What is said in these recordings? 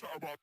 chat about.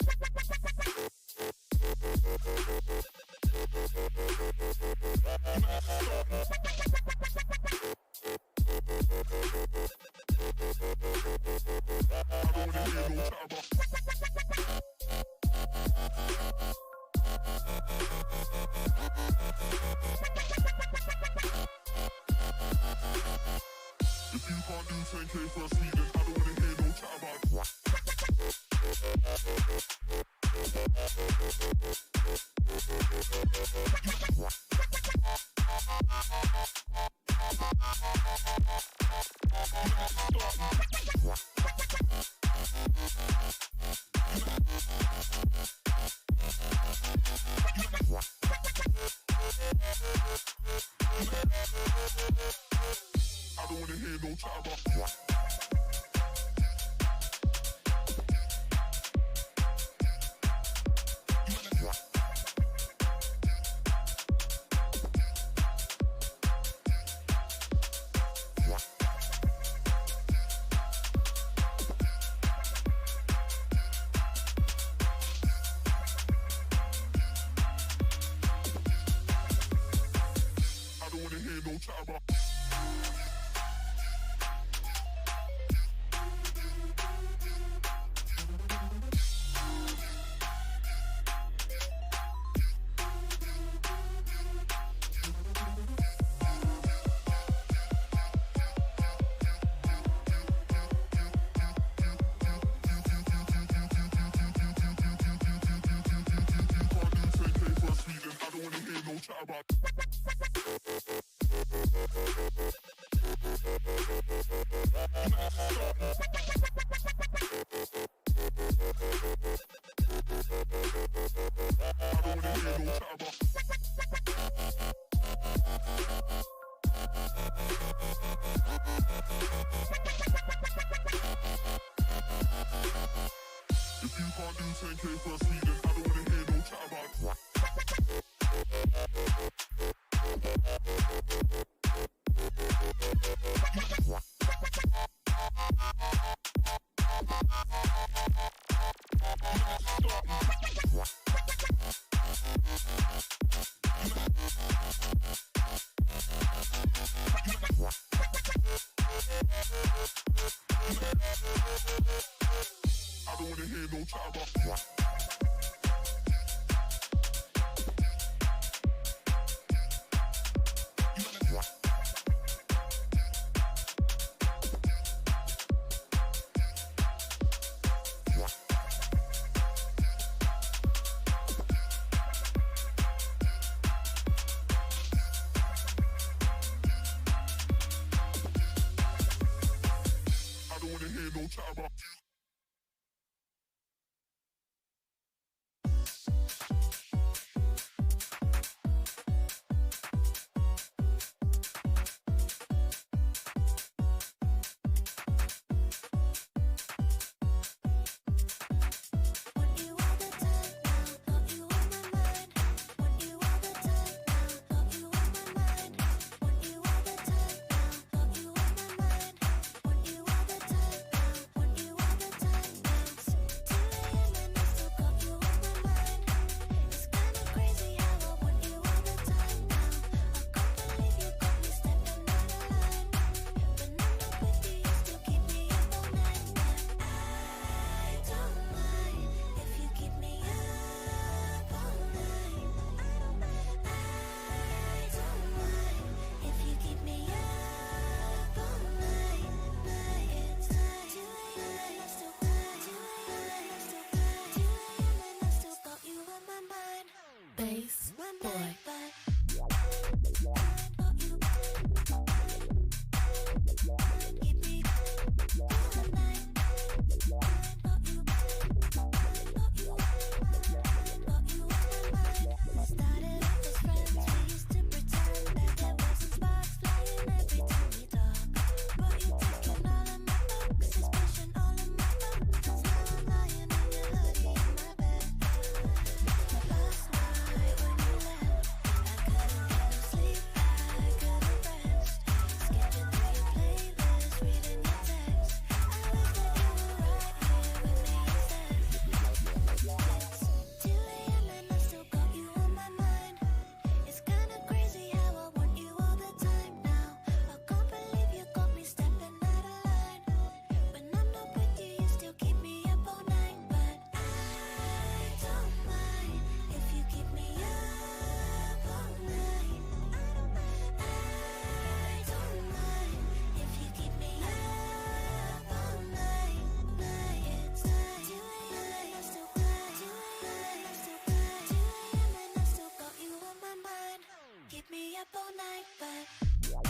Keep me up all night, but keep me all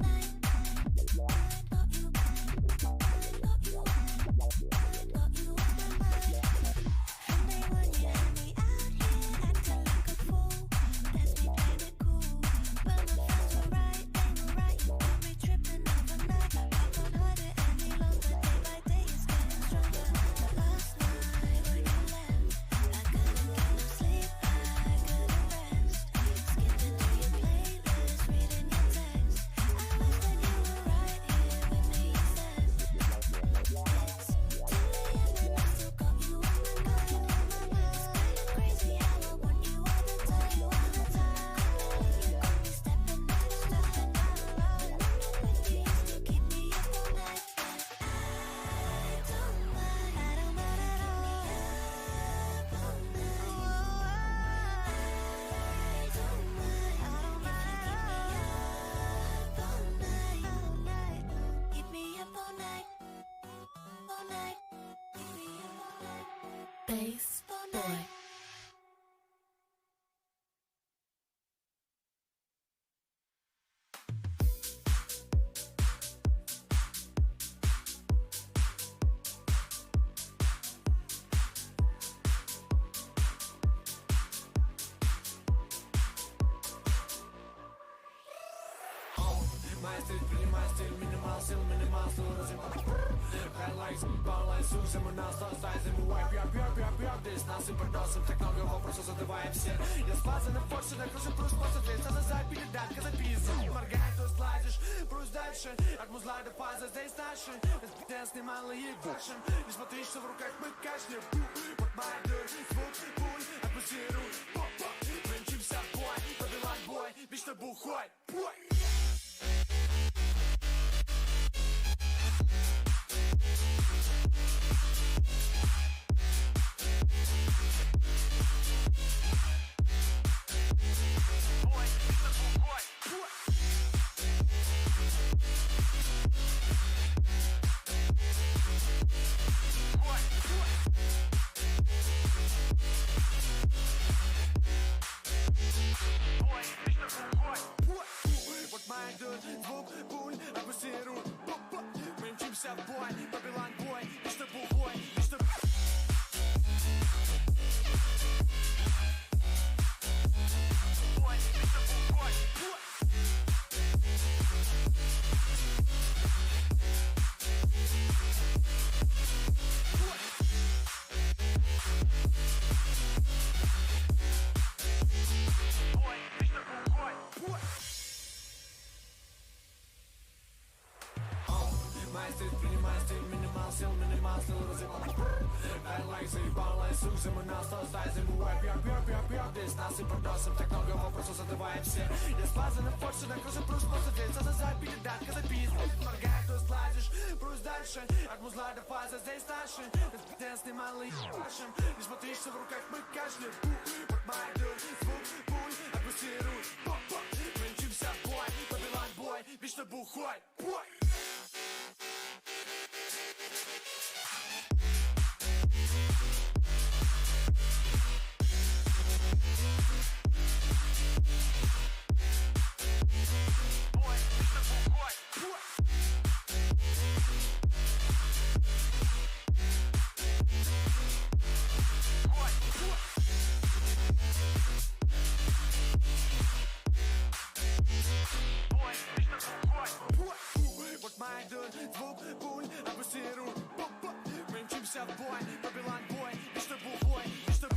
night. Got you on my mind. Someday when you had me out here acting like a fool, that's me playing it cool. But my friends were right, they were right. You got me tripping overnight. I can't hide it any longer. Day by day it's getting stronger. Last night when you left, I couldn't get no sleep, I couldn't rest. Skipping through your playlist, reading your text. I wish that you were right here with me instead. It's 2 a.m. and I still got you on my mind. It's kinda crazy how I want you all the time. You got me stepping out. Running with you used to keep me up all night, but I don't mind. I don't mind at all. Up all night. I don't mind. I don't mind at all. Up all night. Keep me up all night. All night. Keep me up all night. Bass boy. My стиль, принимай стиль, минимал сил, разъебал. Хайлайкс, баллайс, сузим у нас, достайзим, вайп, яп. Здесь нас и продосим, так много вопросов задаваем все. Я спазан на форсе, на крыше, плюс после здесь, а за запили, датка записан. Моргай, то слазишь, брус дальше, от музла до фаза здесь наши. Я снимала и башим, не смотри, что в руках мы кашни. Вот моя дурь, звук, пуль, атмосферу, поп-поп. Мчимся в бой, побелан бой, вечно бухой, бой. Вот моя дурь, звук, пуль, атмосферу, поп-поп. Мы мчимся в бой, побелан бой, вечно бухой, вечно... My стиль, принимай стиль, минимал сил, разъебал. Хайлайкс, баллайс, сузим у нас, достайзим, вайп, яп. Здесь нас и продосим, так много вопросов задаваем все. Я спазан на форсе, на крыше, плюс после здесь, а за запили, датка записан. Моргай, то слазишь, брус дальше, от музла до фаза здесь наши. Я снимала и башим, не смотри, что в руках мы кашляем. Вот моя дурь, звук, пуль, атмосферу, поп-поп. Мы мчимся в бой, побелан бой, вечно бухой, бой. Вот моя дурь, звук, пуль, атмосферу, поп-поп. Мы мчимся в бой, побелан бой, вечно бухой, вечно...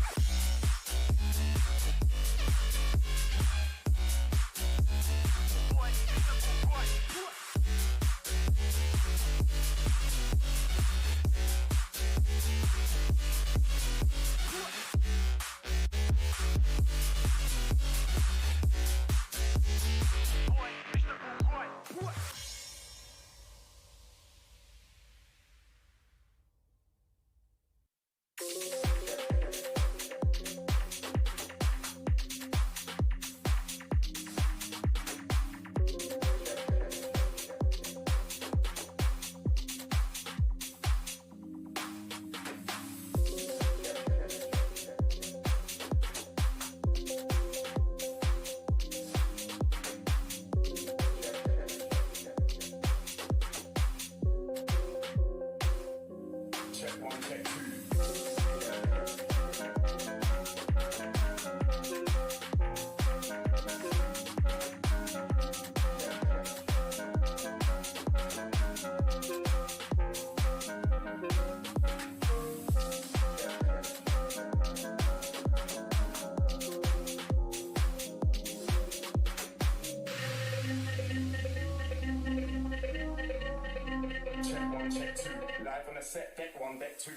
one, check two. Live on the set, deck one, deck two.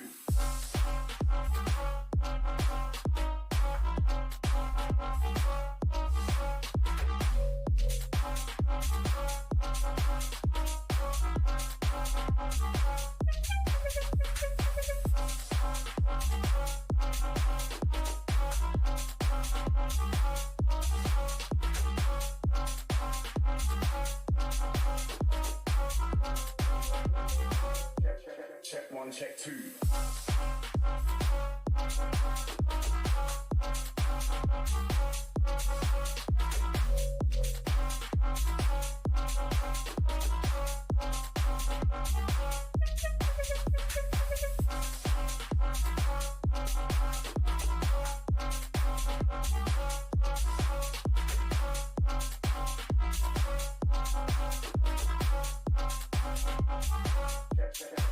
Check one, check two.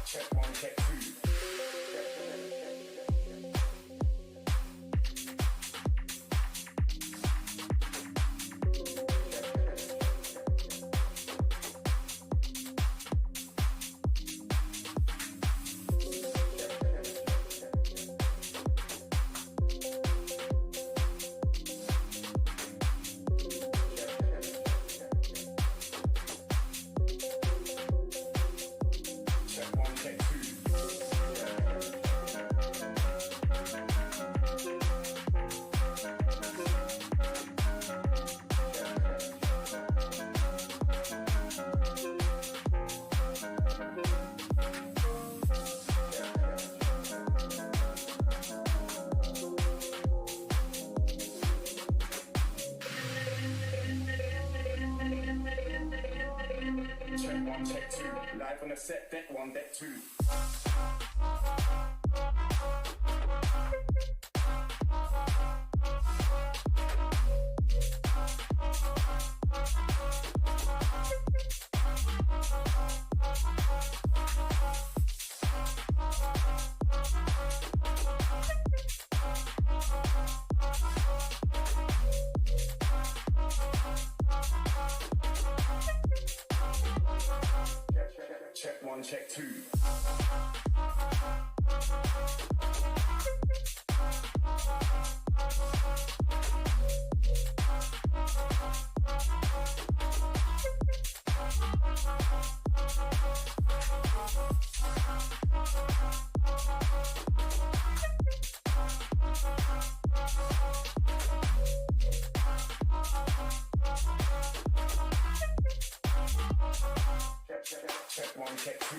Check one, check two. Check one, check two. Check one, check two. Live on the set, deck one, deck two. Check one, check two. Check one, check two.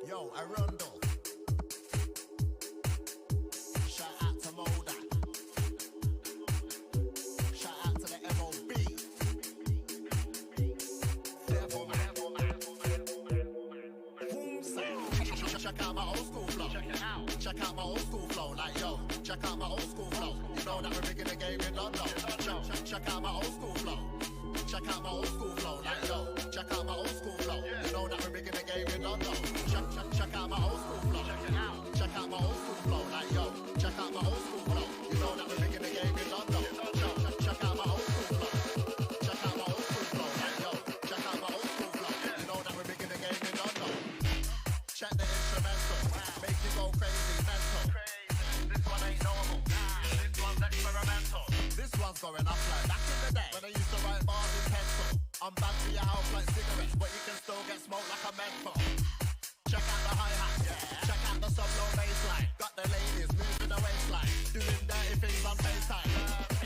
Yo, Arondo. Shout out to Moda. Shout out to the MOB. Check out my old school flow. Check out my old school flow. Like yo, check out my old school flow. You know that we're big in the game in London. Check out my old school flow. Check out my old school flow. Like yo, check out my old school flow. You know that we're big in the game in London. Check out my old school flow. Check out my old school flow. Like yo, check out my old school flow. You know that we're big in the game in London. Check out my old school flow. Check out my old school flow. Like yo, check out my old school flow. You know that we're big in the game in London. Check the instrumental, make you go crazy mental. This one ain't normal. This one's experimental. This one's going up like back in the day when I used to write bars in pencil. I'm bad for your house like cigarettes, but you can still get smoked like a menthol. Check out the hi-hat, check out the some low baseline. Got the ladies moving the waistline, doing dirty things on FaceTime.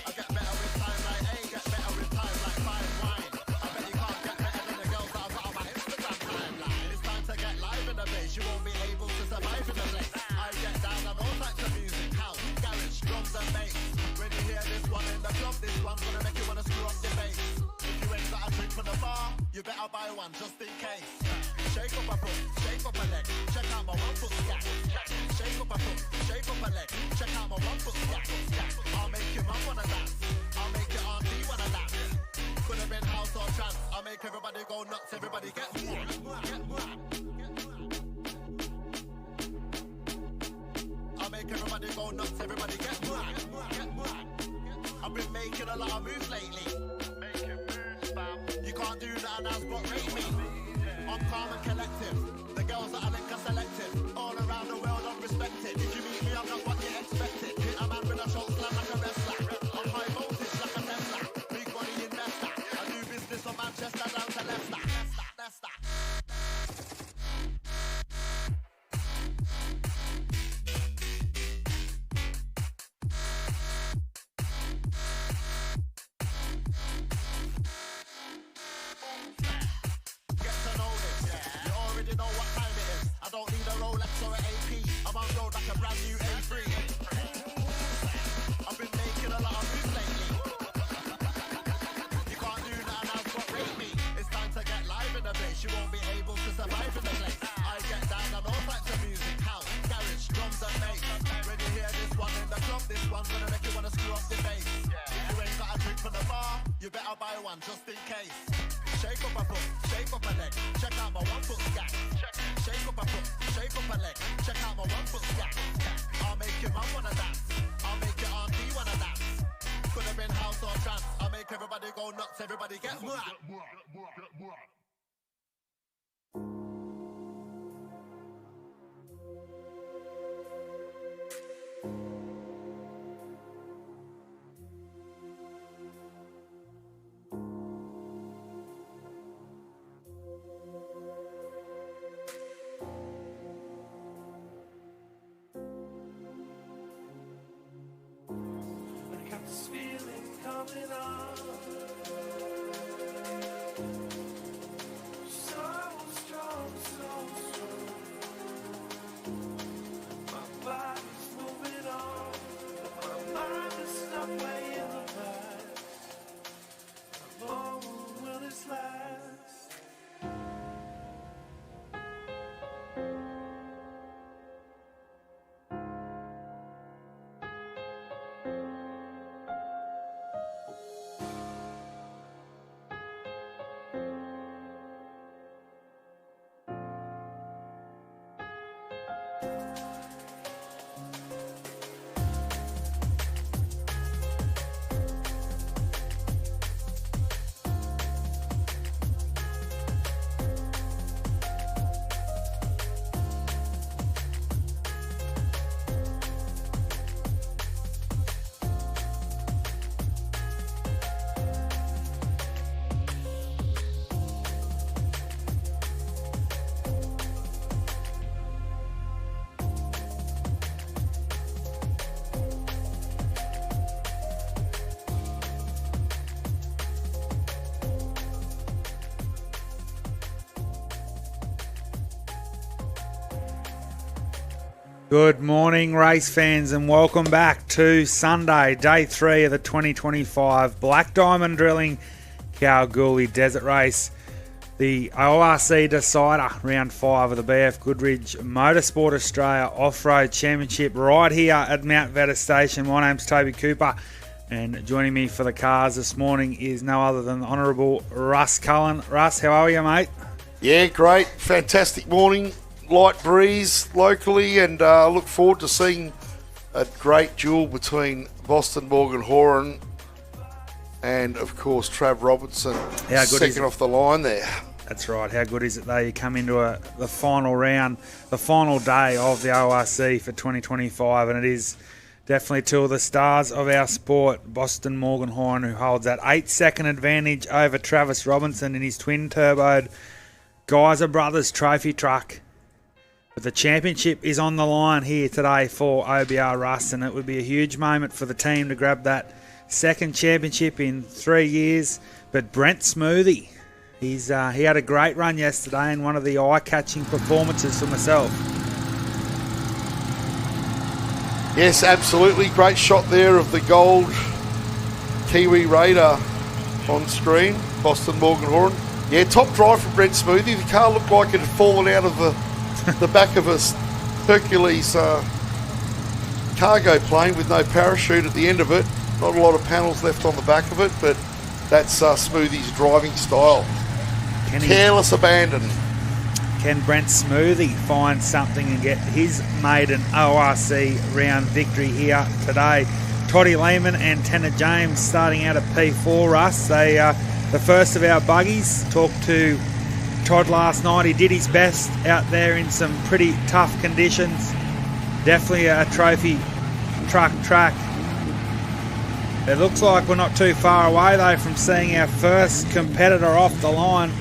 I get better with time like A, get better with time like fine wine. I bet you can't get better than the girls that I've got on my Instagram timeline. It's time to get live in the base, you won't be able to survive in the place. I get down on all types of music, house, garage, drums and bass. When you hear this one in the club, this one's gonna make you wanna screw up your face. If you ain't got a drink from the bar, you better buy one just in case. Shake up a foot, shake up a leg, check out my 1 foot stack. Shake up a foot, shake up a leg, check out my 1 foot stack. I'll make your mum wanna dance, I'll make your auntie wanna dance. Could have been house or trance, I'll make everybody go nuts, everybody get I'll make everybody go nuts, everybody get I've been making a lot of moves lately. You can't do nothing else but rate me. I'm calm and collective. The girls that I link are selective. All around the world I'm respected. If you meet me, I'm not what you expected. Hit a man with a shot slam like a wrestler. I'm high voltage like a Tesla. Big money investor. I do business from Manchester down to Leicester. You won't be able to survive in the place. I get down on all types of music, house, garage, drums and bass. When you hear this one in the club, this one's gonna make you wanna screw up the bass. If you ain't got a drink from the bar, you better buy one just in case. Shake up a foot, shake up a leg, check out my 1 foot stack. Shake up a foot, shake up a leg, check out my 1 foot stack. I'll make your mum wanna dance, I'll make your auntie wanna dance. Could have been house or trance, I'll make everybody go nuts, everybody get mad. This feeling coming on, so strong, my body's moving on, my mind is stuck way in the past. How long will this last? Good morning, race fans, and welcome back to Sunday, day 3 of the 2025 Black Diamond Drilling Kalgoorlie Desert Race. The ORC decider, round 5 of the BF Goodridge Motorsport Australia Offroad Championship right here at Mount Veta Station. My name's Toby Cooper, and joining me for the cars this morning is no other than the Honourable Russ Cullen. Russ, how are you, mate? Yeah, great. Fantastic morning. Light breeze locally, and look forward to seeing a great duel between Boston morgan-horran and, of course, Trav Robertson, second off the line there. That's right. How good is it, though? You come into the final round, the final day of the ORC for 2025, and it is definitely two of the stars of our sport, Boston morgan-horran, who holds that 8-second advantage over Travis Robinson in his twin-turboed Geyser Brothers trophy truck. But the championship is on the line here today for OBR Russ, and it would be a huge moment for the team to grab that second championship in 3 years. But Brent Smoothie, he had a great run yesterday and one of the eye-catching performances for myself. Yes, absolutely. Great shot there of the gold Kiwi Raider on screen. Boston morgan-horran. Yeah, top drive from Brent Smoothie. The car looked like it had fallen out of the back of a Hercules cargo plane with no parachute at the end of it. Not a lot of panels left on the back of it, but that's Smoothie's driving style. Careless abandon. Can Brent Smoothie find something and get his maiden ORC round victory here today? Toddy Lehman and Tanner James starting out at P4, Russ. They the first of our buggies. Talked to Todd last night. He did his best out there in some pretty tough conditions. Definitely a trophy truck track. It looks like we're not too far away though from seeing our first competitor off the line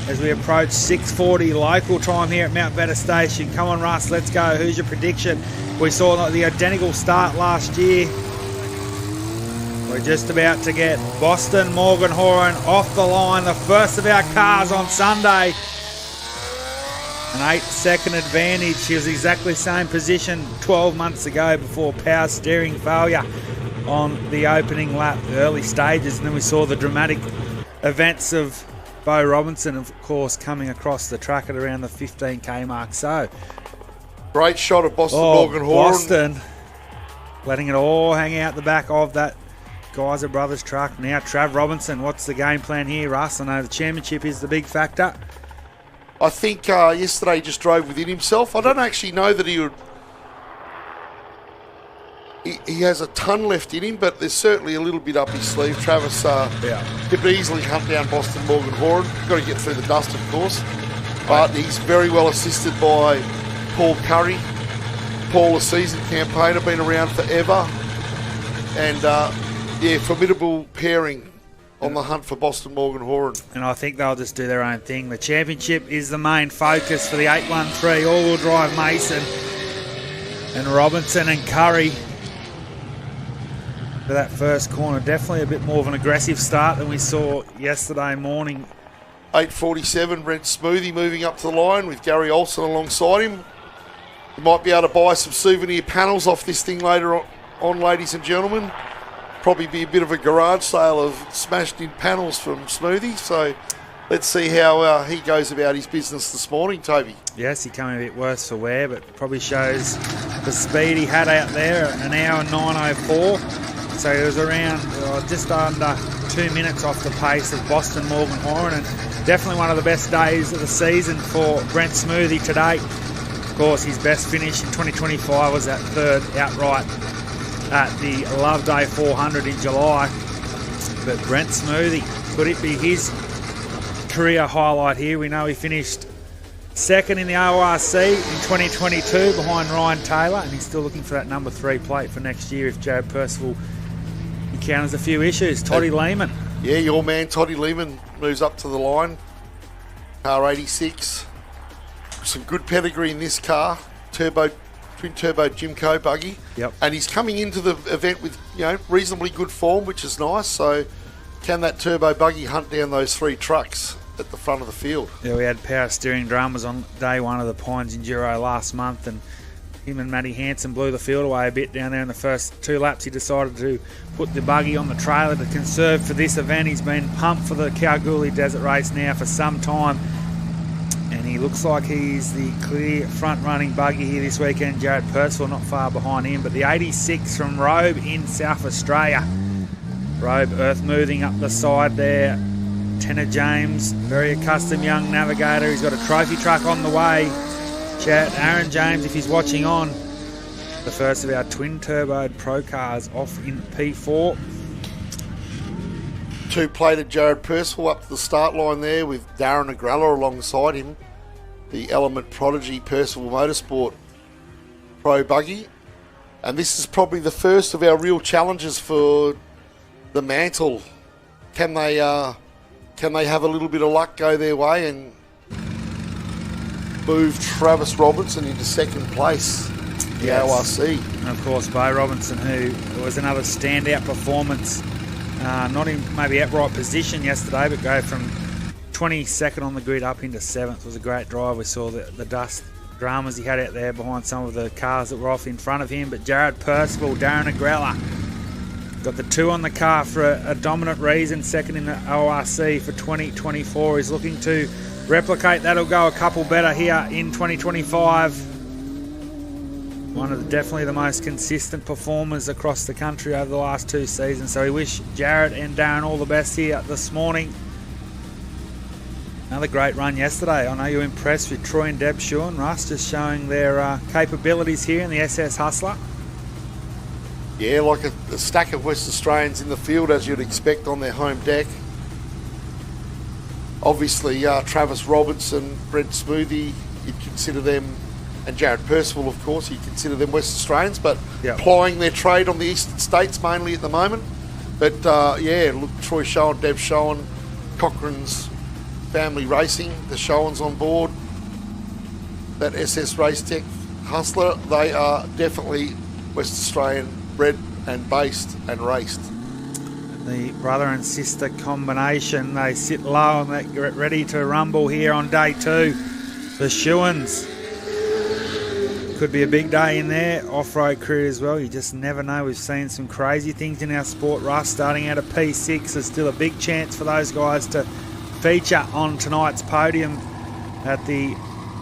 as we approach 6:40 local time here at Mount Betta Station. Come on, Russ, let's go. Who's your prediction? We saw the identical start last year. We're just about to get Boston morgan-horran off the line, the first of our cars on Sunday. An 8-second advantage. He was exactly the same position 12 months ago before power steering failure on the opening lap, the early stages, and then we saw the dramatic events of Bo Robinson, of course, coming across the track at around the 15k mark. So, great shot of Boston morgan-horran. Boston letting it all hang out the back of that Geyser Brothers truck. Now, Trav Robinson, what's the game plan here, Russ? I know the championship is the big factor. I think yesterday he just drove within himself. I don't actually know that he would. He has a ton left in him, but there's certainly a little bit up his sleeve. Travis could easily hunt down Boston morgan-horran. Got to get through the dust, of course. But he's very well assisted by Paul Curry. Paul, a seasoned campaigner, been around forever. And, formidable pairing on the hunt for Boston morgan-horran. And I think they'll just do their own thing. The championship is the main focus for the 813 all-wheel drive Mason and Robinson and Curry. For that first corner, definitely a bit more of an aggressive start than we saw yesterday morning. 8:47, Brent Smoothie moving up to the line with Gary Olsen alongside him. You might be able to buy some souvenir panels off this thing later on, ladies and gentlemen. Probably be a bit of a garage sale of smashed in panels from Smoothie. So let's see how he goes about his business this morning, Toby. Yes, he came a bit worse for wear, but probably shows the speed he had out there, an hour 9:04. So he was around just under 2 minutes off the pace of Boston morgan-horran, and definitely one of the best days of the season for Brent Smoothie to date. Of course, his best finish in 2025 was that third outright at the Love Day 400 in July. But Brent Smoothie, could it be his career highlight here? We know he finished second in the ORC in 2022 behind Ryan Taylor, and he's still looking for that number 3 plate for next year if Jared Percival encounters a few issues. Toddy Lehman. Yeah, your man Toddy Lehman moves up to the line. Car 86. Some good pedigree in this car. Twin turbo Jimco buggy. Yep. And he's coming into the event with reasonably good form, which is nice. So can that turbo buggy hunt down those 3 trucks at the front of the field? Yeah, we had power steering dramas on day 1 of the Pines Enduro last month, and him and Matty Hansen blew the field away a bit down there in the first 2 laps. He decided to put the buggy on the trailer to conserve for this event. He's been pumped for the Kalgoorlie Desert Race now for some time, and he looks like he's the clear front-running buggy here this weekend. Jared Percival not far behind him, but the 86 from Robe in South Australia. Robe earth-moving up the side there. Tanner James, very accustomed young navigator. He's got a trophy truck on the way. Shout Aaron James if he's watching on. The first of our twin-turboed pro cars off in P4. 2-plated Jared Percival up to the start line there with Darren Agrella alongside him. The Element Prodigy Percival Motorsport Pro buggy. And this is probably the first of our real challenges for the mantle. Can they have a little bit of luck go their way and moved Travis Robertson into second place, the Yes. ORC. And of course, Bo Robinson, who was another standout performance, not in maybe outright position yesterday, but go from 22nd on the grid up into 7th. It was a great drive. We saw the dust dramas he had out there behind some of the cars that were off in front of him. But Jared Percival, Darren Agrella, got the 2 on the car for a dominant reason, second in the ORC for 2024. He's looking to replicate that or go a couple better here in 2025. One of definitely the most consistent performers across the country over the last 2 seasons. So we wish Jared and Darren all the best here this morning. Another great run yesterday. I know you're impressed with Troy and Deb Shaw and Russ, just showing their capabilities here in the SS Hustler. Yeah, like a stack of West Australians in the field, as you'd expect on their home deck. Obviously, Travis Robertson, Brent Smoothie, you'd consider them, and Jared Percival, of course, you'd consider them West Australians, but Yep. plying their trade on the eastern states mainly at the moment. But yeah, look, Troy Showen, Deb Showen, Cochrane's Family Racing, the Showens on board, that SS Race Tech Hustler, they are definitely West Australian bred and based and raced. The brother and sister combination, they sit low and they get ready to rumble here on day 2. The Shewans. Could be a big day in their off-road career as well. You just never know. We've seen some crazy things in our sport. Russ starting out at P6. There's still a big chance for those guys to feature on tonight's podium at the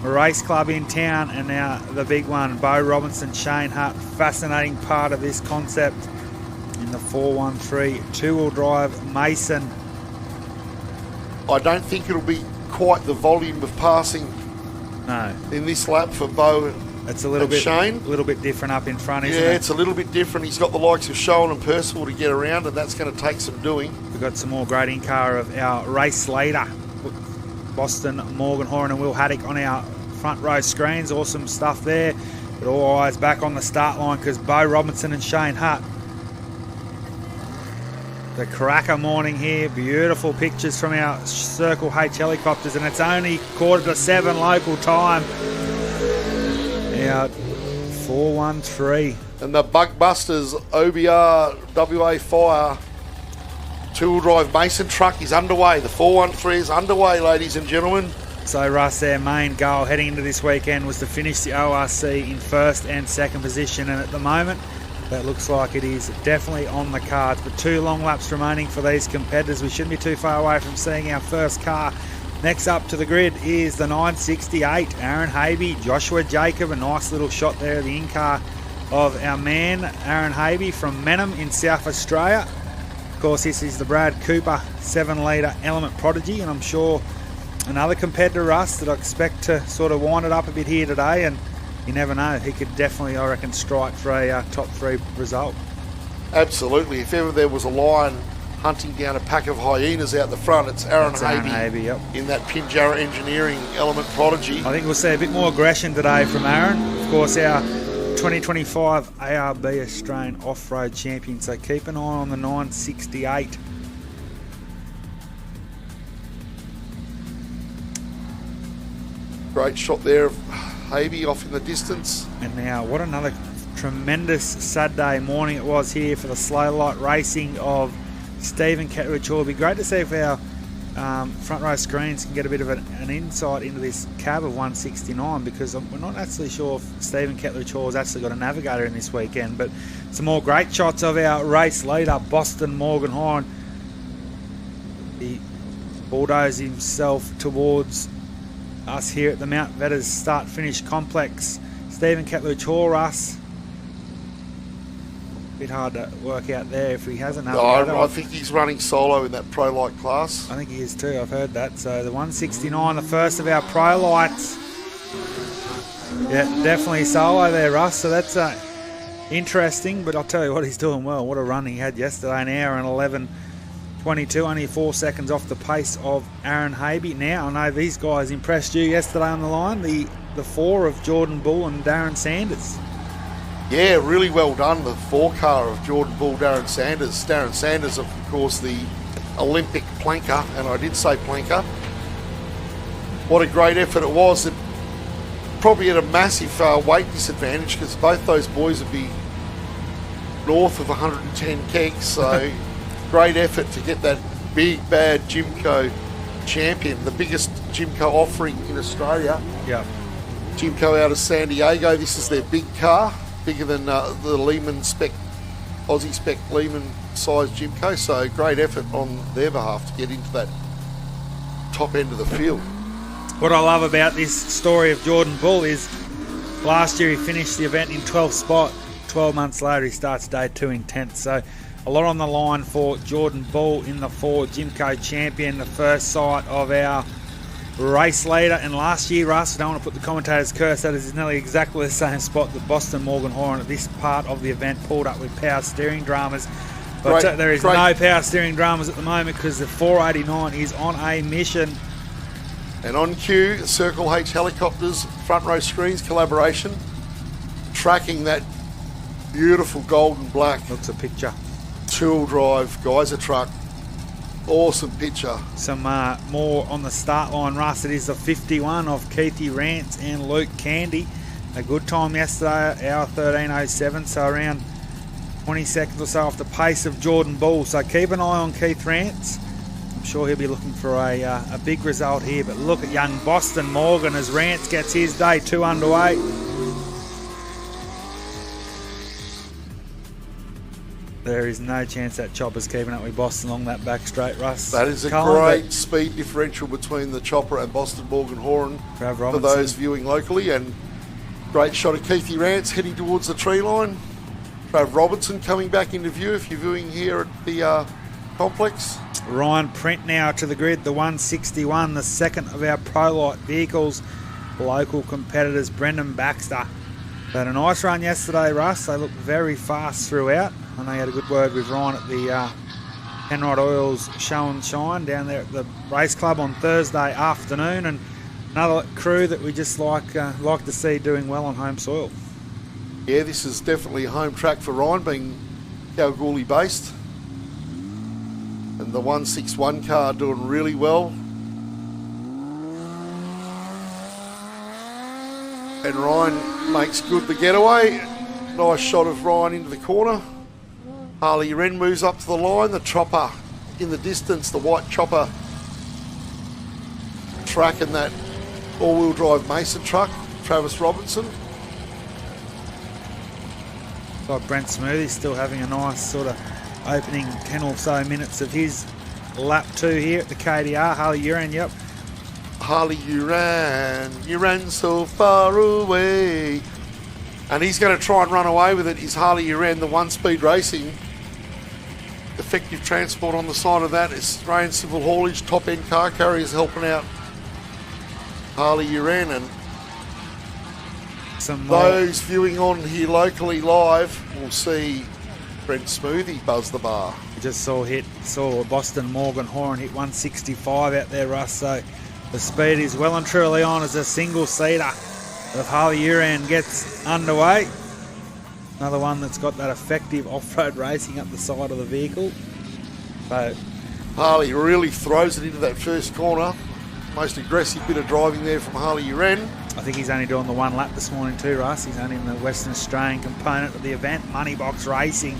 race club in town. And now the big one, Bo Robinson, Shane Hutt. Fascinating part of this concept in the 413 two-wheel drive Mason. I don't think it'll be quite the volume of passing No, in this lap for Bo. it's a little And bit Shane? a little bit different up in front, isn't Yeah, it? it's a little bit different. He's got the likes of Showen and Percival to get around, and that's going to take some doing. We've got some more great in-car of our race leader, Boston, morgan-horran and Will Haddock on our front row screens. Awesome stuff there. But all eyes back on the start line because Bo Robinson and Shane Hutt. The cracker morning here. Beautiful pictures from our Circle H helicopters, and it's only 6:45 local time. Our 413. And the Bugbusters OBR WA Fire two-wheel drive Mason truck is underway. The 413 is underway, ladies and gentlemen. So Russ, their main goal heading into this weekend was to finish the ORC in first and second position, and at the moment that looks like it is definitely on the cards. But 2 long laps remaining for these competitors. We shouldn't be too far away from seeing our first car. Next up to the grid is the 968, Aaron Habe, Joshua Jacob. A nice little shot there of the in-car of our man, Aaron Habe from Menham in South Australia. Of course, this is the Brad Cooper 7-litre Element Prodigy, and I'm sure another competitor, Russ, that I expect to sort of wind it up a bit here today, and you never know, he could definitely, I reckon, strike for a top 3 result. Absolutely. If ever there was a lion hunting down a pack of hyenas out the front, it's Aaron That's Aaron Habe Habe, yep. in that Pinjarra Engineering Element Prodigy. I think we'll see a bit more aggression today from Aaron. Of course, our 2025 ARB Australian Off-Road Champion, so keep an eye on the 968. Great shot there of Habe off in the distance. And now, what another tremendous Saturday morning it was here for the slow light racing of Stephen Ketridge Hall. It'll be great to see if our front row screens can get a bit of an insight into this cab of 169, because we're not actually sure if Stephen Ketridge Hall has actually got a navigator in this weekend. But some more great shots of our race leader, Boston morgan-horran. He bulldozed himself towards us here at the Mount Vetters start-finish complex. Stephen Ketridge Hall, Russ. Bit hard to work out there if he hasn't. I think he's running solo in that pro light class. I think he is too, I've heard that. So the 169, the first of our pro lights. Yeah, definitely solo there, Russ. So that's interesting, but I'll tell you what, he's doing well. What a run he had yesterday, an hour and 11:22, only 4 seconds off the pace of Aaron Habe. Now, I know these guys impressed you yesterday on the line, the 4 of Jordan Bull and Darren Sanders. Yeah, really well done. The 4 car of Jordan Bull, Darren Sanders. Darren Sanders, of course, the Olympic planker, and I did say planker. What a great effort it was. probably at a massive weight disadvantage because both those boys would be north of 110 kegs. So great effort to get that big, bad Jimco champion, the biggest Jimco offering in Australia. Yeah. Jimco out of San Diego. This is their big car, bigger than the Lehman spec, Aussie spec Lehman size Jimco. So great effort on their behalf to get into that top end of the field. What I love about this story of Jordan Bull is last year he finished the event in 12th spot. 12 months later he starts day 2 in 10th. So a lot on the line for Jordan Bull in the Ford Jimco champion, the first sight of our race leader. And last year, Russ, I don't want to put the commentator's curse, that is nearly exactly the same spot that Boston Morgan-horran at this part of the event pulled up with power steering dramas. But there is no power steering dramas at the moment because the 489 is on a mission. And on cue, Circle H Helicopters, front row screens collaboration, tracking that beautiful golden black. Looks a picture. Two-wheel drive geyser truck. Awesome picture. Some more on the start line, Russ. It is the 51 of Keithy Rance and Luke Candy. A good time yesterday, hour 13:07, so around 20 seconds or so off the pace of Jordan Bull. So keep an eye on Keith Rance. I'm sure he'll be looking for a big result here. But look at young Boston Morgan as Rance gets his day 2 underway. There is no chance that Chopper's keeping up with Boston along that back straight, Russ. That is a great speed differential between the Chopper and Boston Morgan-horran for those viewing locally. And great shot of Keithy Rance heading towards the tree line. Trav Robinson coming back into view if you're viewing here at the complex. Ryan Print now to the grid, the 161, the second of our Pro Light vehicles. Local competitors, Brendan Baxter. They had a nice run yesterday, Russ. They looked very fast throughout. I know you had a good word with Ryan at the Penrod Oils Show and Shine down there at the race club on Thursday afternoon, and another crew that we just like to see doing well on home soil. Yeah, this is definitely a home track for Ryan, being Kalgoorlie based. And the 161 car doing really well. And Ryan makes good the getaway. Nice shot of Ryan into the corner. Harley Wren moves up to the line. The chopper in the distance, the white chopper tracking that all-wheel drive Mason truck, Travis Robinson. Got Brent Smoothie still having a nice sort of opening 10 or so minutes of his lap 2 here at the KDR. Harley Uran, yep. Harley Uran, you ran so far away. And he's going to try and run away with it. Is Harley Uran, the one-speed racing. Effective transport on the side of that. Australian Civil Haulage, top-end car carriers helping out Harley Uran. And some more. Those viewing on here locally live will see Brent Smoothie buzz the bar. We just saw Boston Morgan-horran hit 165 out there, Russ. So the speed is well and truly on as a single-seater of Harley Uran gets underway. Another one that's got that effective off-road racing up the side of the vehicle. So Harley really throws it into that first corner. Most aggressive bit of driving there from Harley Uran. I think he's only doing the one lap this morning too, Russ. He's only in the Western Australian component of the event, Moneybox Racing.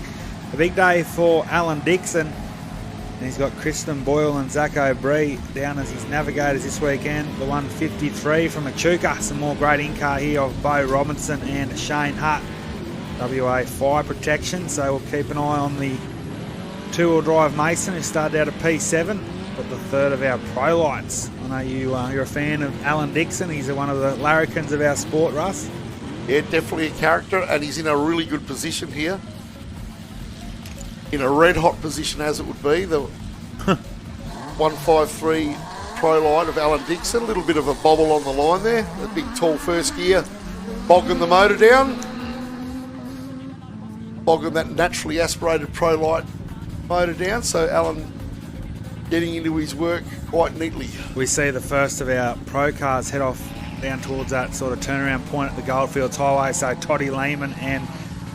A big day for Alan Dixon. And he's got Kristen Boyle and Zach O'Brien down as his navigators this weekend. The 153 from Echuca. Some more great in-car here of Beau Robinson and Shane Hutt. WA Fire Protection, so we'll keep an eye on the two-wheel drive Mason, who started out at P7, but the third of our Pro Lights. I know you're a fan of Alan Dixon. He's one of the larrikins of our sport, Russ. Yeah, definitely a character, and he's in a really good position here. In a red-hot position, as it would be. The 153 Pro Light of Alan Dixon. A little bit of a bobble on the line there. The big, tall first gear bogging the motor down. Bogging that naturally aspirated Pro Light motor down. So Alan getting into his work quite neatly. We see the first of our Pro cars head off down towards that sort of turnaround point at the Goldfields Highway. So Toddy Lehman and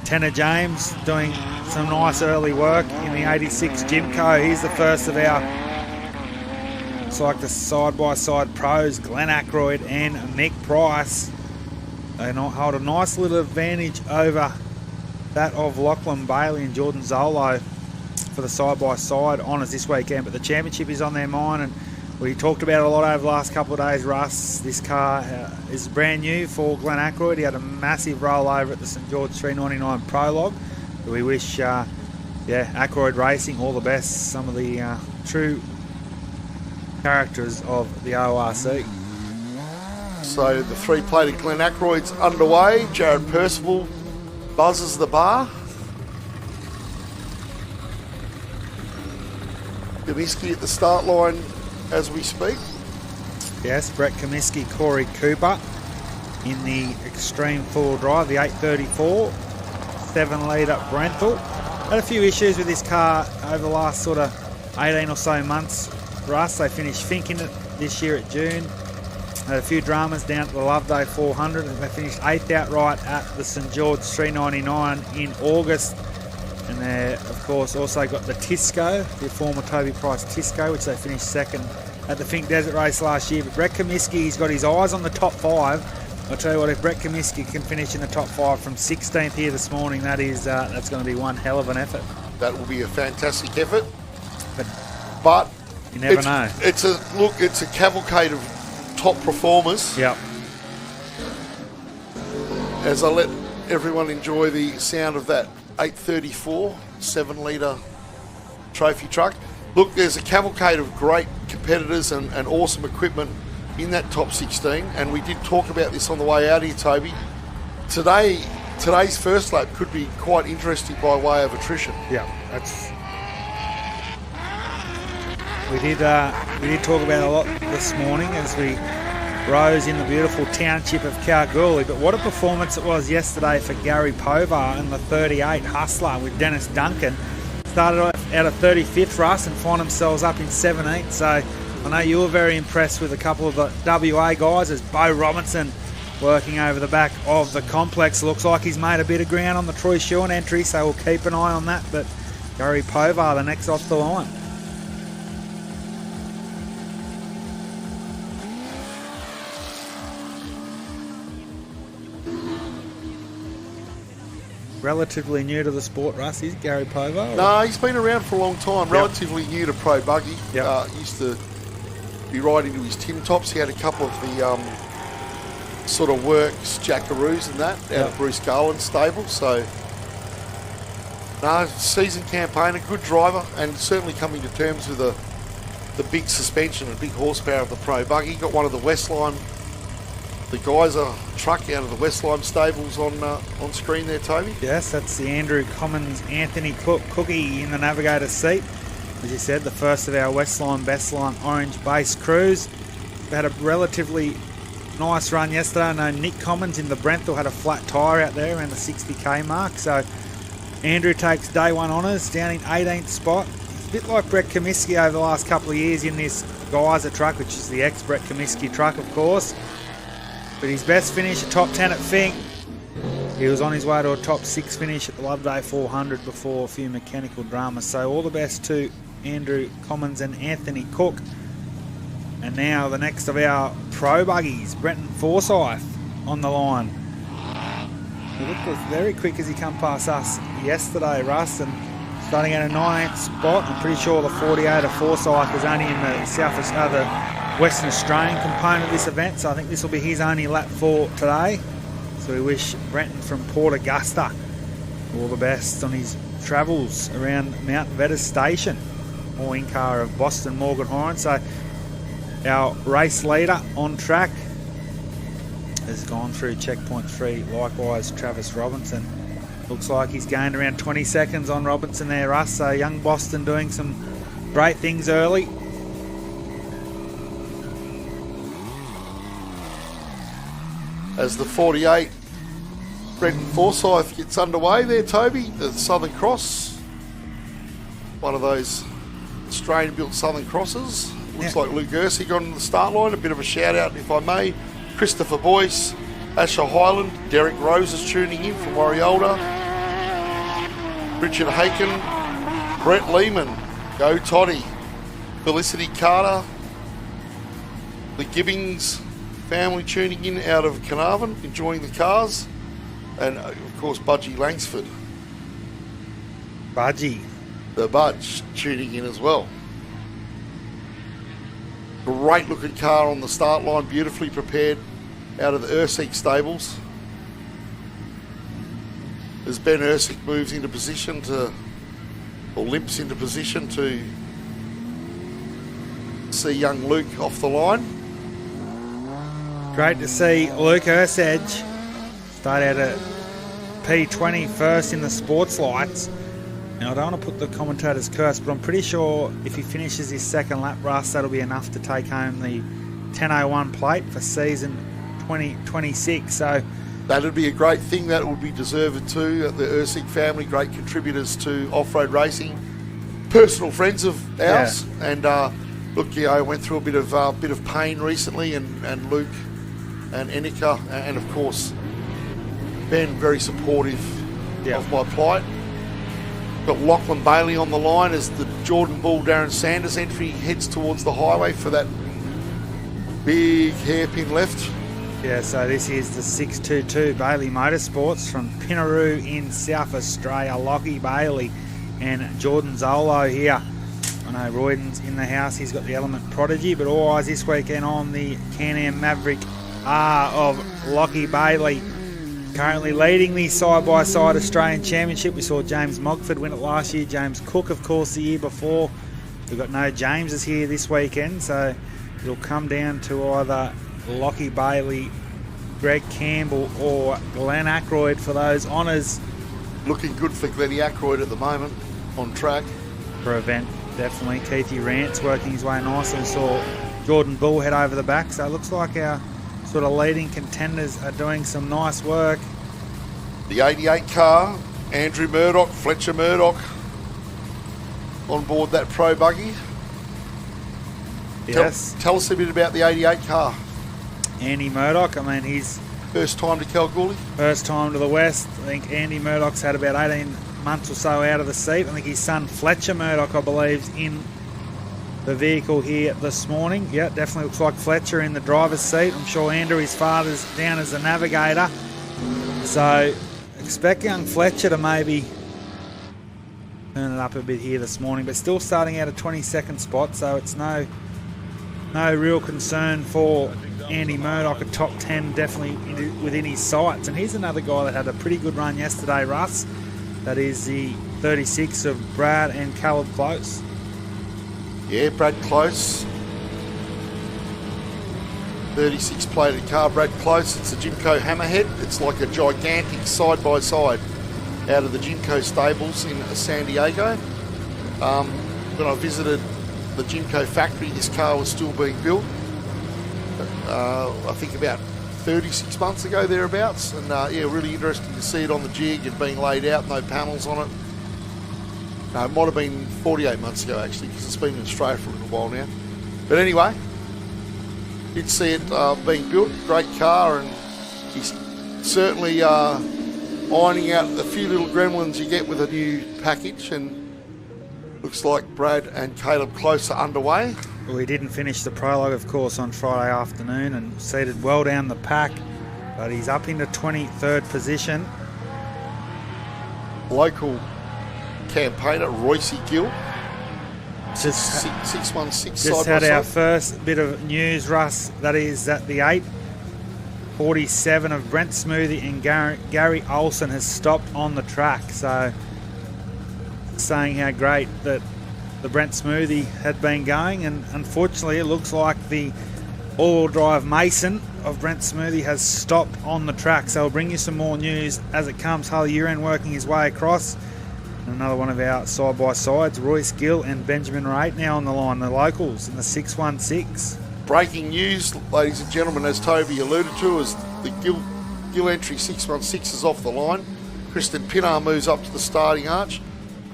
Tanner James doing some nice early work in the 86 Jimco. He's the first of our, it's like the side-by-side pros, Glenn Ackroyd and Mick Price. They hold a nice little advantage over that of Lachlan Bailey and Jordan Zolo for the side-by-side honours this weekend. But the championship is on their mind, and we talked about it a lot over the last couple of days, Russ. This car is brand new for Glenn Ackroyd. He had a massive rollover at the St George 399 Prologue. We wish Ackroyd Racing all the best. Some of the true characters of the ORC. So the three-plated Glenn Ackroyd's underway. Jared Percival buzzes the bar. Comiskey at the start line as we speak. Yes, Brett Comiskey, Corey Cooper in the Extreme 4 Drive, the 834, 7-litre Brenthal. Had a few issues with this car over the last sort of 18 or so months for us. They finished finking it this year at June. Had a few dramas down at the Loveday 400, and they finished 8th outright at the St George 399 in August. And they, of course, also got the Tisco, the former Toby Price Tisco, which they finished second at the Fink Desert Race last year. But Brett Comiskey, he's got his eyes on the top 5. I'll tell you what, if Brett Comiskey can finish in the top 5 from 16th here this morning, that's going to be one hell of an effort. That will be a fantastic effort. But you never know. It's a cavalcade of top performers. Yep. As I let everyone enjoy the sound of that 834 7-litre trophy truck. Look, there's a cavalcade of great competitors and awesome equipment in that top 16, and we did talk about this on the way out here, Toby. Today's first lap could be quite interesting by way of attrition. Yeah, we did talk about it a lot this morning as we rose in the beautiful township of Kalgoorlie. But what a performance it was yesterday for Gary Povar and the 38 Hustler with Dennis Duncan. Started out of 35th for us and find themselves up in 17th. So I know you were very impressed with a couple of the WA guys, as Bo Robinson working over the back of the complex. Looks like he's made a bit of ground on the Troy Sean entry, so we'll keep an eye on that. But Gary Povar, the next off the line. Relatively new to the sport, Russ, is Gary Povar? No, he's been around for a long time. Yep. Relatively new to pro buggy. Yep. Used to be riding to his tin tops. He had a couple of the sort of works, jackaroos and that out of Bruce Garland's stable. So, no, seasoned campaigner, good driver, and certainly coming to terms with the big suspension and big horsepower of the pro buggy. Got one of the Westline, the Geyser truck out of the Westline stables on screen there, Toby. Yes, that's the Andrew Commons Anthony Cookie in the navigator seat. As you said, the first of our Westline Bestline Orange base crews. We had a relatively nice run yesterday. I know Nick Commons in the Brenthal had a flat tyre out there around the 60k mark. So Andrew takes day one honours down in 18th spot. It's a bit like Brett Comiskey over the last couple of years in this Geyser truck, which is the ex-Brett Comiskey truck, of course. But his best finish, a top 10 at Fink. He was on his way to a top 6 finish at the Loveday 400 before a few mechanical dramas. So all the best to Andrew Commons and Anthony Cook. And now the next of our pro buggies, Brenton Forsyth on the line. He looked very quick as he come past us yesterday, Russ, and starting at a 19th spot. I'm pretty sure the 48 of Forsyth was only in the Western Australian component of this event, so I think this will be his only lap for today. So we wish Brenton from Port Augusta all the best on his travels around Mount Vetters Station, or in car of Boston morgan-horran. So our race leader on track has gone through checkpoint 3, likewise Travis Robinson. Looks like he's gained around 20 seconds on Robinson there, Russ. So young Boston doing some great things early. As the 48 Brenton Forsyth gets underway there, Toby, the Southern Cross, one of those Australian-built Southern Crosses. Looks like Luke Gersey got on the start line. A bit of a shout-out, if I may. Christopher Boyce, Asher Highland, Derek Rose is tuning in from Warialda, Richard Haken, Brett Lehman, Go Toddy, Felicity Carter, the Gibbings family tuning in out of Carnarvon, enjoying the cars. And, of course, Budgie Langsford, Budgie. the Budge, tuning in as well. Great looking car on the start line, beautifully prepared out of the Ursic stables. As Ben Ursic moves into position or limps into position to see young Luke off the line. Great to see Luke Ersedge start out at P20 first in the sports lights. Now, I don't want to put the commentator's curse, but I'm pretty sure if he finishes his second lap, Russ, that'll be enough to take home the 10:01 plate for season 2026. So That'd be a great thing. That would be deserved too. The Ersic family, great contributors to off-road racing, personal friends of ours. Yeah. And look, I went through a bit of pain recently, and Luke and Enika, and of course Ben, very supportive of my plight. Got Lachlan Bailey on the line as the Jordan Bull Darren Sanders entry heads towards the highway for that big hairpin left. Yeah, so this is the 622 Bailey Motorsports from Pinaroo in South Australia. Lockie Bailey and Jordan Zolo here. I know Royden's in the house. He's got the Element Prodigy, but all eyes this weekend on the Can-Am Maverick R of Lockie Bailey. Currently leading the side-by-side Australian Championship. We saw James Mogford win it last year. James Cook, of course, the year before. We've got no Jameses here this weekend, so it'll come down to either Lockie Bailey, Greg Campbell or Glenn Ackroyd for those honours. Looking good for Glennie Ackroyd at the moment on track. For event, definitely. Keithy Rance working his way nicely. Saw Jordan Bull head over the back, so it looks like our sort of leading contenders are doing some nice work. The 88 car, Andrew Murdoch, Fletcher Murdoch on board that pro buggy. Yes. Tell us a bit about the 88 car. Andy Murdoch, I mean, he's First time to Kalgoorlie? first time to the West. I think Andy Murdoch's had about 18 months or so out of the seat. I think his son Fletcher Murdoch, I believe, is in the vehicle here this morning. Yeah, definitely looks like Fletcher in the driver's seat. I'm sure Andrew, his father's down as the navigator. So expect young Fletcher to maybe turn it up a bit here this morning, but still starting out a 22nd spot, so it's no real concern for Andy Murdoch. A top 10 definitely within his sights. And here's another guy that had a pretty good run yesterday, Russ. That is the 36 of Brad and Caleb Close. Yeah, Brad Close. 36 plated car, Brad Close. It's a Jimco Hammerhead. It's like a gigantic side-by-side out of the Jimco stables in San Diego. When I visited the Jimco factory, this car was still being built. I think about 36 months ago, thereabouts. And yeah, really interesting to see it on the jig and being laid out, no panels on it. No, it might have been 48 months ago, actually, because it's been in Australia for a little while now. But anyway, did see it being built. Great car, and he's certainly ironing out the few little gremlins you get with a new package, and looks like Brad and Caleb Close are underway. Well, he didn't finish the prologue, of course, on Friday afternoon and seated well down the pack, but he's up into 23rd position. Local campaigner Royce Gill. Just 616 Just side had by our side. first bit of news, Russ. That is that the 847 of Brent Smoothie and Gary Olsen has stopped on the track. So saying how great that the Brent Smoothie had been going, and unfortunately it looks like the all-wheel drive Mason of Brent Smoothie has stopped on the track. So I'll bring you some more news as it comes. Harley Uren working his way across. And another one of our side-by-sides, Royce Gill and Benjamin Raitt now on the line, the locals in the 616. Breaking news, ladies and gentlemen, as Toby alluded to, as the Gill entry 616 is off the line. Kristen Pinnar moves up to the starting arch.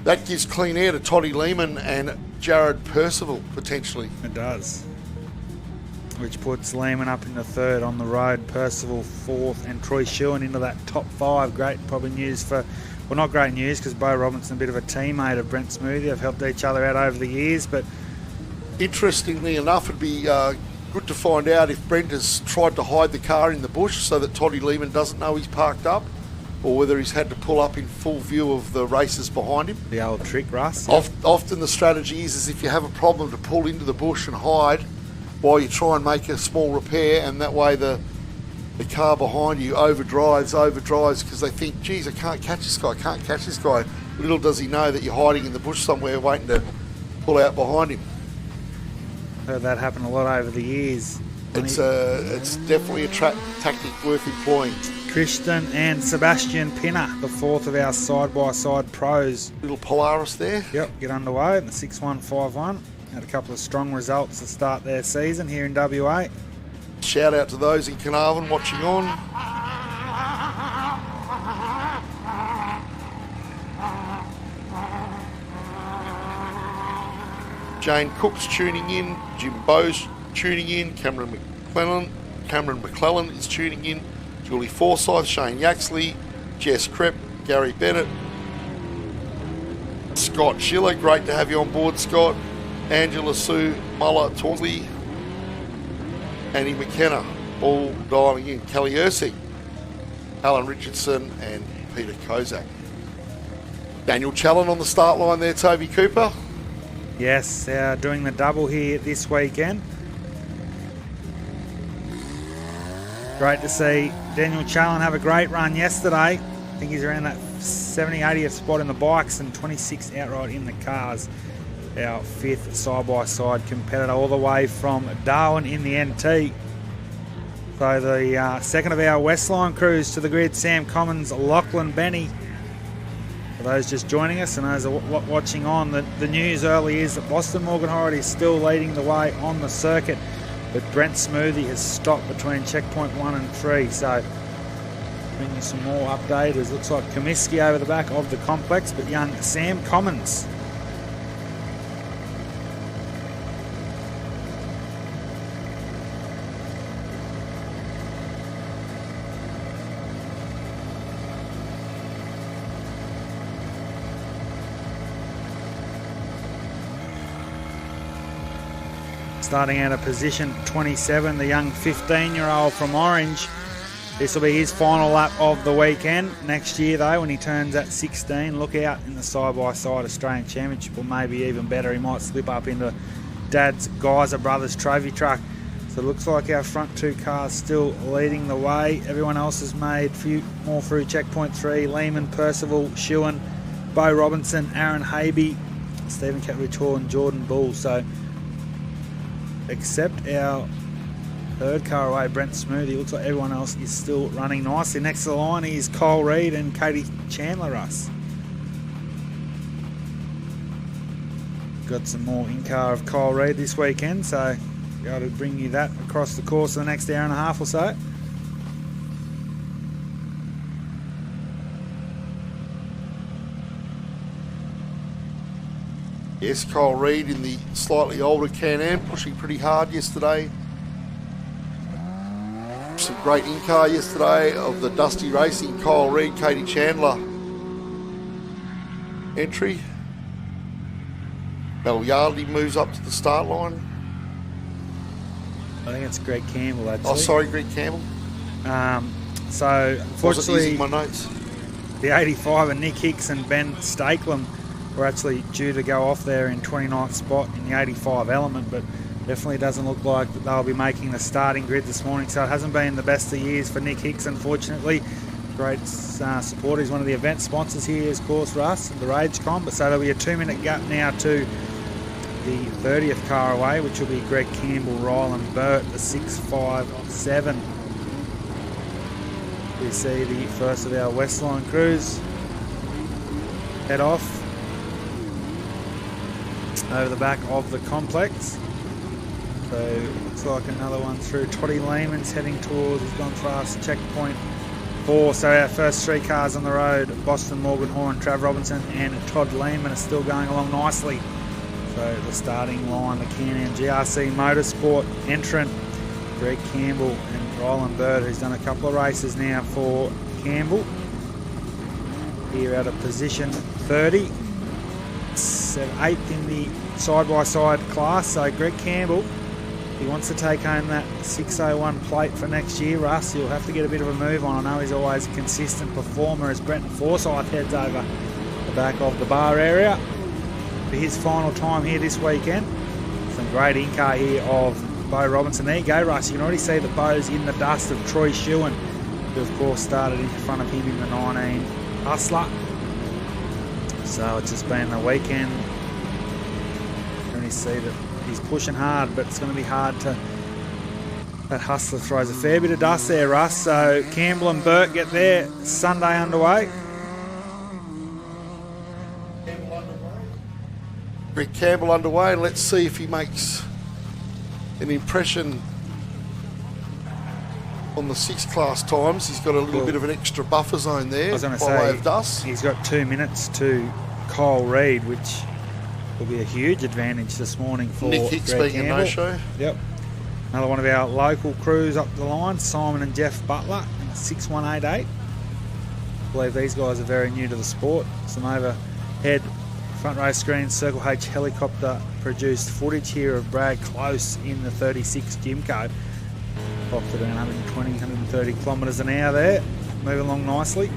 That gives clean air to Toddy Lehman and Jared Percival, potentially. It does. Which puts Lehman up in the third on the road, Percival fourth, and Troy Shewan into that top five. Great probably news for, well, not great news because Bo Robinson, a bit of a teammate of Brent Smoothie. They've helped each other out over the years, but Interestingly enough, it'd be good to find out if Brent has tried to hide the car in the bush so that Toddy Lehman doesn't know he's parked up, or whether he's had to pull up in full view of the racers behind him. The old trick, Russ. Often the strategy is if you have a problem to pull into the bush and hide while you try and make a small repair, and that way the car behind you overdrives because they think, geez, I can't catch this guy. Little does he know that you're hiding in the bush somewhere waiting to pull out behind him. Heard that happen a lot over the years. It's definitely a tactic worth employing. Christian and Sebastian Pinner, the fourth of our side-by-side pros. Little Polaris there. Yep, get underway in the 6151. Had a couple of strong results to start their season here in WA. Shout out to those in Carnarvon watching on. Jane Cook's tuning in, Jim Bowe's tuning in, Cameron McClellan is tuning in, Julie Forsyth, Shane Yaxley, Jess Krepp, Gary Bennett, Scott Schiller, great to have you on board, Scott, Angela Sue Muller Tauntley, Annie McKenna, all dialing in, Kelly Ursig, Alan Richardson and Peter Kozak. Daniel Challen on the start line there, Toby Cooper. Yes, they're doing the double here this weekend. Great to see Daniel Challen have a great run yesterday. I think he's around that 70, 80th spot in the bikes and 26th outright in the cars. Our fifth side-by-side competitor all the way from Darwin in the NT. So the second of our Westline crews to the grid, Sam Commons, Lachlan Benny. For those just joining us and those watching on, the news early is that Boston Morgan-horran is still leading the way on the circuit, but Brent Smoothie has stopped between checkpoint 1 and 3. So bring you some more updates. Looks like Comiskey over the back of the complex, but young Sam Commons. Starting out of position 27, the young 15-year-old from Orange. This will be his final lap of the weekend. Next year, though, when he turns at 16, look out in the side-by-side Australian Championship, or maybe even better, he might slip up into Dad's Geyser Brothers trophy truck. So it looks like our front two cars still leading the way. Everyone else has made a few more through checkpoint 3. Lehman, Percival, Shewan, Bo Robinson, Aaron Habe, Stephen Catridge Hall and Jordan Bull. So except our third car away, Brent Smoothie, looks like everyone else is still running nicely. Next to the line is Cole Reed and Katie Chandler, Russ. Got some more in-car of Cole Reed this weekend, so be able to bring you that across the course of the next hour and a half or so. Yes, Cole Reed in the slightly older Can-Am, pushing pretty hard yesterday. Some great in-car yesterday of the Dusty Racing, Cole Reed, Katie Chandler entry. Mel Yardley moves up to the start line. I think it's Greg Campbell, actually. Oh, sorry, Greg Campbell. So, unfortunately, my notes. The 85 and Nick Hicks and Ben Stakelum were actually due to go off there in 29th spot in the 85 element, but definitely doesn't look like they'll be making the starting grid this morning. So it hasn't been the best of years for Nick Hicks, unfortunately. Great supporter. He's one of the event sponsors here, of course, Russ, the Ragecom. But so there'll be a 2-minute gap now to the 30th car away, which will be Greg Campbell, Ryland Burt, the 657. We see the first of our Westline crews head off over the back of the complex. So looks like another one through. Toddy Lehman's heading towards, he's gone fast, checkpoint 4. So our first three cars on the road, Boston Morgan-horran, Trav Robinson and Todd Lehman, are still going along nicely. So the starting line, the Can-Am GRC Motorsport entrant, Greg Campbell and Ryland Bird, who's done a couple of races now for Campbell. Here out of position 30. 8th in the side-by-side class. So Greg Campbell If he wants to take home that 601 plate for next year, Russ, he'll have to get a bit of a move on. I know he's always a consistent performer as Brent Forsyth heads over the back of the bar area for his final time here this weekend. Some great in-car here of Bo Robinson. There you go, Russ. You can already see that Bo's in the dust of Troy Shewan, who of course started in front of him in the 19 Hustler. So it's just been a weekend. You can only see that he's pushing hard, but it's going to be hard to... That Hustler throws a fair bit of dust there, Russ. So Campbell and Burt get there. Sunday underway. Greg Campbell underway, and let's see if he makes an impression on the 6 class times. He's got a little bit of an extra buffer zone there. I was going to by way say, of dust. He's got 2 minutes to Kyle Reid, which will be a huge advantage this morning for Nick Hicks Greg being Campbell. a no-show. Yep. Another one of our local crews up the line, Simon and Jeff Butler, in 6188. I believe these guys are very new to the sport. Some overhead front row screen Circle H helicopter produced footage here of Brad Close in the 36 Jimco. Clocked at around 120, 130 kilometres an hour there. Moving along nicely.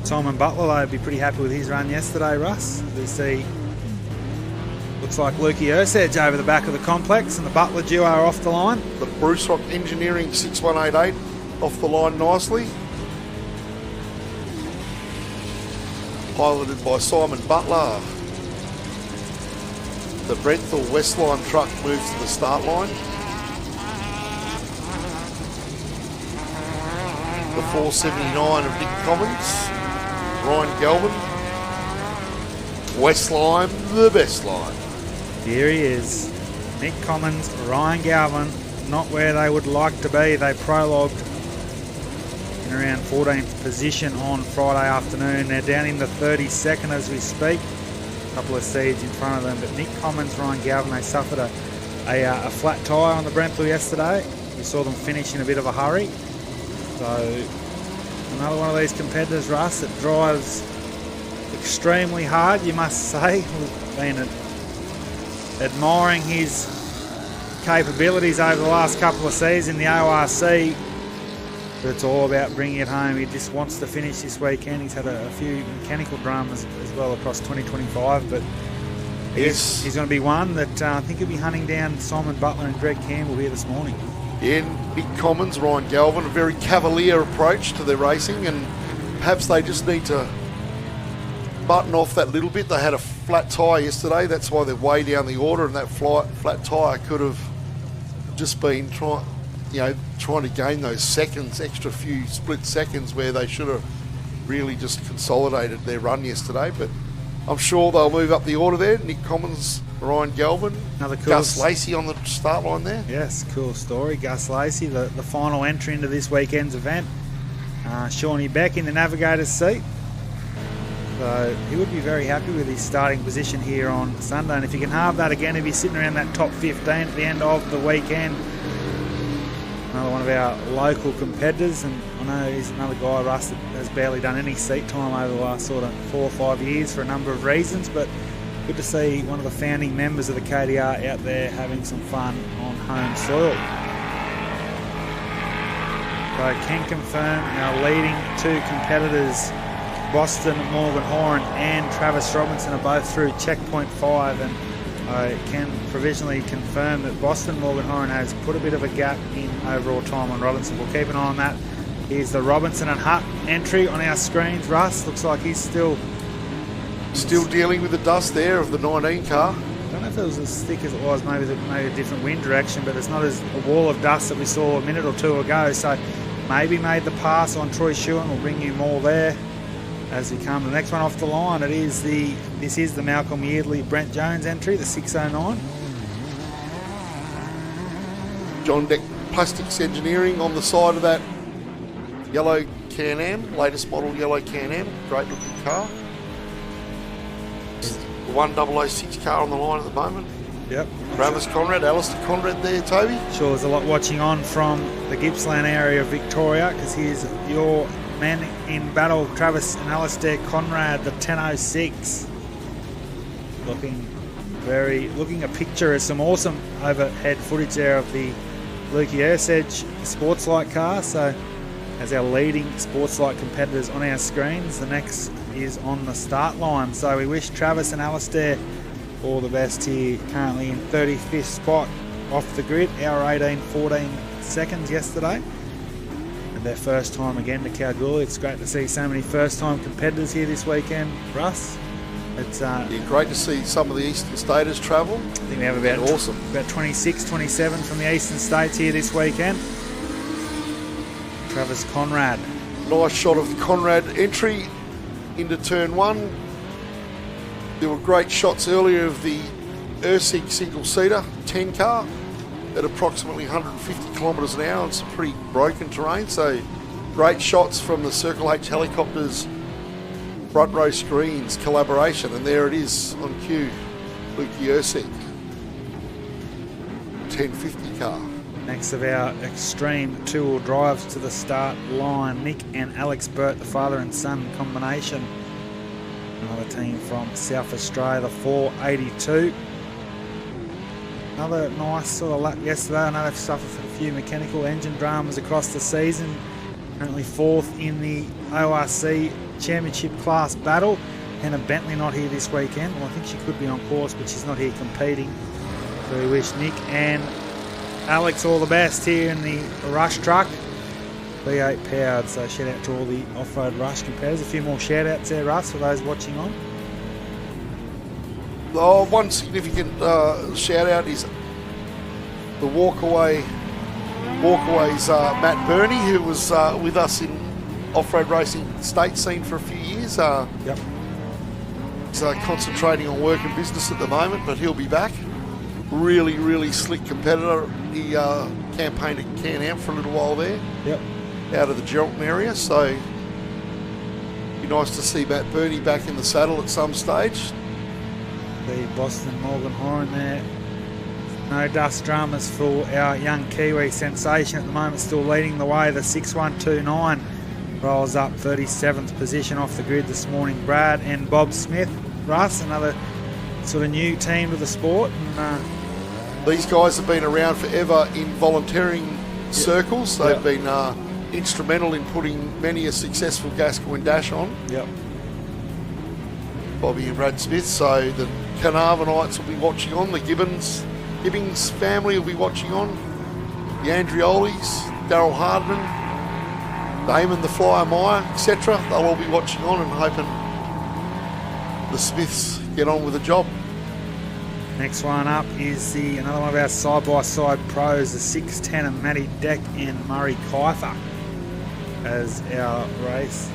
Simon Butler, though, would be pretty happy with his run yesterday, Russ. We see, looks like Lukey Ersedge over the back of the complex, and the Butler duo are off the line. The Bruce Rock Engineering 6188 off the line nicely. Piloted by Simon Butler. The Brenthal Westline truck moves to the start line. The 479 of Nick Commons. Ryan Galvin. Westline, the best line. Here he is. Nick Commons, Ryan Galvin, not where they would like to be. They prologued in around 14th position on Friday afternoon. They're down in the 32nd as we speak. A couple of seeds in front of them, but Nick Commons, Ryan Galvin, they suffered a flat tyre on the Brentford yesterday. We saw them finish in a bit of a hurry. So another one of these competitors, Russ, that drives extremely hard, you must say. We've been admiring his capabilities over the last couple of seasons in the ORC. But it's all about bringing it home. He just wants to finish this weekend. He's had a few mechanical dramas as well across 2025, but Yes. he's going to be one that I think he'll be hunting down Simon Butler and Greg Campbell here this morning. Yeah, Nick Commons, Ryan Galvin, a very cavalier approach to their racing, and perhaps they just need to button off that little bit. They had a flat tyre yesterday, that's why they're way down the order, and that flat tyre could have just been trying to gain those seconds, extra few split seconds where they should have really just consolidated their run yesterday. But I'm sure they'll move up the order there. Nick Commons, Ryan Galvin, Another cool Gus Lacey on the start line there. Yes, cool story. Gus Lacey, the final entry into this weekend's event. Shawnee Beck in the navigator's seat. So he would be very happy with his starting position here on Sunday. And if he can halve that again, he'll be sitting around that top 15 at the end of the weekend. Another one of our local competitors, and I know he's another guy, Russ, that has barely done any seat time over the last sort of 4 or 5 years for a number of reasons, but good to see one of the founding members of the KDR out there having some fun on home soil. So I can confirm our leading 2 competitors, Boston morgan-horran and Travis Robinson, are both through checkpoint 5, and I can provisionally confirm that Boston morgan-horran has put a bit of a gap in overall time on Robinson. We'll keep an eye on that. Here's the Robinson and Hutt entry on our screens. Russ looks like he's still dealing with the dust there of the 19 car. I don't know if it was as thick as it was, maybe a different wind direction, but it's not as a wall of dust that we saw a minute or two ago. So maybe made the pass on Troy Shewan. We'll bring you more there as we come. The next one off the line, this is the Malcolm Yeardley Brent Jones entry, the 609. John Deck Plastics Engineering on the side of that yellow Can-Am, latest model yellow Can-Am, great looking car. The 1006 car on the line at the moment. Yep. Travis Conrad, Alistair Conrad there, Toby. Sure, there's a lot watching on from the Gippsland area of Victoria, because here's your men in battle, Travis and Alistair Conrad, the 1006. looking a picture of some awesome overhead footage there of the Lukey Ersedge Sportslight car. So as our leading Sportslight competitors on our screens, the next is on the start line. So we wish Travis and Alistair all the best here, currently in 35th spot off the grid, hour 18:14 seconds yesterday. And their first time again to Kalgoorlie. It's great to see so many first-time competitors here this weekend, Russ. It's Great to see some of the Eastern Staters travel. I think we have about 26, 27 from the Eastern States here this weekend. Travis Conrad. Nice shot of the Conrad entry into turn one. There were great shots earlier of the Ursig single-seater 10 car at approximately 150 kilometres an hour on some pretty broken terrain. So great shots from the Circle H helicopters front row screens collaboration, and there it is on cue, Lukey Ursig 1050 car. Next of our extreme two-wheel drives to the start line, Nick and Alex Burt, the father and son combination. Another team from South Australia, the 482. Another nice sort of lap yesterday. I know they've suffered a few mechanical engine dramas across the season. Currently fourth in the ORC Championship class battle. Hannah Bentley not here this weekend. Well, I think she could be on course, but she's not here competing. So we wish Nick and Alex all the best here in the Rush truck. V8 powered, so shout out to all the Offroad Rush competitors. A few more shout outs there, Russ, for those watching on. Oh, one significant shout out is the walkaway's Matt Burney, who was with us in off-road racing state scene for a few years. Yep. He's concentrating on work and business at the moment, but he'll be back. Really, really slick competitor. He campaigned at Can-Am for a little while there. Yep. Out of the Geraldton area, so be nice to see Matt Burney back in the saddle at some stage. The Boston morgan-horran there. No dust dramas for our young Kiwi sensation at the moment, still leading the way. The 6129 rolls up 37th position off the grid this morning. Brad and Bob Smith. Russ, another sort of new team to the sport. And, these guys have been around forever in volunteering circles. They've been instrumental in putting many a successful Gascoigne Dash on. Yep. Bobby and Brad Smith. So the Carnarvonites will be watching on. The Gibbons family will be watching on. The Andriolis, Daryl Hardman, Damon the Flyer Meyer, etc. They'll all be watching on and hoping the Smiths get on with the job. Next one up is another one of our side-by-side pros, the 610 of Matty Deck and Murray Kiefer as our race.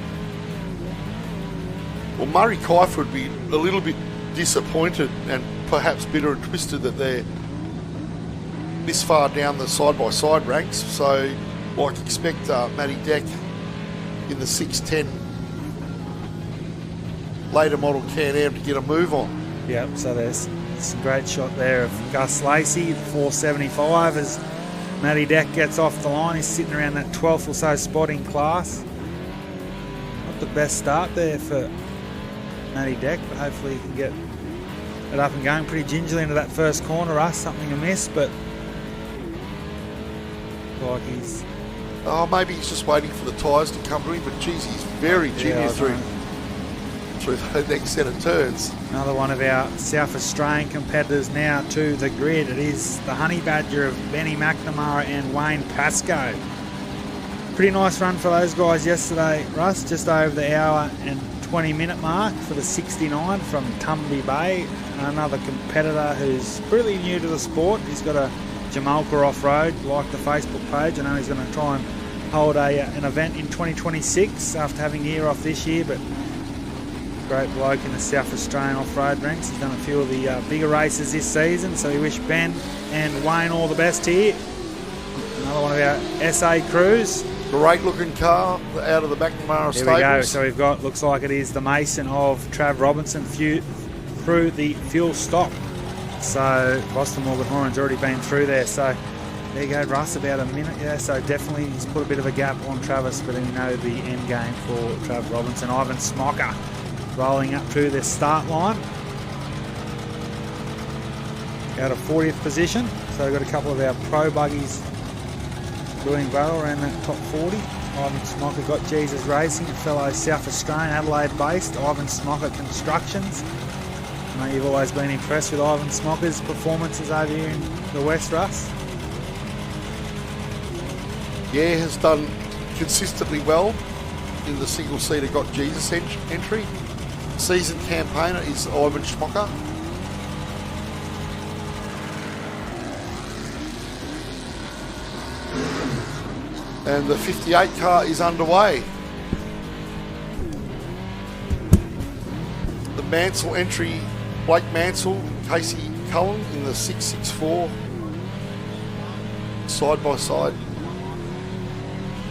Well, Murray Kiefer would be a little bit disappointed and perhaps bitter and twisted that they're this far down the side-by-side ranks. So I expect Matty Deck in the 610 later model Can-Am to get a move on. Yep, so there's some great shot there of Gus Lacey, 475, as Matty Deck gets off the line. He's sitting around that 12th or so spot in class. Not the best start there for Matty Deck, but hopefully he can get it up and going pretty gingerly into that first corner. Us, something amiss, but like he's... Oh, maybe he's just waiting for the tyres to come to him, but geez, he's very junior through the next set of turns. Another one of our South Australian competitors now to the grid. It is the Honey Badger of Benny McNamara and Wayne Pascoe. Pretty nice run for those guys yesterday, Russ, just over the hour and 20-minute mark for the 69 from Tumby Bay. Another competitor who's pretty new to the sport. He's got a Jamalka Off-Road, like the Facebook page. I know he's going to try and hold an event in 2026 after having a year off this year, but great bloke in the South Australian off-road ranks. He's done a few of the bigger races this season, so we wish Ben and Wayne all the best here. Another one of our SA crews. Great looking car out of the McNamara There stables. we go. So we've got, looks like it is the Mason of Trav Robinson through the fuel stop. So Boston morgan-horran's already been through there. So there you go, Russ, about a minute. Yeah, so definitely he's put a bit of a gap on Travis, but then you know the end game for Trav Robinson. Ivan Smocker rolling up through the start line. out of 40th position. So we've got a couple of our pro buggies doing well around that top 40. Ivan Smocker got Jesus Racing, a fellow South Australian, Adelaide-based. Ivan Smocker Constructions. I know you've always been impressed with Ivan Smocker's performances over here in the West, Russ. Yeah, has done consistently well in the single-seater Got Jesus entry. Season campaigner is Ivan Smocker. And the 58 car is underway. The Mansell entry, Blake Mansell, Casey Cullen in the 664 side by side.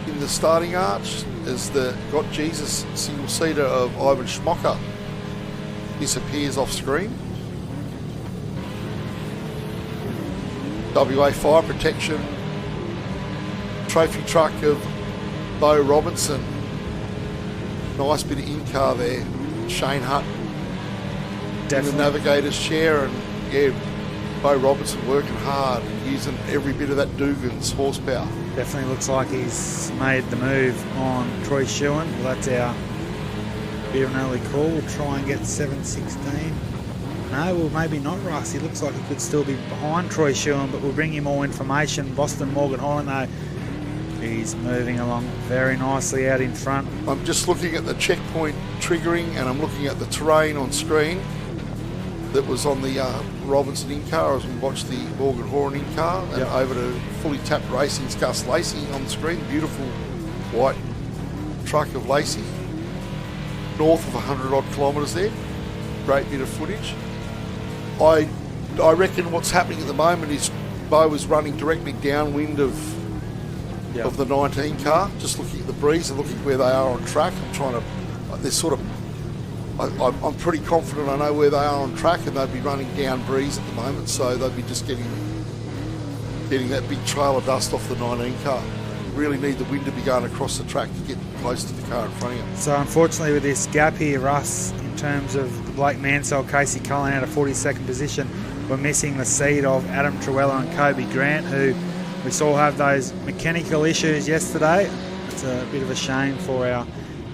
In the starting arch as the Got Jesus single seater of Ivan Smocker disappears off screen. WA Fire Protection trophy truck of Bo Robinson. Nice bit of in-car there. Shane Hutt in the navigator's chair, and yeah, Bo Robinson working hard, using every bit of that Dugan's horsepower. Definitely looks like he's made the move on Troy Shewan. Well, that's our bit of an early call. We'll try and get 7:16. No, well, maybe not, Russ. He looks like he could still be behind Troy Shewan, but we'll bring you more information. Boston morgan-horran, though, he's moving along very nicely out in front. I'm just looking at the checkpoint triggering, and I'm looking at the terrain on screen that was on the Robinson in-car as we watched the morgan-horran in-car, and over to fully tapped racing's Gus Lacey on the screen. Beautiful white truck of Lacey. North of 100 odd kilometres there. Great bit of footage. I reckon what's happening at the moment is Bo is running directly downwind of the 19 car, just looking at the breeze and looking where they are on track. I'm trying to, they're sort of, I'm pretty confident I know where they are on track, and they'd be running down breeze at the moment, so they'd be just getting that big trail of dust off the 19 car. Really need the wind to be going across the track to get close to the car in front of you. So unfortunately with this gap here, Russ, in terms of Blake Mansell, Casey Cullen out of 42nd position, we're missing the seed of Adam Truella and Kobe Grant, who we saw have those mechanical issues yesterday. It's a bit of a shame for our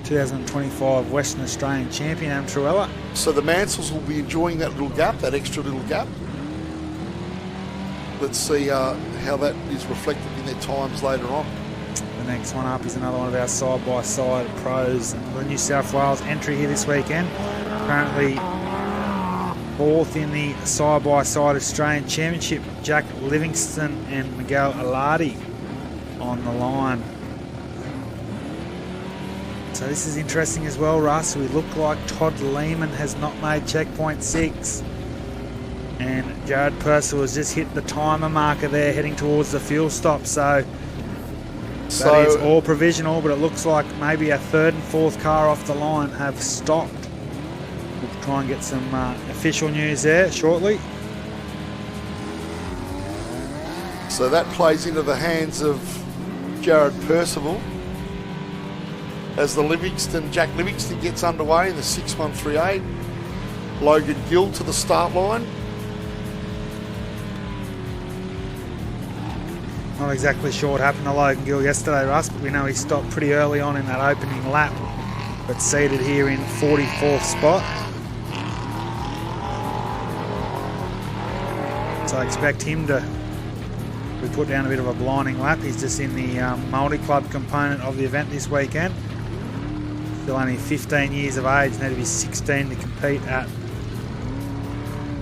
2025 Western Australian champion, Adam Truella. So the Mansells will be enjoying that little gap, that extra little gap. Let's see how that is reflected in their times later on. The next one up is another one of our side-by-side pros. The New South Wales entry here this weekend. Currently fourth in the side-by-side Australian Championship. Jack Livingston and Miguel Alardi on the line. So this is interesting as well, Russ. We look like Todd Lehman has not made checkpoint 6. And Jared Purcell has just hit the timer marker there heading towards the fuel stop. So that is all provisional, but it looks like maybe a third and fourth car off the line have stopped. We'll try and get some official news there shortly. So that plays into the hands of Jared Percival as the Jack Livingston gets underway in the 6138. Logan Gill to the start line. Not exactly sure what happened to Logan Gill yesterday, Russ, but we know he stopped pretty early on in that opening lap, but seated here in 44th spot. So I expect him to put down a bit of a blinding lap. He's just in the multi-club component of the event this weekend. Still only 15 years of age, need to be 16 to compete at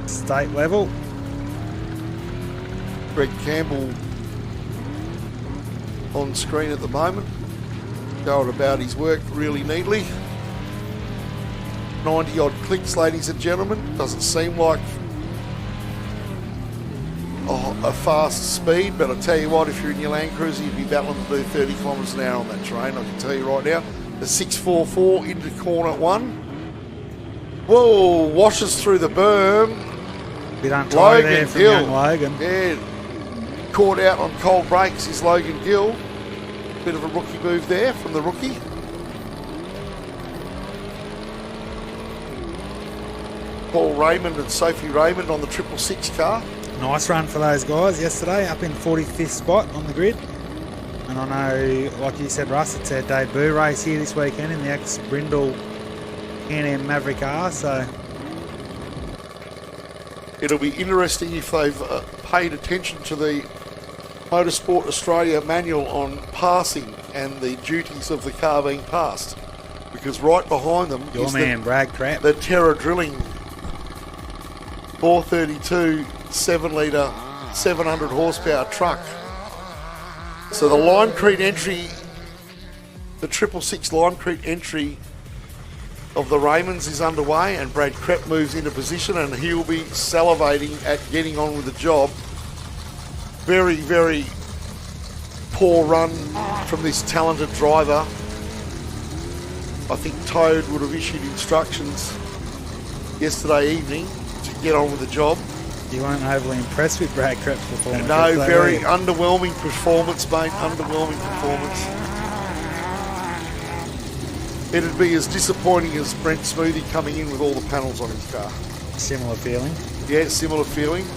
state level. Greg Campbell on screen at the moment, going about his work really neatly. 90 odd clicks, ladies and gentlemen. Doesn't seem like a fast speed, but I'll tell you what, if you're in your Land Cruiser, you'd be battling to do 30 kilometres an hour on that terrain, I can tell you right now. The 644 into corner 1. Whoa, washes through the berm. Bit untidy there from young Logan. Yeah, caught out on cold brakes is Logan Gill. Bit of a rookie move there from the rookie. Paul Raymond and Sophie Raymond on the 666 car. Nice run for those guys yesterday, up in 45th spot on the grid. And I know, like you said, Russ, it's their debut race here this weekend in the ex-Brindle Can-Am Maverick R, so... It'll be interesting if they've paid attention to the Motorsport Australia manual on passing and the duties of the car being passed. Because right behind them Your is man, Brad Crap. the Terra Drilling 432 7-litre 700 horsepower truck. So the Linecrete entry, the 666 Linecrete entry of the Raymonds is underway, and Brad Krepp moves into position, and he'll be salivating at getting on with the job. Very, very poor run from this talented driver. I think Toad would have issued instructions yesterday evening to get on with the job. You weren't overly impressed with Brad Krepp's performance. No, yesterday, very were you? underwhelming performance, mate. Underwhelming performance. It'd be as disappointing as Brent Smoothie coming in with all the panels on his car. Similar feeling. Yeah, similar feeling.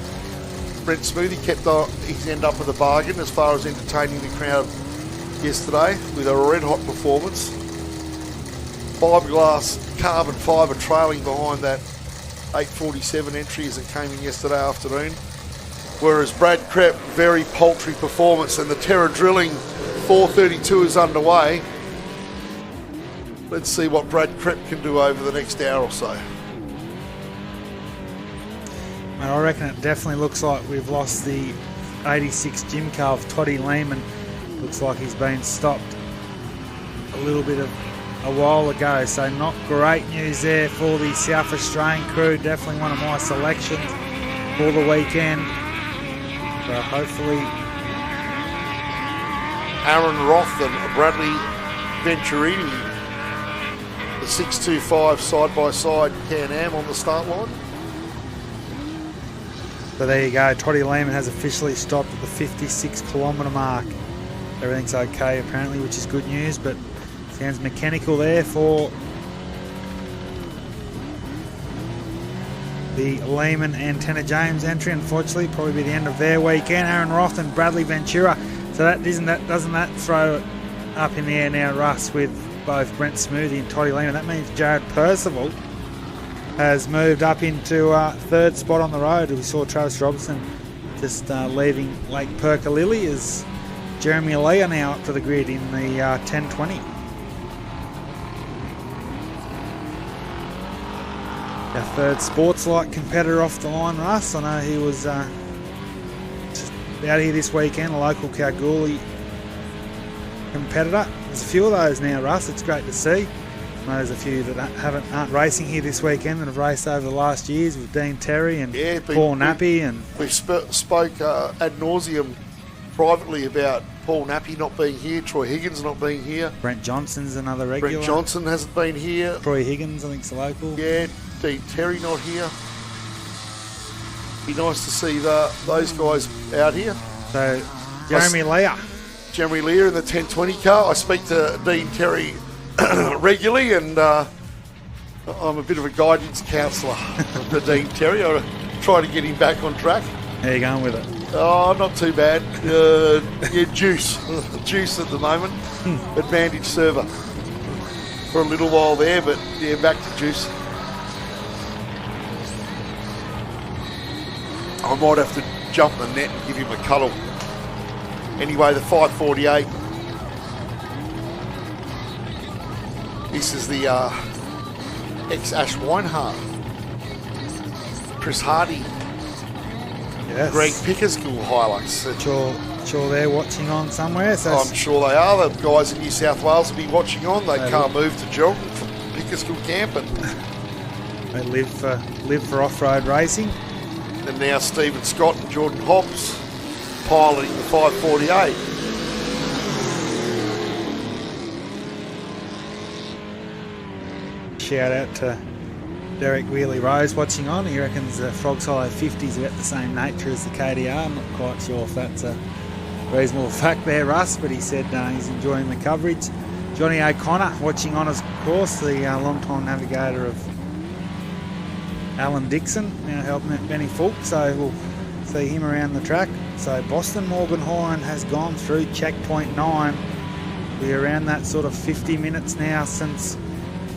Brent Smoothie kept his end up with a bargain as far as entertaining the crowd yesterday with a red-hot performance. Fiberglass carbon fibre trailing behind that 847 entry as it came in yesterday afternoon. Whereas Brad Krepp, very paltry performance, and the Terra Drilling 432 is underway. Let's see what Brad Krepp can do over the next hour or so. Mate, I reckon it definitely looks like we've lost the 86 Jim car of Toddy Lehman. Looks like he's been stopped a little bit of a while ago, so not great news there for the South Australian crew. Definitely one of my selections for the weekend. So hopefully Aaron Roth and Bradley Venturini, the 625 side-by-side Can-Am on the start line. So there you go, Toddy Lehman has officially stopped at the 56 kilometre mark. Everything's okay apparently, which is good news, but sounds mechanical there for the Lehman and Tanner James entry. Unfortunately, probably be the end of their weekend. Aaron Roth and Bradley Ventura. So doesn't that throw it up in the air now, Russ, with both Brent Smoothie and Toddy Lehman? That means Jared Percival has moved up into third spot on the road. We saw Travis Robinson just leaving Lake Perkalilly as Jeremy Lee are now up to the grid in the 1020. Our third Sportslight competitor off the line, Russ. I know he was just out here this weekend, a local Kalgoorlie competitor. There's a few of those now, Russ. It's great to see. I know there's a few that aren't racing here this weekend that have raced over the last years with Dean Terry and Paul Nappy. We spoke ad nauseum privately about Paul Nappy not being here, Troy Higgins not being here. Brent Johnson's another regular. Brent Johnson hasn't been here. Troy Higgins, I think, is a local. Yeah, Dean Terry not here. Be nice to see those guys out here. So, Jeremy Leah. Jeremy Lear in the 1020 car. I speak to Dean Terry regularly, and I'm a bit of a guidance counsellor for Dean Terry. I try to get him back on track. How are you going with it? Oh, not too bad. Juice. Juice at the moment. Advantage server. For a little while there, but yeah, back to juice. I might have to jump the net and give him a cuddle. Anyway, the 548. This is the ex-Ash Weinhardt. Chris Hardy. Yes. Greg Pickersgill highlights. Sure they're watching on somewhere. So I'm sure they are. The guys in New South Wales will be watching on. They can't move to Geraldton from Pickersgill Camp. They live for off-road racing. And now Stephen Scott and Jordan Hobbs piloting the 548. Shout out to Derek Wheely Rose watching on. He reckons the Frogs Hollow 50 is about the same nature as the KDR. I'm not quite sure if that's a reasonable fact there, Russ, but he said he's enjoying the coverage. Johnny O'Connor watching on, of course, the long-time navigator of Alan Dixon, now helping out Benny Fulk. So we'll see him around the track. So Boston Morgan-horran has gone through checkpoint 9. We're around that sort of 50 minutes now since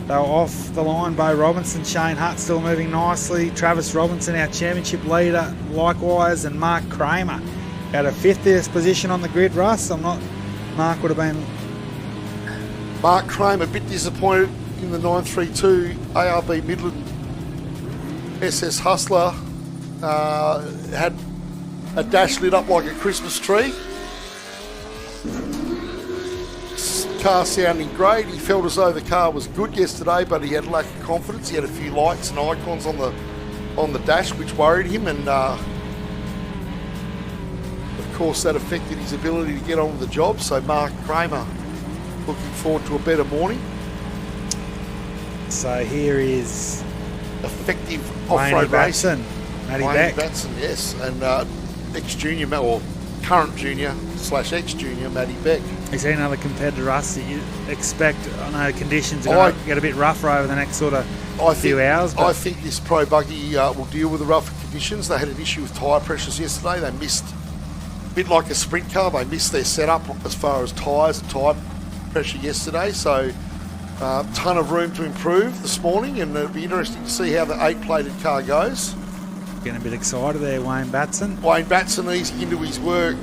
they were off the line. Bo Robinson, Shane Hutt still moving nicely. Travis Robinson, our championship leader, likewise, and Mark Kramer at a 50th position on the grid. Russ, Mark would have been... Mark Kramer a bit disappointed in the 932 ARB Midland SS Hustler. Had a dash lit up like a Christmas tree. Car sounding great. He felt as though the car was good yesterday, but he had lack of confidence. He had a few lights and icons on the dash, which worried him, and of course that affected his ability to get on with the job. So Mark Kramer looking forward to a better morning. So here is Effective Wayne off-road Batson, racing. Matty Wayne Beck. Batson, yes, and ex-junior, or current junior / ex-junior Matty Beck. Is there another competitor, Russ, that you expect? I know conditions are going to get a bit rougher over the next sort of few hours. But I think this Pro Buggy will deal with the rougher conditions. They had an issue with tyre pressures yesterday. They missed, a bit like a sprint car, they missed their setup as far as tyres and tyre pressure yesterday. So ton of room to improve this morning, and it'll be interesting to see how the 8-plated car goes. getting a bit excited there, Wayne Batson. Wayne Batson easing into his work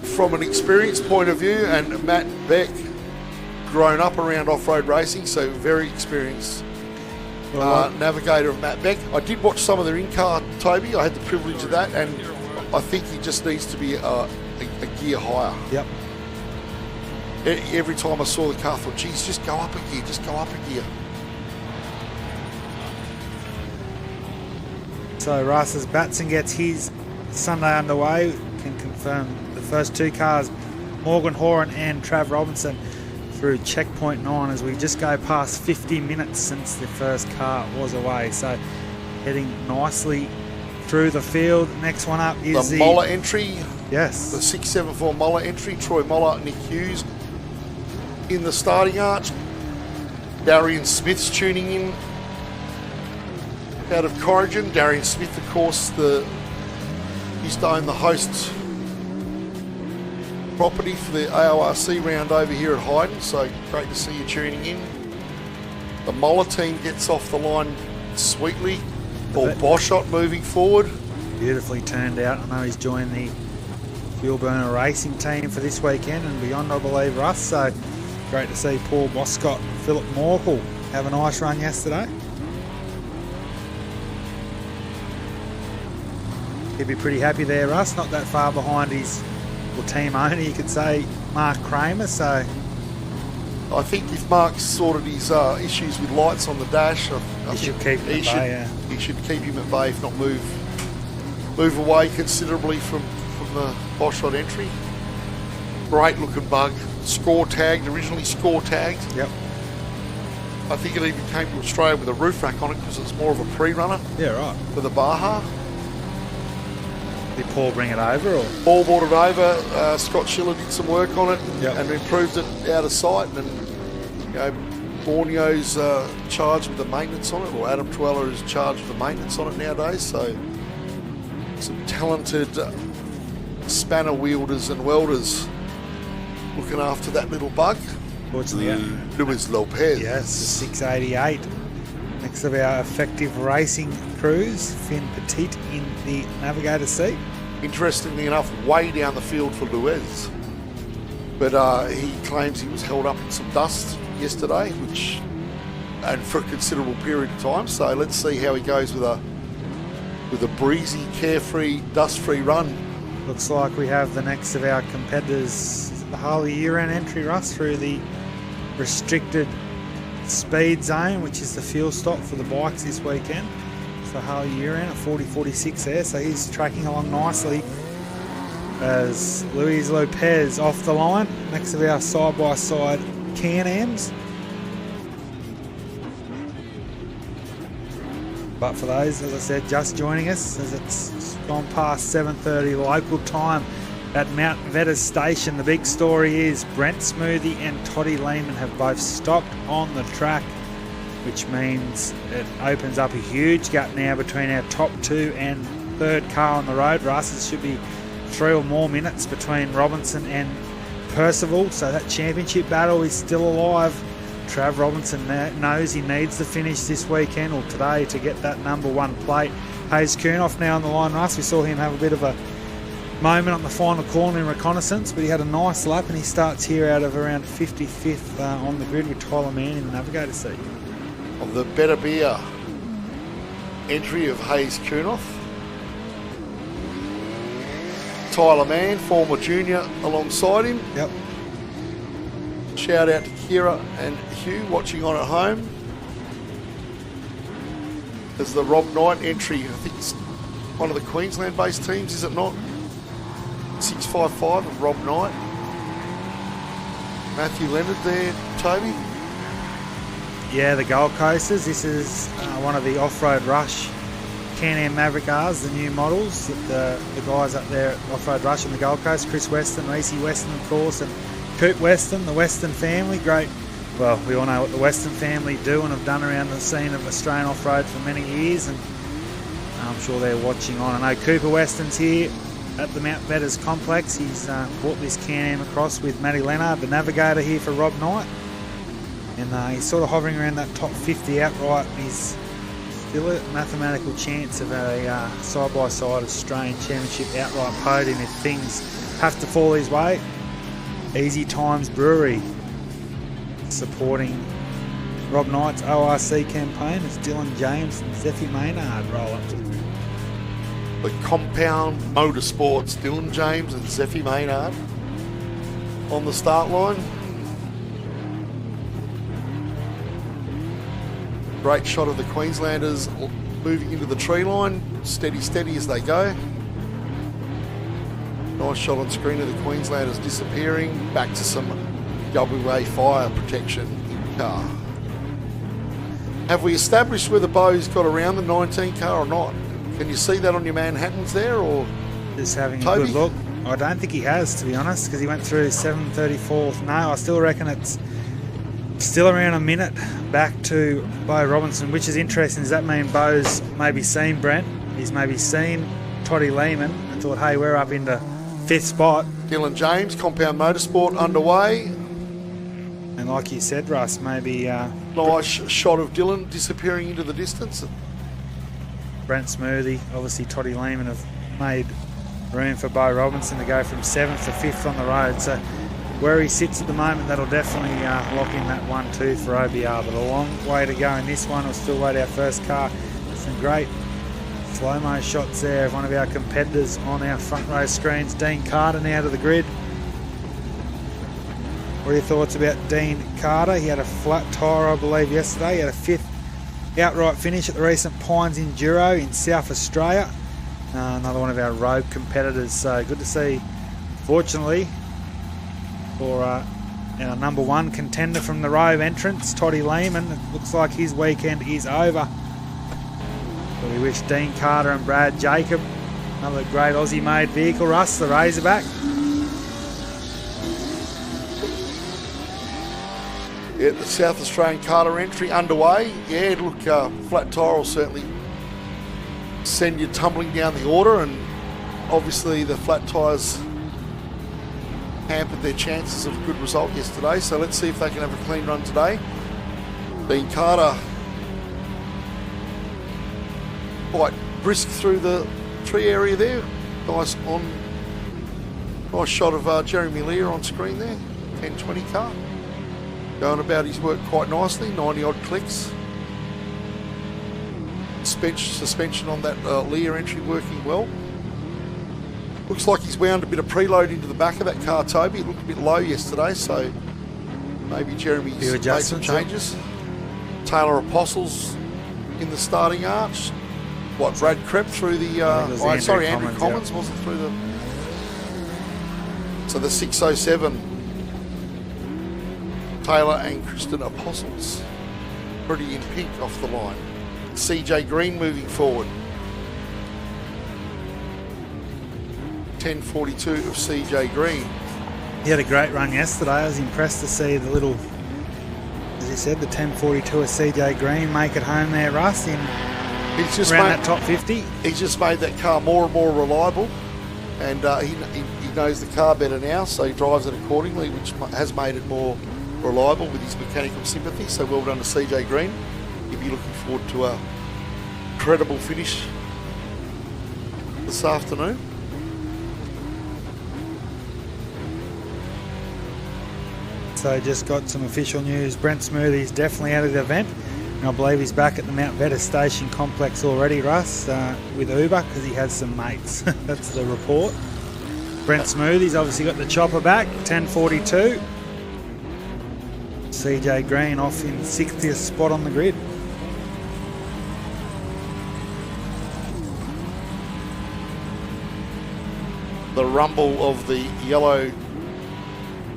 from an experience point of view, and Matt Beck, grown up around off-road racing, so very experienced navigator of Matt Beck. I did watch some of their in-car, Toby. I had the privilege of that, and I think he just needs to be a gear higher. Yep. Every time I saw the car, I thought, geez, just go up a gear, just go up a gear. So Russ, as Batson gets his Sunday underway, can confirm the first two cars, morgan-horran and Trav Robinson, through checkpoint 9 as we just go past 50 minutes since the first car was away. So heading nicely through the field. Next one up is the Moller entry. Yes. The 674 Moller entry. Troy Moller, Nick Hughes in the starting arch. Darian Smith's tuning in out of Corrigan. Darian Smith, of course, used to own the host property for the AORC round over here at Hyden, so great to see you tuning in. The Moller team gets off the line sweetly. Paul Boschott moving forward. Beautifully turned out. I know he's joined the Fuel Burner Racing team for this weekend and beyond, I believe, Russ. So great to see Paul Boschott, Philip Morkel have a nice run yesterday. He'd be pretty happy there, Russ. Not that far behind his team owner, you could say, Mark Kramer. So I think if Mark's sorted his issues with lights on the dash, he should keep him at bay. He should keep him at bay, if not move away considerably from the Boschott entry. Great looking bug, originally score tagged. Yep. I think it even came to Australia with a roof rack on it because it's more of a pre-runner. Yeah, right. For the Baja. Did Paul bring it over? Or? Paul brought it over. Scott Schiller did some work on it Yep. and improved it out of sight. And Borneo's charged with the maintenance on it, or Adam Tweller is charged with the maintenance on it nowadays. So some talented spanner wielders and welders looking after that little bug. Fortunately, Luis Lopez. yes, 688. Next of our effective racing crews, Finn Petit in the navigator seat. Interestingly enough, way down the field for Luez. But he claims he was held up in some dust yesterday, and for a considerable period of time. So let's see how he goes with a breezy, carefree, dust-free run. Looks like we have the next of our competitors, the Harley year-round entry, Russ, through the restricted speed zone, which is the fuel stop for the bikes this weekend. So Harley year-round at 40.46 there, so he's tracking along nicely as Luis Lopez off the line, next of our side-by-side Can-Ams. But for those, as I said, just joining us, as it's gone past 7:30 local time at Mount Vetters Station, the big story is Brent Smoothie and Toddy Lehman have both stopped on the track, which means it opens up a huge gap now between our top two and third car on the road, Russ. It should be 3 or more minutes between Robinson and Percival, so that championship battle is still alive. Trav Robinson knows he needs to finish this weekend or today to get that number 1 plate. Hayes Kurnoff now on the line, Russ. We saw him have a bit of a moment on the final corner in reconnaissance, but he had a nice lap, and he starts here out of around 55th on the grid with Tyler Mann in the navigator seat. Of the Better Beer entry of Hayes Kurnoff. Tyler Mann, former junior, alongside him. Yep. Shout out to Kira and Hugh watching on at home. There's the Rob Knight entry. I think it's one of the Queensland-based teams, is it not? 655 of Rob Knight. Matthew Leonard there, Toby. Yeah, the Gold Coasters. This is one of the Offroad Rush Can-Am Maverick R's, the new models that the guys up there at Offroad Rush on the Gold Coast, Chris Weston, Reese Weston, of course, and Coop Weston, the Weston family. Great. Well, we all know what the Weston family do and have done around the scene of Australian off-road for many years, and I'm sure they're watching on. I know Cooper Weston's here at the Mount Vetters complex. He's brought this Can-Am across with Matty Leonard, the navigator here for Rob Knight, and he's sort of hovering around that top 50 outright. He's still a mathematical chance of a side-by-side Australian Championship outright podium if things have to fall his way. Easy Times Brewery supporting Rob Knight's ORC campaign as Dylan James and Zeffie Maynard roll up to the grid. The Compound Motorsports, Dylan James and Zeffie Maynard on the start line. Great shot of the Queenslanders moving into the tree line, steady as they go. Nice shot on screen of the Queenslanders disappearing, back to some WA fire protection car. Have we established whether Bo's got around the 19 car or not? Can you see that on your Manhattans there, or just having Toby? A good look? I don't think he has, to be honest, because he went through 7:34. No, I still reckon it's still around a minute back to Bo Robinson, which is interesting. Does that mean Bo's maybe seen Brent? He's maybe seen Toddy Lehman and thought, hey, we're up into 5th spot. Dylan James, Compound Motorsport underway. And like you said, Russ, maybe Nice shot of Dylan disappearing into the distance. Brent Smoothie, obviously Toddy Lehman have made room for Bo Robinson to go from 7th to 5th on the road. So where he sits at the moment, that'll definitely lock in that 1-2 for OBR. But a long way to go in this one. We'll still wait our first car. Some great slow-mo shots there of one of our competitors on our front row screens. Dean Carter now to the grid. What are your thoughts about Dean Carter? He had a flat tyre, I believe, yesterday. He had a 5th outright finish at the recent Pines Enduro in South Australia. Another one of our road competitors. So good to see, fortunately, for our number 1 contender from the Rove entrance, Toddy Lehman. It looks like his weekend is over. But we wish Dean Carter and Brad Jacob, another great Aussie-made vehicle, Russ, the Razorback. Yeah, the South Australian Carter entry underway. Yeah, look, flat tyre will certainly send you tumbling down the order, and obviously the flat tyres hampered their chances of a good result yesterday, so let's see if they can have a clean run today. Dean Carter quite brisk through the tree area there. Nice shot of Jeremy Lear on screen there. 1020 car. Going about his work quite nicely, 90 odd clicks. Suspension on that Lear entry working well. Looks like he's wound a bit of preload into the back of that car, Toby. It looked a bit low yesterday, so maybe Jeremy's made some changes. Taylor Apostles in the starting arch. What, Brad Krepp through the... Andrew Commons wasn't through the... So the 607. Taylor and Kristen Apostles. Pretty in pink off the line. CJ Green moving forward. 10:42 of CJ Green. He had a great run yesterday. I was impressed to see the little, as you said, the 10:42 of CJ Green make it home there, Russ, in He's just around made, that top 50. he's just made that car more and more reliable, and he knows the car better now, so he drives it accordingly, which has made it more reliable with his mechanical sympathy. So well done to CJ Green. He'll be looking forward to a incredible finish this afternoon. So just got some official news. Brent Smoothie's definitely out of the event. And I believe he's back at the Mount Vetter Station complex already, Russ, with Uber, because he has some mates. That's the report. Brent Smoothie's obviously got the chopper back, 10:42. CJ Green off in 60th spot on the grid. The rumble of the yellow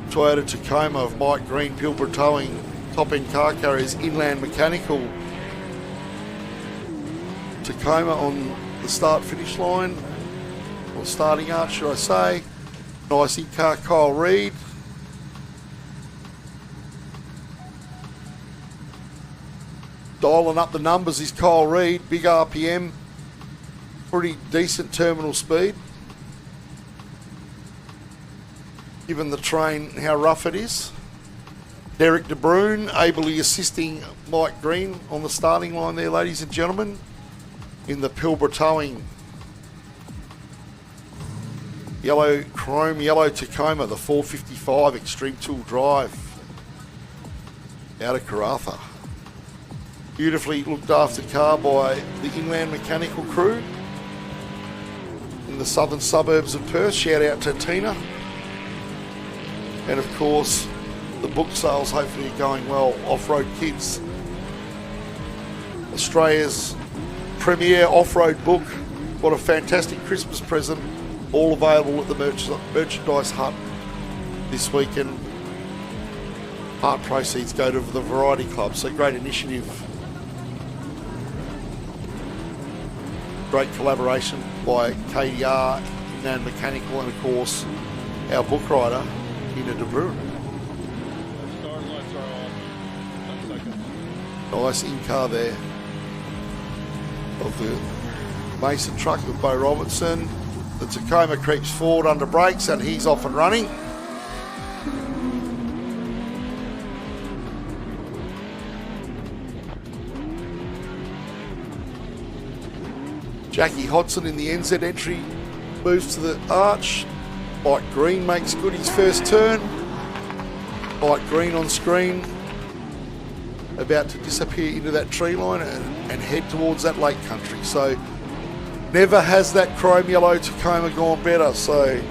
Toyota Tacoma of Mike Green, Pilbara Towing, top-end car carriers, Inland Mechanical. Tacoma on the start-finish line, or starting arch, should I say. Nice in-car Kyle Reid. Dialing up the numbers is Kyle Reid, big RPM, pretty decent terminal speed. Given the train how rough it is. Derek De Bruin ably assisting Mike Green on the starting line there, ladies and gentlemen, in the Pilbara Towing yellow, chrome yellow Tacoma, the 455 Extreme Tool Drive out of Karratha. Beautifully looked after car by the Inland Mechanical crew in the southern suburbs of Perth. Shout out to Tina. And of course, the book sales hopefully are going well. Offroad Kids, Australia's premier off-road book. What a fantastic Christmas present. All available at the merchandise hut this weekend. Part proceeds go to the Variety Club, so great initiative. Great collaboration by KDR, Inland Mechanical, and of course our book writer, Ina De Bruin. Nice in-car there of the Mason truck with Bo Robertson. The Tacoma creeps forward under brakes and he's off and running. Jackie Hodson in the NZ entry moves to the arch. Mike Green makes good his first turn. Mike Green on screen, about to disappear into that tree line and head towards that lake country. So never has that chrome yellow Tacoma gone better. So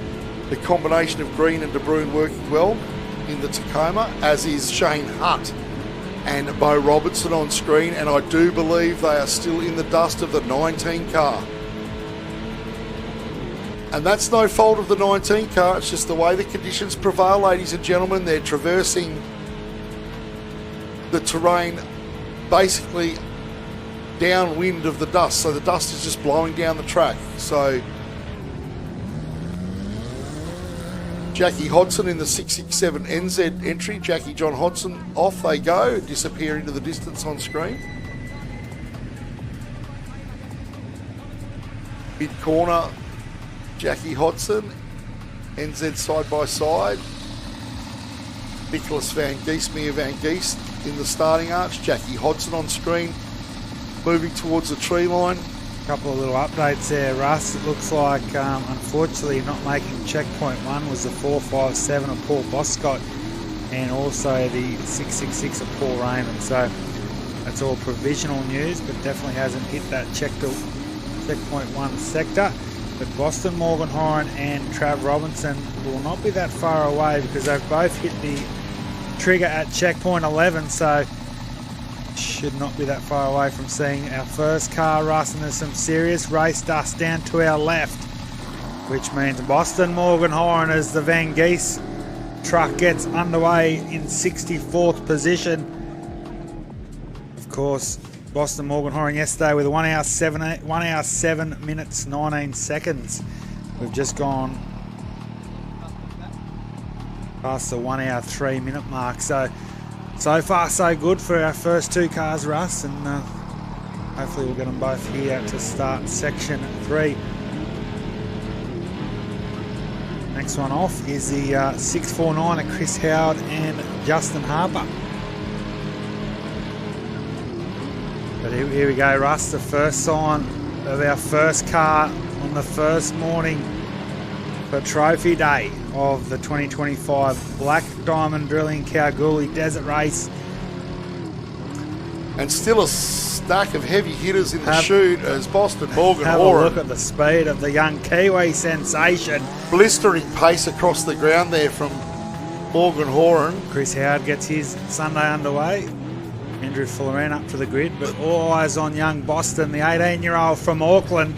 the combination of Green and De Bruin working well in the Tacoma, as is Shane Hutt and Bo Robertson on screen. And I do believe they are still in the dust of the 19 car. And that's no fault of the 19 car, it's just the way the conditions prevail, ladies and gentlemen. They're traversing the terrain basically downwind of the dust, so the dust is just blowing down the track. So Jackie Hodson in the 667 NZ entry, Jackie John Hodson, off they go, disappear into the distance on screen. Mid-corner, Jackie Hodson, NZ side by side. Nicholas Van Giesmeer Van Giest in the starting arch. Jackie Hodson on screen, moving towards the tree line. A couple of little updates there, Russ. It looks like, unfortunately, not making checkpoint one was the 457 of Paul Boscott and also the 666 of Paul Raymond. So that's all provisional news, but definitely hasn't hit that checkpoint one sector. But Boston Morgan-horran and Trav Robinson will not be that far away because they've both hit the trigger at checkpoint 11, so should not be that far away from seeing our first car, Russ, and there's some serious race dust down to our left, which means Boston Morgan-horran as the Van Gies truck gets underway in 64th position. Of course, Boston Morgan-horran yesterday with 1 hour 7 minutes 19 seconds. We've just gone past the 1 hour 3 minute mark. So far so good for our first two cars, Russ, and Hopefully we'll get them both here to start section 3. Next one off is the 649 of Chris Howard and Justin Harper. But here we go, Russ, the first sign of our first car on the first morning for Trophy Day of the 2025 Black Diamond Drilling Kalgoorlie Desert Race. And still a stack of heavy hitters in the chute as Boston Morgan Have a Horan. look at the speed of the young Kiwi sensation. Blistering pace across the ground there from Morgan Horan. Chris Howard gets his Sunday underway. Andrew Fullerene up to the grid, but all eyes on young Boston, the 18-year-old from Auckland.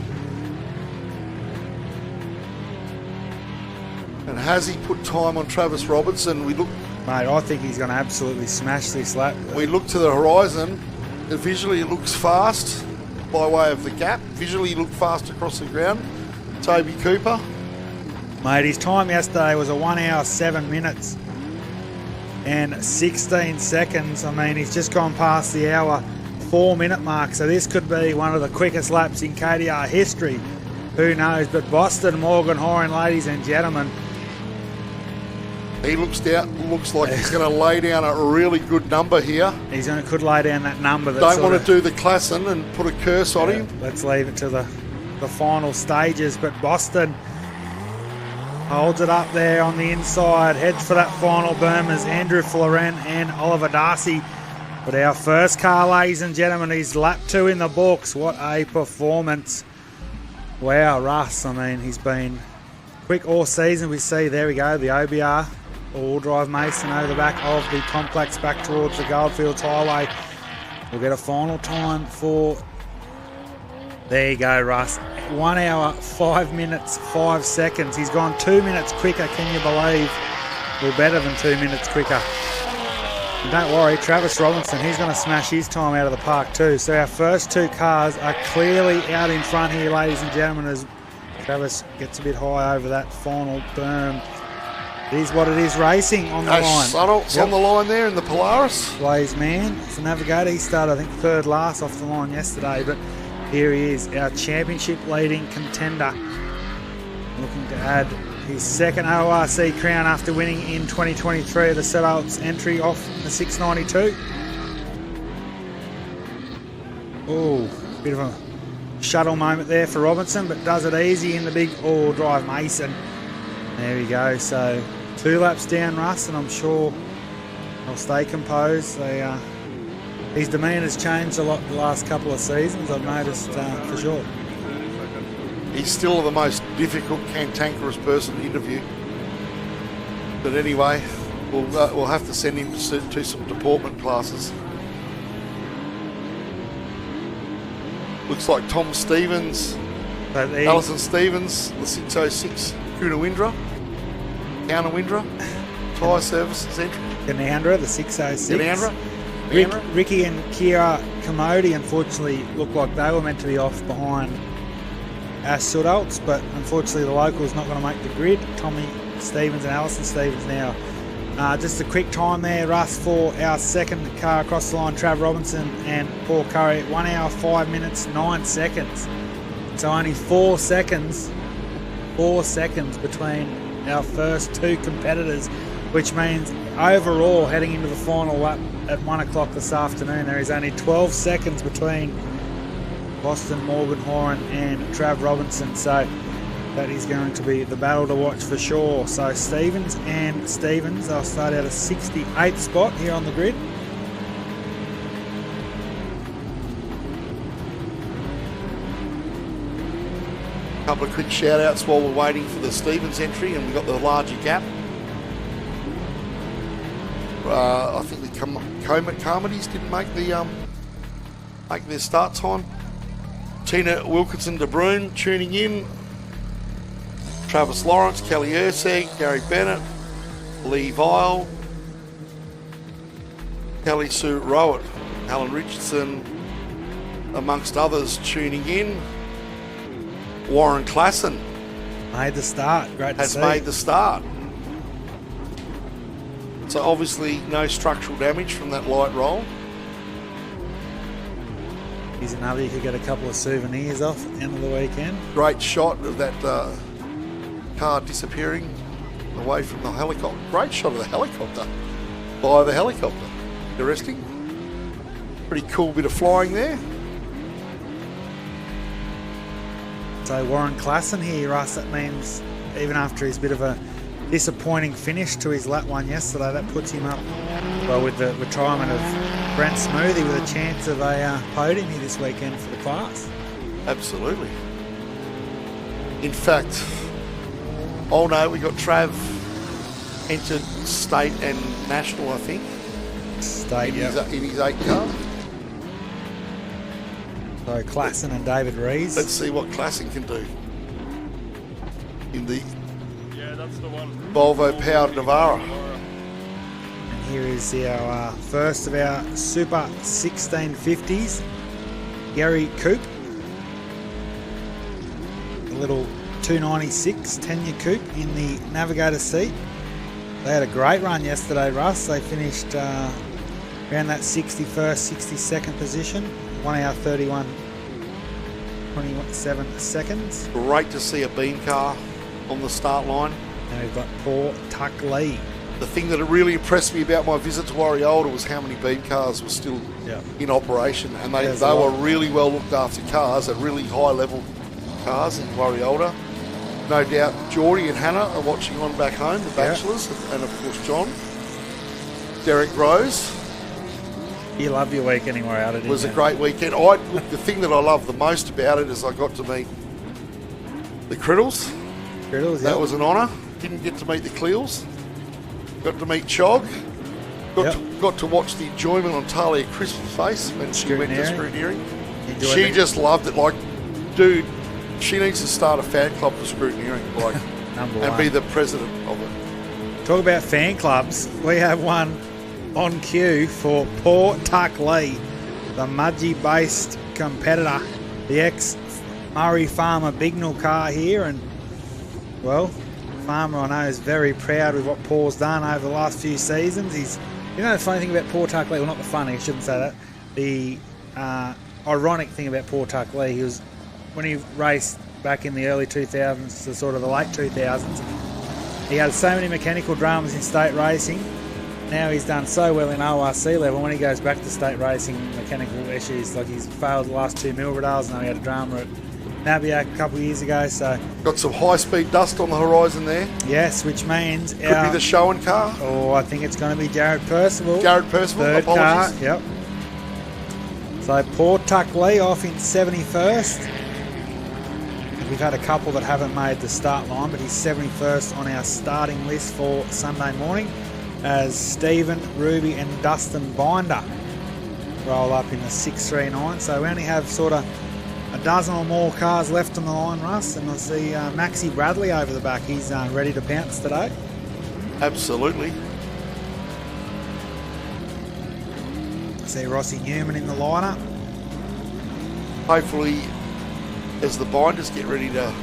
And has he put time on Travis Robertson? We look Mate, I think he's going to absolutely smash this lap. to the horizon. Visually it looks fast by way of the gap. Visually he looked fast across the ground. Toby Cooper. Mate, his time yesterday was a 1 hour, 7 minutes and 16 seconds. I mean, he's just gone past the hour 4 minute mark. So this could be one of the quickest laps in KDR history. Who knows? But Boston Morgan Horan, ladies and gentlemen. He looks like he's going to lay down a really good number here. He's going to could lay down that number. Don't want to do the Klassen and put a curse on him. Let's leave it to the final stages. But Boston holds it up there on the inside, heads for that final berm as Andrew Fullerene and Oliver Darcy. But our first car, ladies and gentlemen, is lap 2 in the books. What a performance. Wow, Russ, I mean, he's been quick all season. We see, there we go, the OBR, all drive Mason over the back of the complex back towards the Goldfields Highway. We'll get a final time for, there you go, Russ. 1 hour, 5 minutes, 5 seconds. He's gone 2 minutes quicker, can you believe? Well, better than 2 minutes quicker. And don't worry, Travis Robinson, he's going to smash his time out of the park too. So our first 2 cars are clearly out in front here, ladies and gentlemen, as Travis gets a bit high over that final berm. It is what it is, racing on the line. Suttle's on the line there in the Polaris. Blaze man, it's a Navigator. He started, I think, 3rd last off the line yesterday, but here he is, our championship leading contender, looking to add his 2nd ORC crown after winning in 2023 of the Setalt's entry off the 692. Oh, bit of a shuttle moment there for Robinson, but does it easy in the big all drive Mason. There we go. So 2 laps down, Russ, and I'm sure they'll stay composed. His demeanour's changed a lot the last couple of seasons, I've noticed for sure. He's still the most difficult, cantankerous person to interview. But anyway, we'll have to send him to some deportment classes. Looks like Tom Stevens, Alison Stevens, the 606 Coonawarra, Tyre Services entry. Coonawarra, the 606. Coonawarra. Ricky and Kira Commodi, unfortunately, looked like they were meant to be off behind our Sudalts, but unfortunately the locals not going to make the grid. Tommy Stevens and Alison Stevens now. Just a quick time there, Russ, for our 2nd car across the line, Trav Robinson and Paul Curry. 1 hour, 5 minutes, 9 seconds. So only 4 seconds between our first 2 competitors, which means overall heading into the final lap at 1 o'clock this afternoon, there is only 12 seconds between Boston Morgan Horan and Trav Robinson. So that is going to be the battle to watch for sure. So Stevens and Stevens, they'll start out a 68th spot here on the grid. A couple of quick shout outs while we're waiting for the Stevens entry, and we've got the larger gap. I think the Comedies didn't make their start time. Tina Wilkinson de Bruin tuning in. Travis Lawrence, Kelly Urseg, Gary Bennett, Lee Vile, Kelly Sue Rowett, Alan Richardson, amongst others tuning in. Warren Klassen Made the start. Great to see. has made the start. So obviously no structural damage from that light roll. Here's another you could get a couple of souvenirs off end of the weekend. Great shot of that car disappearing away from the helicopter. Great shot of the helicopter. By the helicopter. Interesting. Pretty cool bit of flying there. So Warren Klassen here, Russ, that means even after his bit of a disappointing finish to his lap one yesterday, that puts him up, well, with the retirement of Brent Smoothie, with a chance of a podium here this weekend for the class. Absolutely. In fact, oh no, we got Trav entered state and national, I think, State, in, yeah. in his 8 car. So Klassen and David Rees. Let's see what Klassen can do in the That's the one. Volvo powered Navara. And here is our first of our Super 1650s, Gary Coupe. A little 296 10-year coupe in the navigator seat. They had a great run yesterday, Russ. They finished around that 61st, 62nd position. 1 hour 31, 27 seconds. Great to see a beam car on the start line. And we've got Paul Tuck Lee. The thing that really impressed me about my visit to Warriolda was how many beam cars were still in operation, and they were really well looked after cars, at really high level cars in Warriolda. No doubt Geordie and Hannah are watching on back home, the Bachelors, and of course John. Derek Rose. You love your week anywhere out of it. It was a great weekend. The thing that I love the most about it is I got to meet the Criddles. That was an honour. Didn't get to meet the Cleals. Got to meet Chog. Got to watch the enjoyment on Talia Crisp's face when she went to scrutineering. She just loved it. Like, dude, she needs to start a fan club for scrutineering, like, and be the president of it. Talk about fan clubs. We have one on cue for Paul Tuck Lee, the Mudgee-based competitor, the ex-Murray Farmer Bignell car here, and well, Farmer I know is very proud with what Paul's done over the last few seasons. He's, you know, the funny thing about Paul Tuck Lee, well, not the funny, I shouldn't say that. The ironic thing about Paul Tuck Lee, he was, when he raced back in the early 2000s to sort of the late 2000s, he had so many mechanical dramas in state racing. Now he's done so well in ORC level. When he goes back to state racing, mechanical issues, like he's failed the last 2 Milberdales, and he had a drama at Nabiac a couple of years ago. So got some high-speed dust on the horizon there. Yes, which means could be the showing car. Oh, I think it's going to be Jared Percival. Jared Percival, third apologies. car. Yep. So Paul Tuck Lee off in 71st. We've had a couple that haven't made the start line, but he's 71st on our starting list for Sunday morning, as Stephen, Ruby and Dustin Binder roll up in the 639. So we only have sort of a dozen or more cars left on the line, Russ, and I see Maxie Bradley over the back. He's ready to pounce today. Absolutely. I see Rossi Newman in the lineup. Hopefully, as the Binders get ready for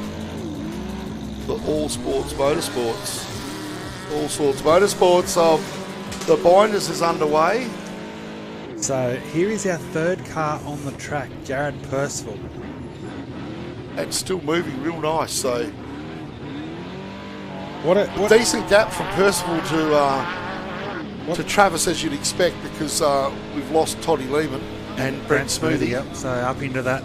All Sorts Motorsports of the Binders is underway. So here is our third car on the track, Jared Percival. And still moving real nice. So what decent gap from Percival to Travis, as you'd expect, because we've lost Toddy Lehman and Brent Smoothie. Yep. So up into that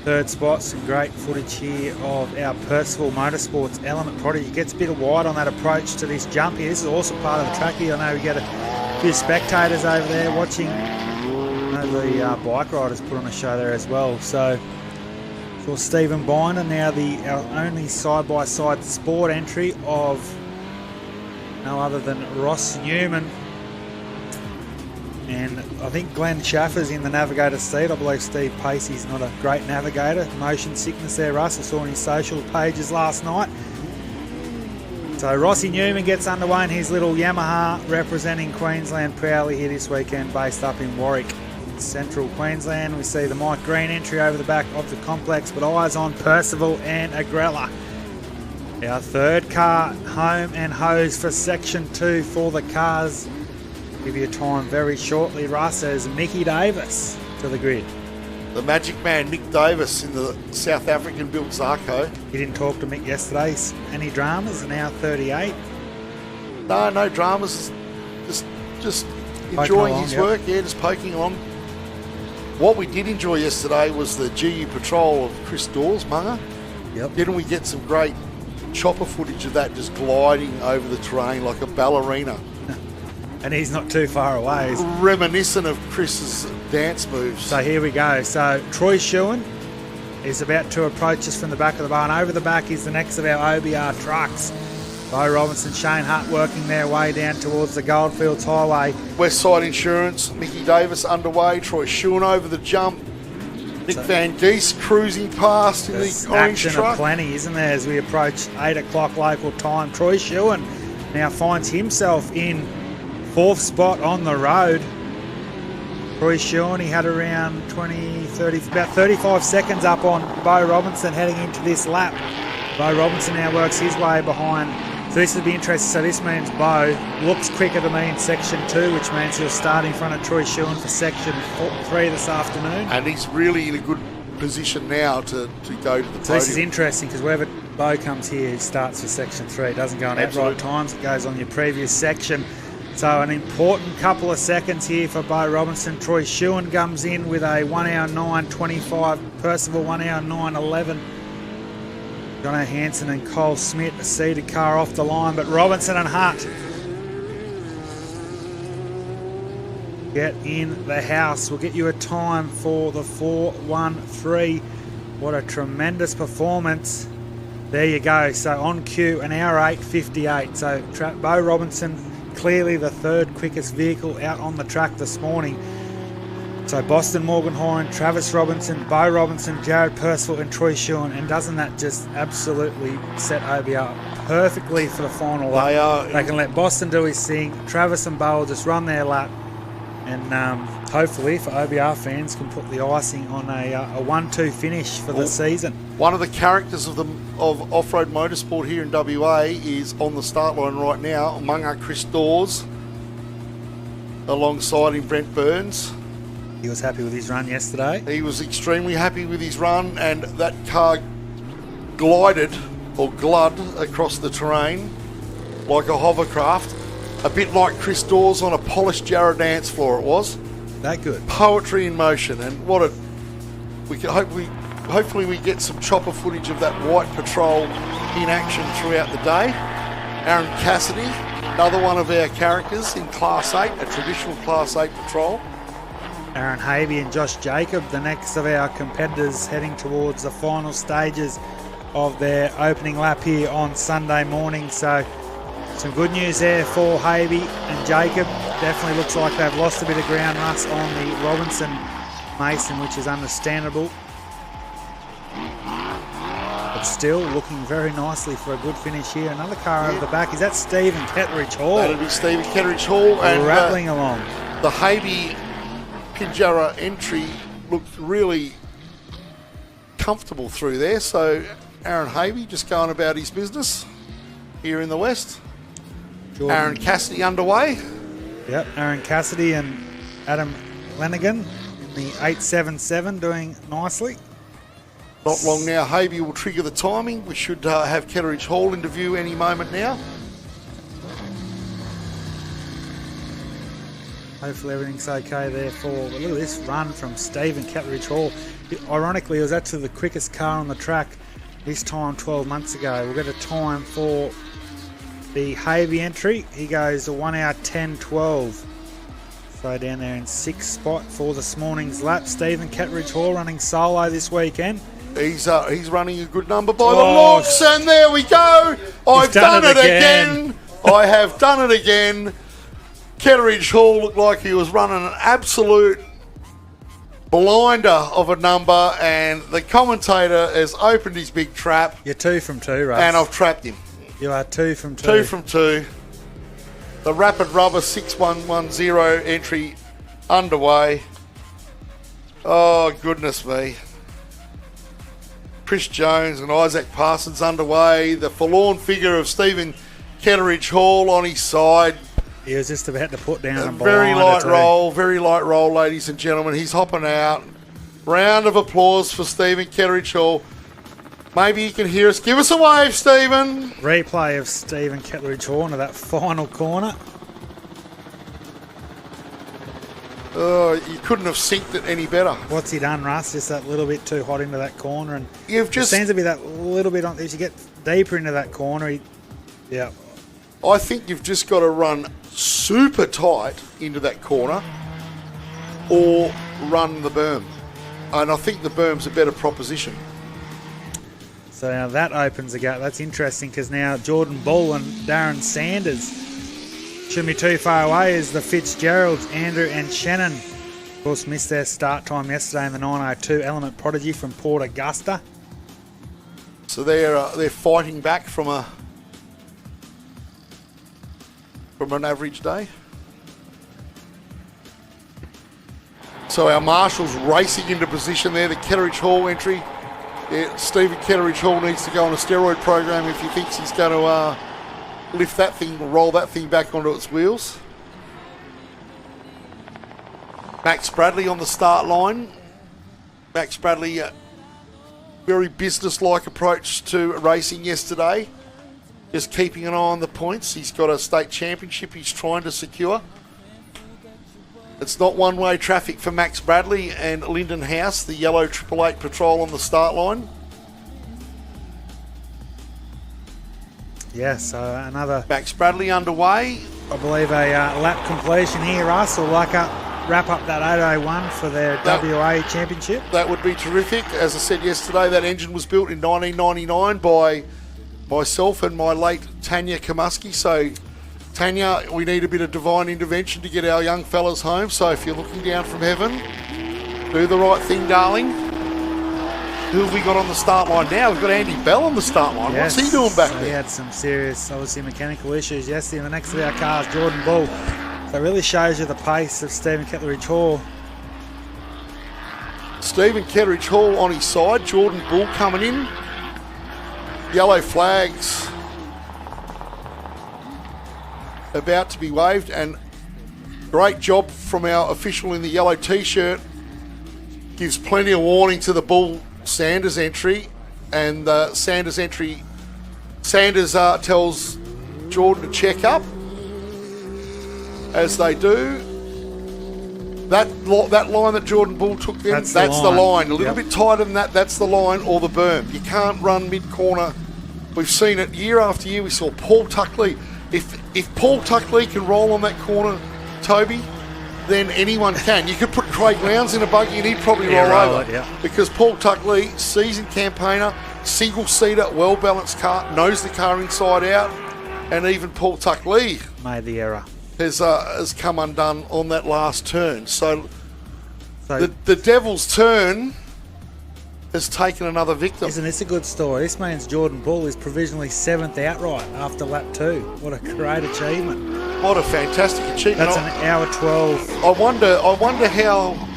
third spot. Some great footage here of our Percival Motorsports Element Prodigy. Gets a bit of wide on that approach to this jump here. This is also part of the track here. I know we get a few spectators over there watching. I know the bike riders put on a show there as well. So for Stephen Binder, now our only side-by-side sport entry of no other than Ross Newman. And I think Glenn Schaffer's in the navigator seat. I believe Steve Pacey's not a great navigator. Motion sickness there, Russ. I saw on his social pages last night. So Rossi Newman gets underway in his little Yamaha, representing Queensland proudly here this weekend, based up in Warwick, central Queensland. We see the Mike Green entry over the back of the complex, but eyes on Percival and Agrella. Our third car home and hose for section 2 for the cars. Give you a time very shortly, Russ, as Mickey Davis to the grid. The magic man, Nick Davis, in the South African built Zarko. He didn't talk to Mick yesterday. Any dramas? Now 38. No dramas. Just Poking enjoying along, his yep. work. Yeah, just poking on. What we did enjoy yesterday was the GU patrol of Chris Dawes, Munga. Yep. Didn't we get some great chopper footage of that just gliding over the terrain like a ballerina? And he's not too far away. Reminiscent of Chris's dance moves. So here we go. So Troy Shewan is about to approach us from the back of the barn. Over the back is the next of our OBR trucks. Bo Robinson, Shane Hart working their way down towards the Goldfields Highway. West Side Insurance, Mickey Davis underway, Troy Shewan over the jump. Nick Van Geese cruising past in There's the orange action truck. aplenty, isn't there, as we approach 8 o'clock local time. Troy Shewan now finds himself in 4th spot on the road. Troy Shewan, he had around about 35 seconds up on Bo Robinson heading into this lap. Bo Robinson now works his way behind. So this will be interesting. So this means Bo looks quicker to me in section 2, which means he'll start in front of Troy Shewan for section 3 this afternoon. And he's really in a good position now to go to the podium. So this is interesting because wherever Bo comes here, he starts for section 3. It doesn't go on outright times, it goes on your previous section. So an important couple of seconds here for Bo Robinson. Troy Shewan comes in with a 1 hour 9.25. Percival 1 hour 9.11. Jono Hansen and Cole Smith, a seated car off the line, but Robinson and Hart get in the house. We'll get you a time for the 4:13. What a tremendous performance. There you go. So on cue, an hour 8:58. So Bo Robinson, clearly the 3rd quickest vehicle out on the track this morning. So Boston Morgan-horran, Travis Robinson, Bo Robinson, Jared Percival and Troy Shewan. And doesn't that just absolutely set OBR perfectly for the final lap? They can let Boston do his thing. Travis and Bo will just run their lap. And hopefully for OBR fans can put the icing on a 1-2 finish for the season. One of the characters of off-road motorsport here in WA is on the start line right now, among our Chris Dawes, alongside him Brent Burns. He was happy with his run yesterday. He was extremely happy with his run, and that car glided or glud across the terrain like a hovercraft, a bit like Chris Dawes on a polished Jarrah dance floor. It was that good. Poetry in motion, and what a we can hopefully we get some chopper footage of that white patrol in action throughout the day. Aaron Cassidy, another one of our characters in Class 8, a traditional Class 8 patrol. Aaron Havey and Josh Jacob, the next of our competitors heading towards the final stages of their opening lap here on Sunday morning. So some good news there for Havey and Jacob. Definitely looks like they've lost a bit of ground rust on the Robinson Mason, which is understandable. But still looking very nicely for a good finish here. Another car over the back. Is that Stephen Ketteridge Hall? That'll be Stephen Ketteridge Hall. And rattling along. The Havey Pinjarra entry looked really comfortable through there. So Aaron Havey just going about his business here in the West. Jordan. Aaron Cassidy underway. Yep, Aaron Cassidy and Adam Lanigan in the 877 doing nicely. Not long now, Havey will trigger the timing. We should have Ketteridge Hall into view any moment now. Hopefully everything's okay there for, look at this run from Stephen Ketteridge Hall. Ironically, it was actually the quickest car on the track this time 12 months ago. We'll get a time for the Havey entry. He goes a 1 hour 10:12. So down there in 6th spot for this morning's lap. Stephen Ketteridge Hall running solo this weekend. He's running a good number by the looks, and there we go. I've done it again. I have done it again. Ketteridge Hall looked like he was running an absolute blinder of a number, and the commentator has opened his big trap. You're 2 from 2, Russ. And I've trapped him. You are 2 from 2. 2 from 2. The Rapid Rubber 6110 entry underway. Oh, goodness me. Chris Jones and Isaac Parsons underway. The forlorn figure of Stephen Ketteridge Hall on his side. He was just about to put down a very light roll, ladies and gentlemen. He's hopping out. Round of applause for Stephen Ketteridge Hall. Maybe you can hear us. Give us a wave, Stephen. Replay of Stephen Ketteridge Hall into that final corner. Oh, you couldn't have synced it any better. What's he done, Russ? Just that little bit too hot into that corner, and You've just. it seems to be that little bit on. As you get deeper into that corner, yeah. I think you've just got to run super tight into that corner, or run the berm. And I think the berm's a better proposition. So now that opens the gap. That's interesting because now Jordan Bull and Darren Sanders shouldn't be too far away as the Fitzgeralds, Andrew and Shannon, of course, missed their start time yesterday in the 902 Element Prodigy from Port Augusta. So they're fighting back from an average day. So our marshals racing into position there. The Ketteridge Hall entry. Yeah, Stephen Ketteridge Hall needs to go on a steroid program if he thinks he's going to lift that thing, roll that thing back onto its wheels. Max Bradley on the start line. Max Bradley, very business-like approach to racing yesterday. Just keeping an eye on the points. He's got a state championship he's trying to secure. It's not one-way traffic for Max Bradley and Lyndon House, the yellow 888 patrol on the start line. Yeah, so another, Max Bradley underway. I believe, a lap completion here, Russ, will wrap up that 801 for their WA championship. That would be terrific. As I said yesterday, that engine was built in 1999 by myself and my late Tanya Kamuski. So, Tanya, we need a bit of divine intervention to get our young fellas home. So if you're looking down from heaven, do the right thing, darling. Who have we got on the start line now? We've got Andy Bell on the start line. Yes, What's he doing back so there? He had some serious, obviously, mechanical issues yesterday. And the next of our cars, Jordan Bull. So it really shows you the pace of Stephen Ketteridge Hall. Stephen Ketteridge Hall on his side. Jordan Bull coming in. Yellow flags about to be waved, and great job from our official in the yellow t-shirt. Gives plenty of warning to the Bull Sanders entry, and Sanders entry. Sanders tells Jordan to check up, as they do. That line that Jordan Bull took them, that's the line. A little bit tighter than that, that's the line, or the berm. You can't run mid-corner. We've seen it year after year. We saw Paul Tuckley. If Paul Tuckley can roll on that corner, Toby, then anyone can. You could put Craig Lowndes in a buggy and he'd probably roll over. Because Paul Tuckley, seasoned campaigner, single-seater, well-balanced car, knows the car inside out, and even Paul Tuckley Made the error. has come undone on that last turn. So the Devil's turn has taken another victim. Isn't this a good story? This means Jordan Bull is provisionally 7th outright after lap 2. What a great achievement. What a fantastic achievement. That's an hour 12. I wonder how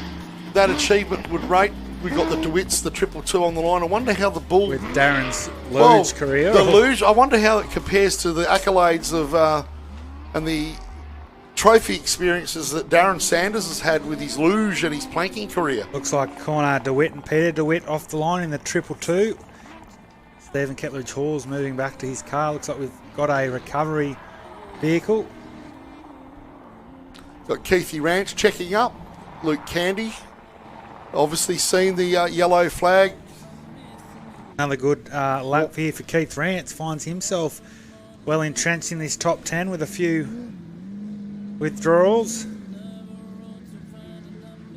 that achievement would rate. We got the DeWitts, the 222 on the line. I wonder how the Bull... With Darren's luge career. The luge, I wonder how it compares to the accolades of and the trophy experiences that Darren Sanders has had with his luge and his planking career. Looks like Connor DeWitt and Peter DeWitt off the line in the 222. Stephen Ketteridge Hall's moving back to his car. Looks like we've got a recovery vehicle. Got Keithy Ranch checking up. Luke Candy, obviously seen the yellow flag. Another good lap here for Keith Rance. Finds himself well entrenched in this top 10 with a few withdrawals.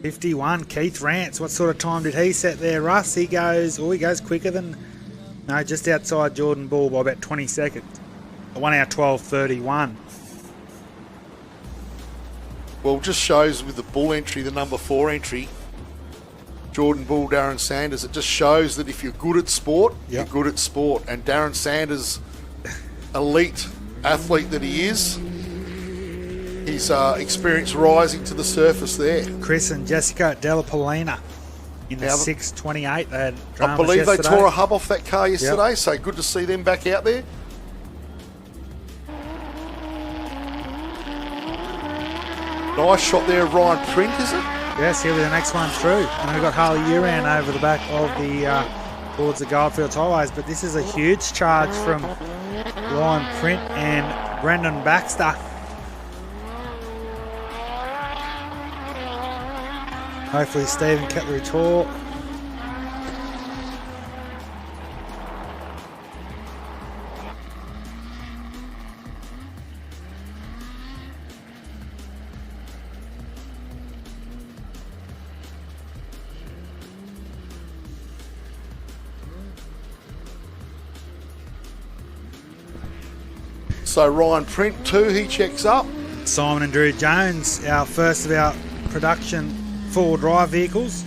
51, Keith Rance. What sort of time did he set there, Russ? He goes quicker than... No, just outside Jordan Bull by about 20 seconds. 1 hour 12:31. Well, just shows with the Bull entry, the number 4 entry, Jordan Bull, Darren Sanders, it just shows that if you're good at sport, you're good at sport. And Darren Sanders, elite athlete that he is, his experience rising to the surface there. Chris and Jessica Della Polina in the 6:28. They had I dramas believe yesterday. they tore a hub off that car yesterday, so good to see them back out there. Nice shot there of Ryan Print, is it? Yes, he'll be the next one through. And we've got Harley Uran over the back of the towards the Goldfields Highways. But this is a huge charge from Ryan Print and Brendan Baxter. Hopefully Stephen Kettleridge-Hall So Ryan Print too, he checks up. Simon and Drew Jones, our first of our production four-wheel drive vehicles.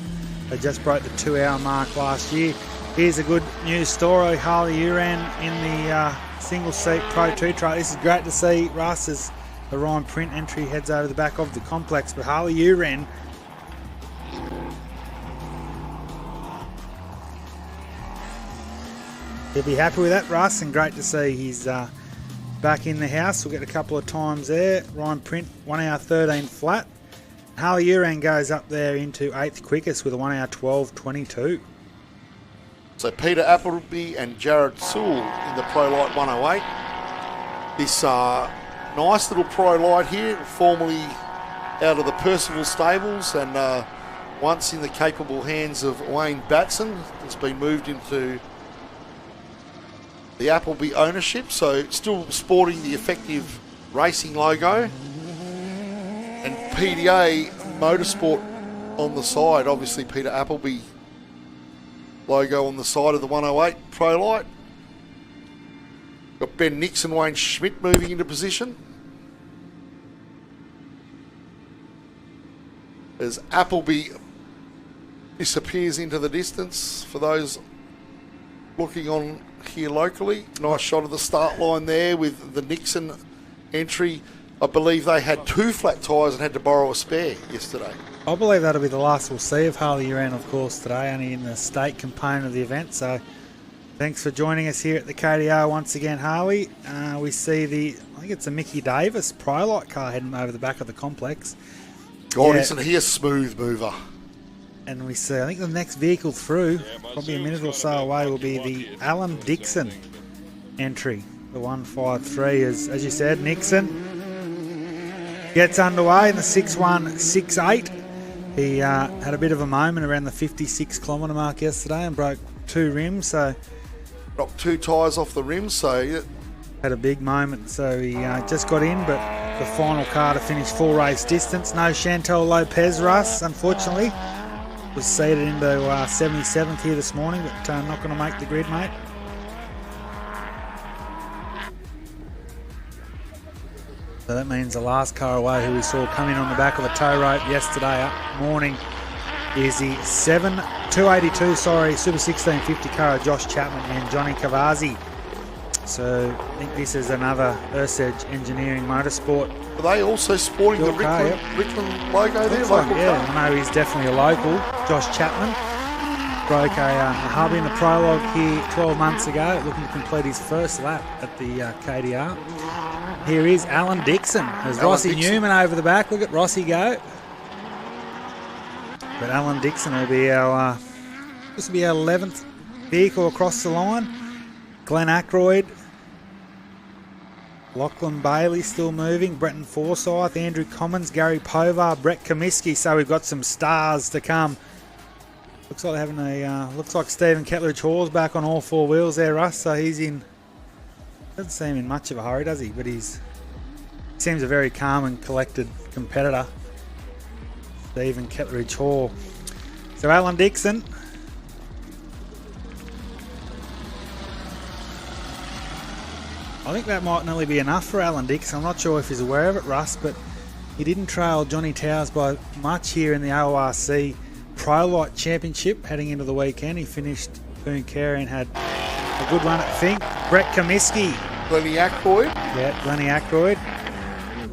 They just broke the 2-hour mark last year. Here's a good news story. Harley Uran in the single-seat Pro 2 truck. This is great to see. Russ, as the Ryan Print entry heads over the back of the complex. But Harley Uran, he'll be happy with that, Russ, and great to see he's back in the house. We'll get a couple of times there. Ryan Print, 1 hour 13 flat. Harley Uran goes up there into 8th quickest with a 1 hour 12.22. So Peter Appleby and Jared Sewell in the Pro Light 108. This nice little Pro Light here, formerly out of the Percival stables and once in the capable hands of Wayne Batson. It's been moved into the Appleby ownership, so still sporting the Effective Racing logo. And PDA Motorsport on the side, obviously Peter Appleby logo on the side of the 108 Pro Light. Got Ben Nixon, Wayne Schmidt moving into position. As Appleby disappears into the distance for those looking on here locally. Nice shot of the start line there with the Nixon entry. I believe they had 2 flat tyres and had to borrow a spare yesterday. I believe that'll be the last we'll see of Harley Uran, of course, today, only in the state component of the event. So thanks for joining us here at the KDR once again, Harley. We see I think it's a Mickey Davis Pro Light car heading over the back of the complex. God, isn't he a smooth mover? And we see, I think the next vehicle through, probably a minute or so away, will be the Alan Dixon entry, the 153. As you said, Nixon gets underway in the 6.168. He had a bit of a moment around the 56 kilometre mark yesterday and broke 2 rims, so knocked 2 tyres off the rims, so had a big moment. So he just got in, but the final car to finish full race distance. No Chantal Lopez, Russ, unfortunately. Was seeded into 77th here this morning, but not going to make the grid, mate. So that means the last car away, who we saw come in on the back of a tow rope yesterday morning, is the 282, Super 1650 car of Josh Chapman and Johnny Cavazzi. So I think this is another Ursedge Engineering Motorsport. Are they also sporting the Rickland logo there? Yeah, I know he's definitely a local. Josh Chapman broke a hub in the prologue here 12 months ago, looking to complete his first lap at the KDR. Here is Alan Dixon. There's Rossi Newman over the back. Look at Rossi go. But Alan Dixon will be our 11th vehicle across the line. Glenn Ackroyd, Lachlan Bailey still moving, Bretton Forsyth, Andrew Commons, Gary Povar, Brett Comiskey. So we've got some stars to come. Looks like they're having looks like Stephen Kettleridge-Hall's back on all 4 wheels there, Russ. So he's in, doesn't seem in much of a hurry, does he? But he seems a very calm and collected competitor, Stephen Kettleridge-Hall. So Alan Dixon. I think that might nearly be enough for Alan Dixon. I'm not sure if he's aware of it, Russ, but he didn't trail Johnny Towers by much here in the ORC Pro Light Championship heading into the weekend. He finished Pooncarie and had a good run at Fink. Brett Comiskey. Glennie Ackroyd. Yeah, Glennie Ackroyd.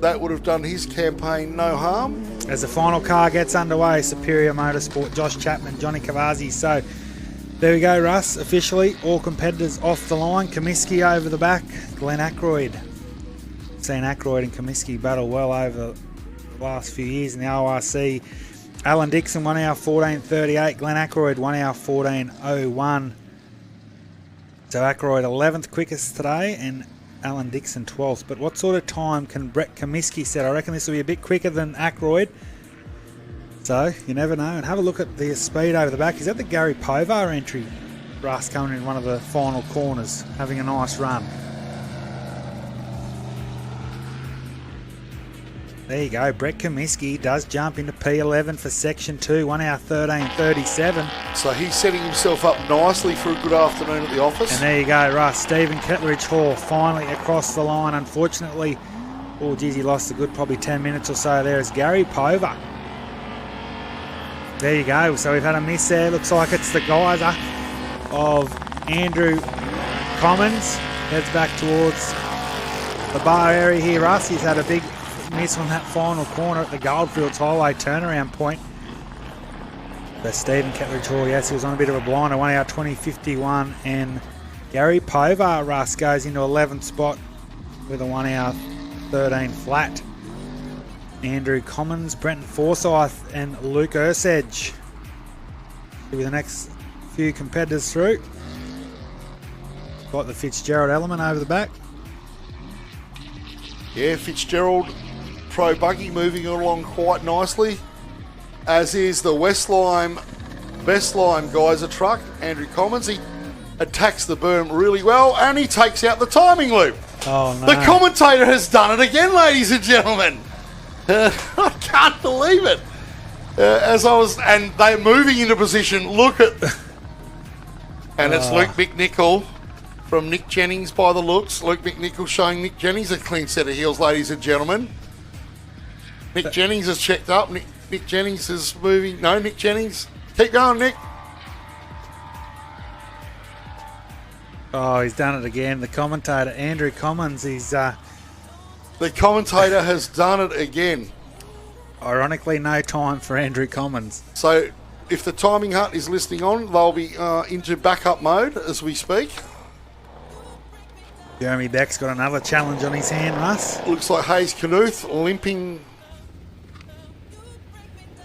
That would have done his campaign no harm. As the final car gets underway, Superior Motorsport, Josh Chapman, Johnny Cavazzi. So there we go, Russ. Officially, all competitors off the line. Comiskey over the back. Glenn Ackroyd. Seen Ackroyd and Comiskey battle well over the last few years in the ORC Alan Dixon, 1 hour 14.38. Glenn Ackroyd, 1 hour 14.01. So Ackroyd 11th quickest today and Alan Dixon 12th. But what sort of time can Brett Comiskey set? I reckon this will be a bit quicker than Ackroyd. So you never know. And have a look at the speed over the back. Is that the Gary Povar entry? Russ coming in one of the final corners, having a nice run. There you go. Brett Comiskey does jump into P11 for Section 2, 1 hour 13.37. So he's setting himself up nicely for a good afternoon at the office. And there you go, Russ. Stephen Kettleridge Hall finally across the line. Unfortunately, oh geez, he lost a good probably 10 minutes or so there as Gary Povar. There you go. So we've had a miss there. Looks like it's the geyser of Andrew Commons. Heads back towards the bar area here, Russ. He's had a big miss on that final corner at the Goldfields Highway turnaround point. But Stephen Kettleridge Hall, yes, he was on a bit of a blinder, 1 hour 20.51, and Gary Povar, Russ, goes into 11th spot with a 1 hour 13 flat. Andrew Commons, Brenton Forsyth, and Luke Ersedge will be the next few competitors through. Got the Fitzgerald element over the back. Yeah, Fitzgerald Pro Buggy moving along quite nicely, as is the Best Lime Geyser truck, Andrew Commons. He attacks the berm really well, and he takes out the timing loop. Oh no. The commentator has done it again, ladies and gentlemen. I can't believe it. And they're moving into position. Look at, and it's Luke McNichol from Nick Jennings by the looks. Luke McNichol showing Nick Jennings a clean set of heels, ladies and gentlemen. Nick Jennings has checked up. Nick Jennings is moving. No, Nick Jennings. Keep going, Nick. Oh, he's done it again. The commentator, Andrew Commons, he's The commentator has done it again. ironically no time for Andrew Commons. So if the timing hut is listening on, they'll be into backup mode as we speak. Jeremy Beck's got another challenge on his hand, Russ. Looks like Hayes Knuth limping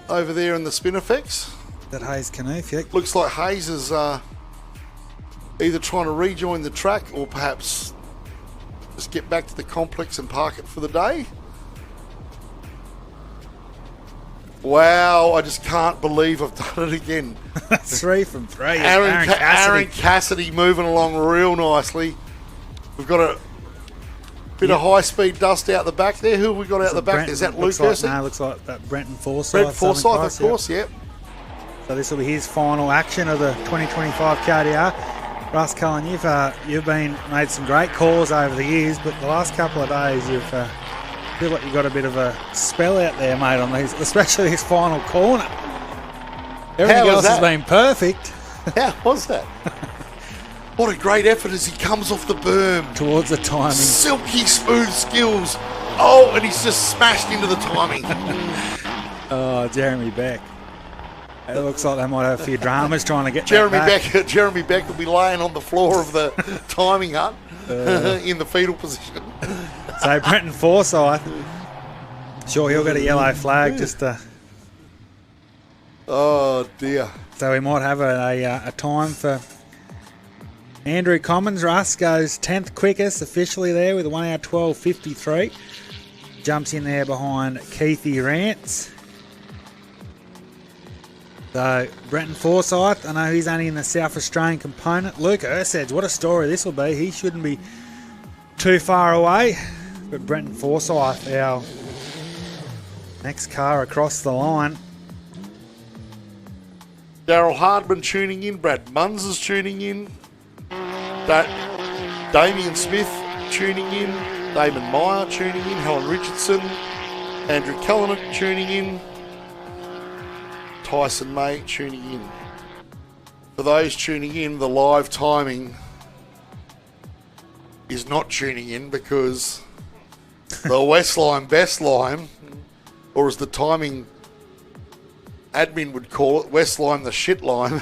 over there in the spin effects. That Hayes Knuth, yeah. Looks like Hayes is either trying to rejoin the track or perhaps just get back to the complex and park it for the day. Wow, I just can't believe I've done it again. 3 from 3. Aaron Cassidy moving along real nicely. We've got a bit of high-speed dust out the back there. Who have we got out the back? Is that Luke Erskine? No, looks like that Brenton Forsyth. Brent Forsyth, of course, yep. So this will be his final action of the 2025 KDR. Russ Cullen, you've made some great calls over the years, but the last couple of days you've feel like you've got a bit of a spell out there, mate, on these, especially this final corner. Everything else has been perfect. How was that? What a great effort as he comes off the berm. Towards the timing. Silky smooth skills. Oh, and he's just smashed into the timing. Oh, Jeremy Beck. It looks like they might have a few dramas trying to get Jeremy Beck will be laying on the floor of the timing hut in the fetal position. So Brenton Forsyth, sure he'll get a yellow flag just to... Oh dear. So we might have a time for Andrew Commons. Russ goes 10th quickest officially there with a 1 hour 12.53. Jumps in there behind Keithy Rance. So Brenton Forsyth, I know he's only in the South Australian component. Luke Ersedge, what a story this will be. He shouldn't be too far away. But Brenton Forsyth, our next car across the line. Daryl Hardman tuning in. Brad Munns is tuning in. Damien Smith tuning in. Damon Meyer tuning in. Helen Richardson. Andrew Kellenick tuning in. Tyson May tuning in. For those tuning in, the live timing is not tuning in because the West Lime Best Lime, or as the timing admin would call it, West Lime the Shit Lime,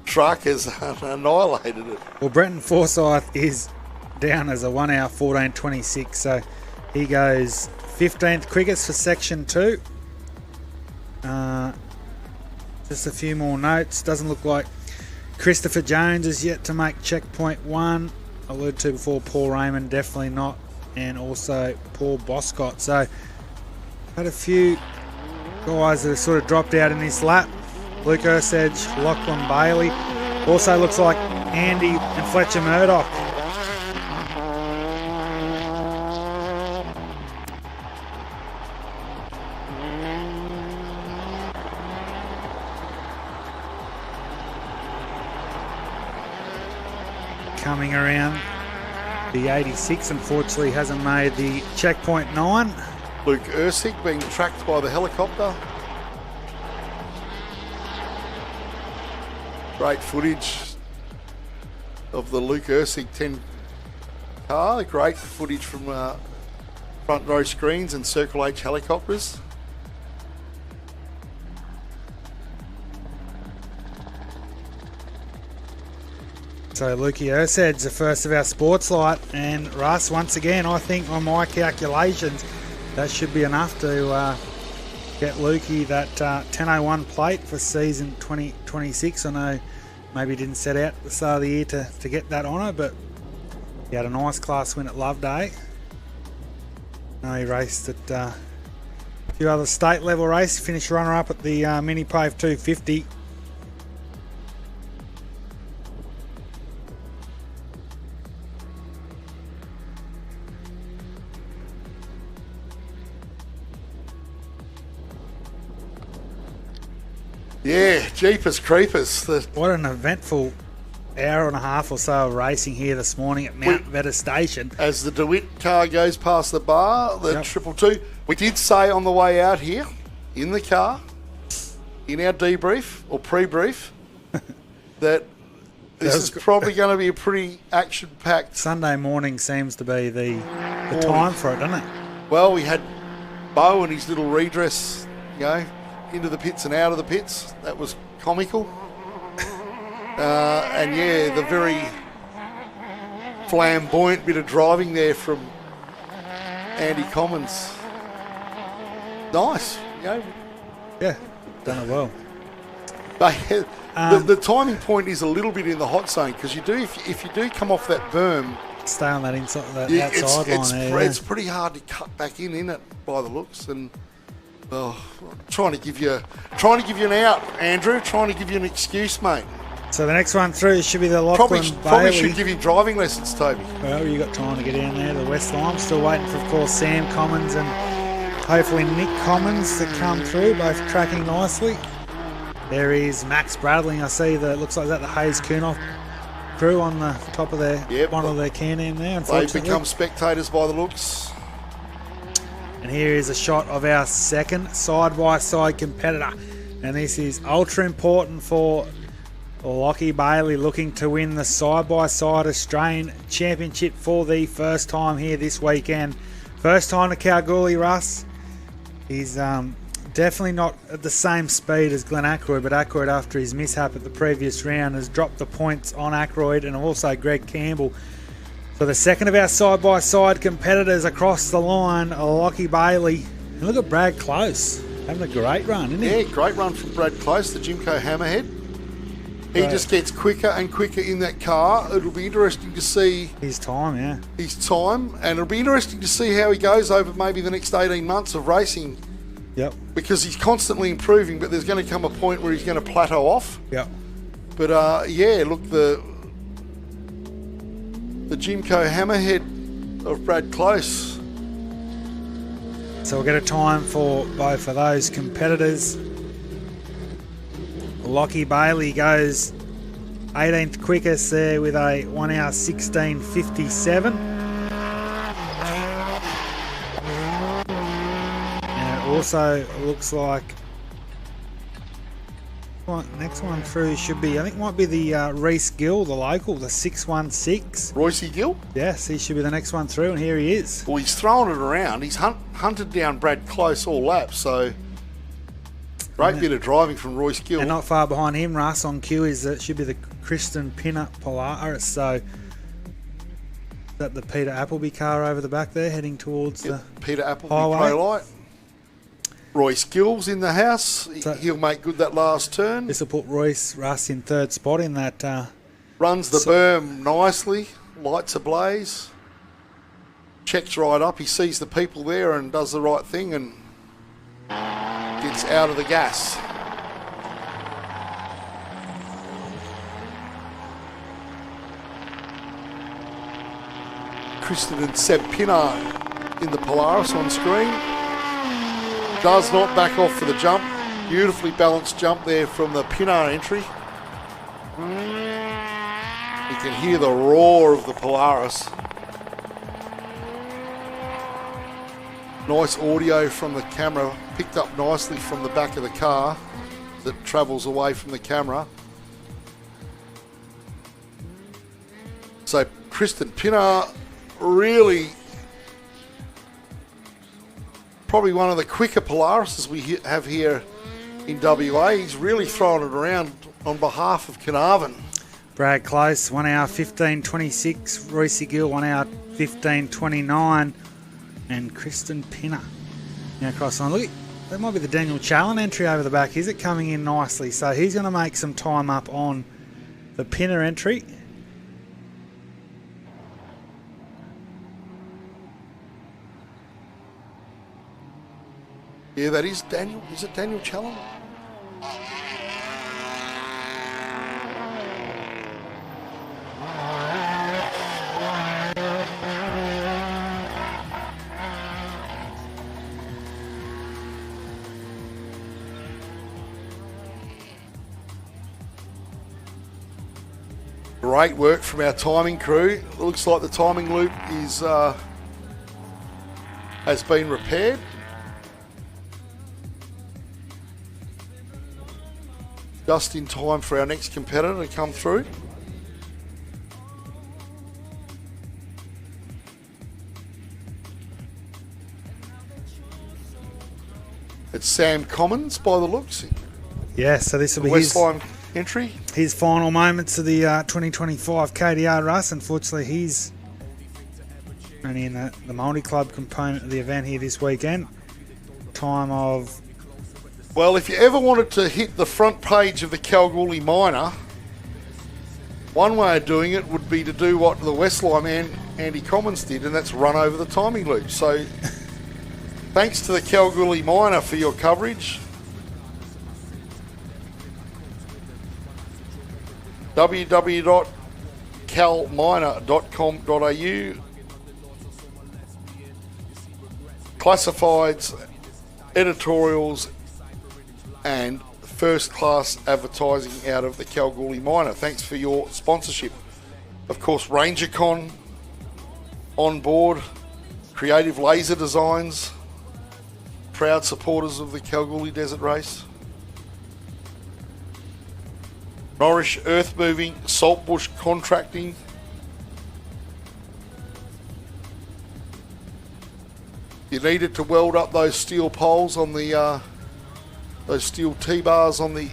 truck has annihilated it. Well, Brenton Forsyth is down as a 1 hour 14.26, so he goes 15th quickest for Section 2. Just a few more notes. Doesn't look like Christopher Jones is yet to make checkpoint 1. Alluded to before, Paul Raymond definitely not, and also Paul Boscott. So had a few guys that have sort of dropped out in this lap. Luke Ersedge, Lachlan Bailey. Also looks like Andy and Fletcher Murdoch. Coming around the 86, unfortunately hasn't made the checkpoint 9. Luke Ursig being tracked by the helicopter. Great footage of the Luke Ursig 10 car. Great footage from front row screens and Circle H helicopters. So Lukey Ersedge, the first of our sports light, and Russ, once again, I think on my calculations, that should be enough to get Lukey that 10:01 plate for season 2026. I know maybe didn't set out at the start of the year to get that honour, but he had a nice class win at Loveday. No, he raced at a few other state level races, finished runner-up at the Mini Pave 250. Yeah, Jeepers Creepers. What an eventful hour and a half or so of racing here this morning at Mount Vetter Station. As the DeWitt car goes past the bar, the Yep. 222. We did say on the way out here, in the car, in our debrief, or pre-brief, that this is probably going to be a pretty action-packed... Sunday morning seems to be the time for it, doesn't it? Well, we had Bo and his little redress, into the pits and out of the pits. That was comical. And yeah, the very flamboyant bit of driving there from Andy Commons. Nice, Yeah, done it well. But the timing point is a little bit in the hot zone because you do if you do come off that berm, Stay on that inside, that yeah, outside line there. it's pretty hard to cut back in it by the looks. And trying to give you an out, Andrew. Trying to give you an excuse, mate. So the next one through should be the Lachlan Probably Bailey. should give him driving lessons, Toby. Well, you got time to get down there to the West Line. Still waiting for, of course, Sam Commons and hopefully Nick Commons to come through, both tracking nicely. There is Max Bradley. I see that looks like that the Hayes Kunoff crew on the top of their one of their Can-Am there. Unfortunately, They become spectators by the looks. and here is a shot of our second side-by-side competitor, and this is ultra important for Lockie Bailey, looking to win the side-by-side Australian Championship for the first time here this weekend. First time to Kalgoorlie, Russ. He's definitely not at the same speed as Glenn Ackroyd, but Ackroyd, after his mishap at the previous round, has dropped the points on Ackroyd and also Greg Campbell. So the second of our side-by-side competitors across the line, Lockie Bailey. And look at Brad Close, having a great run, isn't he? Yeah, great run from Brad Close, the Jimco Hammerhead. He just gets quicker and quicker in that car. It'll be interesting to see His time, yeah. his time, and it'll be interesting to see how he goes over maybe the next 18 months of racing, Yep, because he's constantly improving, but there's going to come a point where he's going to plateau off. yep. But yeah, look, the Jimco Hammerhead of Brad Close. So we'll get a time for both of those competitors. Lockie Bailey goes 18th quickest there with a 1 hour 16:57. And it also looks like next one through should be, I think might be the Reese Gill, the local, the 616. Royce Gill? Yes, he should be the next one through, and here he is. Well, he's throwing it around. He's hunted down Brad Close all laps, so great bit of driving from Royce Gill. And not far behind him, Russ, on cue, is that should be the Kristen Pinner Polaris. So that the Peter Appleby car over the back there, heading towards the Peter Appleby highway. Pro Light. Royce Gill's in the house. So- He'll make good that last turn. This will put Russ in third spot in that. Runs the berm nicely. Lights ablaze. Checks right up. He sees the people there and does the right thing and gets out of the gas. Kristen and Seb Pinard in the Polaris on screen. Does not back off for the jump. Beautifully balanced jump there from the Pinard entry. You can hear the roar of the Polaris. Nice audio from the camera, picked up nicely from the back of the car that travels away from the camera. So Kristen Pinner, really probably one of the quicker Polarises we have here in WA. He's really throwing it around on behalf of Carnarvon. Brad Close, 1 hour 15.26. Royce Gill, 1 hour 15.29. And Kristen Pinner now cross on. Look, that might be the Daniel Challen entry over the back. Is it coming in nicely? So he's going to make some time up on the Pinner entry. Yeah, that is Daniel. Is it Daniel Challen? Great work from our timing crew. It looks like the timing loop is has been repaired. Just in time for our next competitor to come through. It's Sam Commons by the looks. Yeah, so this will The be his Westline entry. final moments of the 2025 KDR Russ. Unfortunately, he's only in the multi-club component of the event here this weekend. Time of... Well, if you ever wanted to hit the front page of the Kalgoorlie Miner, one way of doing it would be to do what the Westline man Andy Commons did, and that's run over the timing loop. So thanks to the Kalgoorlie Miner for your coverage. www.calminer.com.au. Classifieds, editorials, and first-class advertising out of the Kalgoorlie Miner. Thanks for your sponsorship. Of course, RangerCon on board, Creative Laser Designs, proud supporters of the Kalgoorlie Desert Race. Norrish Earth Moving, Saltbush Contracting. You needed to weld up those steel poles on the those steel T-bars on the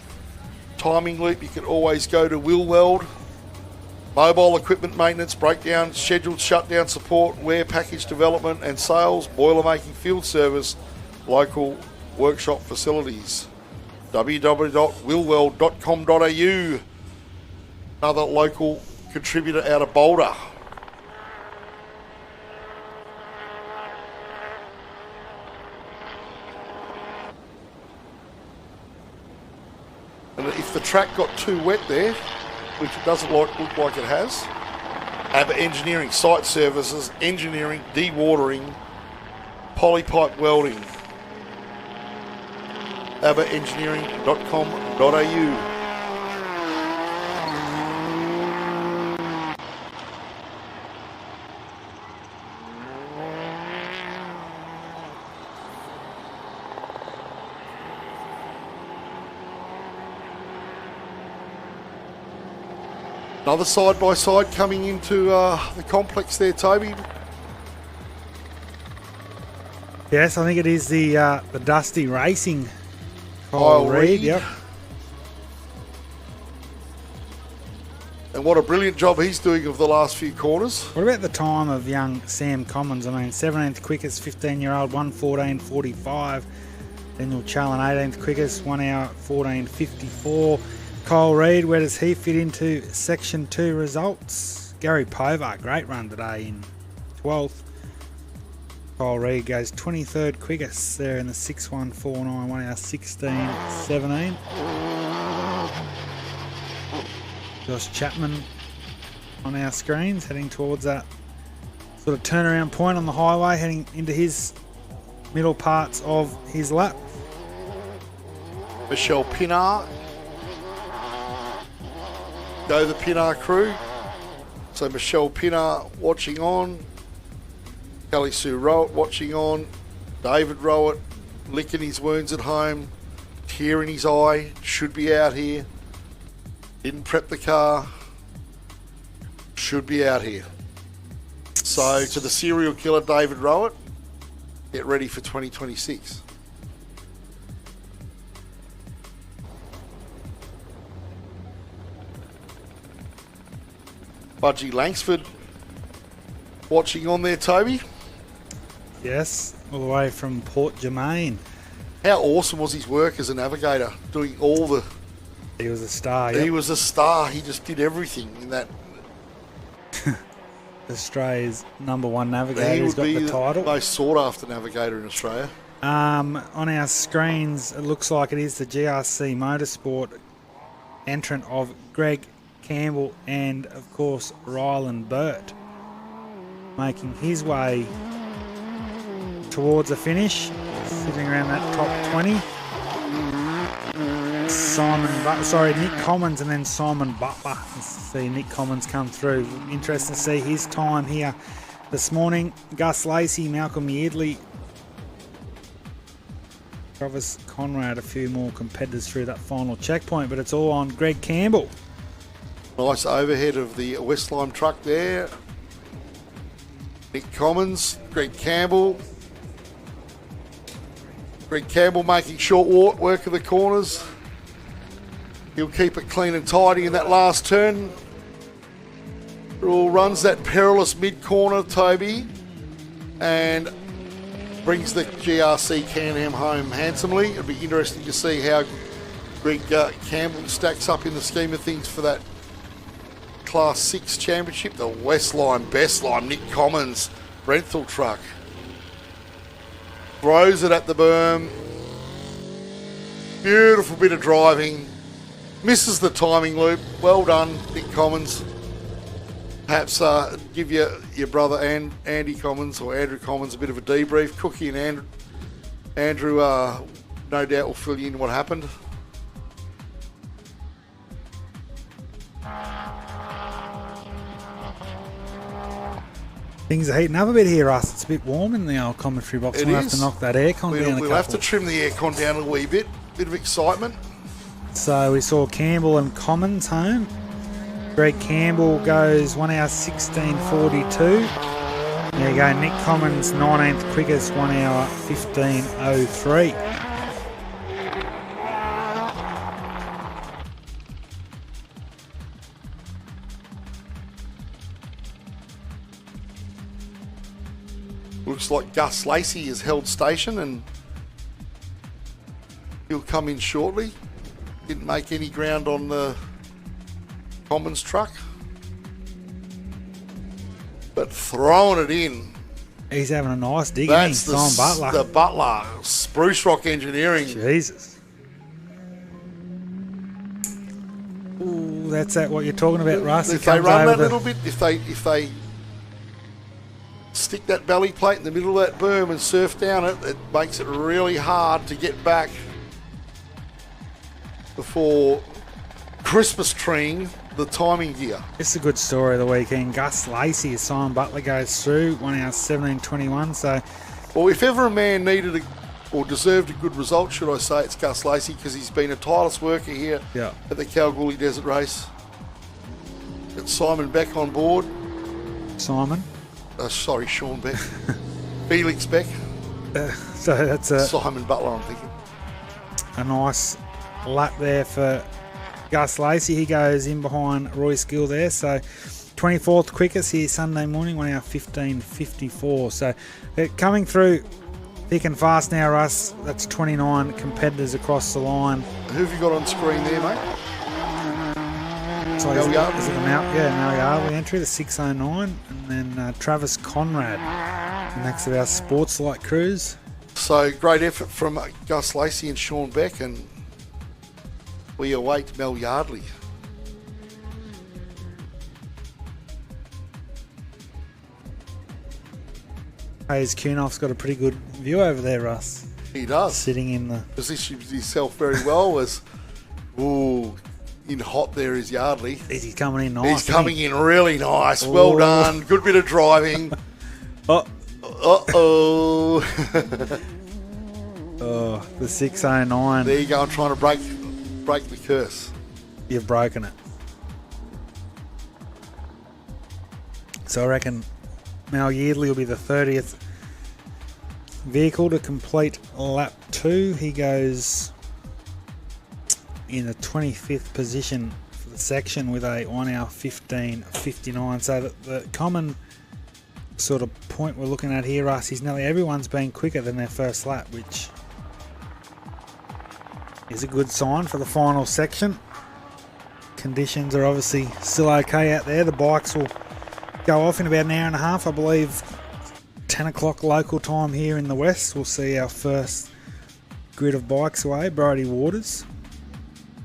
timing loop. You can always go to Will Weld. Mobile equipment maintenance, breakdown, scheduled shutdown support, wear package development and sales, boiler making, field service, local workshop facilities. www.willweld.com.au. Another local contributor out of Boulder. And if the track got too wet there, which it doesn't look like it has, ABBA Engineering, Site Services, Engineering, Dewatering, Polypipe Welding. ABBAengineering.com.au. Another side-by-side coming into the complex there, Toby. Yes, I think it is the Dusty Racing. Kyle Reid. Yep. And what a brilliant job he's doing of the last few quarters. What about the time of young Sam Commons? I mean, 17th quickest 15-year-old, 1:14.45. Daniel Challen 18th quickest, 1 hour 14.54. Kyle Reid, where does he fit into Section 2 results? Gary Povar, great run today in 12th. Kyle Reid goes 23rd quickest there in the 6.149, 1 hour 16.17. Josh Chapman on our screens, heading towards that sort of turnaround point on the highway, heading into his middle parts of his lap. Michelle Pinar. Go the Pinar crew. So Michelle Pinar watching on. Kelly Sue Rowett watching on. David Rowett licking his wounds at home. Tear in his eye. Should be out here. Didn't prep the car. Should be out here. So to the serial killer David Rowett, get ready for 2026. Budgie Langsford watching on there, Toby. Yes, all the way from Port Germain. How awesome was his work as a navigator, doing all the... He was a star. He was a star. He just did everything in that. Australia's #1 navigator. He He's would got be the title. the most sought after navigator in Australia. On our screens, it looks like it is the GRC Motorsport entrant of Greg Campbell and, of course, Ryland Burt, making his way towards a finish, sitting around that top 20. Nick Commons and then Simon Butler. See Nick Commons come through. Interesting to see his time here this morning. Gus Lacey, Malcolm Yeardley, Travis Conrad, a few more competitors through that final checkpoint, but it's all on Greg Campbell. Nice overhead of the West Lime truck there. Nick Commons, Greg Campbell. Greg Campbell making short work of the corners. He'll keep it clean and tidy in that last turn. Rule runs that perilous mid-corner, Toby, and brings the GRC Can-Am home handsomely. It'll be interesting to see how Greg Campbell stacks up in the scheme of things for that Class 6 championship. The West Lime, Best Lime, Nick Commons, Brenthal truck. Throws it at the berm. Beautiful bit of driving. Misses the timing loop. Well done, Nick Commons. Perhaps give your brother Andy Commons or Andrew Commons a bit of a debrief. Cookie and Andrew no doubt will fill you in what happened. Things are heating up a bit here, Russ. It's a bit warm in the old commentary box. We'll have to knock that aircon down a We'll have to trim the aircon down a wee bit. Bit of excitement. So we saw Campbell and Commons home. Greg Campbell goes 1 hour 16.42. There you go, Nick Commons 19th quickest, 1 hour 15.03. Looks like Gus Lacey has held station and he'll come in shortly. Didn't make any ground on the Commons truck, but throwing it in. He's having a nice dig. That's Simon Butler. the Butler, Spruce Rock Engineering. Jesus. Ooh, that's what you're talking about, Russ. If they run that little bit, if they stick that belly plate in the middle of that berm and surf down it, it makes it really hard to get back before Christmas treeing the timing gear. It's a good story of the weekend. Gus Lacey, as Simon Butler goes through, 1 hour 17.21. So, well, if ever a man needed or deserved a good result, should I say, it's Gus Lacey, because he's been a tireless worker here at the Kalgoorlie Desert Race. Got Simon Beck on board. Simon? Sean Beck. Felix Beck. So that's Simon Butler, I'm thinking. A nice lap there for Gus Lacey. He goes in behind Roy Skill there. So 24th quickest here Sunday morning, 1 hour 15.54. So coming through Thick and fast now, Russ. That's 29 competitors across the line. Who have you got on screen there, mate? So is it the Mel Yardley entry, the 609, and then Travis Conrad, next of our Sports Light crews. So great effort from Gus Lacey and Sean Beck, and we await Mel Yardley. Hayes Kunoff's got a pretty good view over there, Russ. He does. Sitting in the... Positions himself very well as, in hot there is Yardley. He's coming in nice. He's coming in really nice. Well done. Good bit of driving. Uh-oh. Oh, the 609. There you go. I'm trying to break the curse. You've broken it. So I reckon Mal Yeardley will be the 30th vehicle to complete lap 2. He goes in the 25th position for the section with a 1 hour 15:59. So the common sort of point we're looking at here, Russ, is nearly everyone's been quicker than their first lap, which is a good sign for the final section. Conditions are obviously still okay out there. The bikes will go off in about an hour and a half, I believe. 10 o'clock local time here in the west. We'll see our first grid of bikes away. Brodie Waters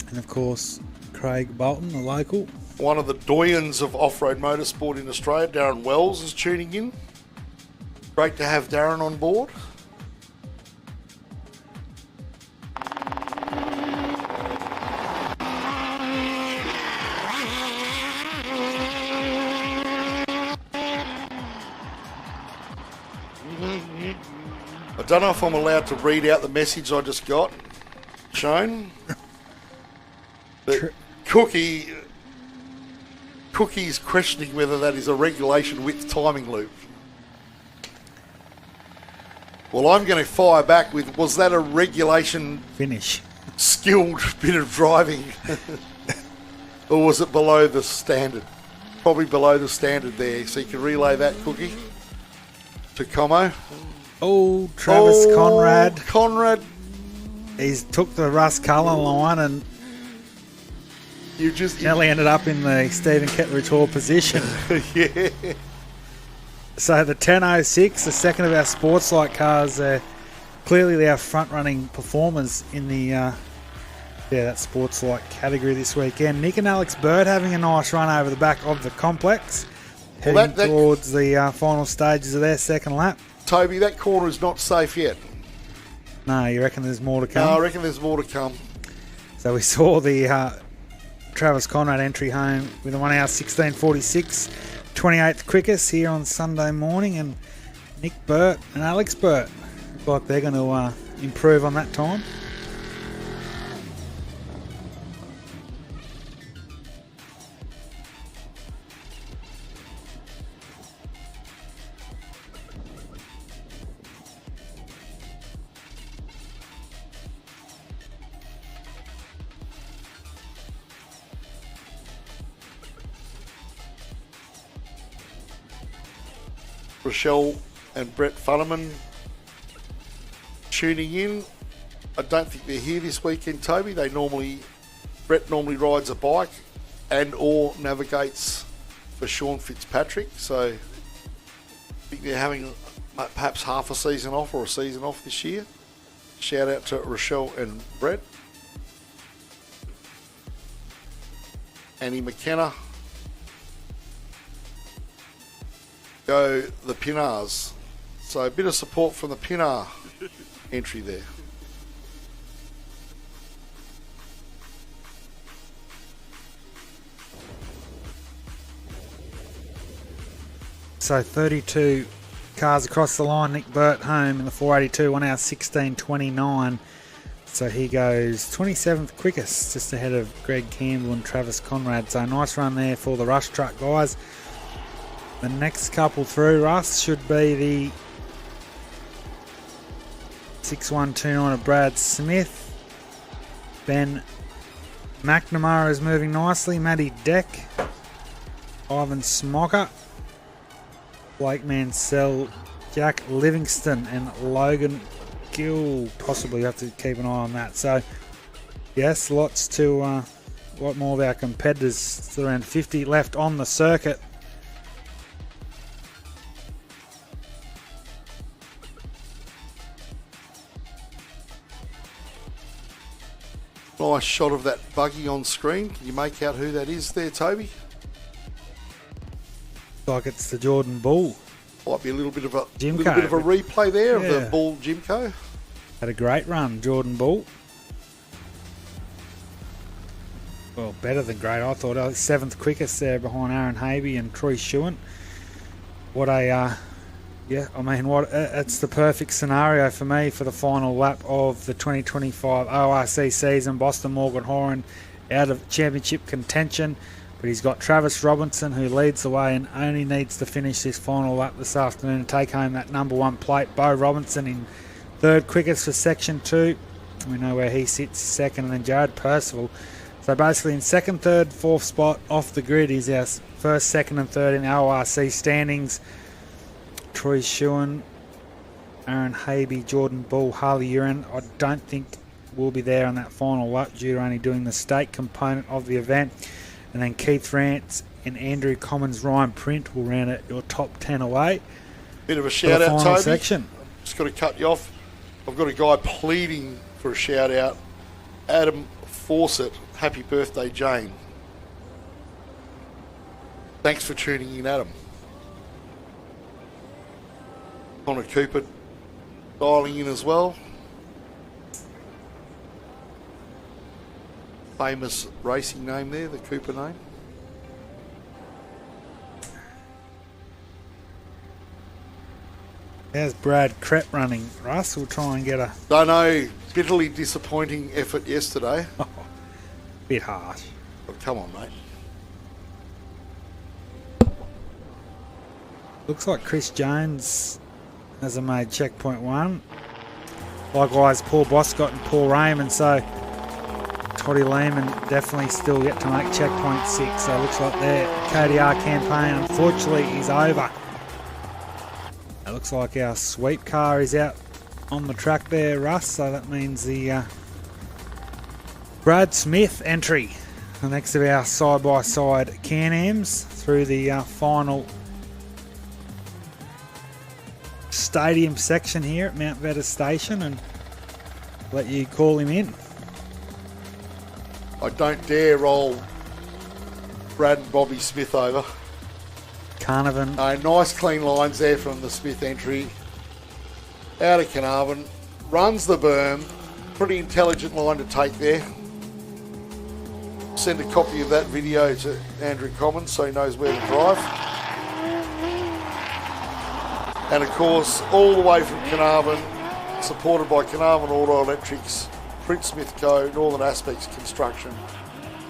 and of course Craig Bolton, the local. One of the doyens of off-road motorsport in Australia, Darren Wells, is tuning in. Great to have Darren on board. I don't know if I'm allowed to read out the message I just got shown. But Cookie's questioning whether that is a regulation width timing loop. Well, I'm going to fire back with, was that a regulation Finish. skilled bit of driving? Or was it below the standard? Probably below the standard there. So you can relay that, Cookie, to Como. Oh, Travis Conrad. Conrad. He's took the Russ Cullen line and nearly ended up in the Stephen Kettler Tour position. Yeah. So the 10.06, the second of our sports light cars, clearly our front-running performers in the that sports light category this weekend. Nick and Alex Bird having a nice run over the back of the complex, heading towards the final stages of their second lap. Toby, that corner is not safe yet. No, you reckon there's more to come? No, I reckon there's more to come. So we saw the Travis Conrad entry home with a 1 hour 16:46, 28th quickest here on Sunday morning, and Nick Burt and Alex Burt look like they're going to improve on that time. Rochelle and Brett Funneman tuning in. I don't think they're here this weekend, Toby. Brett normally rides a bike and or navigates for Sean Fitzpatrick. So I think they're having perhaps half a season off or a season off this year. Shout out to Rochelle and Brett. Annie McKenna. Go the Pinars. So a bit of support from the Pinar entry there. So 32 cars across the line. Nick Burt home in the 482, 1 hour 16:29. So he goes 27th quickest, just ahead of Greg Campbell and Travis Conrad. So nice run there for the Rush Truck guys. The next couple through, Russ, should be the 6129 of Brad Smith. Ben McNamara is moving nicely. Matty Deck. Ivan Smocker. Blake Mansell Jack Livingston and Logan Gill. Possibly have to keep an eye on that. So, yes, lot more of our competitors. Still around 50 left on the circuit. Nice shot of that buggy on screen. Can you make out who that is there, Toby? Like it's the Jordan Bull. Might be a little bit of a Jimco. replay there of Yeah. the Bull Jimco. Had a great run, Jordan Bull. Well, better than great, I thought. 7th quickest there behind Aaron Habe and Troy Schuant. What a, it's the perfect scenario for me for the final lap of the 2025 ORC season. Boston Morgan-horran out of championship contention, but he's got Travis Robinson who leads the way and only needs to finish this final lap this afternoon and take home that number 1 plate. Bo Robinson in 3rd quickest for section 2. We know where he sits 2nd, and then Jared Percival. So basically in 2nd, 3rd, 4th spot off the grid is our 1st, 2nd and 3rd in the ORC standings. Troy Schuant, Aaron Habe, Jordan Bull, Harley Uren. I don't think will be there on that final lap due to only doing the state component of the event. And then Keith Rance and Andrew Commons, Ryan Print will round it your top 10 away. Bit of a shout out, final Toby. Section. Just got to cut you off. I've got a guy pleading for a shout out. Adam Fawcett, happy birthday, Jane. Thanks for tuning in, Adam. Connor Cooper dialing in as well. Famous racing name there, the Cooper name. How's Brad Krepp running? Russ will try and get a Don't know, bitterly disappointing effort yesterday. bit harsh. But come on, mate. Looks like Chris Jones has made checkpoint 1. Likewise, Paul Boscott and Paul Raymond. So Toddy Lehman definitely still yet to make checkpoint 6. So it looks like their KDR campaign, unfortunately, is over. It looks like our sweep car is out on the track there, Russ. So that means the Brad Smith entry, the next of our side-by-side Can-Ams through the final stadium section here at Mount Vetter Station, and let you call him in. I don't dare roll Brad and Bobby Smith over. Carnarvon. Nice clean lines there from the Smith entry. Out of Carnarvon. Runs the berm. Pretty intelligent line to take there. Send a copy of that video to Andrew Commons so he knows where to drive. And of course, all the way from Carnarvon, supported by Carnarvon Auto Electrics, Prince Smith Co, Northern Aspects Construction,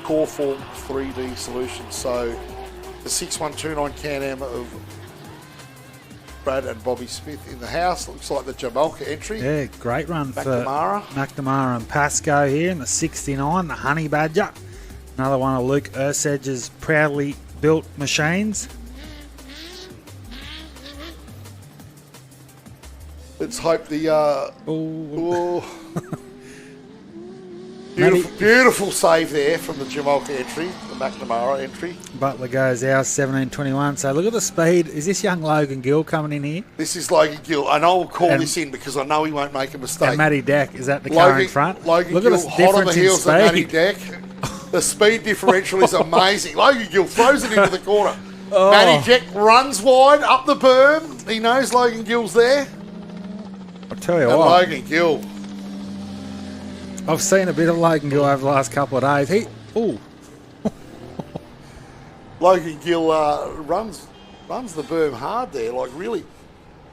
Coreform 3D Solutions. So the 6129 Can-Am of Brad and Bobby Smith in the house. Looks like the Jamalka entry. Yeah, great run McNamara. for McNamara and Pascoe here in the 69, the Honey Badger. Another one of Luke Ersedge's proudly built machines. Let's hope the Matty- beautiful save there from the Jamalka entry, the McNamara entry. Butler goes out 17.21. So look at the speed. Is this young Logan Gill coming in here? This is Logan Gill, and I'll call And- this in because I know he won't make a mistake. And Matty Deck is at the car in front. Logan Look Gill, at the hot on the difference in heels of Matty speed. Deck. The speed differential is amazing. Logan Gill throws it into the corner. Oh. Matty Deck runs wide up the berm. He knows Logan Gill's there. I'll tell you And what, Logan Gill. I've seen a bit of Logan Gill over the last couple of days. Logan Gill runs the berm hard there, like really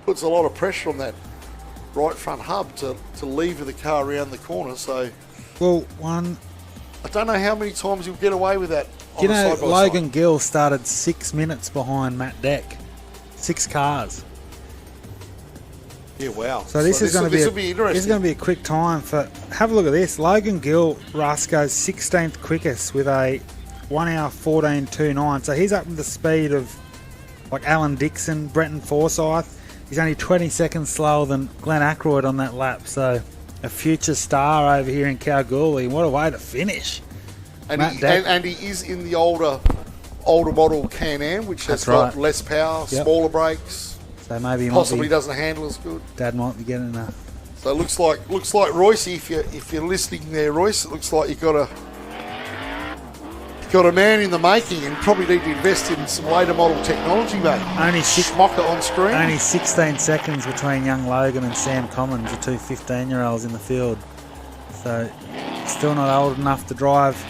puts a lot of pressure on that right front hub to lever the car around the corner. So Well, one, I don't know how many times you'll get away with that on you a know, side-by-side. Logan Gill started 6 minutes behind Matt Deck. 6 cars. Yeah, wow. So this is going to be will be interesting. This is going to be a quick time for. Have a look at this. Logan Gill, Russ goes 16th quickest with a 1 hour 14.29. So he's up to the speed of like Alan Dixon, Brenton Forsyth. He's only 20 seconds slower than Glenn Ackroyd on that lap, so a future star over here in Kalgoorlie. What a way to finish. And he is in the older model Can-Am, which has got less power, smaller brakes. So maybe he possibly doesn't handle as good. Dad might be getting a. So it looks like Royce. If you're listening there, Royce, it looks like you've got a man in the making, and probably need to invest in some later model technology, mate. Only Schmocker on screen. Only 16 seconds between young Logan and Sam Commons, the two 15-year-olds in the field. So still not old enough to drive,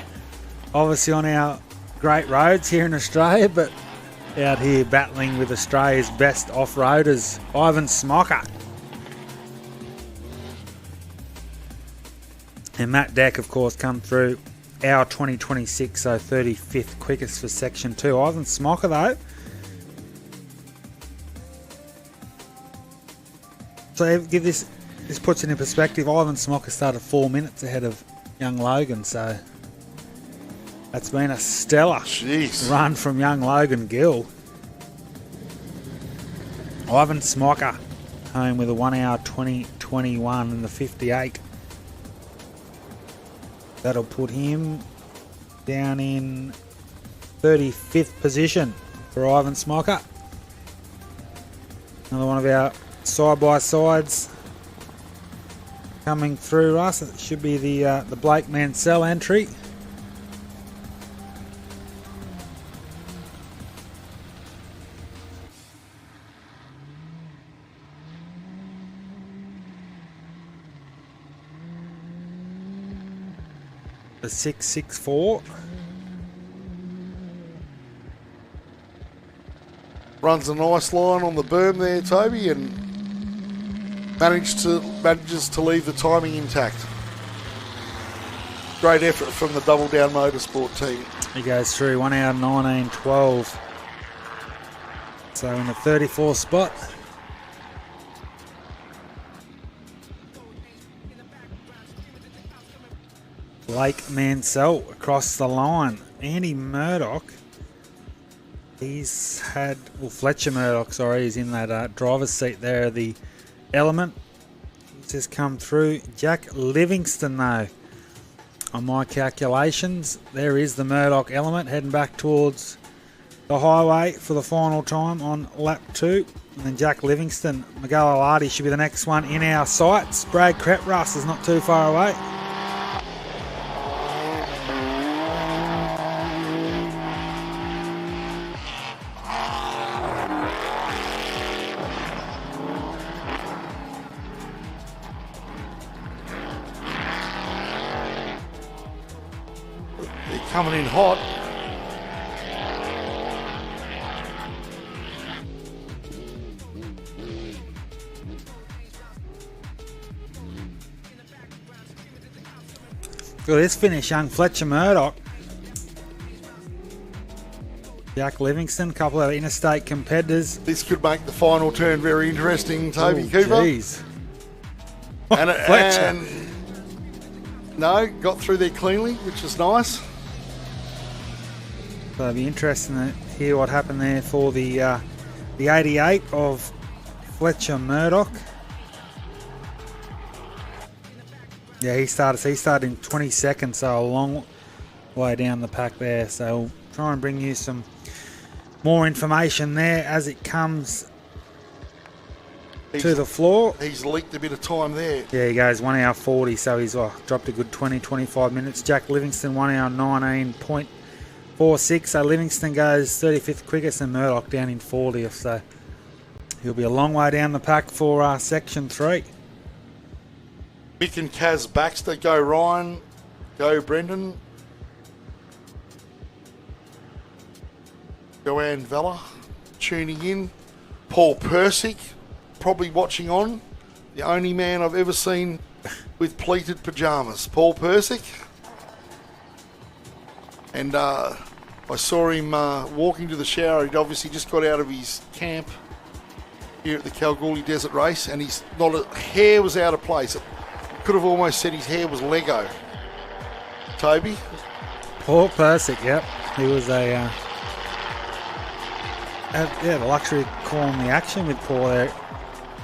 obviously, on our great roads here in Australia, but out here battling with Australia's best off-roaders, Ivan Smocker. And Matt Deck, of course, come through our 2026, so 35th quickest for Section 2. Ivan Smocker, though. So give this puts it in perspective. Ivan Smocker started 4 minutes ahead of young Logan, so that's been a stellar run from young Logan Gill. Ivan Smocker home with a 1 hour 20:21 in the 58. That'll put him down in 35th position for Ivan Smocker. Another one of our side-by-sides coming through us. It should be the Blake Mansell entry. The 664. Runs a nice line on the berm there, Toby, and manages to leave the timing intact. Great effort from the Double Down Motorsport team. He goes through 1 hour 19:12. So in the 34th spot. Blake Mansell across the line. Andy Murdoch. He's had, Fletcher Murdoch, sorry, he's in that driver's seat there, the Element. He's just come through. Jack Livingston, though, on my calculations, there is the Murdoch Element heading back towards the highway for the final time on lap 2. And then Jack Livingston, Miguel Alardi should be the next one in our sights. Brad Kreprus is not too far away. Coming in hot. Look at this finish, young Fletcher Murdoch. Jack Livingston, a couple of interstate competitors. This could make the final turn very interesting, Toby Cooper. Jeez. And no, got through there cleanly, which is nice. So it'll be interesting to hear what happened there for the 88 of Fletcher Murdoch. Yeah, he started in 22nd, so a long way down the pack there. So we'll try and bring you some more information there as it comes to the floor. He's leaked a bit of time there. Yeah, he goes 1 hour 40, so he's dropped a good 20-25 minutes. Jack Livingston 1 hour 19.46, so Livingston goes 35th quickest and Murdoch down in 40th, so he'll be a long way down the pack for Section 3. Mick and Kaz Baxter, go Ryan, go Brendan. Joanne Vella tuning in. Paul Persick probably watching on. The only man I've ever seen with pleated pyjamas. Paul Persick. And I saw him walking to the shower. He'd obviously just got out of his camp here at the Kalgoorlie Desert Race, and his not a hair was out of place. Could have almost said his hair was Lego. Toby? Paul Persick, yep. He was the luxury of calling the action with Paul there.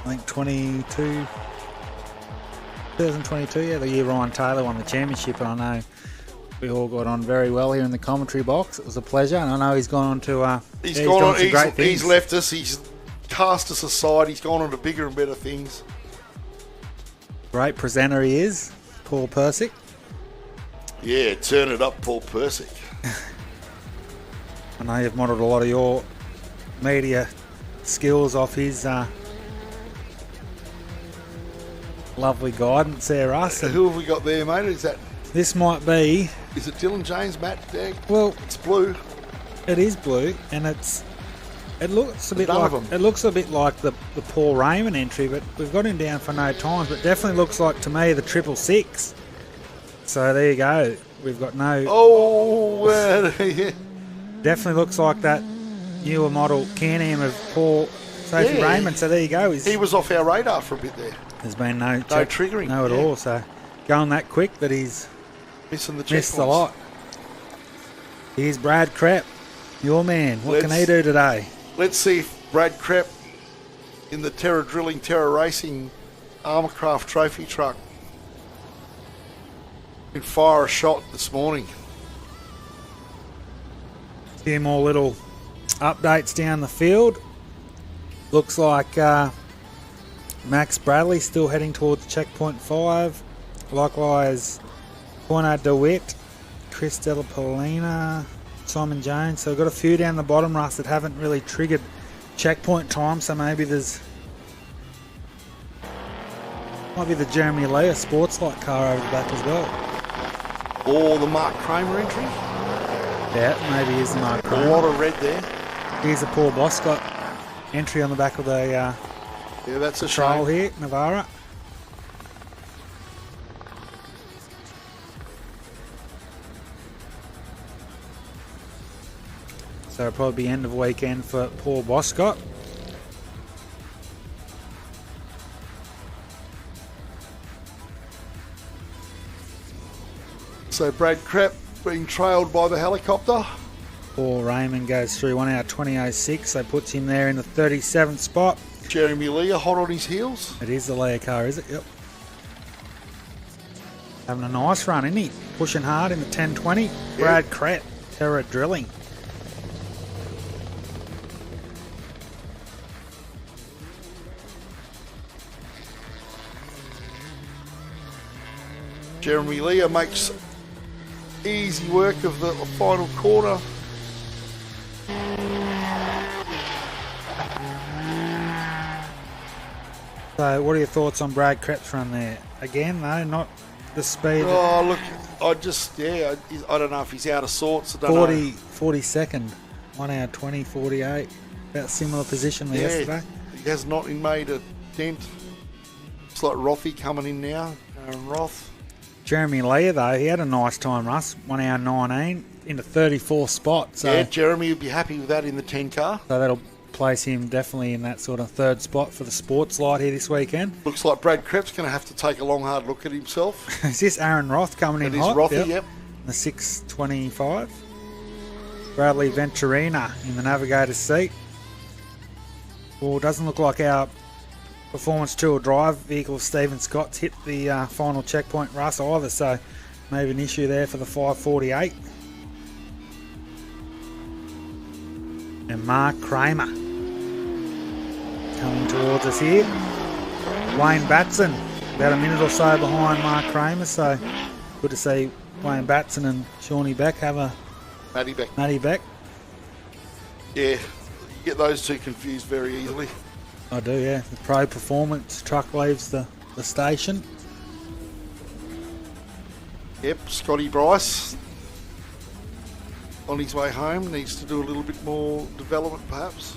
I think 2022, yeah, the year Ryan Taylor won the championship, and I know we all got on very well here in the commentary box. It was a pleasure, and I know he's gone on to He's done gone on. some great things. He's left us. He's cast us aside. He's gone on to bigger and better things. Great presenter he is, Paul Persick. Yeah, turn it up, Paul Persick. I know you've modelled a lot of your media skills off his lovely guidance there, Russ. And Who have we got there, mate? Is that? this might be, Is it Dylan James, Matt? Dag? well, It's blue. it is blue, and it looks a bit None like of 'em. it looks a bit like the Paul Raymond entry, but we've got him down for no times. But definitely looks like to me the 666. So there you go. We've got no. Oh, yeah. Definitely looks like that newer model Can-Am of Paul Sophie Yeah. Raymond. So there you go. He was off our radar for a bit there. There's been no triggering, no at yeah. all. So going that quick that he's Missing the missed checkpoints. a lot. Here's Brad Krepp, your man. What can he do today? Let's see if Brad Krepp in the Terra Drilling, Terra Racing Armourcraft trophy truck can fire a shot this morning. Few more little updates down the field. Looks like Max Bradley still heading towards checkpoint 5. Likewise, Cornard DeWitt, Chris Delapolina, Simon Jones. So we've got a few down the bottom, Russ, that haven't really triggered checkpoint time. So maybe might be the Jeremy Leah sports light car over the back as well. Or the Mark Kramer entry. Yeah, maybe is the Mark A Kramer. lot of red there. Here's a Paul Boscott entry on the back of the Yeah, that's a trial shame. here, Navara. So it'll probably be end of weekend for Paul Boscott. So Brad Krepp being trailed by the helicopter. Paul Raymond goes through 1 hour 20.06, so puts him there in the 37th spot. Jeremy Leah hot on his heels. It is the Leia car, is it? Yep. Having a nice run, isn't he? Pushing hard in the 10.20. Brad Krepp, Terra Drilling. Jeremy Leah makes easy work of the final corner. So what are your thoughts on Brad Krepp's run there? Again, though, not the speed. Oh, look, I don't know if he's out of sorts. I don't 42nd, 1 hour 20.48. About similar position to know. yesterday. He has not made a dent. It's like Rothy coming in now. Aaron Roth. Jeremy Leah, though, he had a nice time, Russ. 1 hour 19 into 34th spot. So, Yeah, Jeremy would be happy with that in the 10 car. so that'll place him definitely in that sort of third spot for the sports light here this weekend. Looks like Brad Krepp's going to have to take a long, hard look at himself. Is this Aaron Roth coming in It is hot? Rothy, yep. The 6.25. Bradley Venturina in the navigator's seat. Well, doesn't look like our Performance two-wheel drive vehicle of Stephen Scott's hit the final checkpoint, Russ, either, so maybe an issue there for the 548. And Mark Kramer coming towards us here. Wayne Batson, about a minute or so behind Mark Kramer, so good to see Wayne Batson and Shawnee Beck have a Matty Beck. Yeah, you get those two confused very easily. I do, yeah. The Pro Performance truck leaves the station. Yep, Scotty Bryce on his way home needs to do a little bit more development perhaps.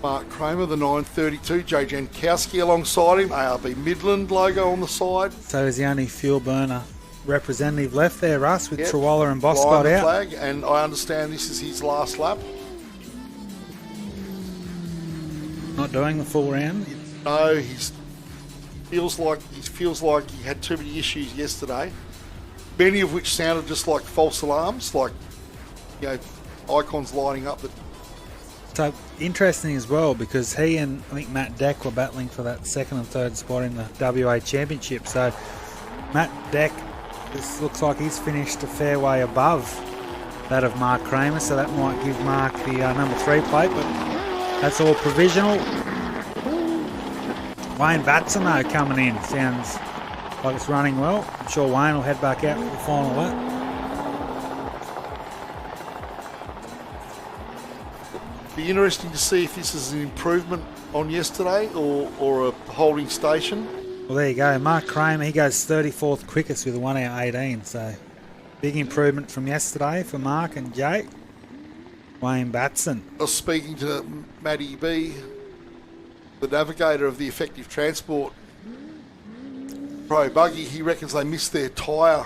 Mark Kramer, the 932, Joe Jankowski alongside him, ARB Midland logo on the side. So he's the only fuel burner representative left there, Russ, with Yep. Trawalla and Flying Boscott the out. flag, and I understand this is his last lap. Not doing the full round. No, he feels like he had too many issues yesterday, many of which sounded just like false alarms, like icons lighting up that So interesting as well, because he and I think Matt Deck were battling for that second and third spot in the WA Championship. So Matt Deck, this looks like he's finished a fair way above that of Mark Kramer, so that might give Mark the number 3 plate, but that's all provisional. Wayne Batson though coming in, sounds like it's running well. I'm sure Wayne will head back out for the final lap. Be interesting to see if this is an improvement on yesterday or a holding station. Well, there you go. Mark Kramer, he goes 34th quickest with a 1 hour 18, so big improvement from yesterday for Mark and Jake. Wayne Batson. I was speaking to Matty B, the navigator of the Effective Transport Pro Buggy. He reckons they missed their tyre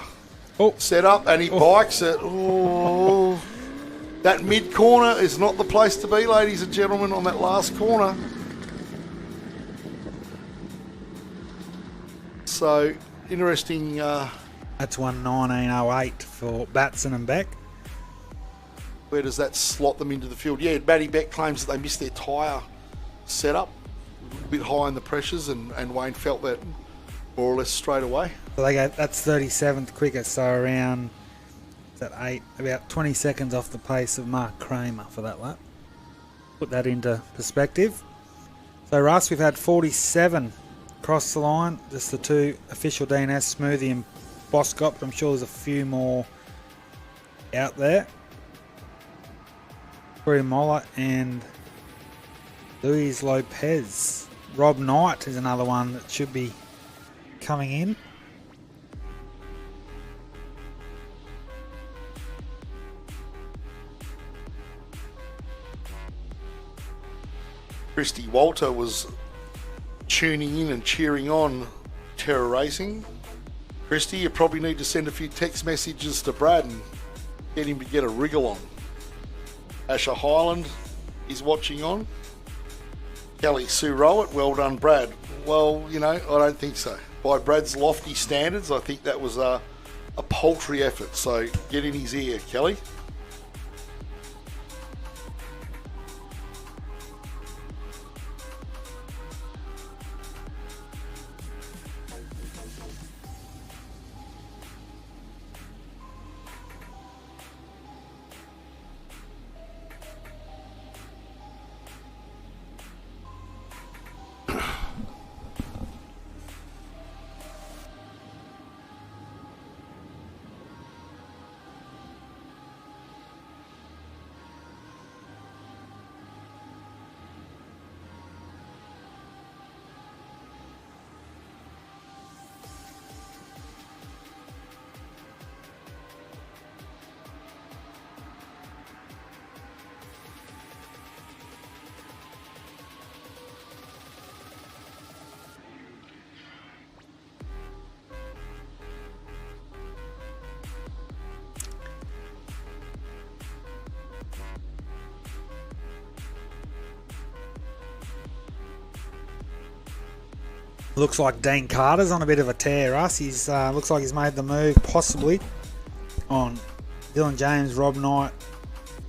setup, and he bikes it. Oh, that mid corner is not the place to be, ladies and gentlemen, on that last corner. So, interesting. That's 1:19.08 for Batson and Beck. Where does that slot them into the field? Yeah, Matty Beck claims that they missed their tyre setup, a bit high in the pressures, and Wayne felt that more or less straight away. So they go, that's 37th quickest, so around about 20 seconds off the pace of Mark Kramer for that lap. Put that into perspective. So Russ, we've had 47 across the line, just the 2 official DNS, Smoothie and Boscop. I'm sure there's a few more out there. Corey Moller and Luis Lopez. Rob Knight is another one that should be coming in. Christy Walter was tuning in and cheering on Terra Racing. Christy, you probably need to send a few text messages to Brad and get him to get a wriggle on. Asher Highland is watching on. Kelly Sue Rowett, well done, Brad. Well, you know, I don't think so. By Brad's lofty standards, I think that was a paltry effort. So get in his ear, Kelly. Looks like Dean Carter's on a bit of a tear, Russ. He's looks like he's made the move, possibly, on Dylan James, Rob Knight,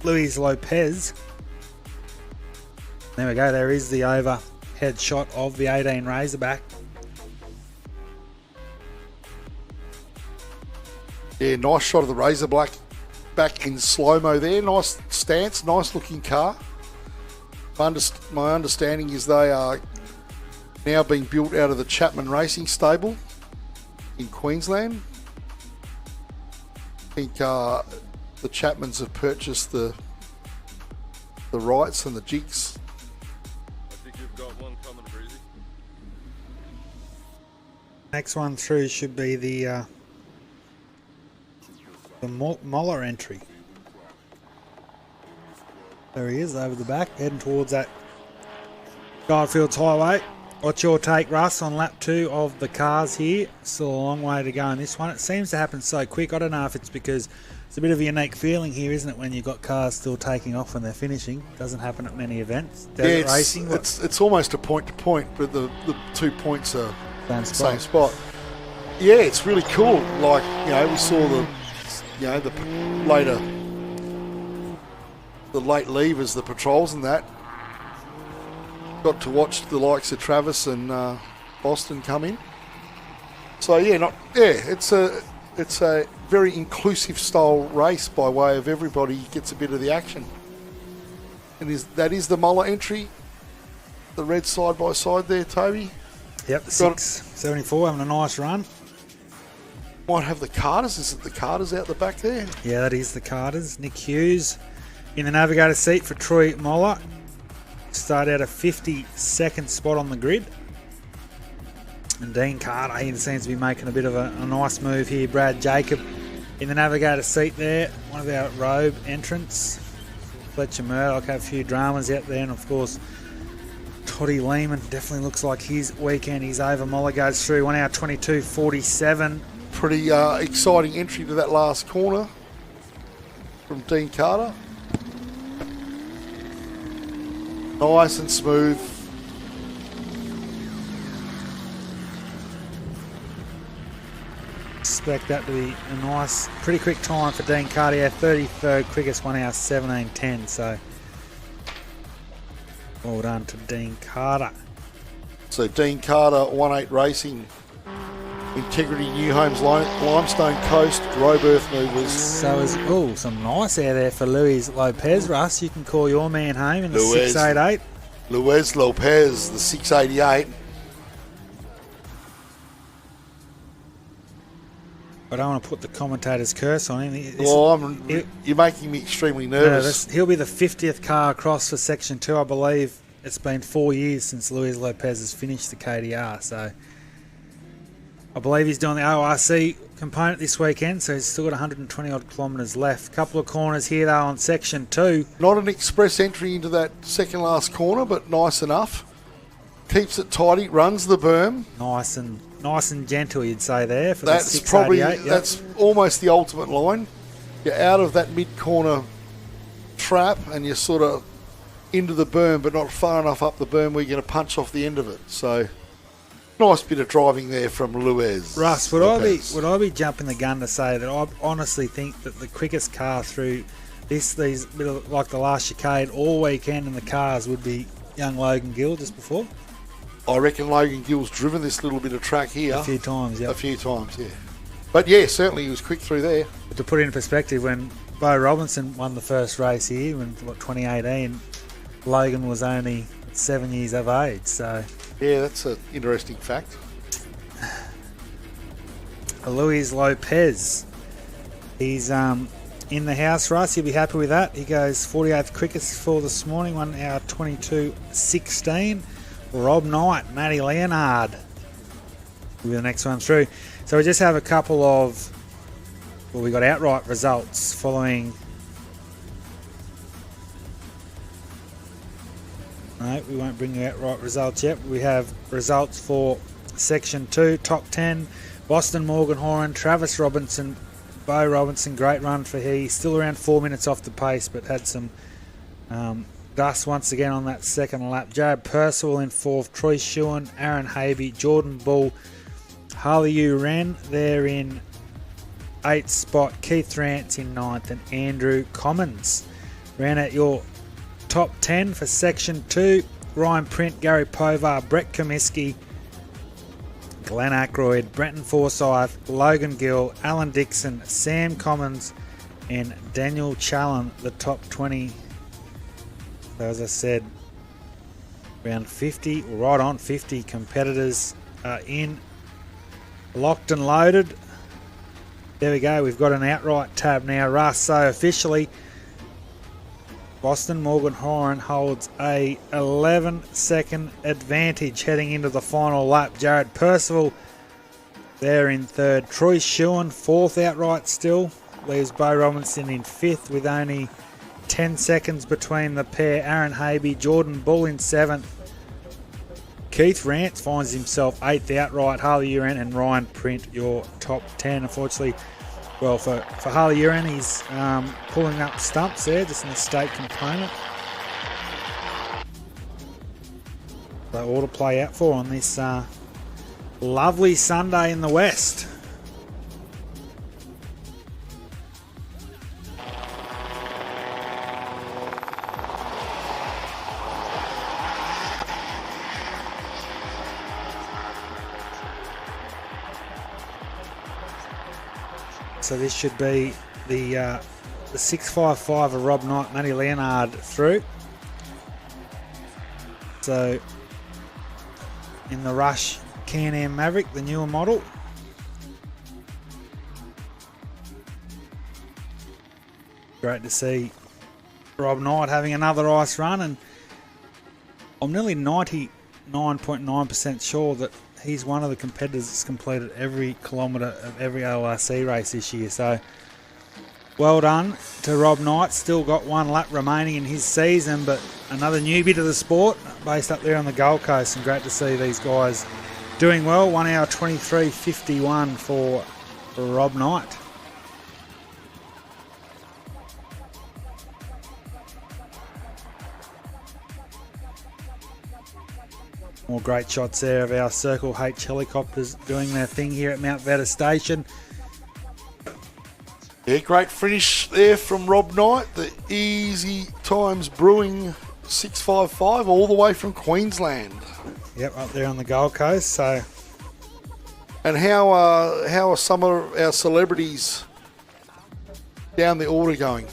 Luis Lopez. There we go. There is the overhead shot of the 18 Razorback. Yeah, nice shot of the Razorback back in slow-mo there. Nice stance, nice looking car. My understanding is they are now being built out of the Chapman Racing stable in Queensland. I think the Chapmans have purchased the rights and the jigs. I think you've got one coming, Breezy. Next one through should be the Moller entry. There he is over the back, heading towards that Goldfields Highway. What's your take, Russ, on lap 2 of the cars here? Still a long way to go in this one. It seems to happen so quick. I don't know if it's because it's a bit of a unique feeling here, isn't it, when you've got cars still taking off when they're finishing? It doesn't happen at many events. Desert racing. It's almost a point to point, but the 2 points are same spot. Yeah, it's really cool. Like, you know, we saw the later the late leavers, the patrols and that. Got to watch the likes of Travis and Boston come in. So it's a very inclusive style race by way of everybody gets a bit of the action. And that is the Muller entry, the red side by side there, Toby. Yep, the 674 having a nice run. Might have the Carters. Is it the Carters out the back there? Yeah, that is the Carters. Nick Hughes in the navigator seat for Troy Moller. Start out a 52nd spot on the grid. And Dean Carter, he seems to be making a bit of a nice move here. Brad Jacob in the navigator seat there. One of our robe entrants. Fletcher Murdoch had a few dramas out there. And, of course, Toddy Lehman definitely looks like his weekend is over. Moller goes through 1 hour 22:47. Pretty exciting entry to that last corner from Dean Carter. Nice and smooth. Expect that to be a nice, pretty quick time for Dean Carter. Yeah, 33rd quickest, 1 hour 17:10. So well done to Dean Carter. So Dean Carter, 1-8 Racing. Integrity New Homes Limestone Coast Robe Earth Movers. So is some nice out there for Luis Lopez. Russ, you can call your man home in the 688. Luis Lopez, the 688. I don't want to put the commentator's curse on him. You're making me extremely nervous. He'll be the 50th car across for Section 2, I believe. It's been 4 years since Luis Lopez has finished the KDR, so I believe he's doing the ORC component this weekend, so he's still got 120 odd kilometres left. Couple of corners here though on Section 2. Not an express entry into that second last corner, but nice enough. Keeps it tidy, runs the berm. Nice and gentle, you'd say there for the 688. That's almost the ultimate line. You're out of that mid-corner trap and you're sort of into the berm, but not far enough up the berm where you're going to punch off the end of it. So nice bit of driving there from Luis. Russ, would I be jumping the gun to say that I honestly think that the quickest car through these bit of, like the last chicane all weekend in the cars would be young Logan Gill just before? I reckon Logan Gill's driven this little bit of track here. A few times, yeah. A few times, yeah. But yeah, certainly he was quick through there. But to put it in perspective, when Bo Robinson won the first race here in 2018, Logan was only 7 years of age, so yeah, that's an interesting fact. Luis Lopez, he's in the house, Russ. You'll be happy with that. He goes 48th quickest for this morning, 1 hour 22:16. Rob Knight, Matty Leonard will be the next one through. So we just have a couple of, we got outright results following. No, we won't bring you outright results yet. We have results for Section 2, Top 10, Boston morgan-horran, Travis Robinson, Bo Robinson, great run for he. Still around 4 minutes off the pace, but had some dust once again on that second lap. Jared Percival in 4th, Troy Shewan, Aaron Habe, Jordan Bull, Harley Wren there in 8th spot, Keith Rance in 9th, and Andrew Commons. Ran at your top 10 for Section 2. Ryan Print, Gary Povar, Brett Comiskey, Glenn Ackroyd, Brenton Forsyth, Logan Gill, Alan Dixon, Sam Commons, and Daniel Challen, the top 20. So as I said, around 50, right on 50 competitors are in, locked and loaded. There we go, we've got an outright tab now, Russ. So officially, Boston morgan-horran holds a 11-second advantage heading into the final lap. Jared Percival there in 3rd. Troy Shewan, 4th outright still. Leaves Bo Robinson in 5th with only 10 seconds between the pair. Aaron Habe, Jordan Bull in 7th. Keith Rance finds himself 8th outright. Harley Wren and Ryan Print, your top 10. Unfortunately, well, for Harley Wren, he's pulling up stumps there, just in the state component. So all to play out for on this lovely Sunday in the West. So this should be the 655 of Rob Knight, Matty Leonard through. So in the Rush Can-Am Maverick, the newer model. Great to see Rob Knight having another ice run, and I'm nearly 99.9% sure that he's one of the competitors that's completed every kilometre of every ORC race this year. So well done to Rob Knight. Still got one lap remaining in his season, but another newbie to the sport based up there on the Gold Coast, and great to see these guys doing well. 1 hour 23.51 for Rob Knight. More great shots there of our Circle H helicopters doing their thing here at Mount Veta Station. Yeah, great finish there from Rob Knight. The Easy Times Brewing 655 all the way from Queensland. Yep, up there on the Gold Coast. So, and how are some of our celebrities down the order going?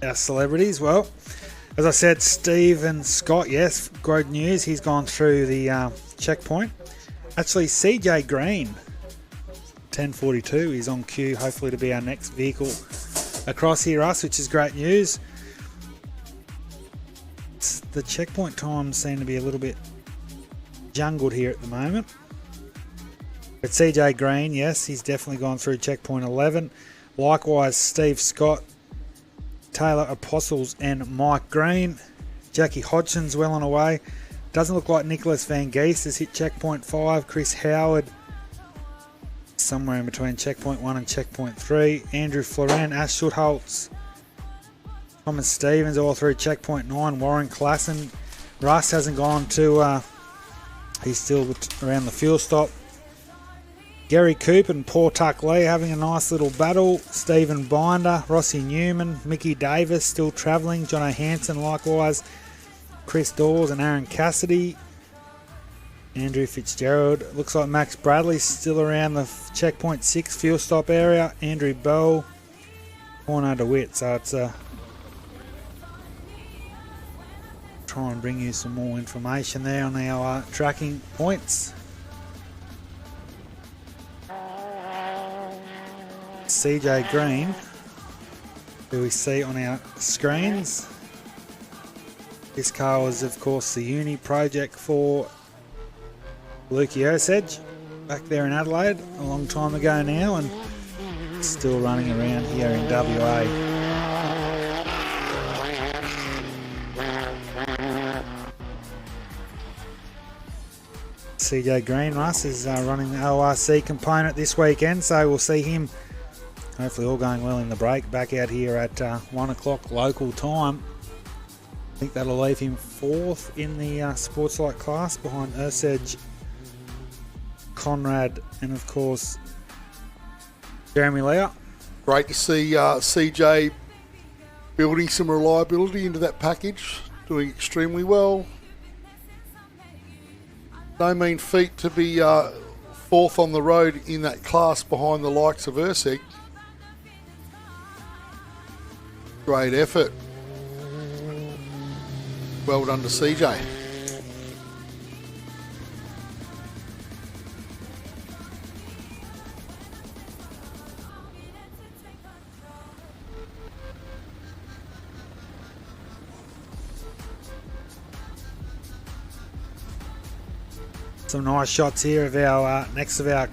Our celebrities, well, as I said, Stephen Scott, yes, great news. He's gone through the checkpoint. Actually, CJ Green, 10:42, is on cue, hopefully to be our next vehicle across here, which is great news. The checkpoint times seem to be a little bit jungled here at the moment. But CJ Green, yes, he's definitely gone through checkpoint 11. Likewise, Steve Scott, Taylor Apostles and Mike Green. Jackie Hodgson's well on the way. Doesn't look like Nicholas Van Geest has hit checkpoint 5. Chris Howard somewhere in between checkpoint 1 and checkpoint 3. Andrew Floran, Ash Schultz, Thomas Stevens all through checkpoint 9. Warren Klassen. Russ hasn't gone to, he's still around the fuel stop. Gary Coop and Paul Tuck Lee having a nice little battle. Stephen Binder, Rossi Newman, Mickey Davis still travelling. Jono Hansen likewise. Chris Dawes and Aaron Cassidy. Andrew Fitzgerald. Looks like Max Bradley's still around the checkpoint 6 fuel stop area. Andrew Bell. Corno DeWitt. So it's try and bring you some more information there on our tracking points. CJ Green, who we see on our screens. This car was, of course, the uni project for Lukey Osage back there in Adelaide a long time ago now, and still running around here in WA. CJ Green, Russ, is running the ORC component this weekend, so we'll see him, hopefully all going well in the break, back out here at 1 o'clock local time. I think that'll leave him 4th in the sports light class behind Osage, Conrad, and of course Jeremy Leah. Great to see CJ building some reliability into that package, doing extremely well. No mean feat to be 4th on the road in that class behind the likes of Ursig. Great effort. Well done to CJ. Some nice shots here of our next of our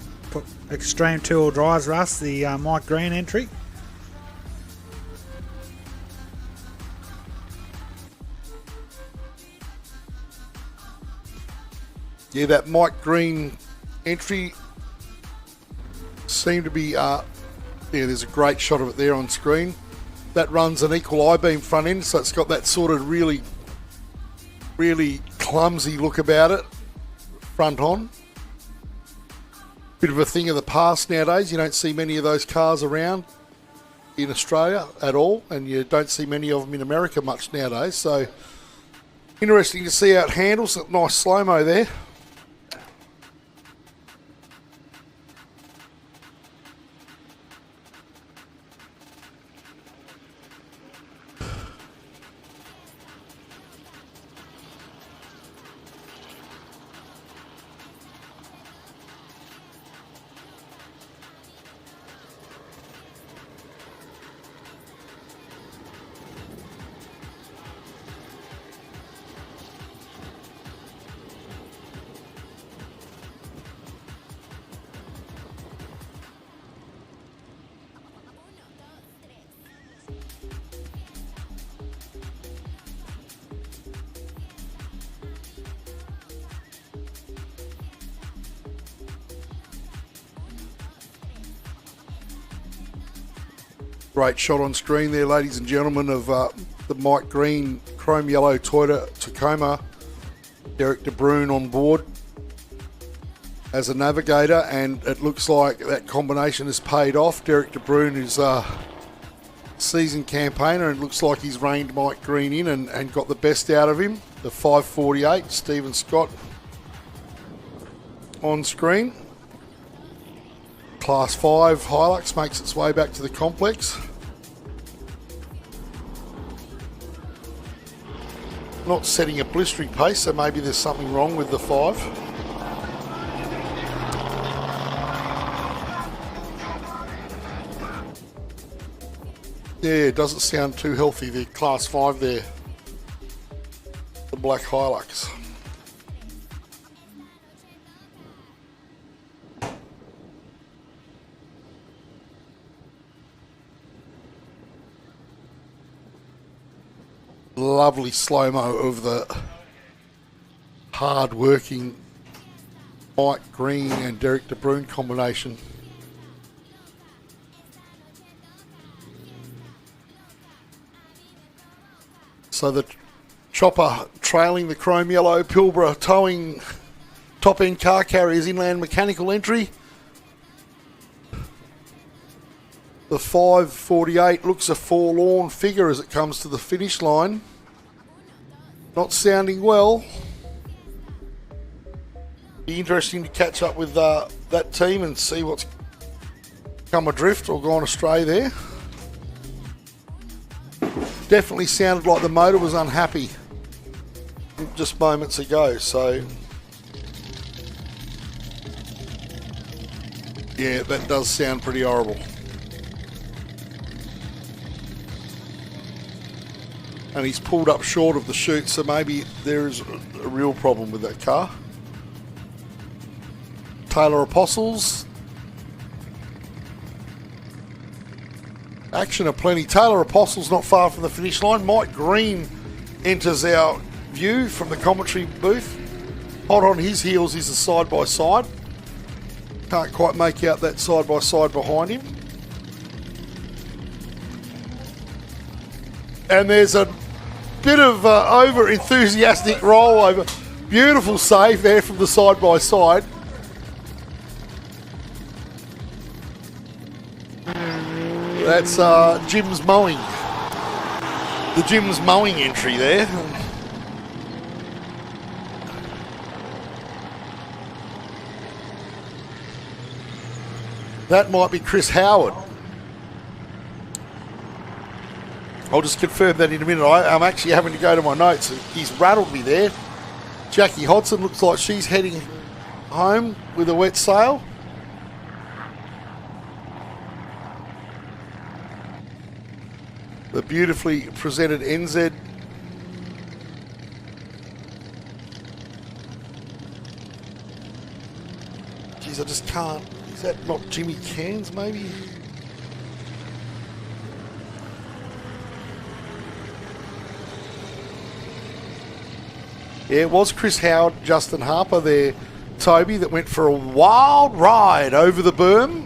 extreme two-wheel drives, Russ, the Mike Green entry. Yeah, that Mike Green entry seemed to be, there's a great shot of it there on screen. That runs an equal I-beam front end, so it's got that sort of really, really clumsy look about it, front on. Bit of a thing of the past nowadays. You don't see many of those cars around in Australia at all, and you don't see many of them in America much nowadays, so interesting to see how it handles. Nice slow-mo there. Great shot on screen there, ladies and gentlemen, of the Mike Green chrome yellow Toyota Tacoma. Derek De Bruin on board as a navigator, and it looks like that combination has paid off. Derek De Bruin is a seasoned campaigner, and it looks like he's reined Mike Green in and got the best out of him. The 548, Stephen Scott on screen. Class 5 Hilux makes its way back to the complex. Not setting a blistering pace, so maybe there's something wrong with the 5. Yeah, it doesn't sound too healthy, the Class 5 there. The black Hilux. Lovely slow-mo of the hard-working Mike Green and Derek De Bruin combination. So the chopper trailing the chrome yellow Pilbara towing top-end car carriers inland mechanical entry. The 548 looks a forlorn figure as it comes to the finish line. Not sounding well. Be interesting to catch up with that team and see what's come adrift or gone astray there. Definitely sounded like the motor was unhappy just moments ago, so yeah, that does sound pretty horrible. And he's pulled up short of the chute, so maybe there is a real problem with that car. Taylor Apostles. Action aplenty. Taylor Apostles not far from the finish line. Mike Green enters our view from the commentary booth. Hot on his heels is a side-by-side. Can't quite make out that side-by-side behind him. And there's a bit of over-enthusiastic rollover. Beautiful save there from the side-by-side. That's Jim's mowing. The Jim's mowing entry there. That might be Chris Howard. I'll just confirm that in a minute. I'm actually having to go to my notes. He's rattled me there. Jackie Hodson looks like she's heading home with a wet sail. The beautifully presented NZ. Geez, I just can't. Is that not Jimmy Cairns, maybe? Yeah, it was Chris Howard, Justin Harper there, Toby, that went for a wild ride over the berm,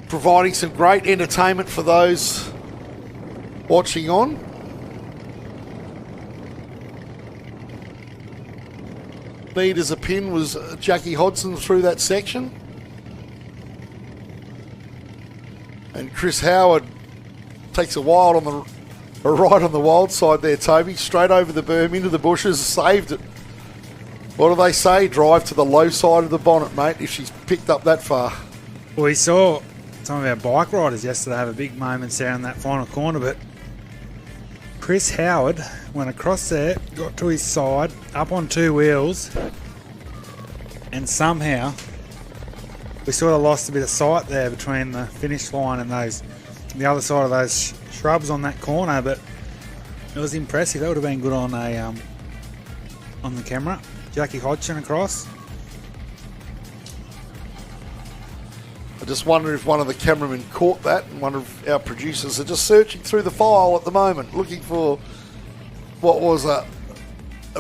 providing some great entertainment for those watching on. Neat as a pin was Jackie Hodson through that section. And Chris Howard takes a ride on the wild side there, Toby. Straight over the berm, into the bushes, saved it. What do they say? Drive to the low side of the bonnet, mate, if she's picked up that far. Well, we saw some of our bike riders yesterday have a big moment there in that final corner, but Chris Howard went across there, got to his side, up on two wheels, and somehow we sort of lost a bit of sight there between the finish line and the other side of those shrubs on that corner, but it was impressive. That would have been good on the camera. Jackie Hodgson across. I just wonder if one of the cameramen caught that, and one of our producers are just searching through the file at the moment, looking for what was a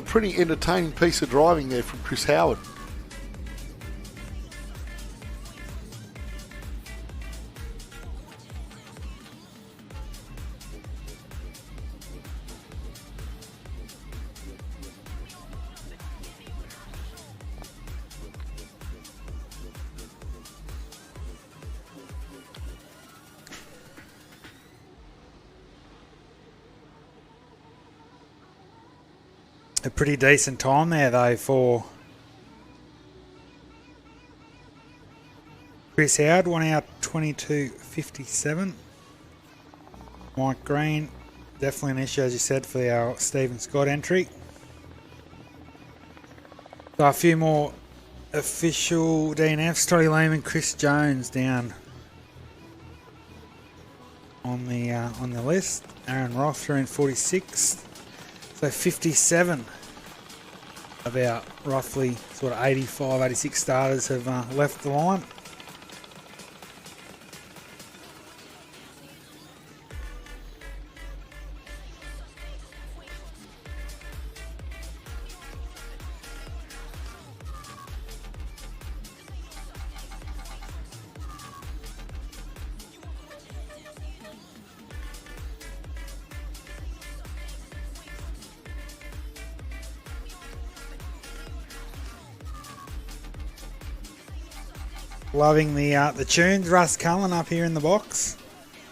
pretty entertaining piece of driving there from Chris Howard. A pretty decent time there, though, for Chris Howard, 1 hour 22.57. Mike Green, definitely an issue, as you said, for our Stephen Scott entry. So a few more official DNFs. Toddy Lehman, Chris Jones down on the list. Aaron Roth in 46th. So 57 of our roughly sort of 85, 86 starters have left the line. Loving the tunes. Russ Cullen up here in the box.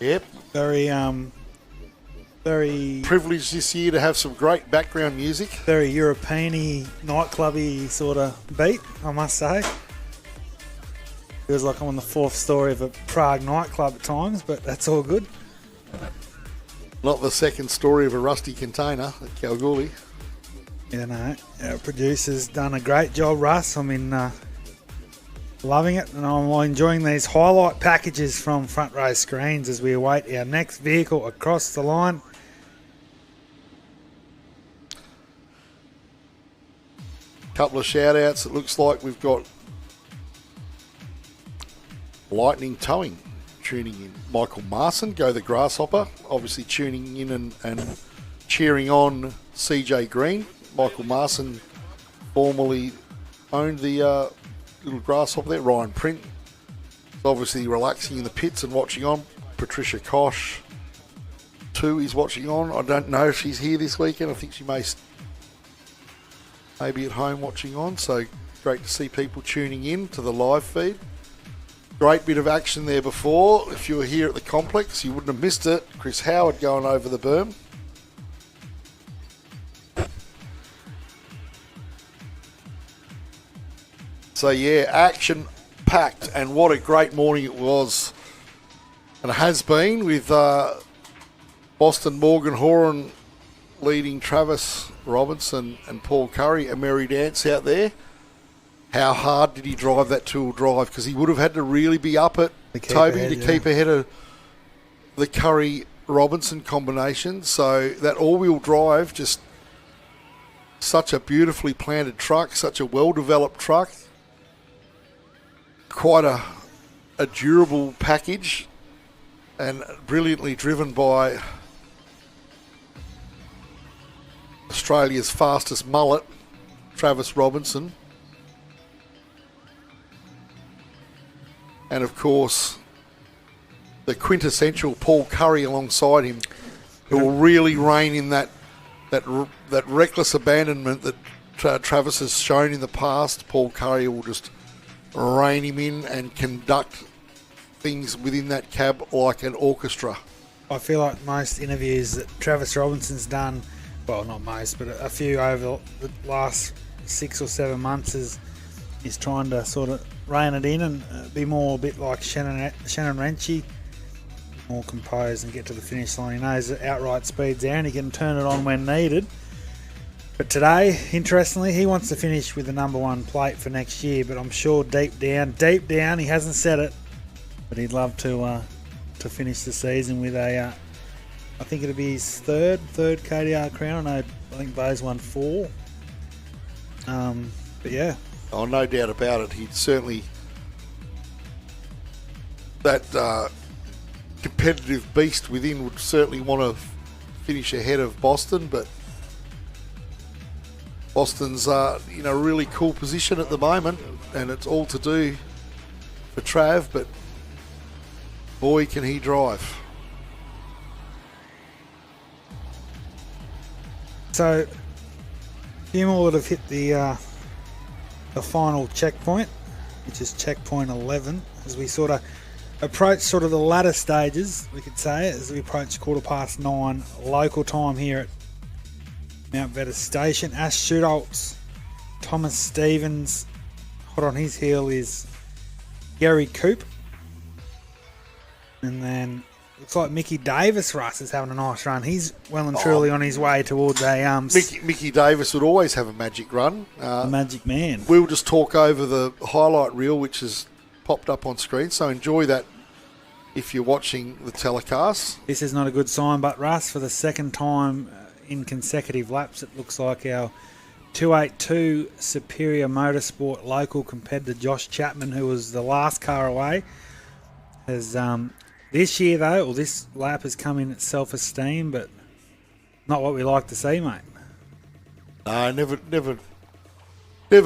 Yep. Very Privileged this year to have some great background music. very European-y, nightclubby sort of beat, I must say. Feels like I'm on the fourth story of a Prague nightclub at times, but that's all good. Not the second story of a rusty container at Kalgoorlie. You know, our producer's done a great job, Russ. I mean, loving it, and I'm enjoying these highlight packages from front row screens as we await our next vehicle across the line. Couple of shout outs. It looks like we've got Lightning Towing tuning in. Michael Marson, Go the Grasshopper, obviously tuning in and cheering on CJ Green. Michael Marson formerly owned the little grasshopper there. Ryan Print is obviously relaxing in the pits and watching on. Patricia Kosh too is watching on. I don't know if she's here this weekend. I think she may be at home watching on. So great to see people tuning in to the live feed. Great bit of action there before. If you were here at the complex, you wouldn't have missed it. Chris Howard going over the berm. So yeah, action packed, and what a great morning it was, and it has been, with Boston morgan-horran leading Travis Robinson and Paul Curry, a merry dance out there. How hard did he drive that two-wheel drive? Because he would have had to really be up at Toby to keep ahead of the Curry-Robinson combination. So that all-wheel drive, just such a beautifully planted truck, such a well-developed truck. Quite a durable package, and brilliantly driven by Australia's fastest mullet, Travis Robinson. And of course, the quintessential Paul Curry alongside him, who will really rein in that reckless abandonment that Travis has shown in the past. Paul Curry will just rein him in and conduct things within that cab like an orchestra. I feel like most interviews that Travis Robinson's done, well, not most, but a few over the last 6 or 7 months, is trying to sort of rein it in and be more a bit like Shannon Renchie, more composed and get to the finish line. He knows that outright speed's there and he can turn it on when needed. But today, interestingly, he wants to finish with the number one plate for next year, but I'm sure deep down, he hasn't said it, but he'd love to finish the season with a, I think it'll be his third KDR crown. I think Bo's won 4. But yeah. Oh, no doubt about it. He'd certainly, that competitive beast within would certainly want to finish ahead of Boston, but Boston's in a really cool position at the moment, and it's all to do for Trav, but boy, can he drive. So, a few more that have hit the final checkpoint, which is checkpoint 11, as we sort of approach sort of the latter stages, we could say, as we approach 9:15 local time here at Mount Vetter Station. Ash Shootalts, Thomas Stevens. Hot on his heel is Gary Coop. And then looks like Mickey Davis, Russ, is having a nice run. He's well and truly on his way towards a Mickey Davis would always have a magic run. magic man. We'll just talk over the highlight reel, which has popped up on screen. So enjoy that if you're watching the telecast. This is not a good sign, but Russ, for the second time in consecutive laps, it looks like our 282 Superior Motorsport local competitor Josh Chapman, who was the last car away, has this year though, or this lap has come in at self-esteem, but not what we like to see, mate. No, never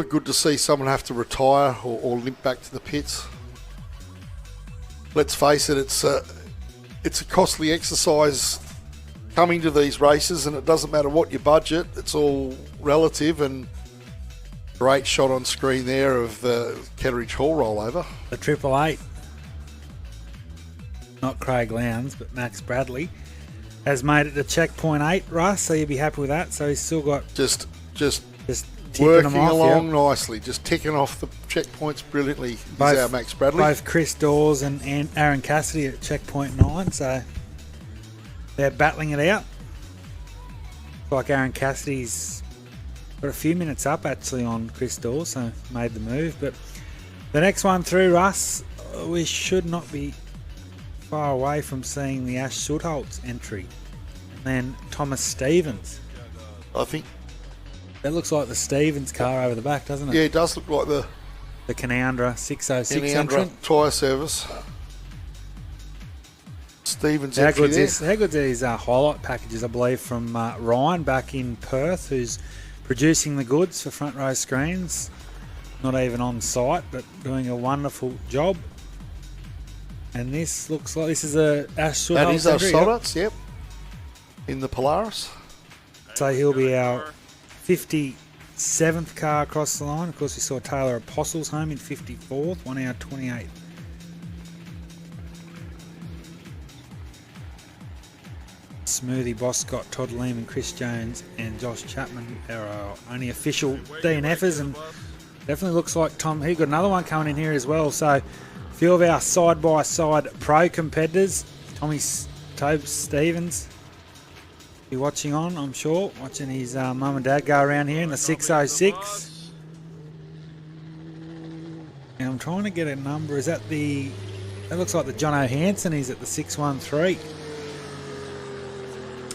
good to see someone have to retire or limp back to the pits. Let's face it, it's a costly exercise coming to these races, and it doesn't matter what your budget, it's all relative. And great shot on screen there of the Ketteridge Hall rollover. The 888, not Craig Lowndes, but Max Bradley, has made it to checkpoint 8, Russ, so you'll be happy with that. So he's still got Just ticking working them off, along yep. nicely, just ticking off the checkpoints brilliantly. Is Both- our Max Bradley. Both Chris Dawes and Aaron Cassidy at checkpoint 9, so they're battling it out. Like Aaron Cassidy's got a few minutes up actually on Chris Dawes, so made the move. But the next one through, Russ, we should not be far away from seeing the Ash Shootalts entry. And then Thomas Stevens. I think, That looks like the Stevens car over the back, doesn't it? yeah, it does look like the The Canandra 606 Indiana entrant. tyre service. Stevens How entry good's there. this? How good's these highlight packages, I believe, from Ryan back in Perth, who's producing the goods for Front Row Screens. Not even on site, but doing a wonderful job. And this looks like this is a Ash That is our entry, yep. Sodots, yep. In the Polaris. So he'll be our 57th car across the line. Of course, we saw Taylor Apostles home in 54th, 1 hour 28. Smoothie, Boss Scott, Todd Lehman, Chris Jones and Josh Chapman are our only official DNFers, and definitely looks like Tom, he got another one coming in here as well. So a few of our side-by-side pro competitors, Tommy Tobes Stevens, be watching on, I'm sure, watching his mum and dad go around here in the 606. And I'm trying to get a number. Is that that looks like the Jono Hansen. He's at the 613.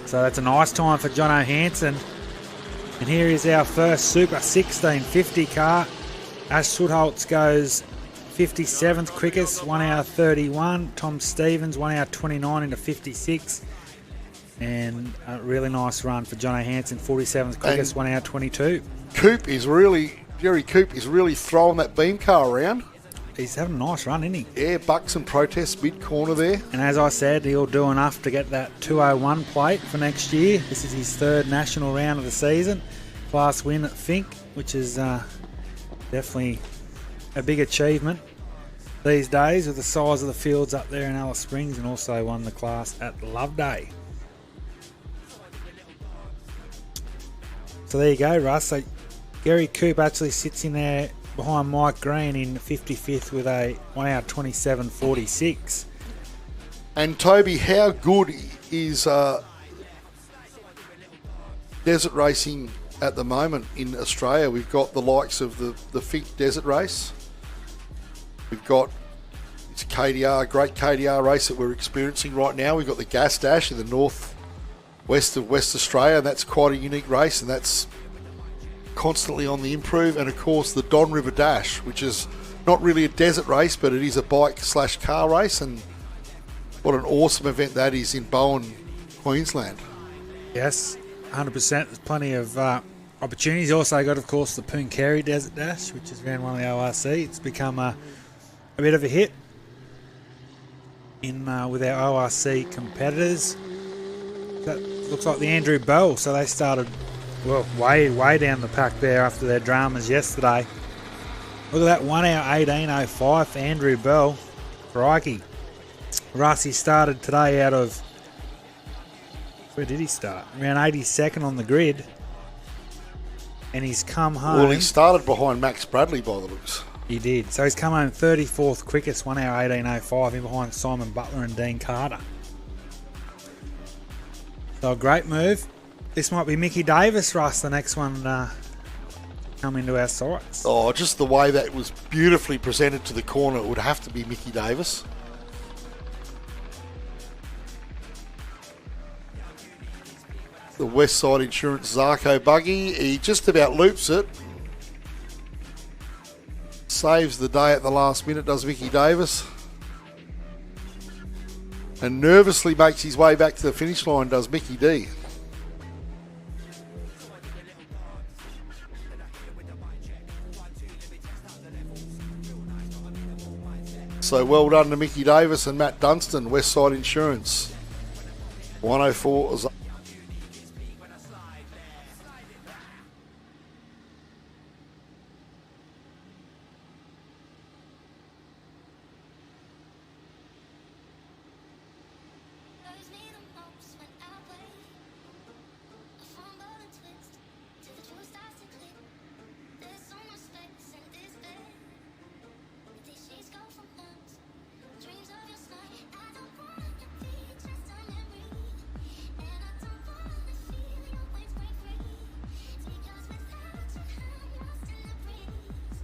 So that's a nice time for Jono Hansen. And here is our first Super 1650 car. Ash Shootalts goes 57th quickest, 1 hour 31. Tom Stevens, 1 hour 29 into 56. And a really nice run for Jono Hansen, 47th quickest, 1 hour 22. Jerry Coop is really throwing that beam car around. He's having a nice run, isn't he? Yeah, bucks and protests mid-corner there. And as I said, he'll do enough to get that 201 plate for next year. This is his third national round of the season. Class win at Fink, which is definitely a big achievement these days with the size of the fields up there in Alice Springs, and also won the class at Loveday. So there you go, Russ. So Gary Coop actually sits in there behind Mike Green in 55th with a 1 hour 27.46. And Toby, how good is desert racing at the moment in Australia? We've got the likes of the Fink Desert Race. We've got it's KDR, great KDR race that we're experiencing right now. We've got the Gas Dash in the northwest of West Australia, and that's quite a unique race, and that's constantly on the improve. And of course the Don River Dash, which is not really a desert race, but it is a bike/car race, and what an awesome event that is in Bowen, Queensland. Yes, 100%. There's plenty of opportunities. You also got, of course, the Pooncarie Desert Dash, which is around one of the ORC. It's become a bit of a hit in with our ORC competitors. That looks like the Andrew Bell. So they started way down the pack there after their dramas yesterday. Look at that, 1 hour 18.05 for Andrew Bell. Crikey. Rusty started today out of, where did he start? Around 82nd on the grid. and he's come home. Well, he started behind Max Bradley by the looks. He did. So he's come home 34th quickest, 1 hour 18.05, in behind Simon Butler and Dean Carter. So a great move. This might be Mickey Davis, Russ, the next one come into our sights. Oh, just the way that was beautifully presented to the corner, it would have to be Mickey Davis. The West Side Insurance Zarko buggy, he just about loops it. Saves the day at the last minute, does Mickey Davis. And nervously makes his way back to the finish line, does Mickey D. So well done to Mickey Davis and Matt Dunstan, West Side Insurance. 104. Knows me the most when I play. I fumble and twist till the truth starts to click. There's so much space in this bed. These sheets go from once. Dreams of your smile. I don't wanna be just a memory, and I don't wanna feel your waves break free. Because without you, I'm lost in the breeze.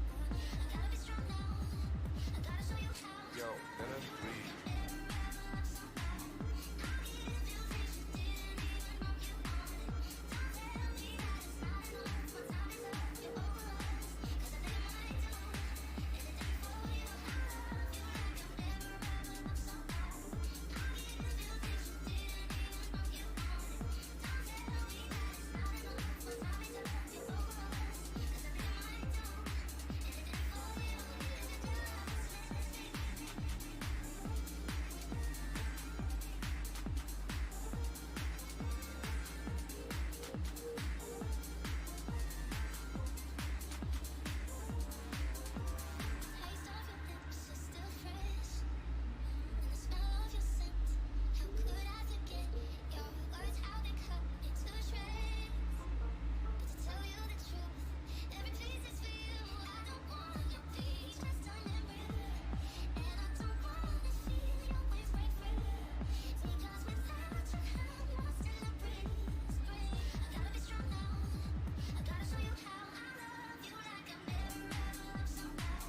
I gotta be strong now. I gotta show you how. Yo, Dennis, please. Taste of your lips is still fresh, and the smell of your scent. How could I forget your words? How they cut me to shreds. But to tell you the truth, every piece is for you. I don't wanna be just a memory, and I don't wanna feel your waves break free. Because without you, I'm lost in the breeze. I gotta be strong now. I gotta show you how I love you like a mirror. So bad.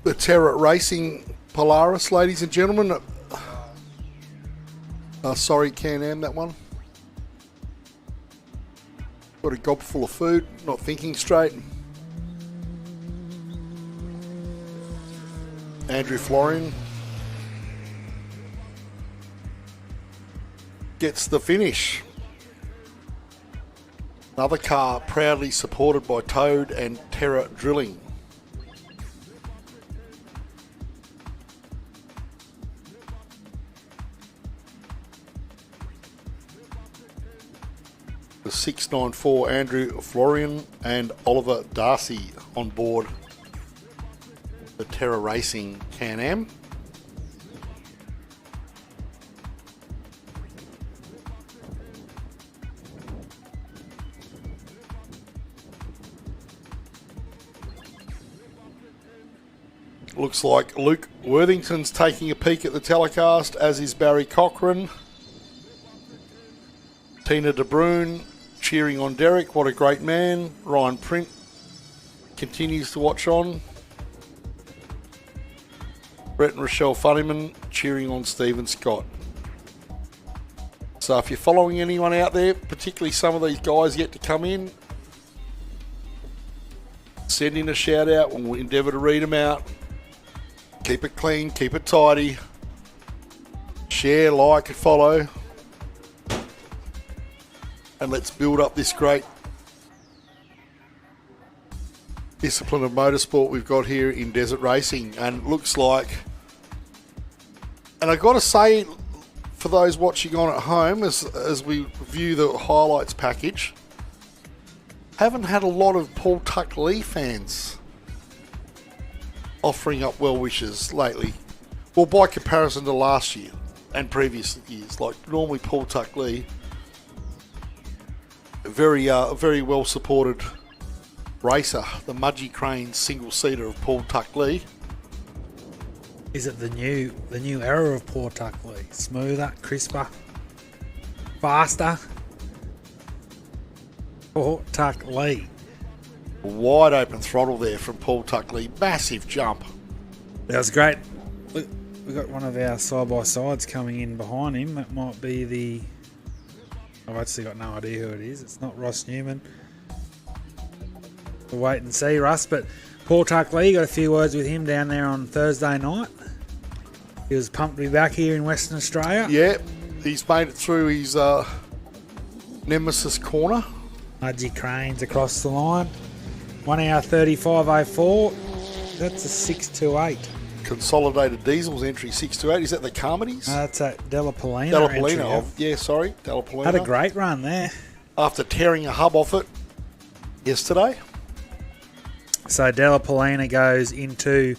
The Terra Racing Polaris, ladies and gentlemen. Sorry, Can-Am, that one. Got a gob full of food, not thinking straight. Andrew Florian gets the finish. Another car proudly supported by Toad and Terra Drilling. The 694 Andrew Florian and Oliver Darcy on board the Terra Racing Can-Am. Looks like Luke Worthington's taking a peek at the telecast, as is Barry Cochran. Tina De Bruin cheering on Derek, what a great man. Ryan Print continues to watch on. Brett and Rochelle Funnyman cheering on Stephen Scott. So if you're following anyone out there, particularly some of these guys yet to come in, send in a shout out and we'll endeavour to read them out. Keep it clean, keep it tidy. Share, like, and follow. And let's build up this great discipline of motorsport we've got here in desert racing. And it looks like, and I got to say, for those watching on at home, as we view the highlights package, haven't had a lot of Paul Tuck Lee fans offering up well wishes lately. Well, by comparison to last year and previous years, like normally Paul Tuck Lee, a very well supported racer, the Mudgee Crane single seater of Paul Tuck Lee. Is it the new era of Paul Tuck Lee? Smoother, crisper, faster. Paul Tuck Lee. Wide open throttle there from Paul Tuck Lee. Massive jump. That was great. Look, we've got one of our side-by-sides coming in behind him. That might be the... I've actually got no idea who it is. It's not Ross Newman. We'll wait and see, Russ. But Paul Tuck Lee, got a few words with him down there on Thursday night. He was pumped to be back here in Western Australia. Yeah, he's made it through his nemesis corner. Mudgee Cranes across the line. 1 hour 35.04. That's a 6.28. Consolidated Diesels entry 628. Is that the Carmodies? That's at Della Polina. Della Polina. Yeah, sorry. Della Polina. Had a great run there. After tearing a hub off it yesterday. So Della Polina goes into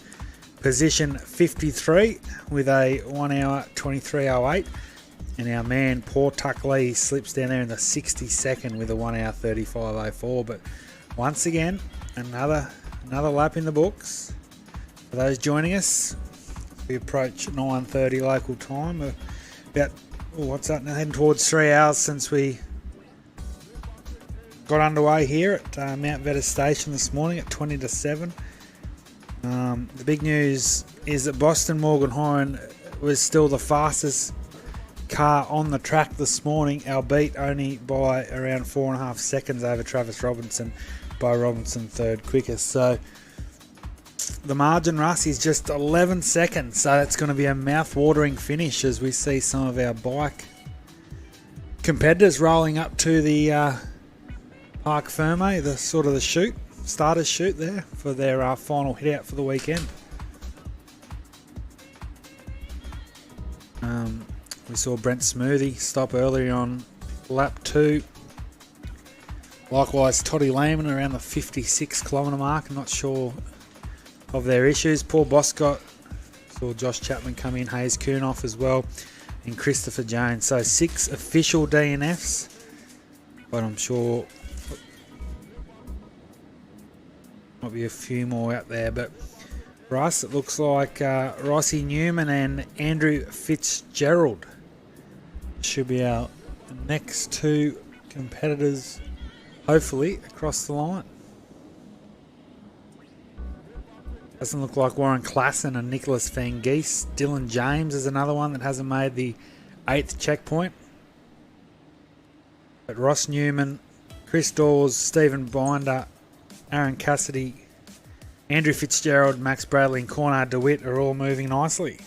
position 53 with a 1 hour 23.08. And our man, Paul Tuck Lee, slips down there in the 62nd with a 1 hour 35.04. But once again, another lap in the books. For those joining us, we approach 9:30 local time. About, what's that now? Heading towards 3 hours since we got underway here at Mount Vetter Station this morning at 20 to 7. The big news is that Boston morgan-horran was still the fastest car on the track this morning, albeit only by around 4.5 seconds over Travis Robinson, by Robinson third quickest. So the margin, Russ, is just 11 seconds. So it's going to be a mouth-watering finish as we see some of our bike competitors rolling up to the Parc Ferme, the sort of the starters shoot there for their final hit out for the weekend. We saw Brent Smoothie stop earlier on lap 2. Likewise, Toddy Lehman around the 56 kilometre mark. I'm not sure of their issues. Paul Boscott, saw Josh Chapman come in, Hayes Kuhnoff as well, and Christopher Jones. So 6 official DNFs, but I'm sure might be a few more out there. But Russ, it looks like Rossi Newman and Andrew Fitzgerald should be our next 2 competitors, hopefully, across the line. Doesn't look like Warren Klassen and Nicholas Van Gies. Dylan James is another one that hasn't made the 8th checkpoint. But Ross Newman, Chris Dawes, Stephen Binder, Aaron Cassidy, Andrew Fitzgerald, Max Bradley and Cornard DeWitt are all moving nicely.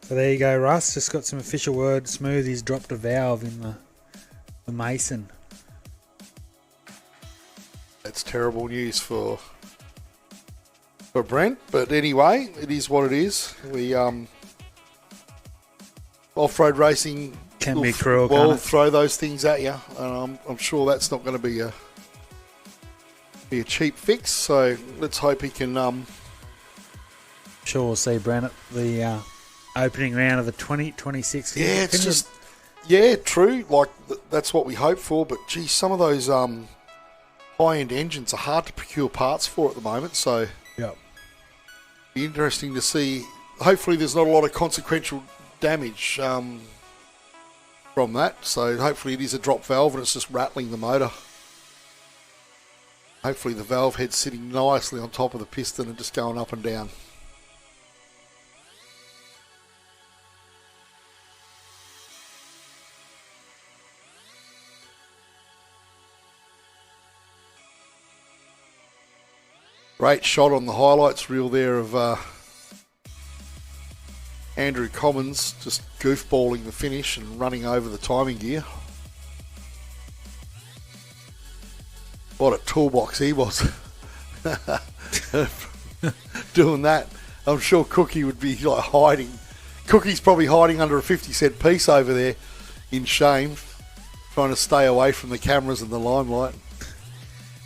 So there you go, Russ. Just got some official word. Smoothie's dropped a valve in the Mason. That's terrible news for Brent, but anyway, it is what it is. We off-road racing can be cruel. We'll throw those things at you, and I'm sure that's not going to be a cheap fix. So let's hope he can. Sure, we'll see Brent at the opening round of the 2026. Yeah, it's just true. Like that's what we hope for. But geez, some of those high-end engines are hard to procure parts for at the moment. So yep, be interesting to see. Hopefully, there's not a lot of consequential damage from from that. So hopefully it is a drop valve and it's just rattling the motor. Hopefully the valve head's sitting nicely on top of the piston and just going up and down. Great shot on the highlights reel there of Andrew Commons just goofballing the finish and running over the timing gear. What a toolbox he was doing that. I'm sure Cookie would be like hiding. Cookie's probably hiding under a 50-cent piece over there in shame, trying to stay away from the cameras and the limelight.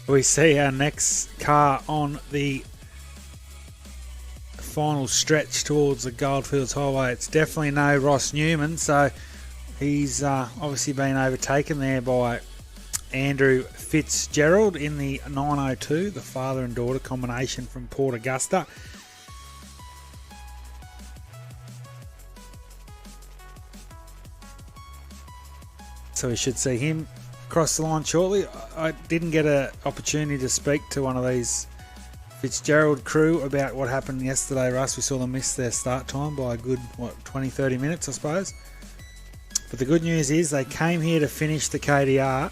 We see our next car on the final stretch towards the Goldfields Highway. It's definitely no Ross Newman, so he's obviously been overtaken there by Andrew Fitzgerald in the 902, the father and daughter combination from Port Augusta. So we should see him cross the line shortly. I didn't get an opportunity to speak to one of these Fitzgerald crew about what happened yesterday, Russ. We saw them miss their start time by a good, 20-30 minutes, I suppose. But the good news is they came here to finish the KDR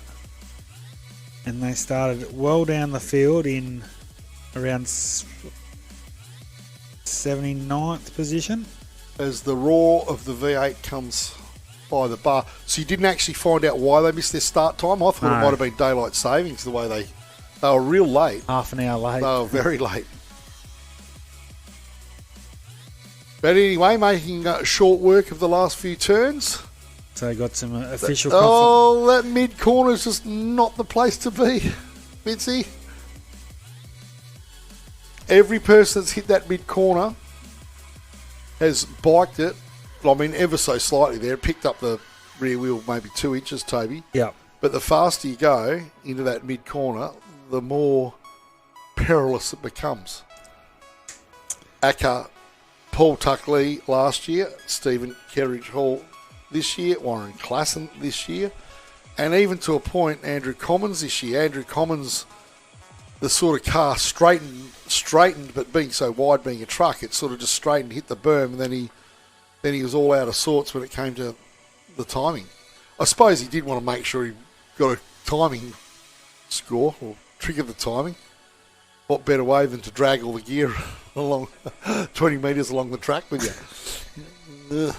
and they started well down the field in around 79th position. As the roar of the V8 comes by the bar. So you didn't actually find out why they missed their start time? I thought it might have been daylight savings the way they were real late. Half an hour late. They were very late. But anyway, making short work of the last few turns. So they got some official that mid-corner is just not the place to be, Mitzi. Every person that's hit that mid-corner has biked it. I mean, ever so slightly there. It picked up the rear wheel maybe 2 inches, Toby. Yeah. But the faster you go into that mid-corner, the more perilous it becomes. Acker, Paul Tuckley last year, Stephen Kerridge Hall this year, Warren Klassen this year, and even to a point, Andrew Commons this year. Andrew Commons, the sort of car straightened, but being so wide, being a truck, it sort of just straightened, hit the berm, and then he was all out of sorts when it came to the timing. I suppose he did want to make sure he got a timing score or trigger the timing. What better way than to drag all the gear along 20 metres along the track with you?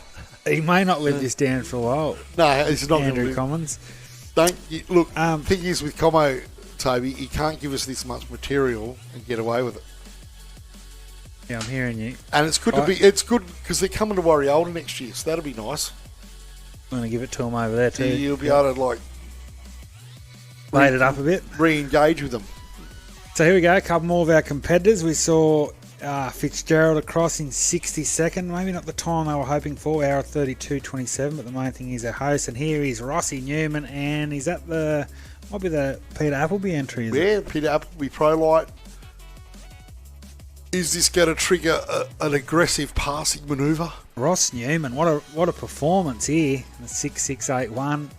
He may not live this down for a while. No, he's not going to Andrew live. Commons. Look, thing is with Como, Toby, he can't give us this much material and get away with it. Yeah, I'm hearing you. And it's good it's good because they're coming to Warriolda next year, so that'll be nice. I'm going to give it to him over there too. You'll be able to Laid it up a bit. Re-engage with them. So here we go, a couple more of our competitors. We saw Fitzgerald across in 62nd, maybe not the time they were hoping for, hour 32:27, but the main thing is our host. And here is Rossi Newman, and is that might be the Peter Appleby entry, is it? Peter Appleby Pro Light. Is this going to trigger an aggressive passing manoeuvre? Ross Newman, what a performance here, the 6681.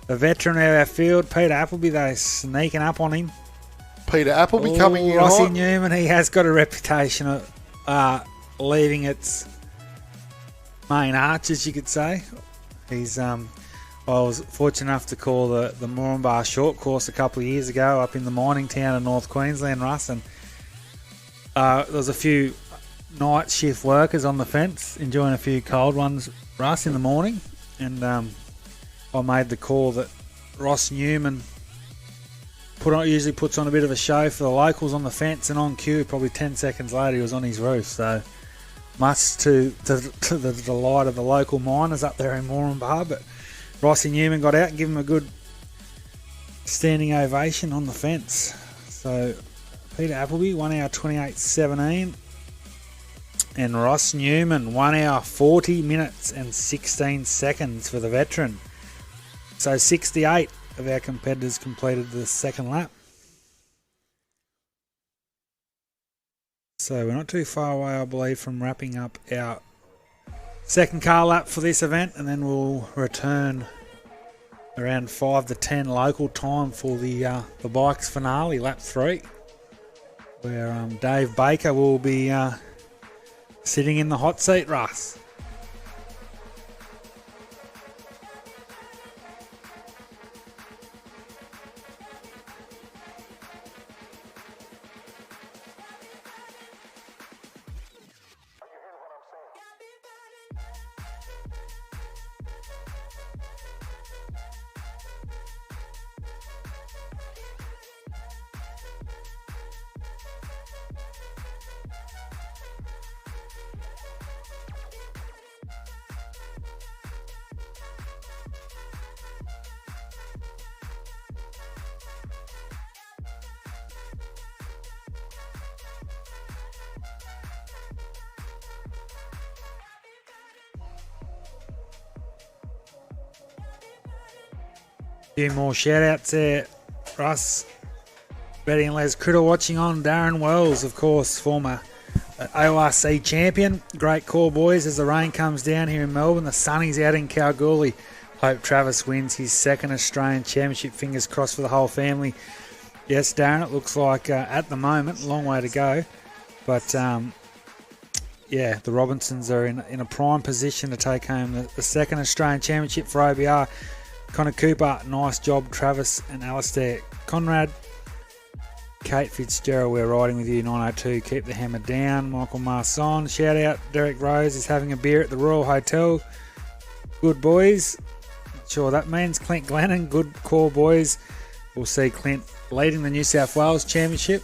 The veteran of our field, Peter Appleby, they're sneaking up on him. Peter Appleby coming in Rossi hot. Newman, he has got a reputation of leaving its main arches, you could say. He's I was fortunate enough to call the Moranbah short course a couple of years ago up in the mining town of North Queensland, Russ, and there was a few night shift workers on the fence enjoying a few cold ones, Russ, in the morning, and I made the call that Ross Newman usually puts on a bit of a show for the locals on the fence, and on cue, probably 10 seconds later, he was on his roof. So much to the delight of the local miners up there in Moranbah. But Rossi Newman got out and gave him a good standing ovation on the fence. So Peter Appleby, 1 hour 28:17. And Ross Newman, 1 hour 40 minutes and 16 seconds for the veteran. So 68 of our competitors completed the second lap. So we're not too far away, I believe, from wrapping up our second car lap for this event, and then we'll return around 5 to 10 local time for the bikes finale, lap 3, where Dave Baker will be sitting in the hot seat, Russ. Few more shout outs there, Russ. Betty and Les Critter watching on. Darren Wells, of course, former ORC champion. Great call, boys, as the rain comes down here in Melbourne. The sunny's out in Kalgoorlie. Hope Travis wins his second Australian Championship. Fingers crossed for the whole family. Yes, Darren, it looks like at the moment, a long way to go. But, yeah, the Robinsons are in a prime position to take home the second Australian Championship for OBR. Connor Cooper, nice job. Travis and Alistair Conrad. Kate Fitzgerald, we're riding with you. 902, keep the hammer down. Michael Marson, shout out. Derek Rose is having a beer at the Royal Hotel. Good boys. Not sure what that means. Clint Glennon, good call, boys. We'll see Clint leading the New South Wales Championship.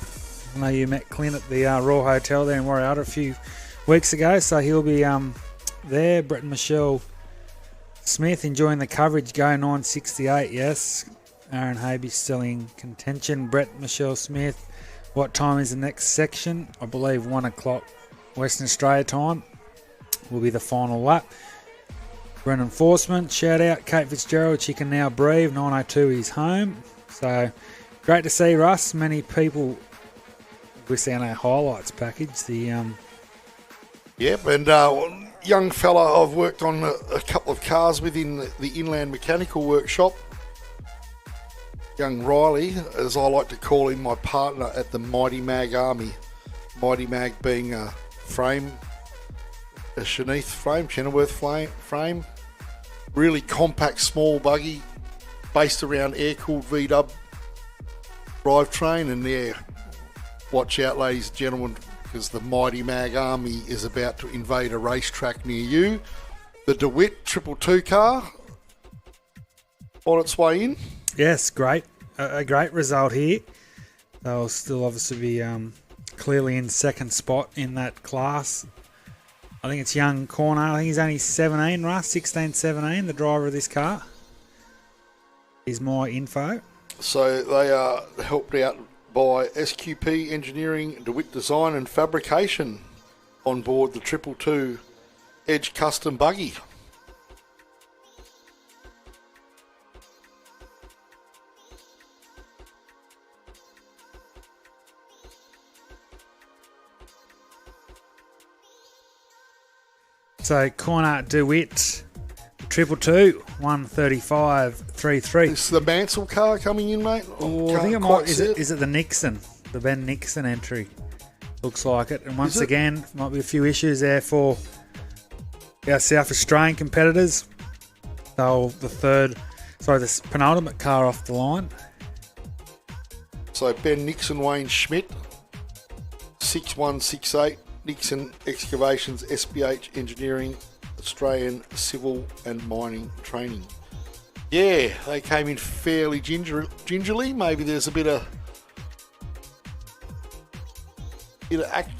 I know you met Clint at the Royal Hotel there in Warriata a few weeks ago, so he'll be there. Brett and Michelle Smith enjoying the coverage. Go 968, yes. Aaron Habe still in contention. Brett, Michelle Smith. What time is the next section? I believe 1 o'clock Western Australia time will be the final lap. Brennan Forceman, shout out. Kate Fitzgerald, she can now breathe. 902 is home. So great to see, Russ. Many people we see on our highlights package. Yep, and young fella I've worked on a couple of cars within the Inland Mechanical Workshop. Young Riley, as I like to call him, my partner at the Mighty Mag Army. Mighty Mag being a frame, a Shanith frame, Chenoweth frame. Really compact, small buggy, based around air-cooled V-dub drivetrain. And yeah, watch out, ladies and gentlemen, because the Mighty Mag Army is about to invade a racetrack near you. The DeWitt 222 car on its way in. Yes, great. A great result here. They'll still obviously be clearly in second spot in that class. I think it's young Corner. I think he's only 17, Russ. 16, 17, the driver of this car. Is my info. So they are helped out by SQP Engineering, DeWitt Design and Fabrication on board the 222 Edge Custom Buggy. So Corner DeWitt, 222, 135.33. This is the Mansell car coming in, mate. Oh, I think it might. Is it the Nixon? The Ben Nixon entry. Looks like it. And once again, might be a few issues there for our South Australian competitors. The penultimate car off the line. So Ben Nixon, Wayne Schmidt, 6168, Nixon Excavations, SBH Engineering, Australian Civil and Mining Training. Yeah, they came in fairly gingerly. Maybe there's a bit of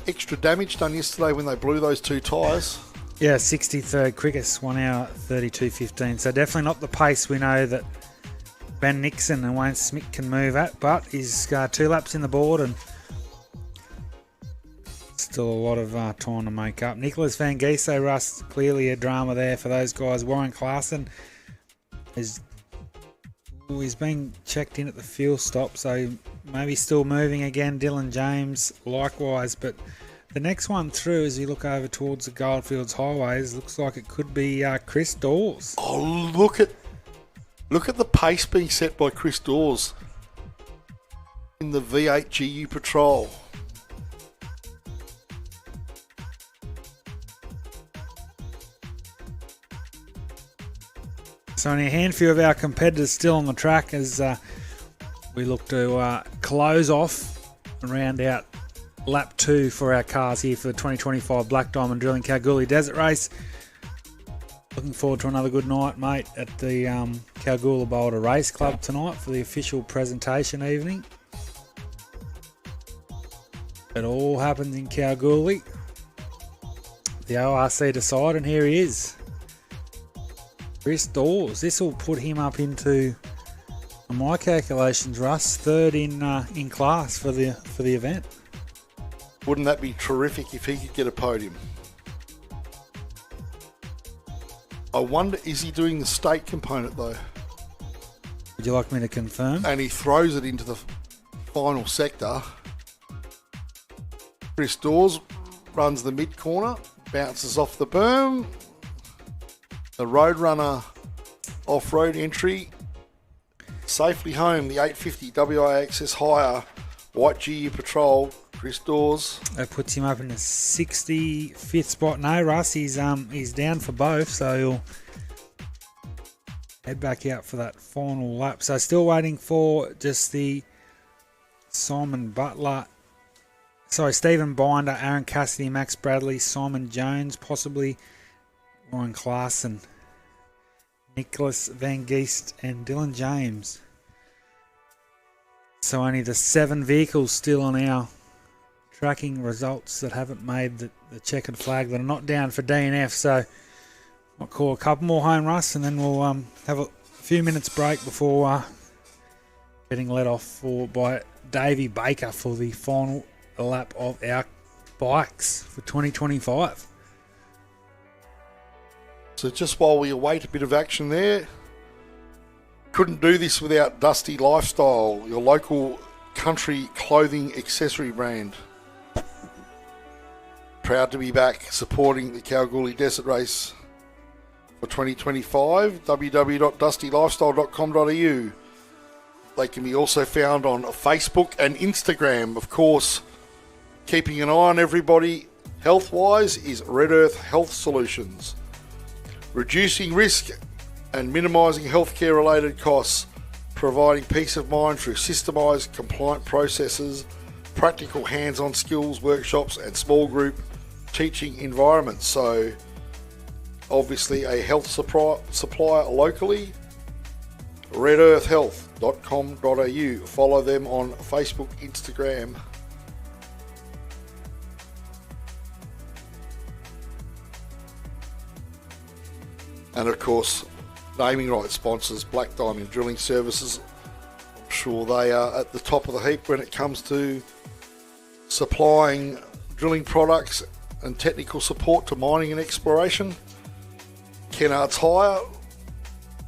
extra damage done yesterday when they blew those two tyres. Yeah, 63rd quickest, 1 hour 32.15. So definitely not the pace we know that Ben Nixon and Wayne Smith can move at, but he's 2 laps in the board and still a lot of time to make up. Nicholas Van Gieso, Russ, clearly a drama there for those guys. Warren Clarkson he's been checked in at the fuel stop, so maybe still moving again. Dylan James likewise, but the next one through, as you look over towards the Goldfields highways, looks like it could be Chris Dawes. Oh, look at Look at the pace being set by Chris Dawes in the V8 GU Patrol. So only a handful of our competitors still on the track as we look to close off and round out lap 2 for our cars here for the 2025 Black Diamond Drilling Kalgoorlie Desert Race. Looking forward to another good night, mate, at the Kalgoorlie Boulder Race Club tonight for the official presentation evening. It all happens in Kalgoorlie. The ORC decide, and here he is. Chris Dawes. This will put him up into, on my calculations, Russ, third in class for the event. Wouldn't that be terrific if he could get a podium? I wonder, is he doing the state component though? Would you like me to confirm? And he throws it into the final sector. Chris Dawes runs the mid corner, bounces off the berm. The Roadrunner off-road entry, safely home. The 850 WIXS higher white GU Patrol, Chris Dawes. That puts him up in the 65th spot. No, Russ, he's down for both, so he'll head back out for that final lap. So still waiting for just the Stephen Binder, Aaron Cassidy, Max Bradley, Simon Jones, possibly Ryan Klaassen, Nicholas Van Geest and Dylan James. So only the 7 vehicles still on our tracking results that haven't made the checkered flag, that are not down for DNF. So I'll call a couple more home, Russ, and then we'll have a few minutes break before getting let off by Davey Baker for the final lap of our bikes for 2025. So just while we await a bit of action there, couldn't do this without Dusty Lifestyle, your local country clothing accessory brand. Proud to be back supporting the Kalgoorlie Desert Race for 2025. www.dustylifestyle.com.au. They can be also found on Facebook and Instagram. Of course, keeping an eye on everybody health-wise is Red Earth Health Solutions. Reducing risk and minimising healthcare related costs, providing peace of mind through systemised compliant processes, practical hands-on skills workshops and small group teaching environments. So obviously a health supplier locally, redearthhealth.com.au. Follow them on Facebook, Instagram. And of course, naming rights sponsors, Black Diamond Drilling Services. I'm sure they are at the top of the heap when it comes to supplying drilling products and technical support to mining and exploration. Kennard's Hire,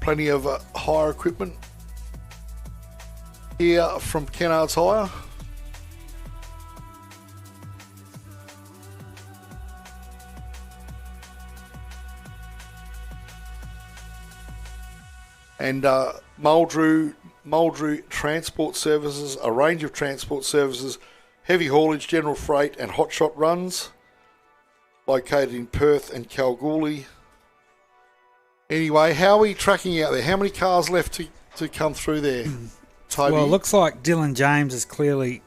plenty of hire equipment here from Kennard's Hire. And Muldrew Transport Services, a range of transport services, heavy haulage, general freight and hotshot runs, located in Perth and Kalgoorlie. Anyway, how are we tracking out there? How many cars left to come through there, Toby? Well, it looks like Dylan James is clearly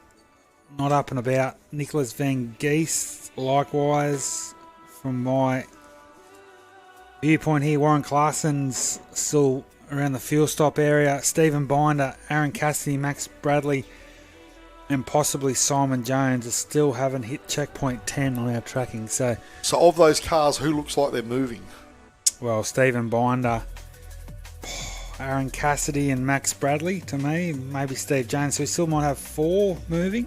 not up and about. Nicholas Van Geest, likewise, from my viewpoint here. Warren Klaassen's still around the fuel stop area. Stephen Binder, Aaron Cassidy, Max Bradley and possibly Simon Jones still haven't hit checkpoint 10 on our tracking. So of those cars, who looks like they're moving? Well, Stephen Binder, Aaron Cassidy and Max Bradley to me, maybe Steve Jones. So we still might have 4 moving,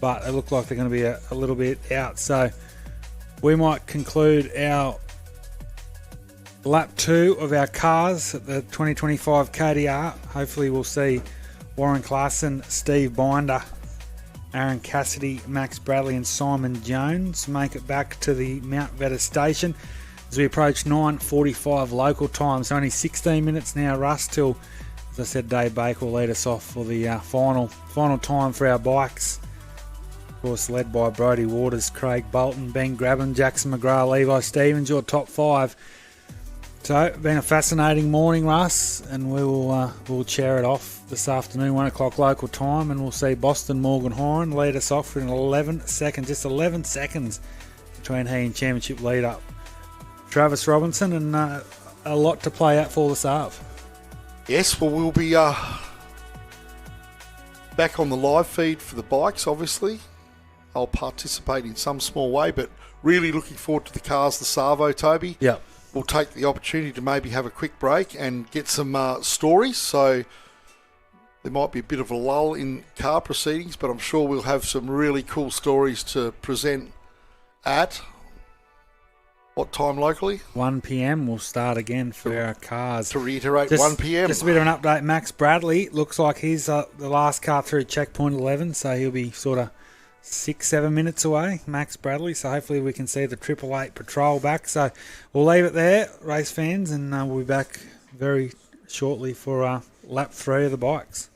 but it look like they're going to be a little bit out. So we might conclude our lap 2 of our cars at the 2025 KDR. Hopefully we'll see Warren Klaassen, Steve Binder, Aaron Cassidy, Max Bradley and Simon Jones make it back to the Mount Vetter station. as we approach 9:45 local time. So only 16 minutes now, Russ, till, as I said, Dave Baker will lead us off for the final time for our bikes. Of course, led by Brodie Waters, Craig Bolton, Ben Grabban, Jackson McGrath, Levi Stevens, your top 5. So, been a fascinating morning, Russ, and we'll chair it off this afternoon, 1 o'clock local time, and we'll see Boston morgan-horran lead us off in 11 seconds, just 11 seconds between he and championship leader Travis Robinson, and a lot to play out for this half. Yes, well, we'll be back on the live feed for the bikes, obviously. I'll participate in some small way, but really looking forward to the cars, the Savo, Toby. Yeah. We'll take the opportunity to maybe have a quick break and get some stories. So there might be a bit of a lull in car proceedings, but I'm sure we'll have some really cool stories to present at what time locally? 1 p.m. we'll start again for our cars. To reiterate, Just 1 p.m. Just a bit of an update. Max Bradley looks like he's the last car through checkpoint 11, so he'll be sort of 6-7 minutes away, Max Bradley. So hopefully we can see the 888 patrol back. So we'll leave it there, race fans, and we'll be back very shortly for lap 3 of the bikes.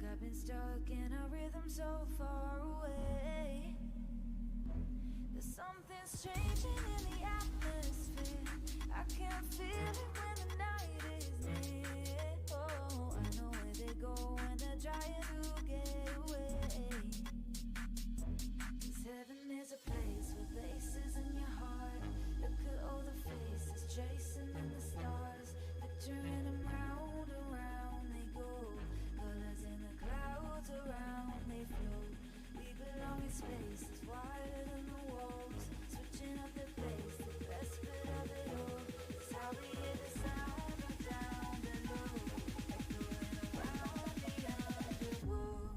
like I've been stuck in a rhythm so far away. There's something changing in the atmosphere. I can feel it when the night is near. Oh, I know where they go when they're trying to get away. 'Cause heaven is a place with places in your heart. Look at all the faces chasing in the stars, picturing them round and round they go. Colors in the clouds around they float. We belong in spaces wider than the walls, switching up the pace, the best bit of it all. It's how we hear the sound of down below, echoing around the underworld.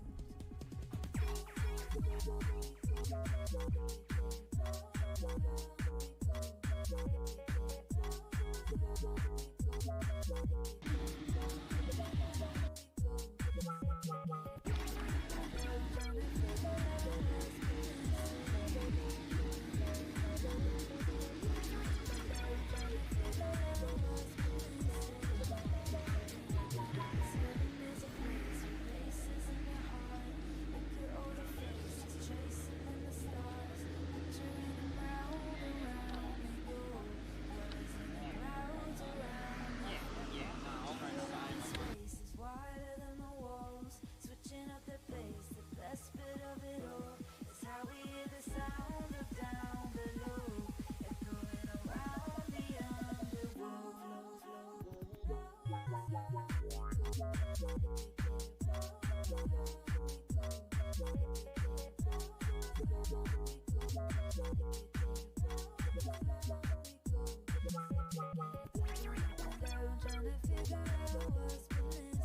Wider than the walls, switching up the pace, the best bit of it all. It's how we hear the sound of down below, echoing around the underworld. I'm trying to figure out what's been missing. I'm trying to figure out what's been missing.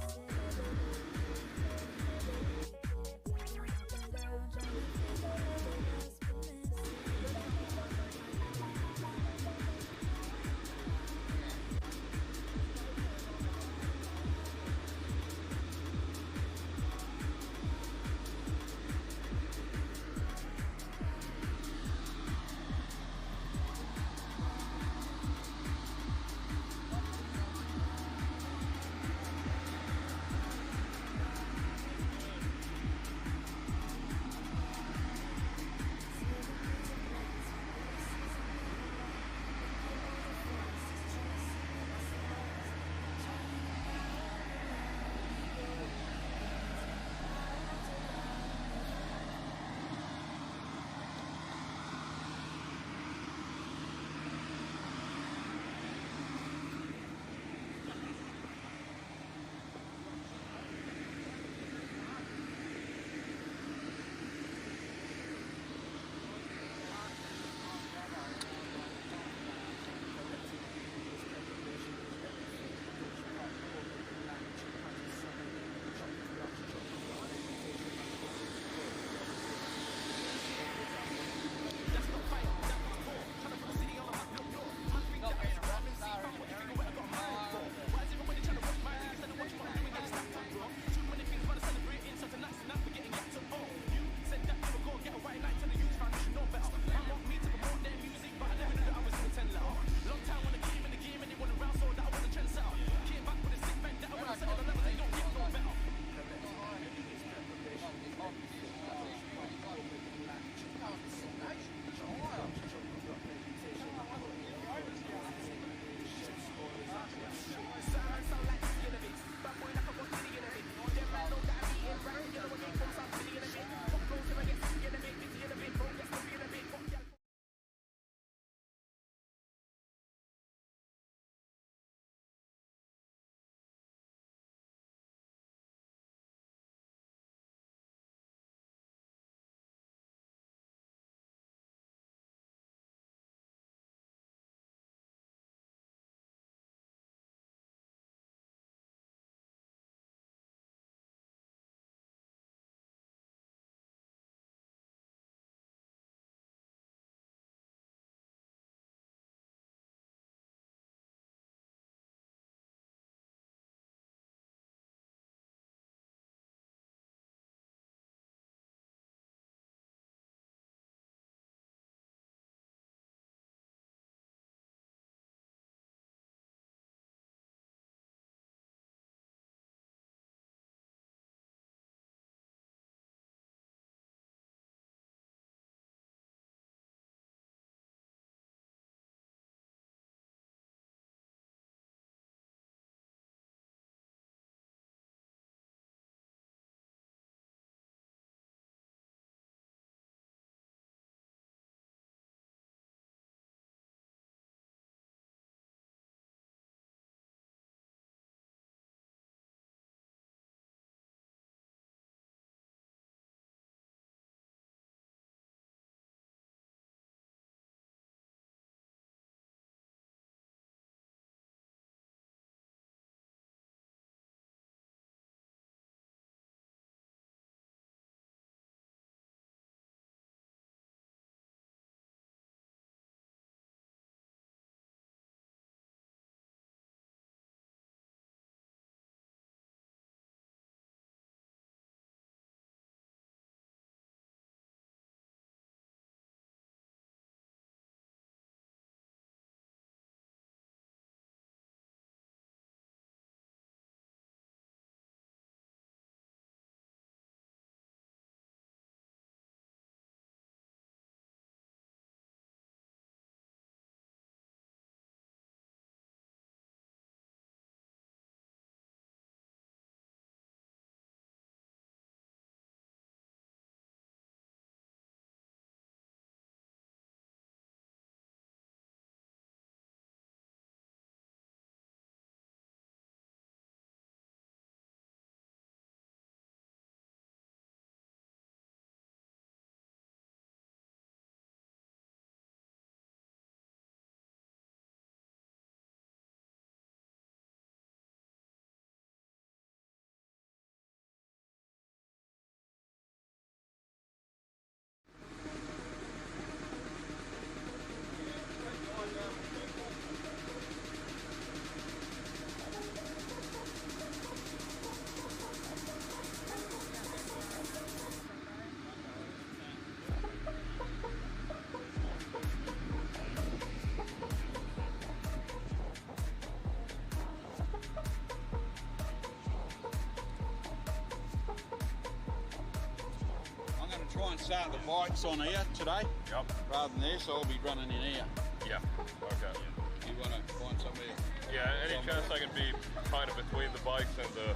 try and start the bikes on here today. Yep. Rather than there, so I'll be running in here. Yeah. Okay. You want to find somewhere? Yeah. Any chance I can be kind of between the bikes and the?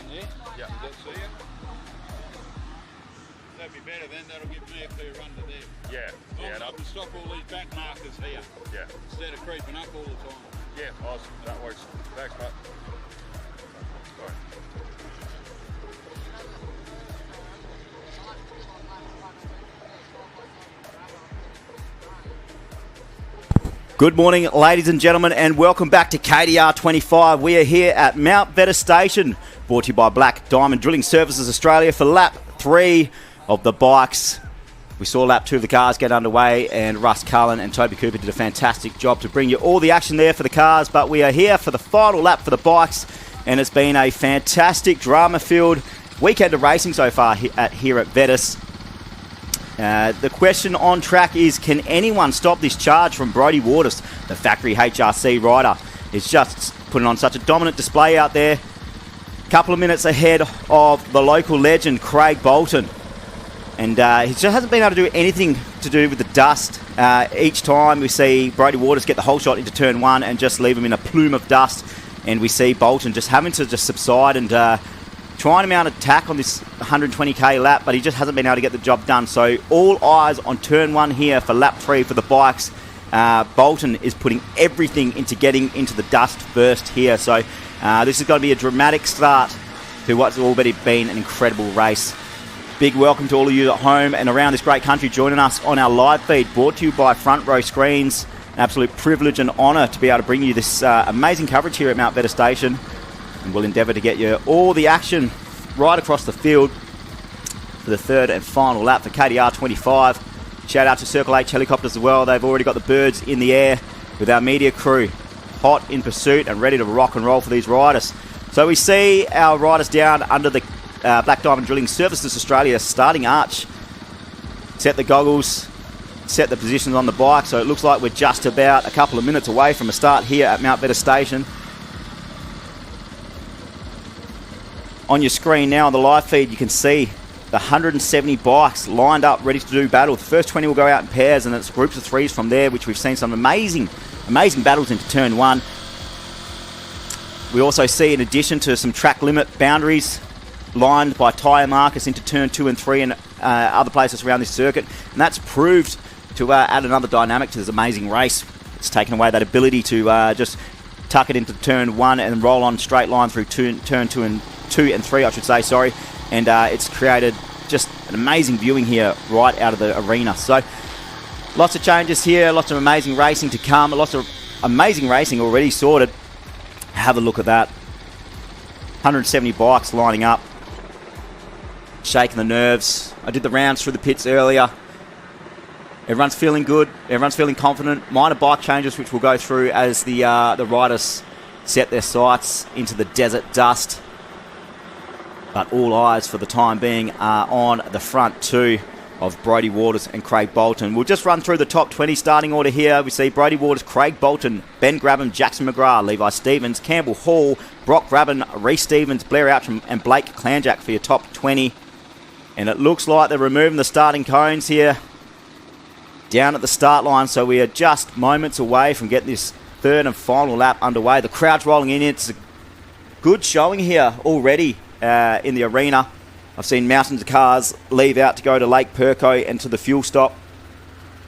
In there? Yeah. Does that see you? That'd be better then. That'll give me a clear run to there. Yeah. Yeah. I can stop all these back markers here Yeah. instead of creeping up all the time. Yeah. Awesome. That works. Thanks, Matt. All right. Good morning, ladies and gentlemen, and welcome back to KDR 25. We are here at Mount Vetter Station, brought to you by Black Diamond Drilling Services Australia for lap 3 of the bikes. We saw lap 2 of the cars get underway, and Russ Cullen and Toby Cooper did a fantastic job to bring you all the action there for the cars, but we are here for the final lap for the bikes, and it's been a fantastic drama-filled weekend of racing so far here at Vettis. The question on track is, can anyone stop this charge from Brodie Waters? The factory HRC rider is just putting on such a dominant display out there. A couple of minutes ahead of the local legend, Craig Bolton. And he just hasn't been able to do anything to do with the dust. Each time we see Brodie Waters get the whole shot into turn 1 and just leave him in a plume of dust. And we see Bolton just having to just subside and trying to mount attack on this 120k lap, but he just hasn't been able to get the job done. So all eyes on turn 1 here for lap 3 for the bikes. Bolton is putting everything into getting into the dust first here. So this is going to be a dramatic start to what's already been an incredible race. Big welcome to all of you at home and around this great country joining us on our live feed, brought to you by Front Row Screens. An absolute privilege and honour to be able to bring you this amazing coverage here at Mount Vetter Station. And we'll endeavour to get you all the action right across the field for the third and final lap for KDR 25. Shout out to Circle H helicopters as well. They've already got the birds in the air with our media crew hot in pursuit and ready to rock and roll for these riders. So we see our riders down under the Black Diamond Drilling Services Australia starting arch. Set the goggles, set the positions on the bike. So it looks like we're just about a couple of minutes away from a start here at Mount Vetter Station. On your screen now on the live feed, you can see the 170 bikes lined up, ready to do battle. The first 20 will go out in pairs, and it's groups of 3s from there, which we've seen some amazing battles into turn 1. We also see, in addition to some track limit boundaries lined by tyre markers into turn 2 and 3 and other places around this circuit, and that's proved to add another dynamic to this amazing race. It's taken away that ability to just tuck it into turn 1 and roll on straight line through turn 2 and 3, I should say, sorry. And it's created just an amazing viewing here right out of the arena. So lots of changes here, lots of amazing racing to come, lots of amazing racing already sorted. Have a look at that. 170 bikes lining up, shaking the nerves. I did the rounds through the pits earlier. Everyone's feeling good, everyone's feeling confident. Minor bike changes which we'll go through as the riders set their sights into the desert dust. But all eyes for the time being are on the front 2 of Brodie Waters and Craig Bolton. We'll just run through the top 20 starting order here. We see Brodie Waters, Craig Bolton, Ben Grabham, Jackson McGrath, Levi Stevens, Campbell Hall, Brock Grabham, Reece Stevens, Blair Outram and Blake Clanjack for your top 20. And it looks like they're removing the starting cones here down at the start line. So we are just moments away from getting this third and final lap underway. The crowd's rolling in. It's a good showing here already in the arena. I've seen mountains of cars leave out to go to Lake Perko and to the fuel stop.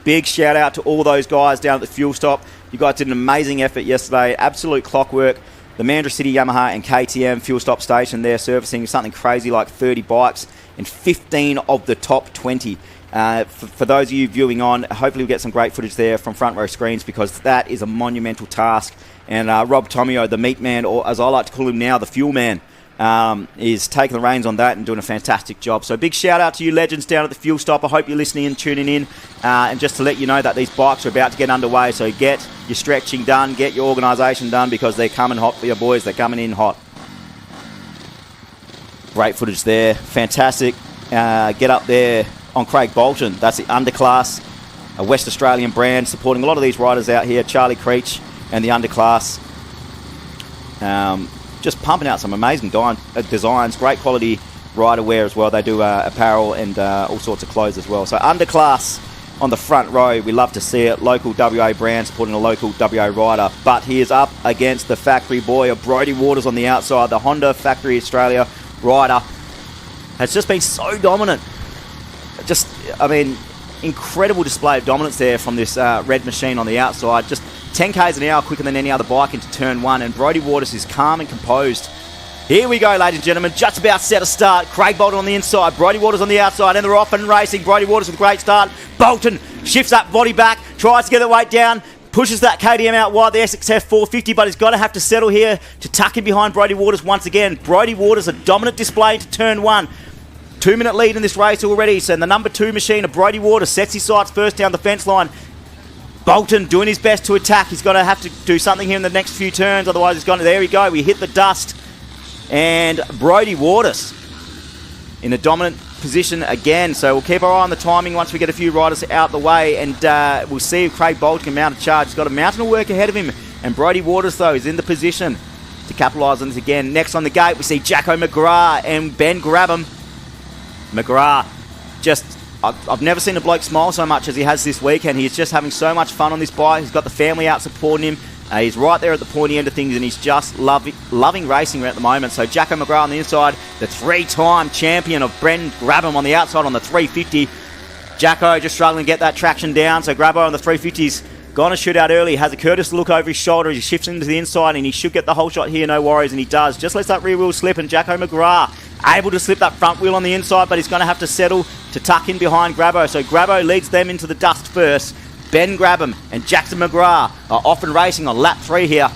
Big shout out to all those guys down at the fuel stop. You guys did an amazing effort yesterday. Absolute clockwork. The Mandurah City Yamaha and KTM fuel stop station there servicing something crazy like 30 bikes and 15 of the top 20. For those of you viewing on, hopefully we'll get some great footage there from Front Row Screens, because that is a monumental task. And Rob Tomio, the meat man, or as I like to call him now, the fuel man, is taking the reins on that and doing a fantastic job. So big shout out to you legends down at the fuel stop. I hope you're listening and tuning in. And just to let you know that these bikes are about to get underway, so get your stretching done, get your organisation done, because they're coming hot for your boys. They're coming in hot. Great footage there. Fantastic. Get up there on Craig Bolton. That's the Underclass, a West Australian brand supporting a lot of these riders out here. Charlie Creech and the Underclass. Just pumping out some amazing designs, great quality rider wear as well. They do apparel and all sorts of clothes as well. So underclass on the front row. We love to see it. Local WA brand supporting a local WA rider. But he is up against the factory boy of Brodie Waters on the outside. The Honda Factory Australia rider has just been so dominant. Incredible display of dominance there from this red machine on the outside. Just 10 k's an hour quicker than any other bike into turn one. And Brodie Waters is calm and composed. Here we go, ladies and gentlemen. Just about set to start. Craig Bolton on the inside. Brodie Waters on the outside. And they're off and racing. Brodie Waters with a great start. Bolton shifts that body back. Tries to get the weight down. Pushes that KTM out wide. The SXF 450. But he's got to have to settle here to tuck in behind Brodie Waters once again. Brodie Waters, a dominant display into turn one. 2-minute lead in this race already. So the number 2 machine of Brodie Waters sets his sights first down the fence line. Bolton doing his best to attack. He's got to have to do something here in the next few turns. Otherwise he's gone. There we go. We hit the dust. And Brodie Waters in a dominant position again. So we'll keep our eye on the timing once we get a few riders out the way. And we'll see if Craig Bolton can mount a charge. He's got a mountain of work ahead of him. And Brodie Waters, though, is in the position to capitalise on this again. Next on the gate, we see Jacko McGrath and Ben Grabham. McGrath, I've never seen a bloke smile so much as he has this weekend. He's just having so much fun on this bike. He's got the family out supporting him. He's right there at the pointy end of things, and he's just loving racing at the moment. So Jacko McGrath on the inside, the 3-time champion of Ben Grabham on the outside on the 350. Jacko just struggling to get that traction down. So Grabbo on the 350's gone to shoot out early. Has a courteous look over his shoulder as he shifts into the inside, and he should get the whole shot here, no worries, and he does. Just lets that rear wheel slip, and Jacko McGrath able to slip that front wheel on the inside, but he's going to have to settle to tuck in behind Grabbo. So Grabbo leads them into the dust first. Ben Grabham and Jackson McGrath are off and racing on lap 3 here.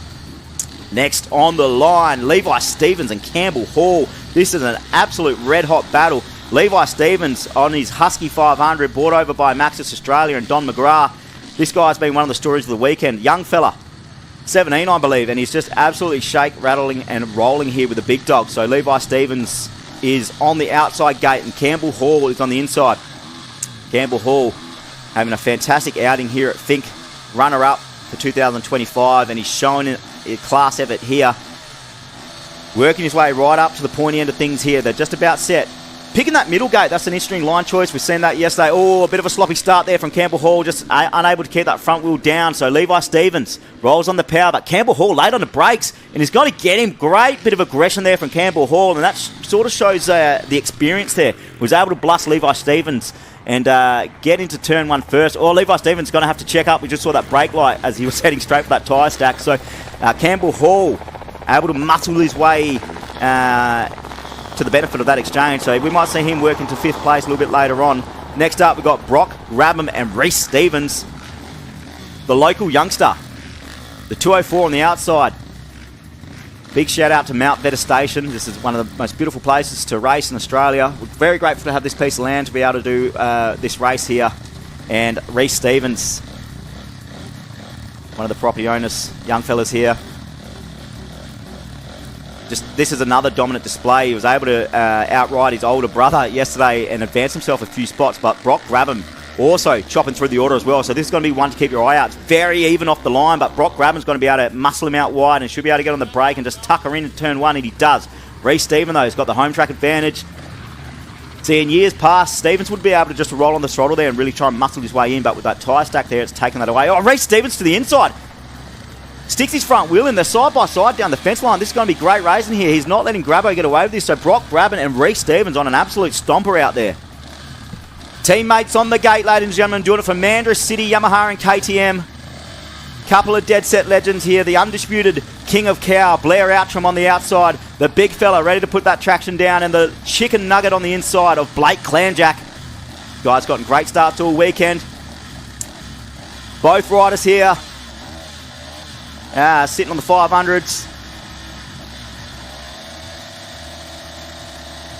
Next on the line, Levi Stevens and Campbell Hall. This is an absolute red-hot battle. Levi Stevens on his Husky 500, brought over by Maxxis Australia and Don McGrath. This guy's been one of the stories of the weekend. Young fella, 17 I believe, and he's just absolutely rattling and rolling here with the big dog. So Levi Stevens is on the outside gate and Campbell Hall is on the inside. Campbell Hall having a fantastic outing here at Fink, runner-up for 2025, and he's showing a class effort here. Working his way right up to the pointy end of things here. They're just about set. Picking that middle gate, that's an interesting line choice. We've seen that yesterday. Oh, a bit of a sloppy start there from Campbell Hall, just unable to keep that front wheel down. So Levi Stevens rolls on the power, but Campbell Hall late on the brakes, and he's got to get him. Great bit of aggression there from Campbell Hall, and that sort of shows the experience there. He was able to blast Levi Stevens and get into turn one first. Or Levi Stevens is going to have to check up. We just saw that brake light as he was heading straight for that tyre stack. So Campbell Hall able to muscle his way to the benefit of that exchange. So we might see him work into 5th place a little bit later on. Next up, we've got Brock Grabham and Reece Stevens, the local youngster. The 204 on the outside. Big shout out to Mount Vetter Station. This is one of the most beautiful places to race in Australia. We're very grateful to have this piece of land to be able to do this race here. And Reece Stevens, one of the property owners, young fellas here. This is another dominant display. He was able to outride his older brother yesterday and advance himself a few spots, but Brock Grabham also chopping through the order as well. So this is going to be one to keep your eye out. It's very even off the line, but Brock Grabham's going to be able to muscle him out wide and should be able to get on the brake and just tuck her in turn one, and he does. Reece Stevens, though, has got the home track advantage. See, in years past, Stevens would be able to just roll on the throttle there and really try and muscle his way in, but with that tyre stack there, it's taken that away. Oh, Reece Stevens to the inside. Sticks his front wheel in. They're side by side down the fence line. This is going to be great racing here. He's not letting Grabbo get away with this. So Brock Grabham and Reece Stevens on an absolute stomper out there. Teammates on the gate, ladies and gentlemen, doing it for Mandurah City, Yamaha and KTM. Couple of dead set legends here. The undisputed king of cow, Blair Outram on the outside. The big fella ready to put that traction down. And the chicken nugget on the inside of Blake Clanjack. Guys gotten great starts all weekend. Both riders here. Sitting on the 500s.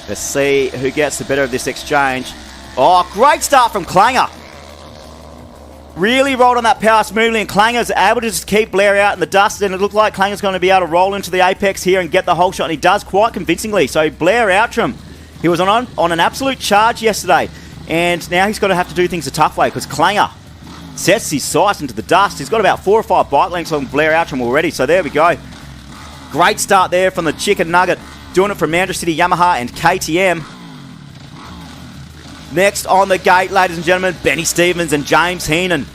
Let's see who gets the better of this exchange. Oh, great start from Klanger. Really rolled on that power smoothly, and Klanger's able to just keep Blair out in the dust, and it looked like Klanger's going to be able to roll into the apex here and get the whole shot, and he does quite convincingly. So Blair Outram, he was on an absolute charge yesterday, and now he's got to have to do things a tough way because Klanger sets his sights into the dust. He's got about 4 or 5 bike lengths on Blair Outram already, so there we go. Great start there from the chicken nugget doing it for Mandurah City Yamaha and KTM. Next on the gate, ladies and gentlemen, Benny Stevens and James Heenan.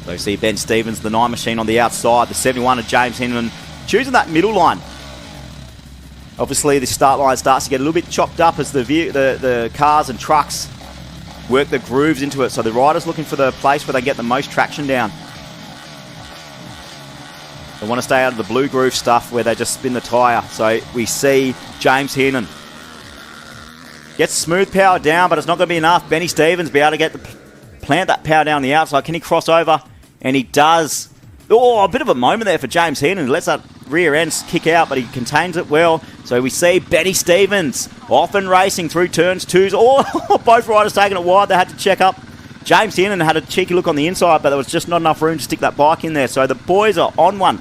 So you see Ben Stevens, the 9 machine on the outside, the 71 of James Heenan, choosing that middle line. Obviously, the start line starts to get a little bit chopped up as the cars and trucks work the grooves into it. So the rider's looking for the place where they get the most traction down. They want to stay out of the blue groove stuff where they just spin the tyre. So we see James Heenan gets smooth power down, but it's not going to be enough. Benny Stevens be able to plant that power down the outside. Can he cross over? And he does. Oh, a bit of a moment there for James Heenan. He lets that rear end kick out, but he contains it well. So we see Benny Stevens off and racing through turns 2s. Oh, both riders taking it wide. They had to check up. James Heenan had a cheeky look on the inside, but there was just not enough room to stick that bike in there. So the boys are on one.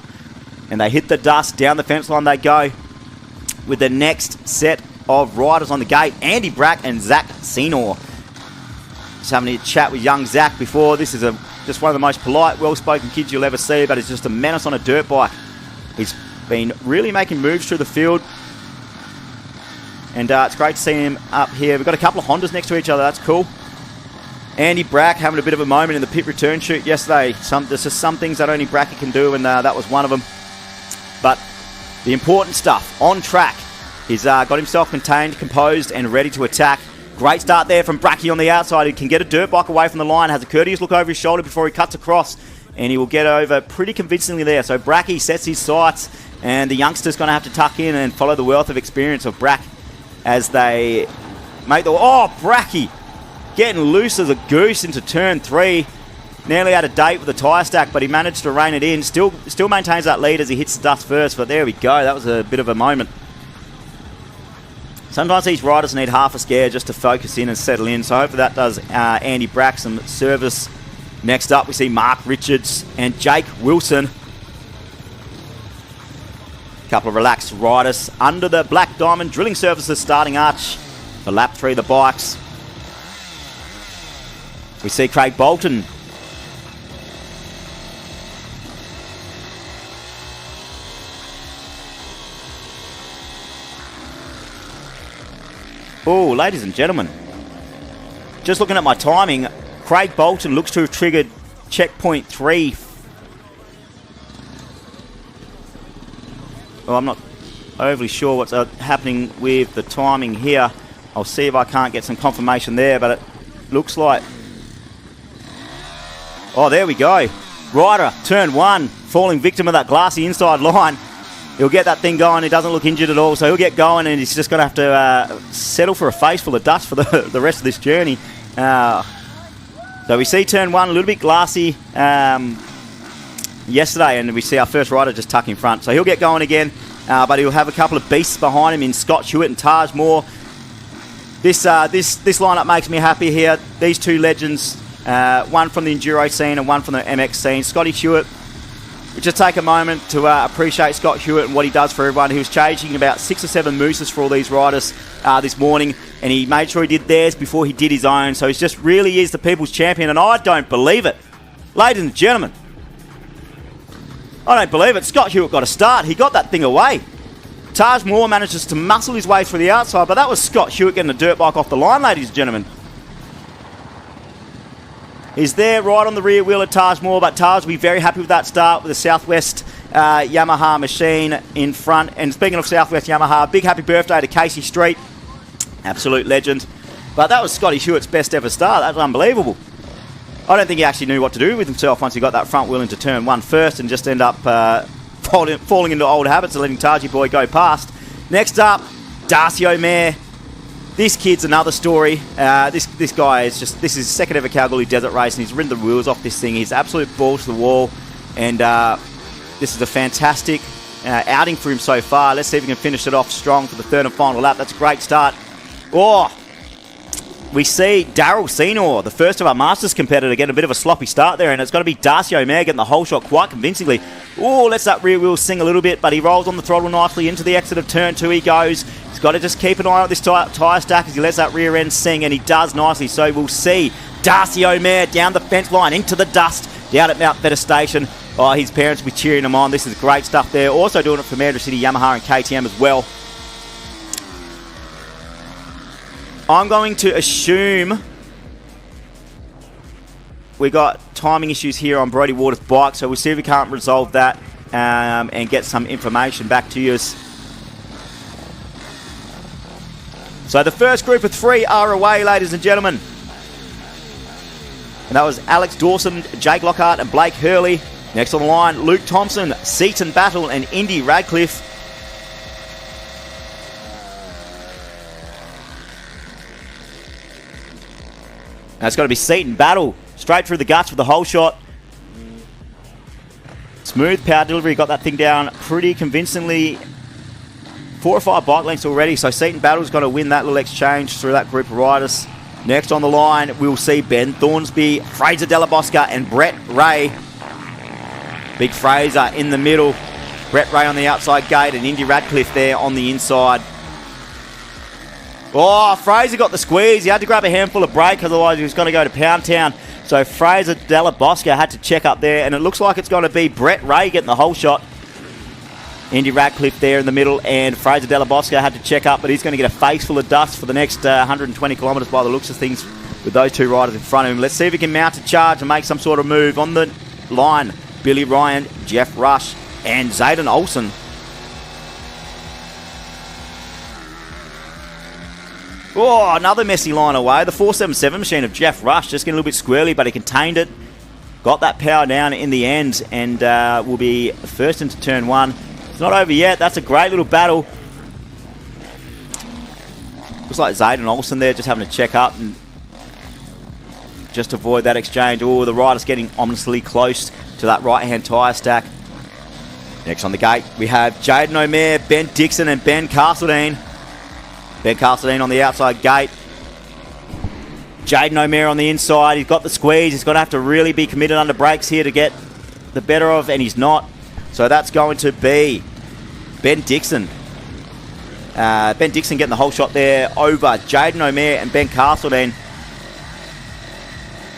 And they hit the dust. Down the fence line they go with the next set of riders on the gate. Andy Brack and Zach Senor. Just having a chat with young Zach before. This is just one of the most polite, well-spoken kids you'll ever see, but he's just a menace on a dirt bike. He's been really making moves through the field. And it's great to see him up here. We've got a couple of Hondas next to each other. That's cool. Andy Brack having a bit of a moment in the pit return shoot yesterday. There's just some things that only Bracky can do, and that was one of them. But the important stuff on track. He's got himself contained, composed, and ready to attack. Great start there from Bracky on the outside. He can get a dirt bike away from the line, has a courteous look over his shoulder before he cuts across, and he will get over pretty convincingly there. So Bracky sets his sights, and the youngster's going to have to tuck in and follow the wealth of experience of Brack as they make the... Oh, Bracky getting loose as a goose into turn 3. Nearly out of date with the tyre stack, but he managed to rein it in. Still maintains that lead as he hits the dust first, but there we go. That was a bit of a moment. Sometimes these riders need half a scare just to focus in and settle in, so hopefully that does Andy Brack some service. Next up, we see Mark Richards and Jake Wilson. A couple of relaxed riders under the Black Diamond Drilling Services starting arch for lap 3 of the bikes. We see Craig Bolton. Oh, ladies and gentlemen, just looking at my timing, Craig Bolton looks to have triggered checkpoint 3. Well, I'm not overly sure what's happening with the timing here. I'll see if I can't get some confirmation there, but it looks like... Oh, there we go. Ryder, turn 1, falling victim of that glassy inside line. He'll get that thing going. He doesn't look injured at all, so he'll get going, and he's just going to have to settle for a face full of dust for the rest of this journey. So we see turn 1 a little bit glassy yesterday, and we see our first rider just tuck in front. So he'll get going again, but he'll have a couple of beasts behind him in Scott Hewitt and Taj Moore. This lineup makes me happy here. These two legends, one from the Enduro scene and one from the MX scene. Scotty Hewitt. We just take a moment to appreciate Scott Hewitt and what he does for everyone. He was changing about 6 or 7 mooses for all these riders this morning, and he made sure he did theirs before he did his own. So he just really is the people's champion, and I don't believe it. Ladies and gentlemen, I don't believe it. Scott Hewitt got a start. He got that thing away. Taj Moore manages to muscle his way through the outside, but that was Scott Hewitt getting a dirt bike off the line, ladies and gentlemen. He's there right on the rear wheel of Taj Moore, but Taj will be very happy with that start with the Southwest Yamaha machine in front. And speaking of Southwest Yamaha, big happy birthday to Casey Street. Absolute legend. But that was Scotty Hewitt's best ever start. That was unbelievable. I don't think he actually knew what to do with himself once he got that front wheel into turn 1 first and just end up falling into old habits of letting Taji boy go past. Next up, Darcy O'Mare. This kid's another story. This guy is just... This is his second ever Kalgoorlie Desert Race, and he's ridden the wheels off this thing. He's absolute balls to the wall, and this is a fantastic outing for him so far. Let's see if he can finish it off strong for the third and final lap. That's a great start. Oh, we see Daryl Senor, the first of our Masters competitor, getting a bit of a sloppy start there, and it's got to be Darcy O'Mare getting the whole shot quite convincingly. Oh, lets that rear wheel sing a little bit, but he rolls on the throttle nicely into the exit of turn 2. He goes. He's got to just keep an eye on this tyre stack as he lets that rear end sing, and he does nicely. So we'll see Darcy O'Mare down the fence line into the dust down at Mount Vetter Station. Oh, his parents will be cheering him on. This is great stuff there. Also doing it for Mandurah City, Yamaha and KTM as well. I'm going to assume we got timing issues here on Brodie Waters' bike, so we'll see if we can't resolve that and get some information back to you. So the first group of 3 are away, ladies and gentlemen. And that was Alex Dawson, Jake Lockhart and Blake Hurley. Next on the line, Luke Thompson, Seaton Battle and Indy Radcliffe. That's got to be Seaton Battle. Straight through the guts with the whole shot. Smooth power delivery. Got that thing down pretty convincingly. 4 or 5 bike lengths already. So Seaton Battle's got to win that little exchange through that group of riders. Next on the line, we'll see Ben Thornsby, Fraser Della Bosca and Brett Ray. Big Fraser in the middle. Brett Ray on the outside gate and Indy Radcliffe there on the inside. Oh, Fraser got the squeeze. He had to grab a handful of brake, otherwise he was going to go to Pound Town. So Fraser Della Bosca had to check up there, and it looks like it's going to be Brett Ray getting the whole shot. Indy Radcliffe there in the middle, and Fraser Della Bosca had to check up, but he's going to get a face full of dust for the next 120 kilometres by the looks of things with those 2 riders in front of him. Let's see if he can mount a charge and make some sort of move. On the line, Billy Ryan, Jeff Rush, and Zayden Olsen. Oh, another messy line away. The 477 machine of Jeff Rush just getting a little bit squirrely, but he contained it. Got that power down in the end and will be first into turn 1. It's not over yet. That's a great little battle. Looks like Zayden Olsen there just having to check up and just avoid that exchange. Oh, the rider's getting ominously close to that right-hand tyre stack. Next on the gate, we have Jaden O'Meara, Ben Dixon and Ben Castledine. Ben Castledine on the outside gate. Jaden O'Meara on the inside. He's got the squeeze. He's going to have to really be committed under brakes here to get the better of, and he's not. So that's going to be Ben Dixon. Ben Dixon getting the whole shot there over Jaden O'Meara and Ben Castledine.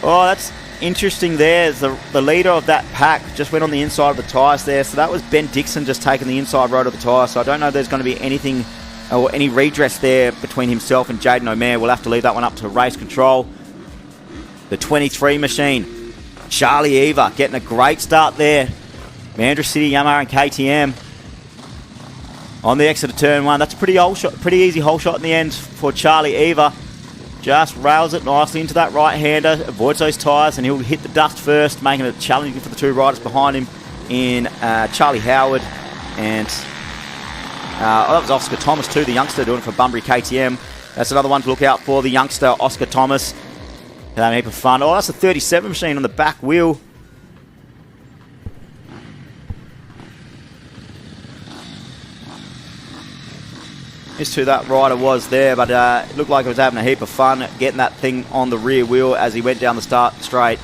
Oh, that's interesting there. The leader of that pack just went on the inside of the tyres there. So that was Ben Dixon just taking the inside road of the tyre. So I don't know if there's going to be anything or any redress there between himself and Jaden O'Meara. We'll have to leave that one up to race control. The 23 machine, Charlie Eva getting a great start there. Mandurah City, Yamaha and KTM on the exit of turn 1. That's a pretty easy hole shot in the end for Charlie Eva. Just rails it nicely into that right-hander, avoids those tyres, and he'll hit the dust first, making it challenging for the 2 riders behind him in Charlie Howard and that was Oscar Thomas too, the youngster doing it for Bunbury KTM. That's another one to look out for, the youngster Oscar Thomas. Having a heap of fun. Oh, that's a 37 machine on the back wheel. Missed who that rider was there, but it looked like he was having a heap of fun getting that thing on the rear wheel as he went down the start straight.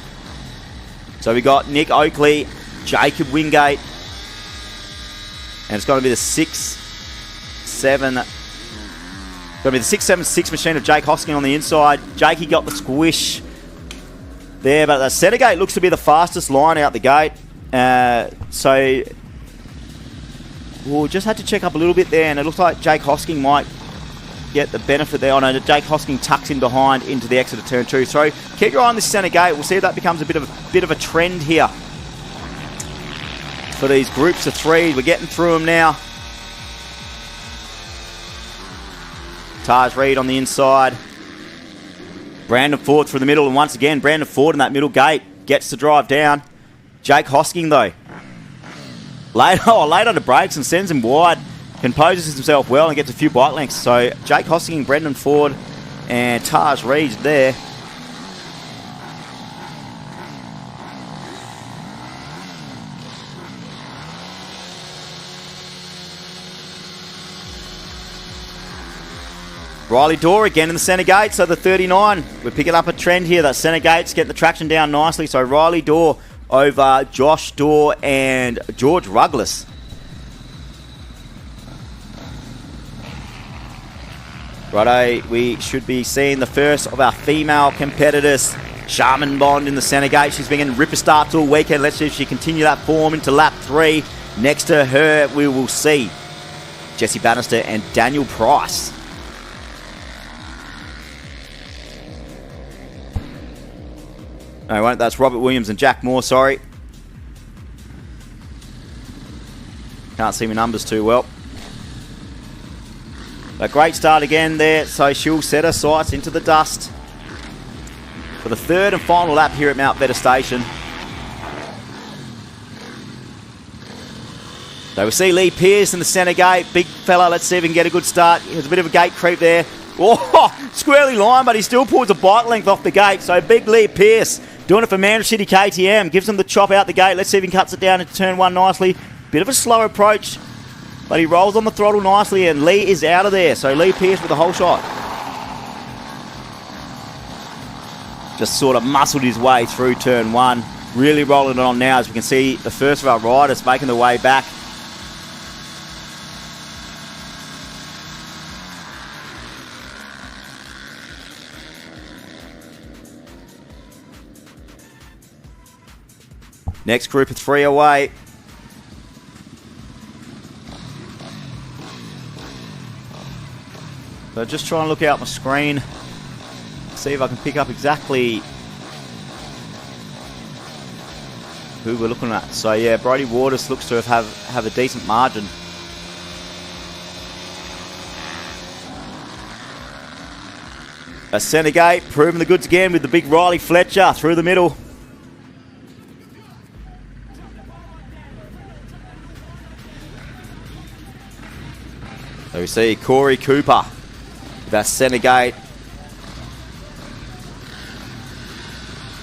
So we got Nick Oakley, Jacob Wingate, and it's going to be the 676 machine of Jake Hosking on the inside. Jakey got the squish there, but the centre gate looks to be the fastest line out the gate. So we'll just had to check up a little bit there, and it looks like Jake Hosking might get the benefit there. I know that Jake Hosking tucks in behind into the exit of turn 2. So keep your eye on this centre gate. We'll see if that becomes a bit of a trend here for these groups of 3. We're getting through them now. Taj Reid on the inside. Brandon Ford through the middle, and once again Brandon Ford in that middle gate gets to drive down. Jake Hosking though, late under brakes and sends him wide, composes himself well and gets a few bike lengths. So Jake Hosking, Brendan Ford and Taj Reid there. Riley Dorr again in the centre gate, so the 39. We're picking up a trend here. That centre gate's getting the traction down nicely. So Riley Dorr over Josh Dorr and George Ruggless. Righto, we should be seeing the first of our female competitors Charmin Bond in the centre gate. She's been in ripper starts all weekend. Let's see if she continue that form into lap 3. Next to her, we will see Jesse Bannister and Daniel Price. No, won't. That's Robert Williams and Jack Moore, sorry. Can't see my numbers too well. A great start again there, so she'll set her sights into the dust for the third and final lap here at Mount Vetter Station. So we see Lee Pearce in the centre gate. Big fella, let's see if he can get a good start. There's a bit of a gate creep there. Oh, squarely lined, but he still pulls a bike length off the gate. So big Lee Pearce doing it for Mandurah City KTM. Gives him the chop out the gate. Let's see if he can cuts it down into turn 1 nicely. Bit of a slow approach, but he rolls on the throttle nicely, and Lee is out of there. So Lee Pearce with a whole shot. Just sort of muscled his way through turn 1. Really rolling it on now as we can see the first of our riders making their way back. Next group of 3 away. So just trying to look out my screen, see if I can pick up exactly who we're looking at. So yeah, Brodie Waters looks to have a decent margin. A centre gate, proving the goods again with the big Riley Fletcher through the middle. So we see Corey Cooper. That centre gate.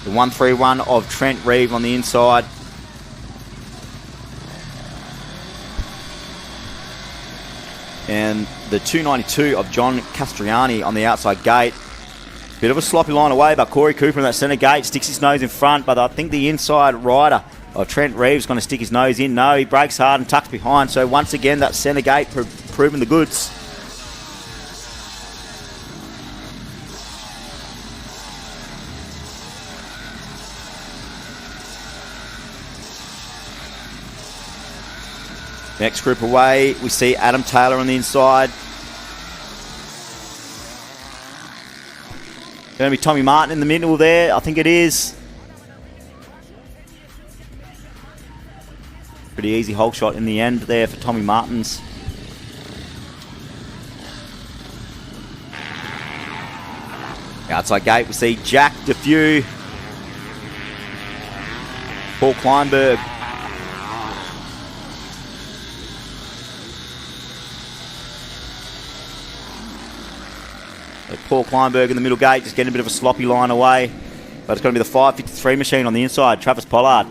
The 131 of Trent Reeve on the inside. And the 292 of John Castriani on the outside gate. Bit of a sloppy line away, but Corey Cooper in that centre gate sticks his nose in front, but I think the inside rider of Trent Reeve's going to stick his nose in. No, he brakes hard and tucks behind. So once again, that centre gate proving the goods. Next group away, we see Adam Taylor on the inside. Going to be Tommy Martin in the middle there, I think it is. Pretty easy hole shot in the end there for Tommy Martins. Outside gate, we see Jack DeFew, Paul Kleinberg. Paul Kleinberg in the middle gate, just getting a bit of a sloppy line away. But it's going to be the 553 machine on the inside, Travis Pollard.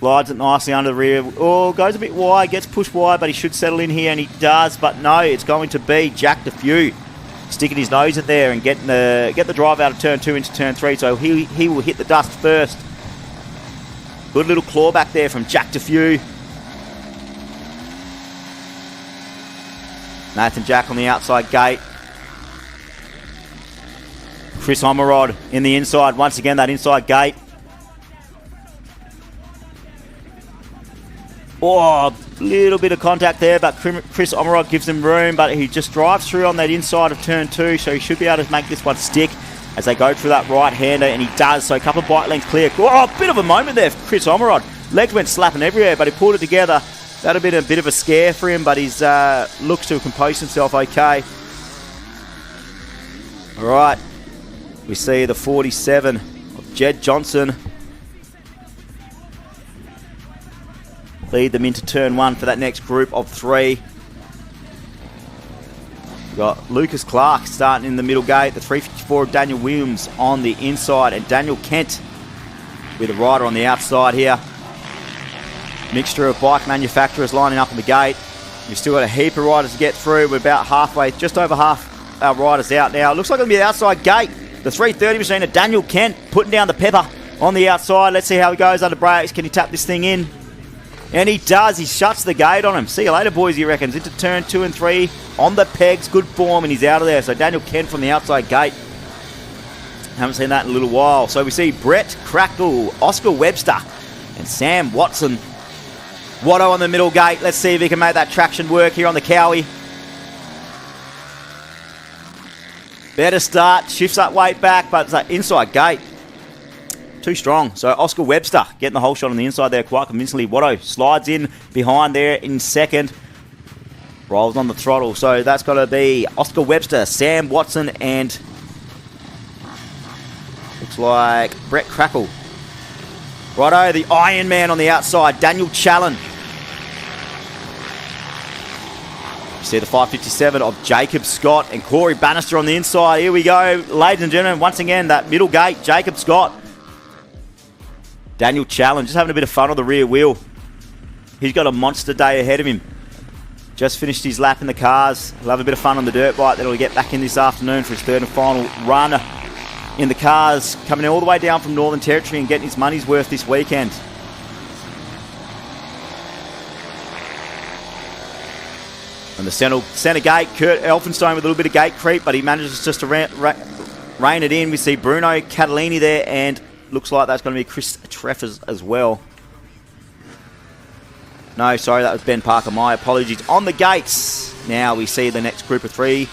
Glides it nicely under the rear. Oh, goes a bit wide, gets pushed wide, but he should settle in here, and he does. But no, it's going to be Jack DeFew sticking his nose in there and get the drive out of turn 2 into turn 3. So he will hit the dust first. Good little claw back there from Jack DeFew. Nathan Jack on the outside gate. Chris Omerod in the inside. Once again, that inside gate. Oh, a little bit of contact there, but Chris Omerod gives him room, but he just drives through on that inside of turn 2, so he should be able to make this one stick as they go through that right-hander, and he does. So a couple of bike lengths clear. Oh, a bit of a moment there for Chris Omerod. Legs went slapping everywhere, but he pulled it together. That would have been a bit of a scare for him, but he's looks to have composed himself okay. All right. We see the 47 of Jed Johnson lead them into turn 1 for that next group of 3. We've got Lucas Clark starting in the middle gate, the 354 of Daniel Williams on the inside, and Daniel Kent with a rider on the outside here. Mixture of bike manufacturers lining up in the gate. We've still got a heap of riders to get through. We're about halfway, just over half our riders out now. It looks like it'll be the outside gate. The 330 machine of Daniel Kent putting down the pepper on the outside. Let's see how he goes under brakes. Can he tap this thing in? And he does. He shuts the gate on him. See you later, boys, he reckons. Into turn 2 and 3 on the pegs. Good form, and he's out of there. So Daniel Kent from the outside gate. Haven't seen that in a little while. So we see Brett Crackle, Oscar Webster, and Sam Watson. Watto on the middle gate. Let's see if he can make that traction work here on the Cowie. Better start. Shifts that weight back, but it's that inside gate. Too strong. So Oscar Webster getting the whole shot on the inside there quite convincingly. Watto slides in behind there in second. Rolls on the throttle. So that's got to be Oscar Webster, Sam Watson, and looks like Brett Crackle. Righto, the Iron Man on the outside, Daniel Challen. You see the 557 of Jacob Scott and Corey Bannister on the inside. Here we go, ladies and gentlemen. Once again, that middle gate, Jacob Scott. Daniel Challen just having a bit of fun on the rear wheel. He's got a monster day ahead of him. Just finished his lap in the cars. He'll have a bit of fun on the dirt bike that he'll get back in this afternoon for his third and final run in the cars. Coming all the way down from Northern Territory and getting his money's worth this weekend. And the centre gate, Kurt Elphinstone with a little bit of gate creep, but he manages just to rein it in. We see Bruno Catalini there, and looks like that's going to be Chris Treffers as well. No, sorry, that was Ben Parker. My apologies. On the gates, now we see the next group of three.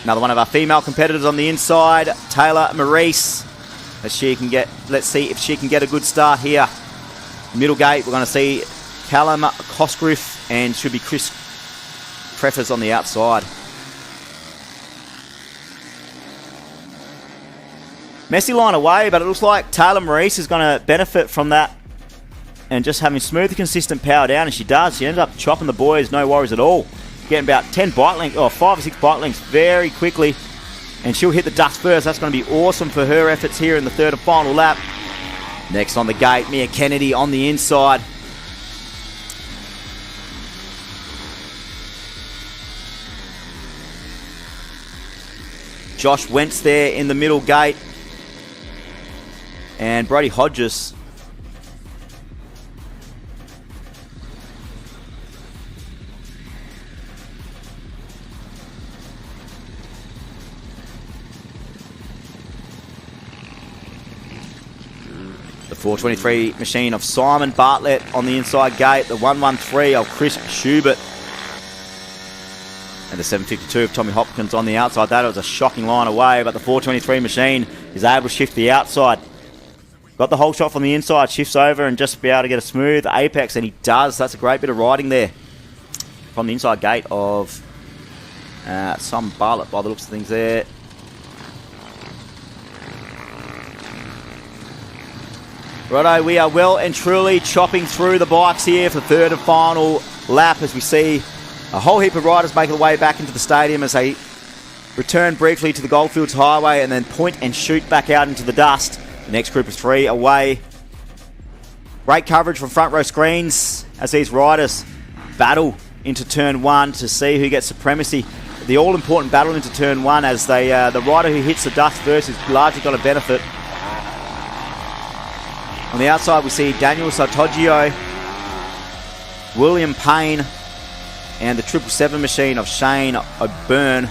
Another one of our female competitors on the inside, Taylor Maurice. Let's see if she can get a good start here. Middle gate, we're going to see Callum Cosgriff, and should be Chris Treffers on the outside. Messy line away, but it looks like Taylor Maurice is going to benefit from that and just having smooth, consistent power down, and she does. She ended up chopping the boys, no worries at all. Getting about 10 bike lengths, or 5 or 6 bike lengths very quickly, and she'll hit the dust first. That's going to be awesome for her efforts here in the third and final lap. Next on the gate, Mia Kennedy on the inside. Josh Wentz there in the middle gate. And Brody Hodges. The 423 machine of Simon Bartlett on the inside gate. The 113 of Chris Schubert. And the 752 of Tommy Hopkins on the outside. That was a shocking line away, but the 423 machine is able to shift the outside. Got the whole shot from the inside, shifts over and just be able to get a smooth apex, and he does. That's a great bit of riding there from the inside gate of Simon Bartlett by the looks of things there. Righto, we are well and truly chopping through the bikes here for the third and final lap as we see a whole heap of riders making their way back into the stadium as they return briefly to the Goldfields Highway and then point and shoot back out into the dust. The next group of three away. Great coverage from front row screens as these riders battle into turn one to see who gets supremacy. The all-important battle into turn one as they the rider who hits the dust first is largely going to benefit. On the outside we see Daniel Sartoggio, William Payne, and the 777 machine of Shane O'Byrne.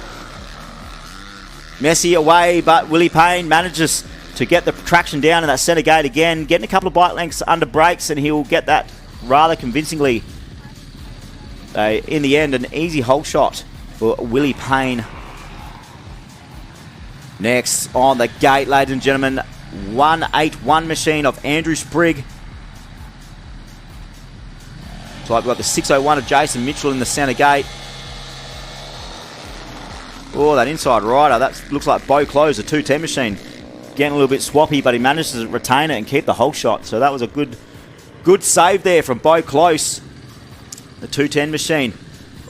Messy away, but Willie Payne manages to get the traction down in that centre gate again, getting a couple of bike lengths under brakes, and he'll get that rather convincingly. In the end, an easy hole shot for Willie Payne. Next on the gate, ladies and gentlemen, 181 machine of Andrew Sprigg. So we've got the 601 of Jason Mitchell in the centre gate. Oh, that inside rider, that looks like Bo Close, a 210 machine. Getting a little bit swappy, but he manages to retain it and keep the whole shot. So that was a good save there from Bo Close. The 210 machine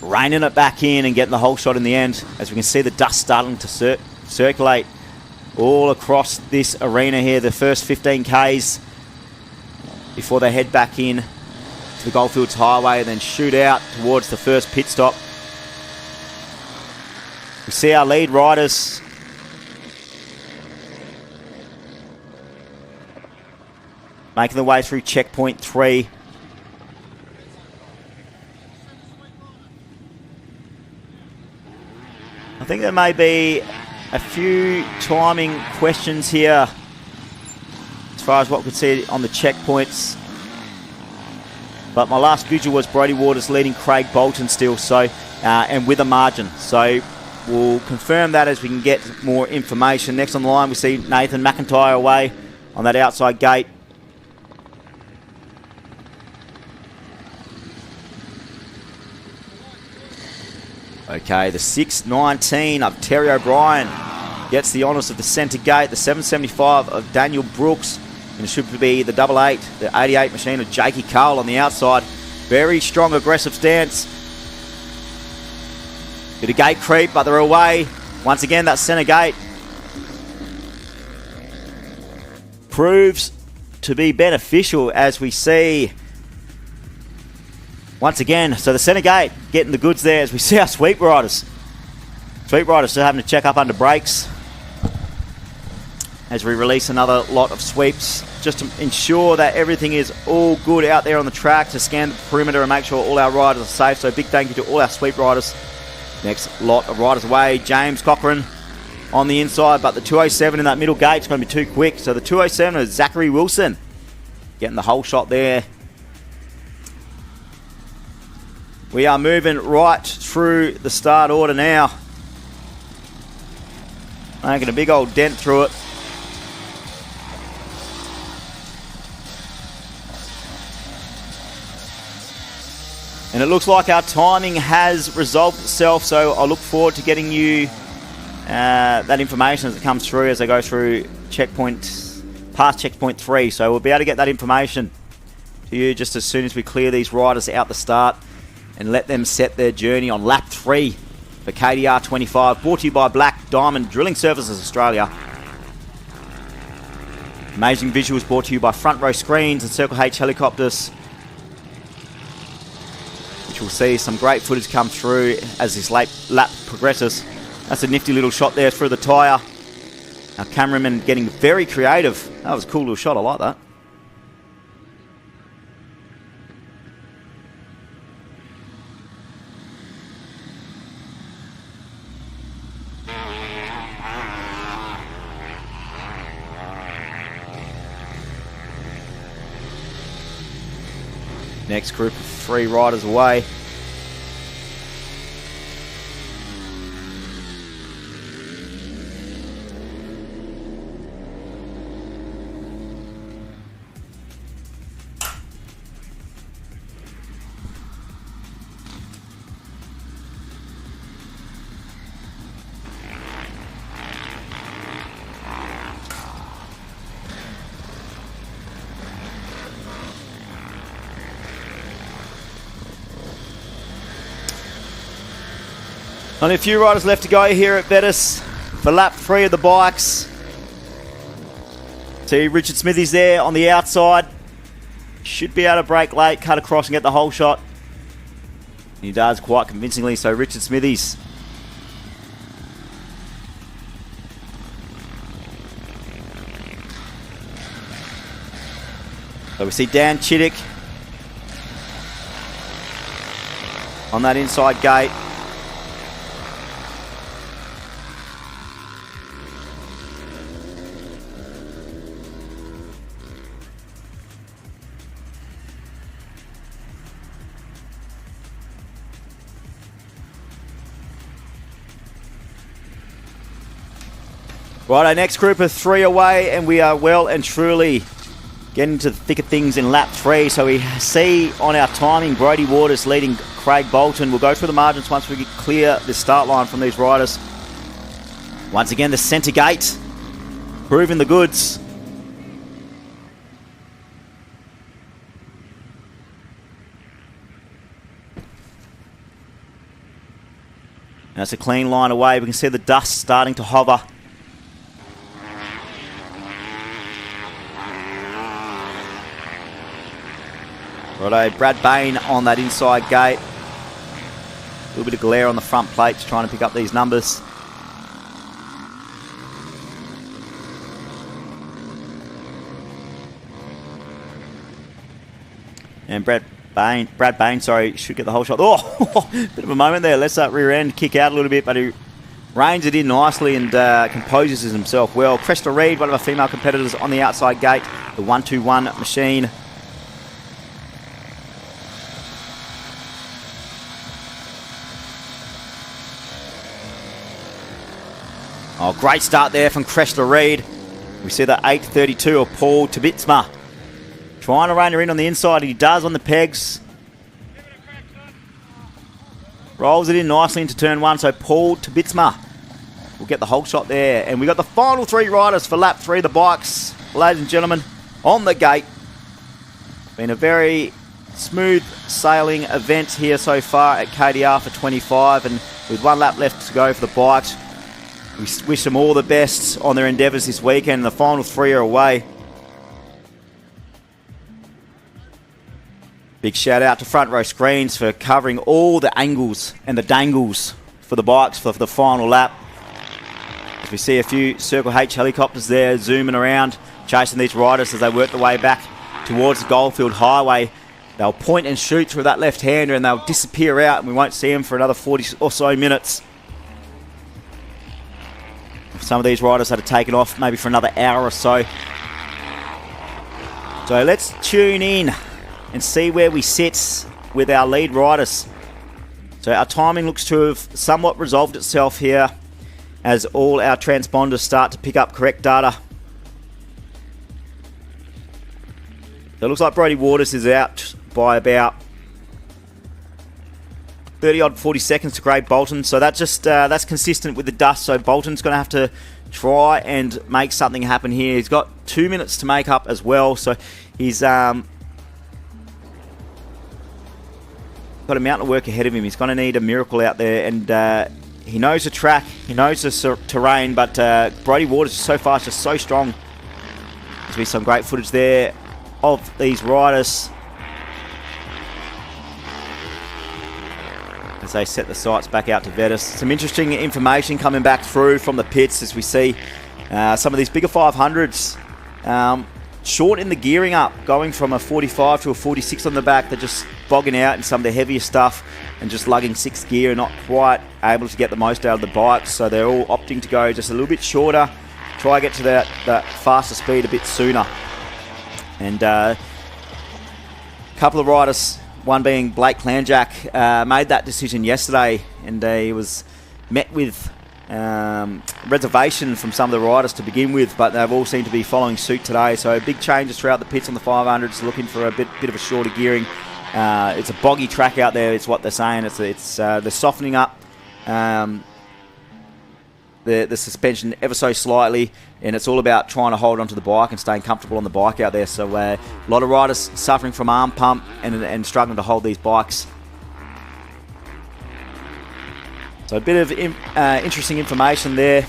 reining it back in and getting the whole shot in the end. As we can see the dust starting to circulate all across this arena here. The first 15 Ks before they head back in to the Goldfields Highway and then shoot out towards the first pit stop. We see our lead riders making their way through checkpoint 3. I think there may be a few timing questions here as far as what we could see on the checkpoints. But my last visual was Brodie Waters leading Craig Bolton still, so and with a margin. So we'll confirm that as we can get more information. Next on the line, we see Nathan McIntyre away on that outside gate. Okay, the 6.19 of Terry O'Brien gets the honours of the centre gate. The 7.75 of Daniel Brooks. And it should be the 88, the 88 machine of Jakey Cole on the outside. Very strong, aggressive stance. Bit of gate creep, but they're away. Once again, that centre gate proves to be beneficial as we see once again. So the centre gate getting the goods there as we see our sweep riders. Sweep riders still having to check up under brakes as we release another lot of sweeps just to ensure that everything is all good out there on the track, to scan the perimeter and make sure all our riders are safe. So big thank you to all our sweep riders. Next lot of riders away. James Cochran on the inside, but the 207 in that middle gate is going to be too quick. So the 207 is Zachary Wilson getting the whole shot there. We are moving right through the start order now. Making a big old dent through it. And it looks like our timing has resolved itself, so I look forward to getting you that information as it comes through, as I go through past checkpoint 3. So we'll be able to get that information to you just as soon as we clear these riders out the start and let them set their journey on lap 3 for KDR 25, brought to you by Black Diamond Drilling Services Australia. Amazing visuals brought to you by Front Row Screens and Circle H Helicopters. We'll see some great footage come through as this lap progresses. That's a nifty little shot there through the tyre. Our cameraman getting very creative. That was a cool little shot, I like that. Next group of 3 riders away. Only a few riders left to go here at Bettis for lap 3 of the bikes. See Richard Smithies there on the outside. Should be able to break late, cut across and get the whole shot. He does quite convincingly, so Richard Smithies. So we see Dan Chittick on that inside gate. Right, our next group of 3 away, and we are well and truly getting into the thick of things in lap 3. So we see on our timing Brodie Waters leading Craig Bolton. We'll go through the margins once we get clear the start line from these riders. Once again, the centre gate proving the goods. And that's a clean line away. We can see the dust starting to hover. Righto, Brad Bain on that inside gate. A little bit of glare on the front plates trying to pick up these numbers. And Brad Bain, sorry, should get the whole shot. Oh, bit of a moment there. Let's that rear end kick out a little bit, but he reins it in nicely and composes himself well. Cresta Reed, one of our female competitors on the outside gate, the 121 machine. Oh, great start there from Cresta Reed. We see the 8.32 of Paul Tibitsma. Trying to rein her in on the inside. He does on the pegs. Rolls it in nicely into turn one. So Paul Tibitsma will get the whole shot there. And we got the final 3 riders for lap 3 of the bikes. Ladies and gentlemen, on the gate. Been a very smooth sailing event here so far at KDR for 25. And with 1 lap left to go for the bikes, we wish them all the best on their endeavours this weekend. The final 3 are away. Big shout out to Front Row Screens for covering all the angles and the dangles for the bikes for the final lap. As we see a few Circle H helicopters there zooming around, chasing these riders as they work their way back towards the Goldfield Highway. They'll point and shoot through that left-hander and they'll disappear out and we won't see them for another 40 or so minutes. Some of these riders had to take it off maybe for another hour or so. So let's tune in and see where we sit with our lead riders. So our timing looks to have somewhat resolved itself here as all our transponders start to pick up correct data. So it looks like Brodie Waters is out by about 30-odd 40 seconds to Craig Bolton. So that's consistent with the dust. So Bolton's going to have to try and make something happen here. He's got 2 minutes to make up as well. So he's got a mountain of work ahead of him. He's going to need a miracle out there. And he knows the track. He knows the terrain. But Brodie Waters so far is just so strong. There's been some great footage there of these riders as they set the sights back out to Vetus. Some interesting information coming back through from the pits as we see some of these bigger 500s short in the gearing up, going from a 45 to a 46 on the back. They're just bogging out in some of the heavier stuff and just lugging 6th gear and not quite able to get the most out of the bikes. So they're all opting to go just a little bit shorter, try to get to that faster speed a bit sooner. And a couple of riders, one being Blake Clanjack, made that decision yesterday, and he was met with reservation from some of the riders to begin with, but they've all seemed to be following suit today. So big changes throughout the pits on the 500s, looking for a bit of a shorter gearing. It's a boggy track out there, is what they're saying. They're softening up the suspension ever so slightly, and it's all about trying to hold onto the bike and staying comfortable on the bike out there. So a lot of riders suffering from arm pump and struggling to hold these bikes. So a bit of interesting information there.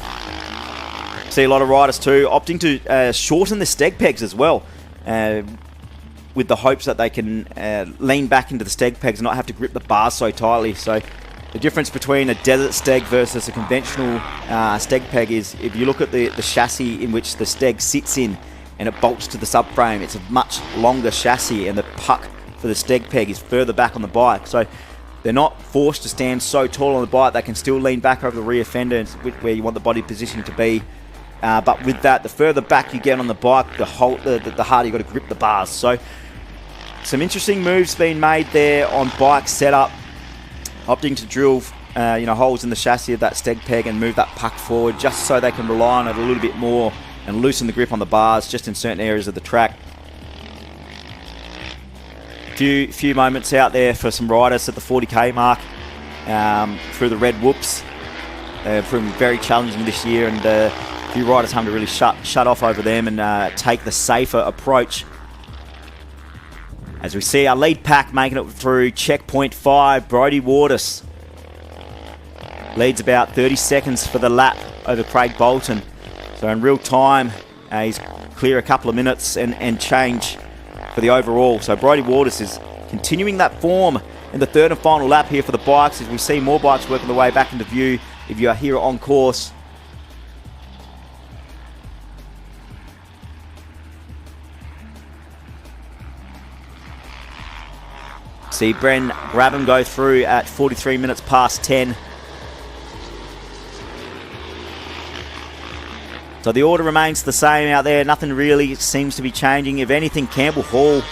See a lot of riders too opting to shorten the steg pegs as well, with the hopes that they can lean back into the steg pegs and not have to grip the bars so tightly. So the difference between a desert steg versus a conventional steg peg is, if you look at the chassis in which the steg sits in and it bolts to the subframe, it's a much longer chassis, and the puck for the steg peg is further back on the bike. So they're not forced to stand so tall on the bike. They can still lean back over the rear fender where you want the body position to be. But with that, the further back you get on the bike, the harder you've got to grip the bars. So some interesting moves being made there on bike setup, opting to drill holes in the chassis of that steg peg and move that puck forward just so they can rely on it a little bit more and loosen the grip on the bars just in certain areas of the track. Few moments out there for some riders at the 40k mark through the red whoops. They're proving very challenging this year, and a few riders having to really shut off over them and take the safer approach. As we see our lead pack making it through checkpoint 5, Brodie Waters leads about 30 seconds for the lap over Craig Bolton. So in real time, he's clear a couple of minutes and change for the overall. So Brodie Waters is continuing that form in the third and final lap here for the bikes, as we see more bikes working their way back into view if you are here on course. See Bren Grabham go through at 43 minutes past 10. So the order remains the same out there. Nothing really seems to be changing. If anything, Campbell Hall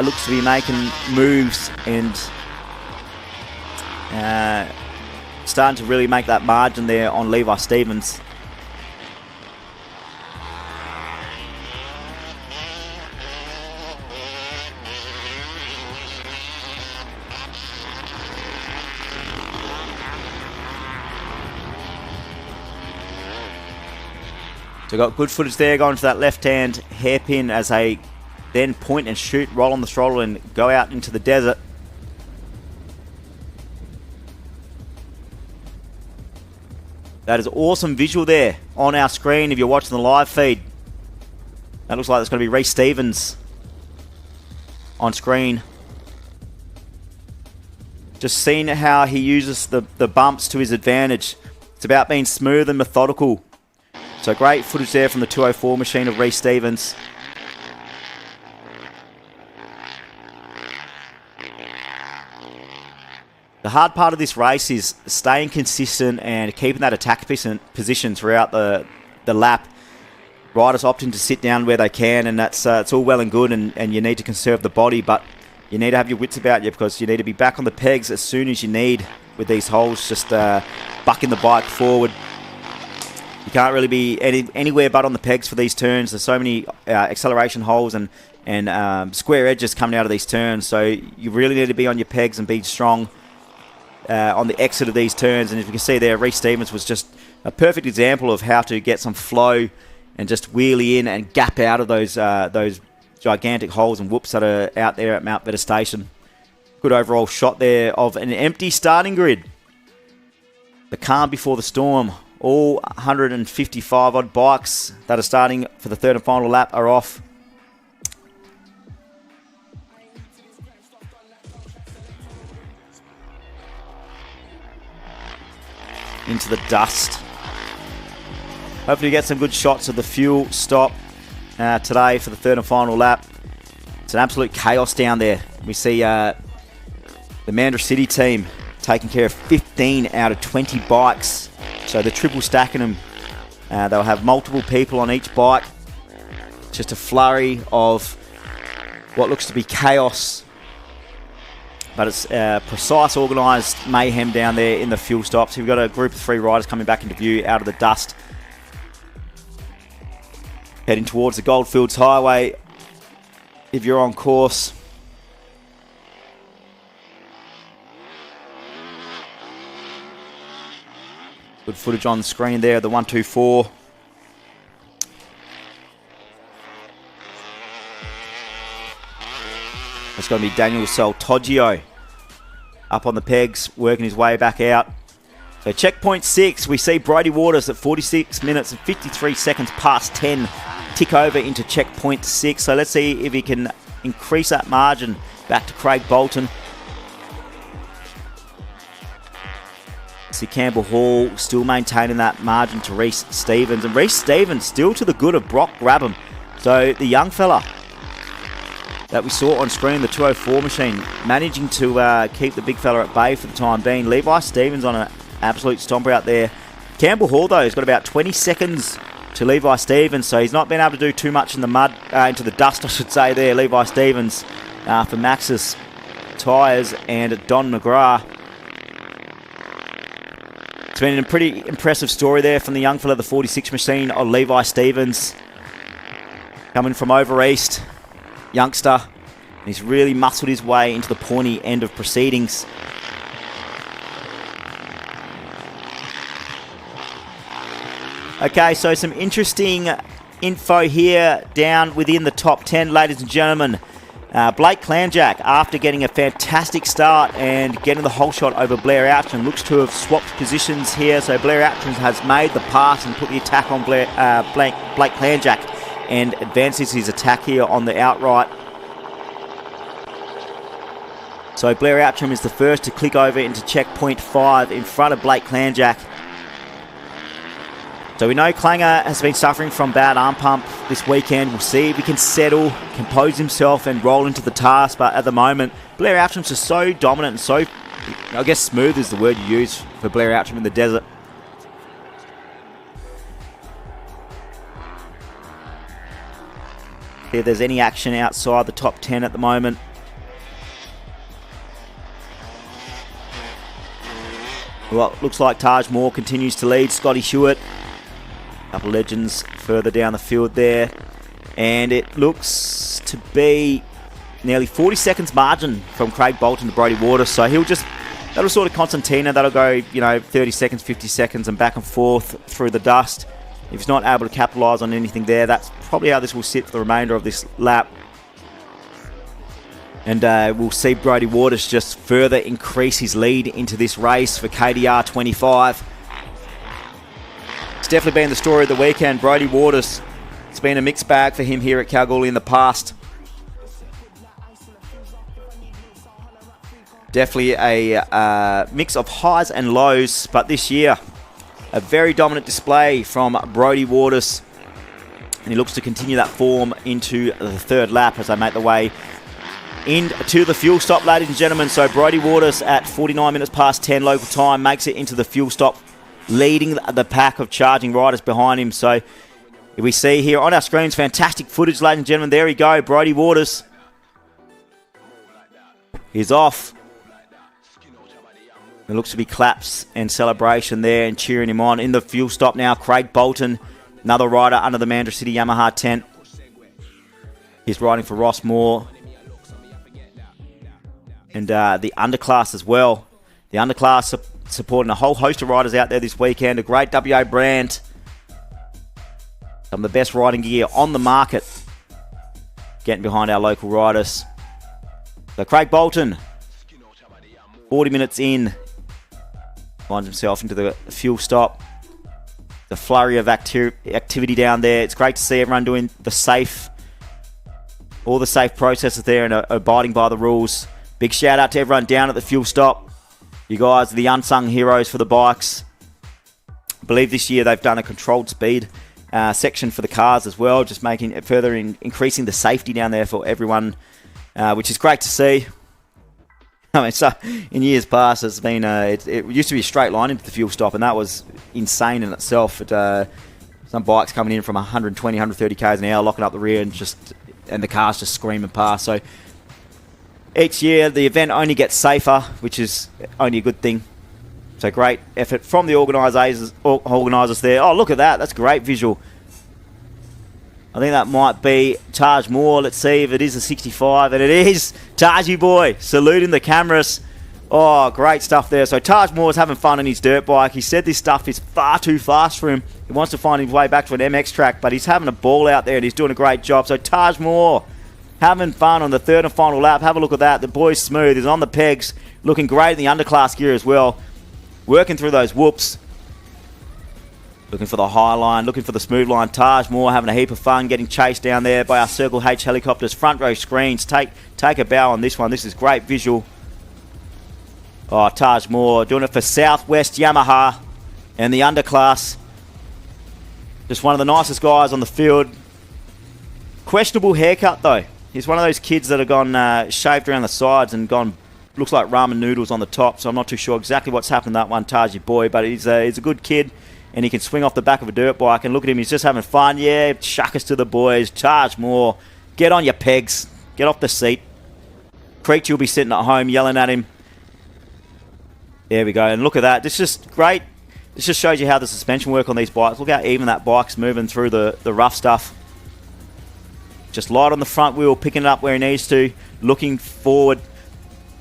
looks to be making moves and starting to really make that margin there on Levi Stevens. So got good footage there going to that left-hand hairpin as they then point and shoot, roll on the throttle and go out into the desert. That is awesome visual there on our screen if you're watching the live feed. That looks like it's going to be Reece Stevens on screen. Just seeing how he uses the bumps to his advantage. It's about being smooth and methodical. So great footage there from the 204 machine of Reece Stevens. The hard part of this race is staying consistent and keeping that attack position throughout the lap. Riders opting to sit down where they can, and that's it's all well and good, and you need to conserve the body, but you need to have your wits about you because you need to be back on the pegs as soon as you need with these holes, just bucking the bike forward. You can't really be anywhere but on the pegs for these turns. There's so many acceleration holes and square edges coming out of these turns, so you really need to be on your pegs and be strong on the exit of these turns. And as you can see there, Reece Stevens was just a perfect example of how to get some flow and just wheelie in and gap out of those gigantic holes and whoops that are out there at Mount Vetter Station. Good overall shot there of an empty starting grid. The calm before the storm. All 155 odd bikes that are starting for the third and final lap are off. Into the dust. Hopefully you get some good shots of the fuel stop today for the third and final lap. It's an absolute chaos down there. We see the Mandurah City team taking care of 15 out of 20 bikes. So they're triple stacking them. They'll have multiple people on each bike. Just a flurry of what looks to be chaos. But it's precise, organised mayhem down there in the fuel stops. We've got a group of 3 riders coming back into view out of the dust. Heading towards the Goldfields Highway if you're on course. Good footage on the screen there, the 124. It's going to be Daniel Saltoggio up on the pegs, working his way back out. So checkpoint 6, we see Brodie Waters at 46 minutes and 53 seconds past 10 tick over into checkpoint 6. So let's see if he can increase that margin back to Craig Bolton. See Campbell Hall still maintaining that margin to Reece Stevens. And Reece Stevens still to the good of Brock Grabham. So the young fella that we saw on screen, the 204 machine, managing to keep the big fella at bay for the time being. Levi Stevens on an absolute stomper out there. Campbell Hall, though, has got about 20 seconds to Levi Stevens, so he's not been able to do too much in the mud, into the dust, I should say, there, Levi Stevens, for Maxxis Tyres and Don McGrath. It's been a pretty impressive story there from the young fella, the 46 machine of Levi Stevens. Coming from over east, youngster. He's really muscled his way into the pointy end of proceedings. Okay, so some interesting info here down within the top 10, ladies and gentlemen. Blake Clanjack, after getting a fantastic start and getting the whole shot over Blair Outram, looks to have swapped positions here. So Blair Outram has made the pass and put the attack on Blake Clanjack and advances his attack here on the outright. So Blair Outram is the first to click over into checkpoint 5 in front of Blake Clanjack. So we know Clanger has been suffering from bad arm pump this weekend. We'll see if he can settle, compose himself and roll into the task. But at the moment, Blair Outram's just so dominant and so, I guess smooth is the word you use for Blair Outram in the desert. See if there's any action outside the top 10 at the moment. Well, looks like Taj Moore continues to lead Scotty Hewitt. A couple of legends further down the field there. And it looks to be nearly 40 seconds margin from Craig Bolton to Brodie Waters. So that'll sort of Constantina. That'll go, 30 seconds, 50 seconds and back and forth through the dust. If he's not able to capitalise on anything there, that's probably how this will sit for the remainder of this lap. And we'll see Brodie Waters just further increase his lead into this race for KDR 25. It's definitely been the story of the weekend. Brodie Waters, it's been a mixed bag for him here at Kalgoorlie in the past. Definitely a mix of highs and lows, but this year, a very dominant display from Brodie Waters. And he looks to continue that form into the third lap as they make the way into the fuel stop, ladies and gentlemen. So Brodie Waters at 49 minutes past 10 local time makes it into the fuel stop, leading the pack of charging riders behind him. So we see here on our screens, fantastic footage, ladies and gentlemen. There we go, Brodie Waters is off. It looks to be claps and celebration there and cheering him on. In the fuel stop now, Craig Bolton, another rider under the Mandurah City Yamaha tent. He's riding for Ross Moore. And the underclass as well. The underclass supporting a whole host of riders out there this weekend. A great WA brand. Some of the best riding gear on the market. Getting behind our local riders. So Craig Bolton, 40 minutes in, finds himself into the fuel stop. The flurry of activity down there. It's great to see everyone doing all the safe processes there and abiding by the rules. Big shout out to everyone down at the fuel stop. You guys are the unsung heroes for the bikes. I believe this year they've done a controlled speed section for the cars as well, just making it further increasing the safety down there for everyone, which is great to see. I mean, so in years past, it's been it used to be a straight line into the fuel stop, and that was insane in itself. Some bikes coming in from 120, 130 k's an hour, locking up the rear, and the cars just screaming past. So each year, the event only gets safer, which is only a good thing. So great effort from the organisers there. Oh, look at that. That's a great visual. I think that might be Taj Moore. Let's see if it is a 65. And it is. Tajy boy saluting the cameras. Oh, great stuff there. So Taj Moore's having fun on his dirt bike. He said this stuff is far too fast for him. He wants to find his way back to an MX track, but he's having a ball out there and he's doing a great job. So Taj Moore having fun on the third and final lap. Have a look at that. The boy's smooth. He's on the pegs. Looking great in the underclass gear as well. Working through those whoops. Looking for the high line. Looking for the smooth line. Taj Moore having a heap of fun. Getting chased down there by our Circle H helicopters. Front row screens. Take a bow on this one. This is great visual. Oh, Taj Moore doing it for Southwest Yamaha and the underclass. Just one of the nicest guys on the field. Questionable haircut though. He's one of those kids that have gone shaved around the sides and gone, looks like ramen noodles on the top. So I'm not too sure exactly what's happened to that one, Tajy boy. But he's a good kid and he can swing off the back of a dirt bike. And look at him, he's just having fun. Yeah, shuckers to the boys. Taj Moore, get on your pegs. Get off the seat. Creech will be sitting at home yelling at him. There we go. And look at that. This is just great. This just shows you how the suspension work on these bikes. Look how even that bike's moving through the rough stuff. Just light on the front wheel, picking it up where he needs to, looking forward.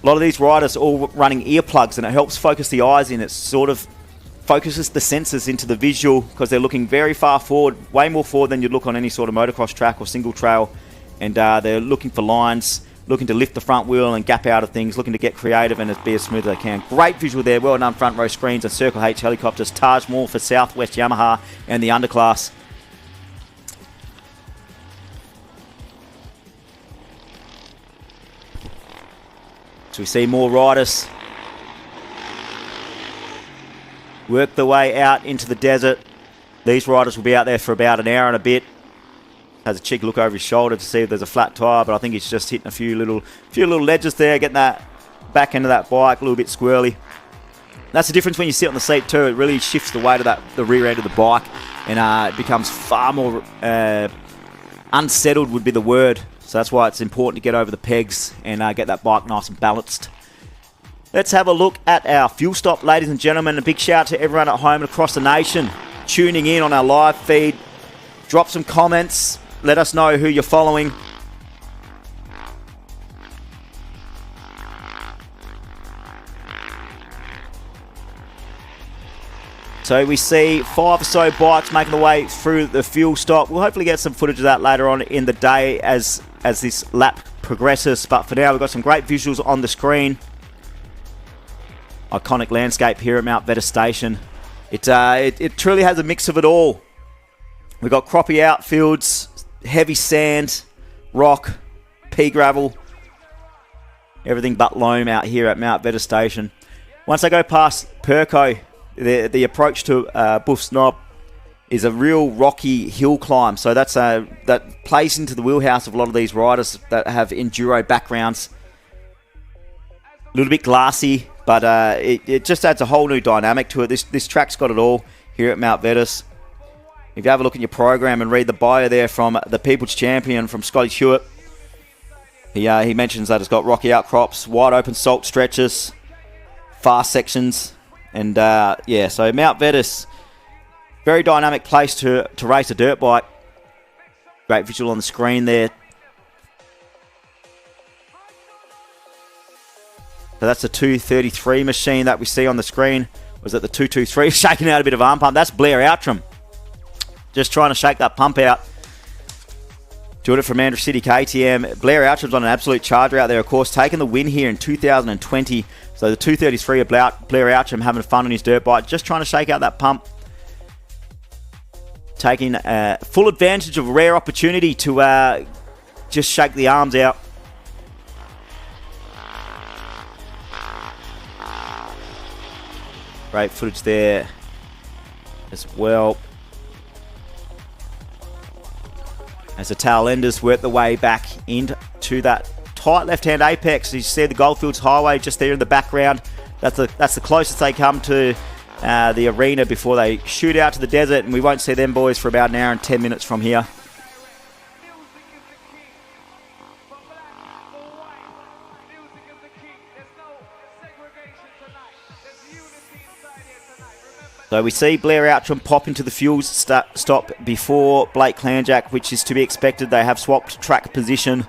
A lot of these riders are all running earplugs and it helps focus the eyes in. It sort of focuses the sensors into the visual because they're looking very far forward, way more forward than you'd look on any sort of motocross track or single trail. And they're looking for lines, looking to lift the front wheel and gap out of things, looking to get creative and be as smooth as they can. Great visual there. Well done, front row screens and Circle H helicopters. Taj Moore for Southwest Yamaha and the underclass. So we see more riders work their way out into the desert. These riders will be out there for about an hour and a bit. Has a cheeky look over his shoulder to see if there's a flat tyre, but I think he's just hitting a few little ledges there, getting that back end of that bike a little bit squirrely. That's the difference when you sit on the seat too. It really shifts the weight of the rear end of the bike, and it becomes far more unsettled would be the word. So that's why it's important to get over the pegs and get that bike nice and balanced. Let's have a look at our fuel stop, ladies and gentlemen. A big shout out to everyone at home and across the nation tuning in on our live feed. Drop some comments. Let us know who you're following. So we see 5 or so bikes making the way through the fuel stop. We'll hopefully get some footage of that later on in the day as this lap progresses. But for now, we've got some great visuals on the screen. Iconic landscape here at Mount Vetter Station. It truly has a mix of it all. We've got croppy outfields, heavy sand, rock, pea gravel, everything but loam out here at Mount Vetter Station. Once I go past Perko, the approach to Buff's Knob is a real rocky hill climb. So that plays into the wheelhouse of a lot of these riders that have enduro backgrounds. A little bit glassy, but it just adds a whole new dynamic to it. This track's got it all here at Mount Vetters. If you have a look at your program and read the bio there from the People's Champion, from Scotty Hewitt, he mentions that it's got rocky outcrops, wide open salt stretches, fast sections, and so Mount Vetters, very dynamic place to race a dirt bike. Great visual on the screen there. So that's the 233 machine that we see on the screen. Was it the 223? Shaking out a bit of arm pump. That's Blair Outram. Just trying to shake that pump out. Doing it from Andrew City KTM. Blair Outram's on an absolute charger out there, of course, taking the win here in 2020. So the 233 of Blair Outram having fun on his dirt bike, just trying to shake out that pump. Taking full advantage of a rare opportunity to just shake the arms out. Great footage there as well. As the tail enders work their way back into that tight left-hand apex. You see the Goldfields Highway just there in the background. That's the closest they come to the arena before they shoot out to the desert, and we won't see them boys for about an hour and 10 minutes from here. So we see Blair Outram pop into the fuel stop before Blake Clanjack, which is to be expected. They have swapped track position.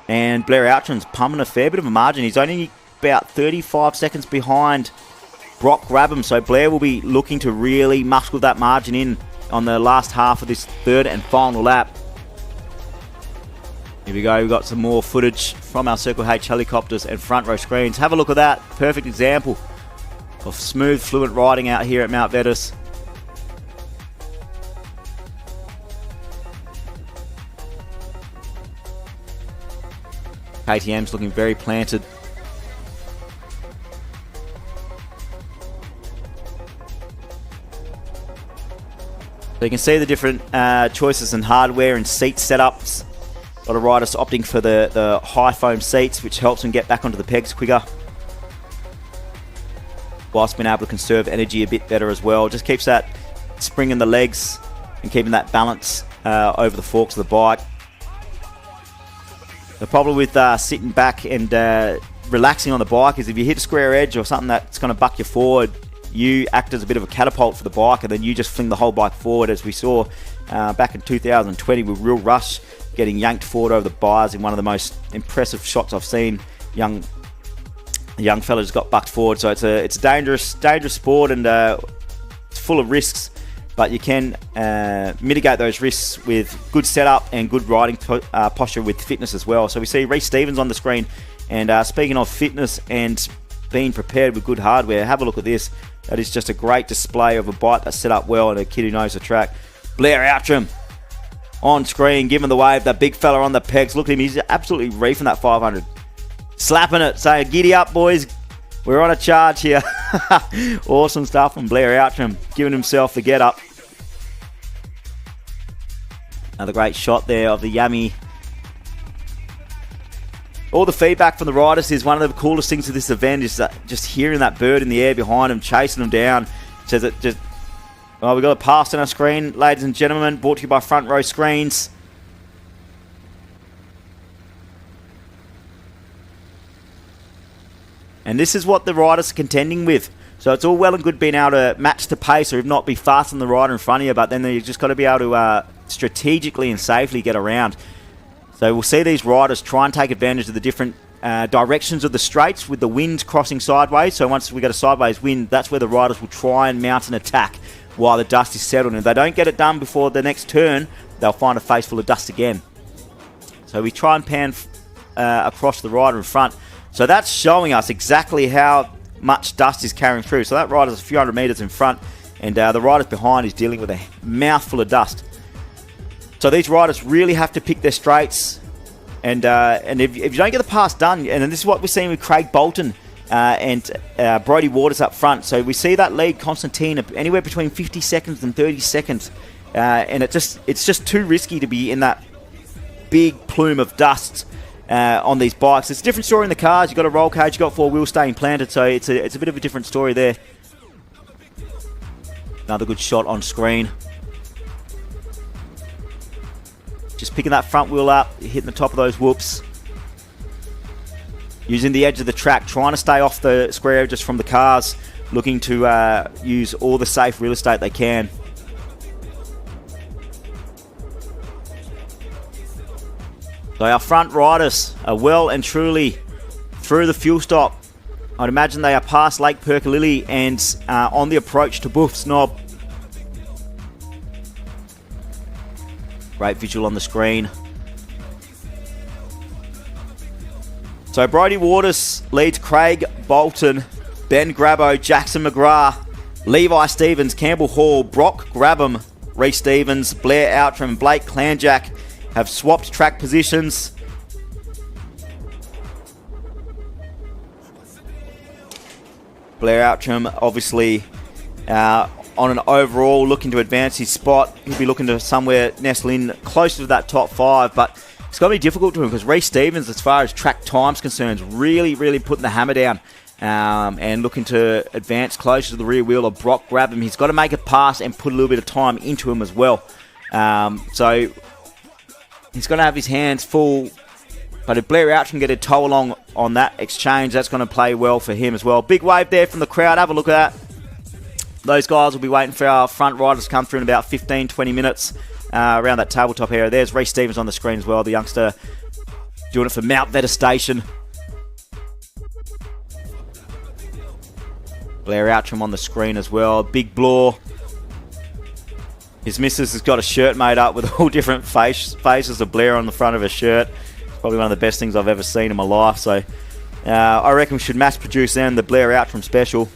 And Blair Outram's pumping a fair bit of a margin. He's only about 35 seconds behind Brock Grabham. So Blair will be looking to really muscle that margin in on the last half of this third and final lap. Here we go, we've got some more footage from our Circle H helicopters and front row screens. Have a look at that. Perfect example of smooth, fluent riding out here at Mount Vetters. KTM's looking very planted. So you can see the different choices in hardware and seat setups. A lot of riders opting for the high foam seats, which helps them get back onto the pegs quicker, whilst being able to conserve energy a bit better as well. Just keeps that spring in the legs and keeping that balance over the forks of the bike. The problem with sitting back and relaxing on the bike is if you hit a square edge or something that's going to buck you forward, you act as a bit of a catapult for the bike, and then you just fling the whole bike forward, as we saw back in 2020 with Real Rush getting yanked forward over the bars in one of the most impressive shots I've seen. Young fella just got bucked forward. So it's a dangerous sport, and it's full of risks, but you can mitigate those risks with good setup and good riding posture with fitness as well. So we see Reece Stevens on the screen, and speaking of fitness and being prepared with good hardware, have a look at this. That is just a great display of a bike that's set up well and a kid who knows the track. Blair Outram on screen, giving the wave, that big fella on the pegs. Look at him, he's absolutely reefing that 500. Slapping it, saying, giddy up, boys. We're on a charge here. Awesome stuff from Blair Outram, giving himself the get up. Another great shot there of the Yummy. All the feedback from the riders is one of the coolest things of this event is just hearing that bird in the air behind him, chasing them down. Says it just Well, we've got a pass on our screen, ladies and gentlemen, brought to you by Front Row Screens. And this is what the riders are contending with. So it's all well and good being able to match the pace or if not be fast on the rider in front of you, but then you've just got to be able to strategically and safely get around. So we'll see these riders try and take advantage of the different directions of the straights with the wind crossing sideways. So once we get a sideways wind, that's where the riders will try and mount an attack while the dust is settled. And if they don't get it done before the next turn, they'll find a face full of dust again. So we try and pan across the rider in front. So that's showing us exactly how much dust is carrying through. So that rider's a few hundred metres in front, and the riders behind is dealing with a mouthful of dust. So these riders really have to pick their straights, and if you don't get the pass done, and this is what we're seeing with Craig Bolton and Brodie Waters up front. So we see that lead Constantine anywhere between 50 seconds and 30 seconds, and it's just too risky to be in that big plume of dust on these bikes. It's a different story in the cars. You've got a roll cage, you've got four wheels staying planted, so it's a bit of a different story there. Another good shot on screen. Just picking that front wheel up, hitting the top of those whoops. Using the edge of the track, trying to stay off the square edges from the cars, looking to use all the safe real estate they can. So our front riders are well and truly through the fuel stop. I'd imagine they are past Lake Perkalilly and on the approach to Booth's Knob. Great visual on the screen. So Brodie Waters leads Craig Bolton, Ben Grabbo, Jackson McGrath, Levi Stevens, Campbell Hall, Brock Grabham, Reece Stevens, Blair Outram, Blake Clanjack have swapped track positions. Blair Outram obviously on an overall looking to advance his spot. He'll be looking to somewhere nestle in closer to that top five, but it's going to be difficult to him because Reece Stevens, as far as track time's concerned, is really putting the hammer down and looking to advance closer to the rear wheel of Brock Grabham. He's got to make a pass and put a little bit of time into him as well. So he's going to have his hands full, but if Blair Outram can get a tow along on that exchange, that's going to play well for him as well. Big wave there from the crowd. Have a look at that. Those guys will be waiting for our front riders to come through in about 15-20 minutes around that tabletop area. There's Reece Stevens on the screen as well, the youngster doing it for Mount Vetter Station. Blair Outram on the screen as well. Big Blore. His missus has got a shirt made up with all different faces of Blair on the front of her shirt. It's probably one of the best things I've ever seen in my life. So I reckon we should mass produce them, the Blair Outram special.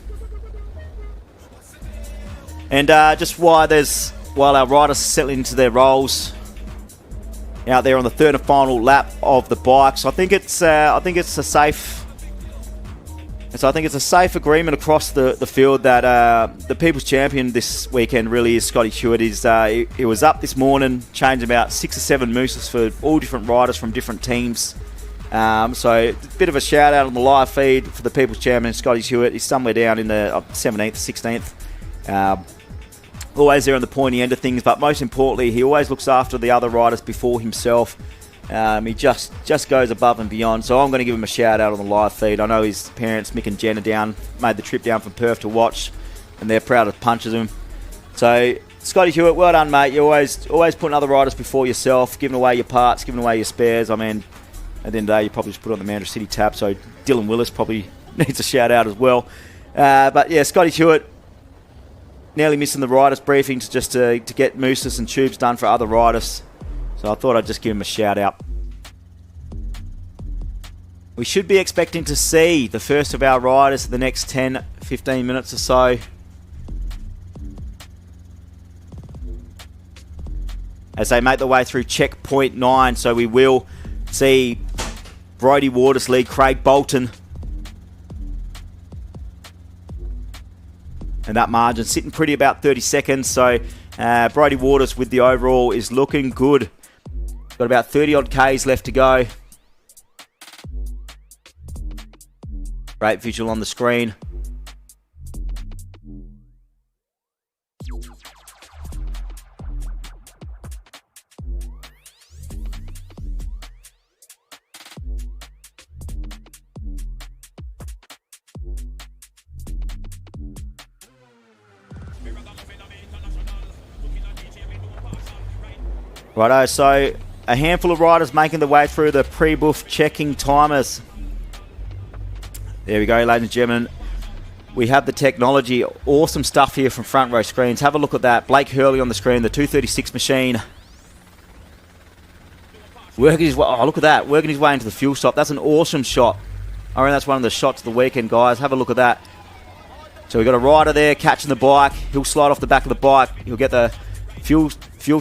And just while our riders settle into their roles out there on the third and final lap of the bikes, I think it's a safe agreement across the field that the People's Champion this weekend really is Scotty Hewitt. He was up this morning, changing about 6 or 7 mooses for all different riders from different teams. So a bit of a shout out on the live feed for the People's Champion, Scotty Hewitt. He's somewhere down in the 17th, 16th. Always there on the pointy end of things, but most importantly, he always looks after the other riders before himself. He just goes above and beyond. So I'm going to give him a shout out on the live feed. I know his parents, Mick and Jen, made the trip down from Perth to watch, and they're proud of punches him. So Scotty Hewitt, well done, mate. You're always putting other riders before yourself, giving away your parts, giving away your spares. I mean, at the end of the day, you probably just put it on the Mandurah City tab. So Dylan Willis probably needs a shout out as well. But yeah, Scotty Hewitt, nearly missing the riders' briefings just to get mooses and tubes done for other riders. So I thought I'd just give him a shout out. We should be expecting to see the first of our riders in the next 10-15 minutes or so. As they make their way through checkpoint 9. So we will see Brodie Waters lead Craig Bolton. And that margin sitting pretty about 30 seconds. So Brodie Waters with the overall is looking good. Got about 30 odd Ks left to go. Great visual on the screen. Righto, so a handful of riders making their way through the pre-boof checking timers. There we go, ladies and gentlemen. We have the technology. Awesome stuff here from Front Row Screens. Have a look at that. Blake Hurley on the screen, the 236 machine. Working his way, oh, look at that. Working his way into the fuel stop. That's an awesome shot. I reckon that's one of the shots of the weekend, guys. Have a look at that. So we've got a rider there catching the bike. He'll slide off the back of the bike. He'll get the fuel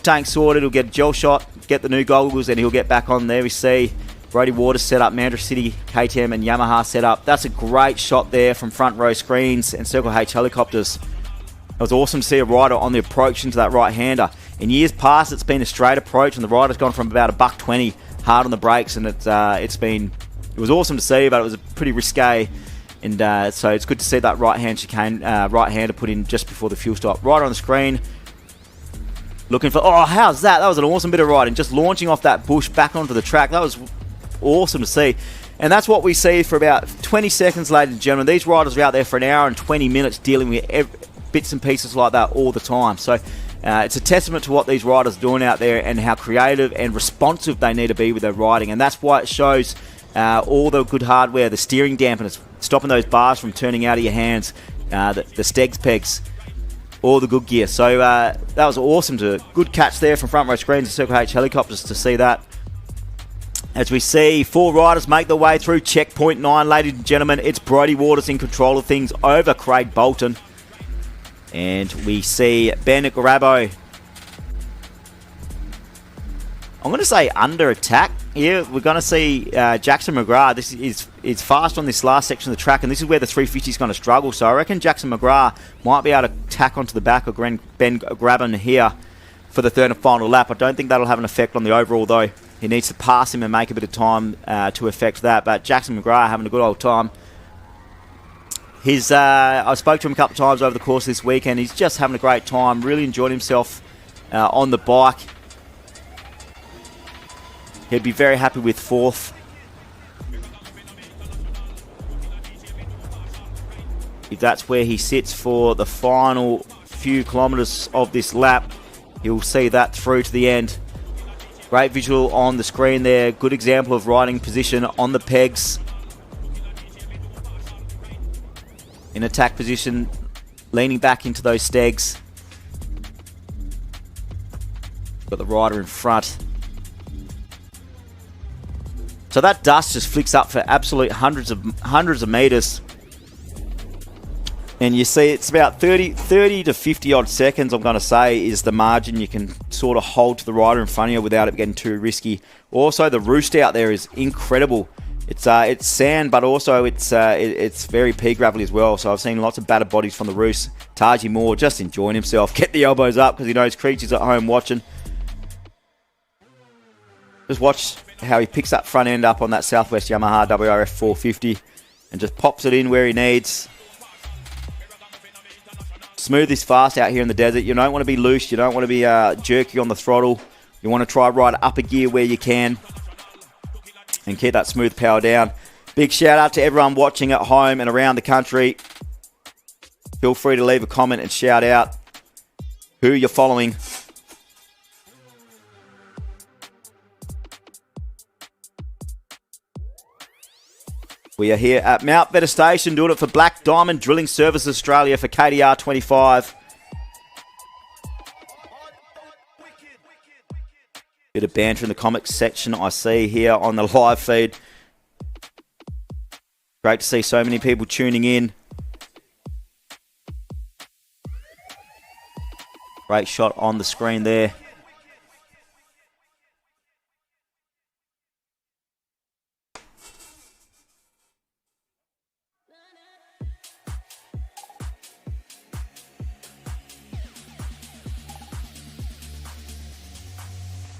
tank sorted. He'll get a gel shot, get the new goggles, and he'll get back on there. We see Brody Waters set up, Mandurah City, KTM and Yamaha set up. That's a great shot there from Front Row Screens and Circle H Helicopters. It was awesome to see a rider on the approach into that right-hander. In years past, it's been a straight approach, and the rider's gone from about $120 hard on the brakes, and it was awesome to see, but it was pretty risque. And so it's good to see that right-hand chicane, right-hander put in just before the fuel stop. Rider on the screen, looking for, oh, how's that? That was an awesome bit of riding, just launching off that bush back onto the track. That was awesome to see. And that's what we see for about 20 seconds, ladies and gentlemen. These riders are out there for an hour and 20 minutes dealing with bits and pieces like that all the time. So it's a testament to what these riders are doing out there and how creative and responsive they need to be with their riding. And that's why it shows all the good hardware, the steering dampeners, stopping those bars from turning out of your hands, the Stegs pegs, all the good gear. So that was awesome. Good catch there from Front Row Screens and Circle H Helicopters to see that. As we see 4 riders make their way through checkpoint 9, ladies and gentlemen, it's Brody Waters in control of things over Craig Bolton. And we see Ben Grabo, I'm going to say under attack here. We're going to see Jackson McGrath. This is fast on this last section of the track, and this is where the 350 is going to struggle. So I reckon Jackson McGrath might be able to tack onto the back of Ben Grabban here for the third and final lap. I don't think that'll have an effect on the overall, though. He needs to pass him and make a bit of time to affect that. But Jackson McGrath having a good old time. I spoke to him a couple of times over the course of this weekend. He's just having a great time, really enjoyed himself on the bike. He'd be very happy with 4th. If that's where he sits for the final few kilometres of this lap, you'll see that through to the end. Great visual on the screen there. Good example of riding position on the pegs. In attack position, leaning back into those stegs. Got the rider in front. So that dust just flicks up for absolute hundreds of meters. And you see it's about 30 to 50 odd seconds, I'm going to say, is the margin you can sort of hold to the rider in front of you without it getting too risky. Also, the roost out there is incredible. It's sand, but also it's very pea gravelly as well. So I've seen lots of battered bodies from the roost. Taji Moore just enjoying himself. Get the elbows up because he knows Creature's at home watching. Just watch how he picks that front end up on that Southwest Yamaha WRF 450 and just pops it in where he needs. Smooth is fast out here in the desert. You don't want to be loose. You don't want to be jerky on the throttle. You want to try ride up a gear where you can and keep that smooth power down. Big shout out to everyone watching at home and around the country. Feel free to leave a comment and shout out who you're following. We are here at Mount Vetter Station doing it for Black Diamond Drilling Services Australia for KDR 25. Bit of banter in the comics section I see here on the live feed. Great to see so many people tuning in. Great shot on the screen there.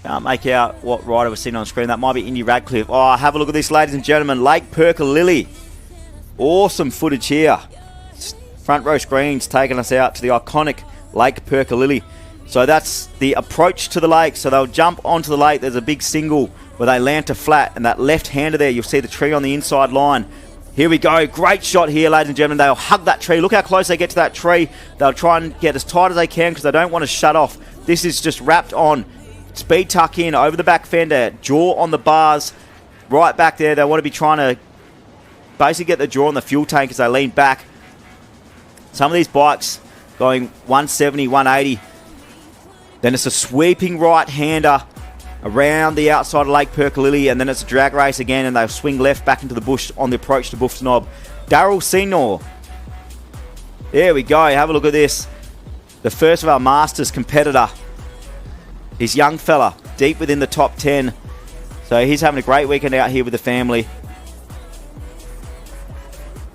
Can't make out what rider was sitting on screen. That might be Indy Radcliffe. Oh, have a look at this, ladies and gentlemen. Lake Perkalilly. Awesome footage here. Front Row Screens taking us out to the iconic Lake Perkalilly. So that's the approach to the lake. So they'll jump onto the lake. There's a big single where they land to flat. And that left-hander there, you'll see the tree on the inside line. Here we go. Great shot here, ladies and gentlemen. They'll hug that tree. Look how close they get to that tree. They'll try and get as tight as they can because they don't want to shut off. This is just wrapped on speed tuck in over the back fender, jaw on the bars, right back there. They want to be trying to basically get the jaw on the fuel tank as they lean back. Some of these bikes going 170, 180. Then it's a sweeping right-hander around the outside of Lake Perkalilly, and then it's a drag race again, and they'll swing left back into the bush on the approach to Buff's Knob. Daryl Senior. There we go. Have a look at this. The first of our Masters competitor. He's young fella, deep within the top 10. So he's having a great weekend out here with the family.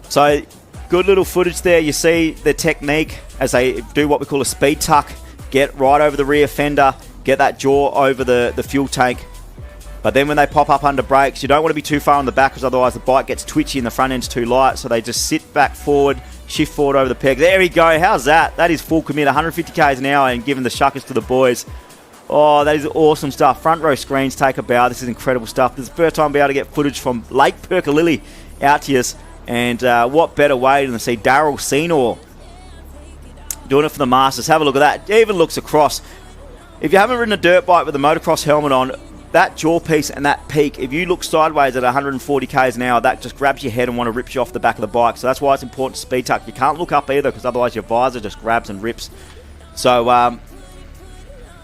So good little footage there. You see the technique as they do what we call a speed tuck. Get right over the rear fender, get that jaw over the fuel tank. But then when they pop up under brakes, you don't want to be too far on the back because otherwise the bike gets twitchy and the front end's too light. So they just sit back forward, shift forward over the peg. There we go. How's that? That is full commit, 150 k's an hour and giving the shuckers to the boys. Oh, that is awesome stuff. Front row screens, take a bow. This is incredible stuff. This is the first time I'll be able to get footage from Lake Perkalilly out to us. And what better way than to see Daryl Senior doing it for the Masters. Have a look at that. It even looks across. If you haven't ridden a dirt bike with a motocross helmet on, that jaw piece and that peak, if you look sideways at 140 k's an hour, that just grabs your head and want to rip you off the back of the bike. So that's why it's important to speed tuck. You can't look up either because otherwise your visor just grabs and rips. So,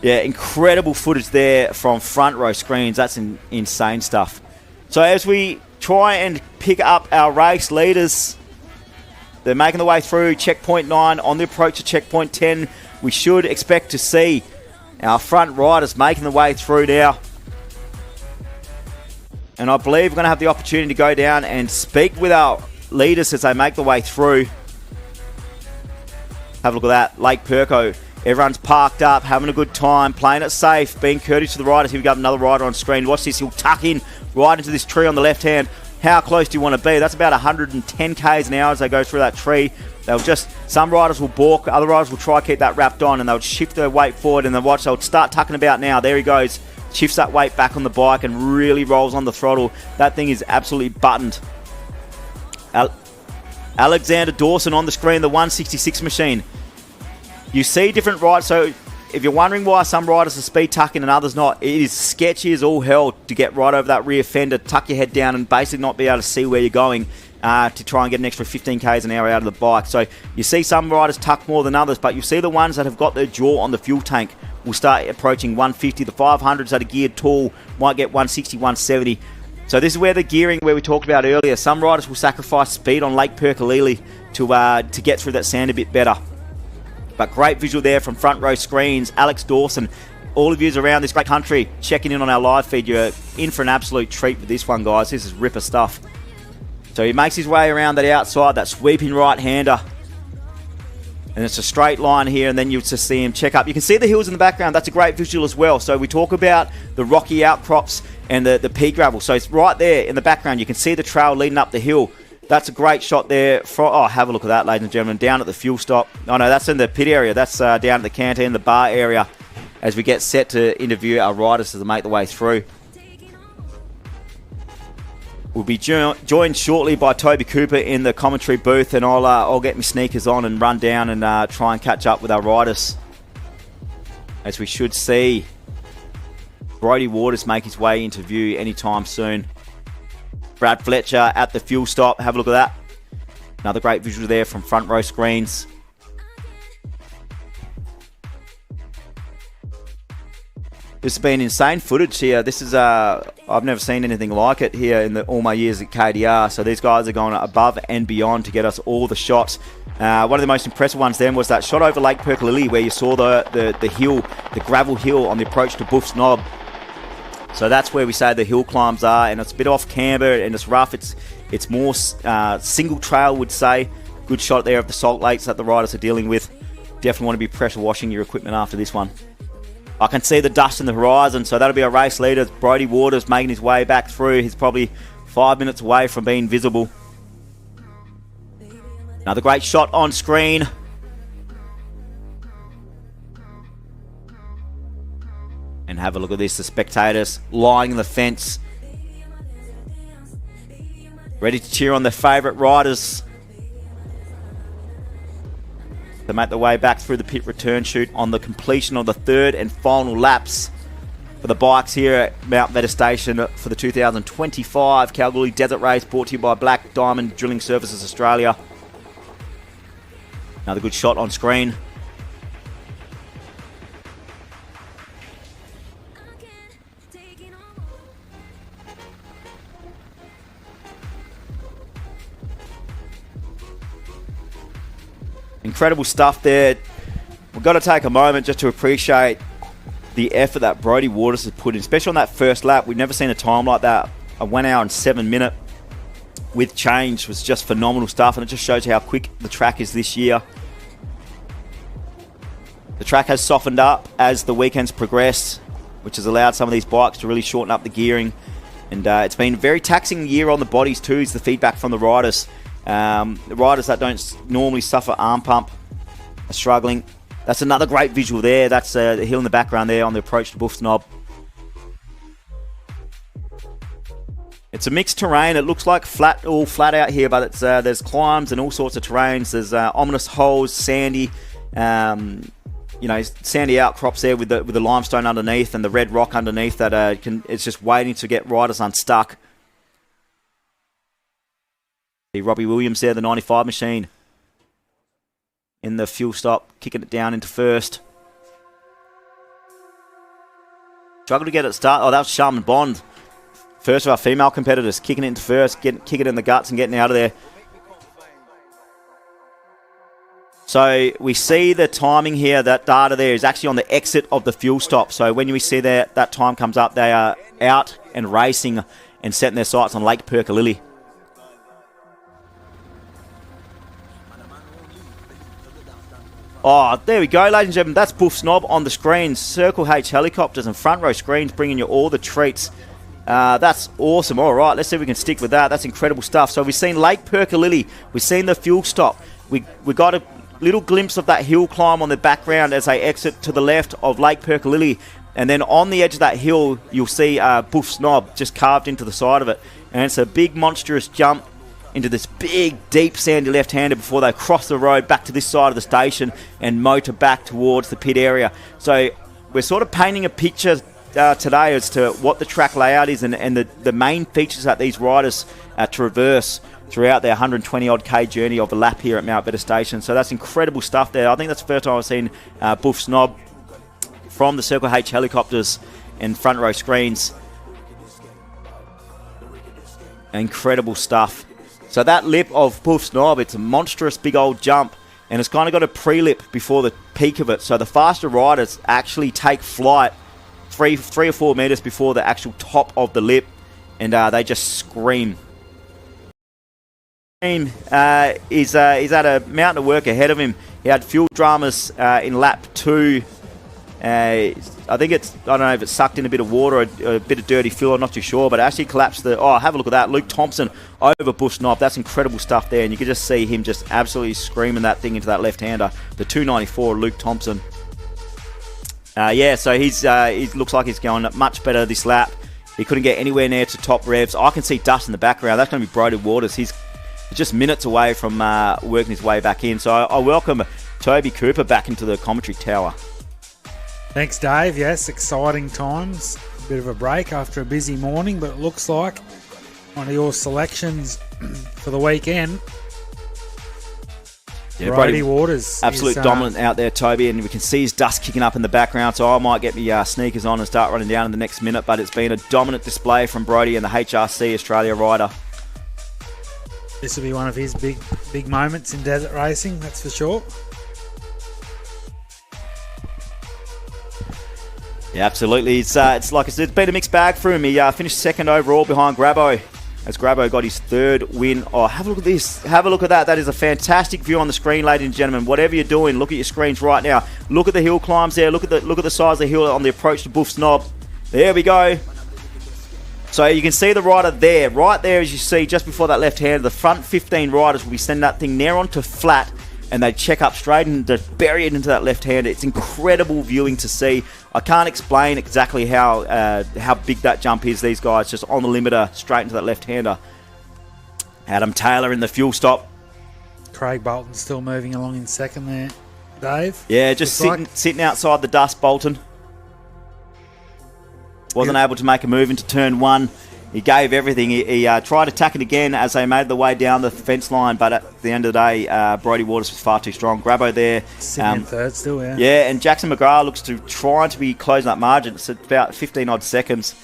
yeah, incredible footage there from front row screens. That's insane stuff. So as we try and pick up our race leaders, they're making the way through checkpoint 9 on the approach to checkpoint 10. We should expect to see our front riders making the way through now. And I believe we're going to have the opportunity to go down and speak with our leaders as they make the way through. Have a look at that. Lake Perko. Everyone's parked up, having a good time, playing it safe, being courteous to the riders. Here we got another rider on screen. Watch this. He'll tuck in right into this tree on the left hand. How close do you want to be? That's about 110 k's an hour as they go through that tree. They'll just, some riders will balk, other riders will try to keep that wrapped on, and they'll shift their weight forward, and then watch, they'll start tucking about now. There he goes. Shifts that weight back on the bike and really rolls on the throttle. That thing is absolutely buttoned. Alexander Dawson on the screen, the 166 machine. You see different riders, so if you're wondering why some riders are speed tucking and others not, it is sketchy as all hell to get right over that rear fender, tuck your head down and basically not be able to see where you're going to try and get an extra 15 k's an hour out of the bike. So you see some riders tuck more than others, but you see the ones that have got their jaw on the fuel tank will start approaching 150. The 500s that are geared tall might get 160, 170. So this is where the gearing, where we talked about earlier, some riders will sacrifice speed on Lake Perkalilly to get through that sand a bit better. But great visual there from front row screens. Alex Dawson, all of you around this great country checking in on our live feed. You're in for an absolute treat with this one, guys. This is ripper stuff. So he makes his way around that outside, that sweeping right-hander. And it's a straight line here, and then you just see him check up. You can see the hills in the background. That's a great visual as well. So we talk about the rocky outcrops and the pea gravel. So it's right there in the background. You can see the trail leading up the hill. That's a great shot there. Have a look at that, ladies and gentlemen. Down at the fuel stop. Oh, no, that's in the pit area. That's down at the canteen, the bar area, as we get set to interview our riders as they make the way through. We'll be joined shortly by Toby Cooper in the commentary booth, and I'll get my sneakers on and run down and try and catch up with our riders, as we should see Brodie Waters make his way into view anytime soon. Brad Fletcher at the fuel stop. Have a look at that. Another great visual there from front row screens. This has been insane footage here. This is I've never seen anything like it here in all my years at KDR. So these guys are going above and beyond to get us all the shots. One of the most impressive ones then was that shot over Lake Perkalilly, where you saw the hill, the gravel hill on the approach to Buff's Knob. So that's where we say the hill climbs are, and it's a bit off camber and it's rough. It's more single trail, would say. Good shot there of the salt lakes that the riders are dealing with. Definitely want to be pressure washing your equipment after this one. I can see the dust in the horizon, so that'll be our race leader, Brodie Waters, making his way back through. He's probably 5 minutes away from being visible. Another great shot on screen. And have a look at this, the spectators lying in the fence, ready to cheer on their favourite riders. They make their way back through the pit return chute on the completion of the third and final laps for the bikes here at Mount Veta Station for the 2025 Kalgoorlie Desert Race, brought to you by Black Diamond Drilling Services Australia. Another good shot on screen. Incredible stuff there. We've got to take a moment just to appreciate the effort that Brodie Waters has put in, especially on that first lap. We've never seen a time like that. A 1 hour and 7 minute with change was just phenomenal stuff, and it just shows how quick the track is this year. The track has softened up as the weekends progressed, which has allowed some of these bikes to really shorten up the gearing. And it's been a very taxing year on the bodies too, is the feedback from the riders. The riders that don't normally suffer arm pump are struggling. That's another great visual there. That's the hill in the background there on the approach to Buffs Knob. It's a mixed terrain. It looks like all flat out here, but it's there's climbs and all sorts of terrains. There's ominous holes, sandy, sandy outcrops there with the limestone underneath and the red rock underneath that it's just waiting to get riders unstuck. See Robbie Williams there, the 95 machine, in the fuel stop, kicking it down into first. Struggled to get it started. Oh, that was Sharman Bond. First of our female competitors, kicking it into first, kicking it in the guts and getting out of there. So we see the timing here, that data there is actually on the exit of the fuel stop. So when we see that time comes up, they are out and racing and setting their sights on Lake Perkalilly. Oh, there we go, ladies and gentlemen. That's Buffs Knob on the screen. Circle H helicopters and front row screens bringing you all the treats. That's awesome. All right, let's see if we can stick with that. That's incredible stuff. So we've seen Lake Perkalilly. We've seen the fuel stop. We got a little glimpse of that hill climb on the background as they exit to the left of Lake Perkalilly. And then on the edge of that hill, you'll see Buffs Knob just carved into the side of it. And it's a big, monstrous jump into this big, deep, sandy left-hander before they cross the road back to this side of the station and motor back towards the pit area. So we're sort of painting a picture today as to what the track layout is and the main features that these riders traverse throughout their 120-odd K journey of a lap here at Mount Veta Station. So that's incredible stuff there. I think that's the first time I've seen Buffs Knob from the Circle H helicopters and front row screens. Incredible stuff. So that lip of Buffs Knob, it's a monstrous big old jump, and it's kind of got a pre-lip before the peak of it. So the faster riders actually take flight 3 or 4 meters before the actual top of the lip, and they just scream. Is at a mountain of work ahead of him. He had fuel dramas in lap 2. I think I don't know if it sucked in a bit of water or a bit of dirty fuel, I'm not too sure, but it actually collapsed have a look at that. Luke Thompson over Buffs Knob. That's incredible stuff there, and you can just see him just absolutely screaming that thing into that left-hander. The 294, Luke Thompson. So he looks like he's going much better this lap. He couldn't get anywhere near to top revs. I can see dust in the background. That's going to be Brodie Waters. He's just minutes away from working his way back in. So I welcome Toby Cooper back into the commentary tower. Thanks, Dave. Yes, exciting times. A bit of a break after a busy morning, but it looks like one of your selections for the weekend. Yeah, Brodie Waters. Absolute dominant out there, Toby, and we can see his dust kicking up in the background, so I might get my sneakers on and start running down in the next minute, but it's been a dominant display from Brodie and the HRC Australia rider. This will be one of his big moments in desert racing, that's for sure. Yeah, absolutely. It's like I said, it's been a mixed bag for him. He finished second overall behind Grabo, as Grabo got his third win. Oh, have a look at this. Have a look at that. That is a fantastic view on the screen, ladies and gentlemen. Whatever you're doing, look at your screens right now. Look at the hill climbs there. Look at the size of the hill on the approach to Buffs Knob. There we go. So you can see the rider there. Right there, as you see, just before that left hand, the front 15 riders will be sending that thing near onto flat, and they check up straight and just bury it into that left hand. It's incredible viewing to see. I can't explain exactly how big that jump is. These guys just on the limiter, straight into that left-hander. Adam Taylor in the fuel stop. Craig Bolton still moving along in second there, Dave. Yeah, just sitting outside the dust, Bolton. Wasn't able to make a move into turn one. He gave everything. He tried attacking again as they made the way down the fence line, but at the end of the day, Brodie Waters was far too strong. Grabbo there. Sitting in third still, yeah. Yeah, and Jackson McGrath looks to trying to be closing up margin. It's about 15-odd seconds.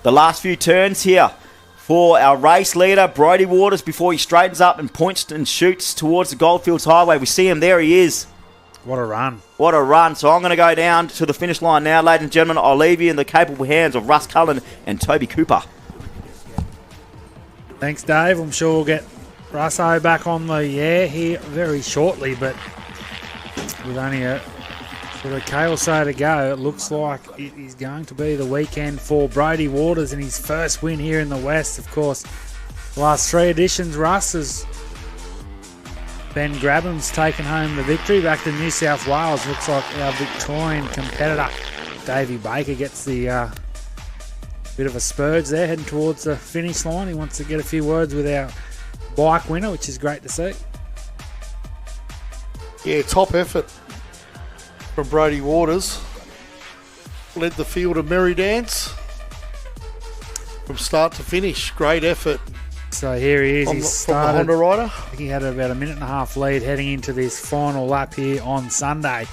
The last few turns here for our race leader, Brodie Waters, before he straightens up and points and shoots towards the Goldfields Highway. We see him. There he is. What a run. What a run. So I'm going to go down to the finish line now, ladies and gentlemen. I'll leave you in the capable hands of Russ Cullen and Toby Cooper. Thanks, Dave. I'm sure we'll get Russo back on the air here very shortly, but with only a sort of K or so to go, it looks like it is going to be the weekend for Brodie Waters and his first win here in the West. Of course, the last three editions, Russ has Ben Grabham's taken home the victory. Back to New South Wales, looks like our Victorian competitor, Davey Baker, gets the bit of a spurge there, heading towards the finish line. He wants to get a few words with our bike winner, which is great to see. Yeah, top effort from Brodie Waters. Led the field of Merry Dance from start to finish. Great effort. So here he is. From He the started. Honda rider. He had about a minute and a half lead heading into this final lap here on Sunday.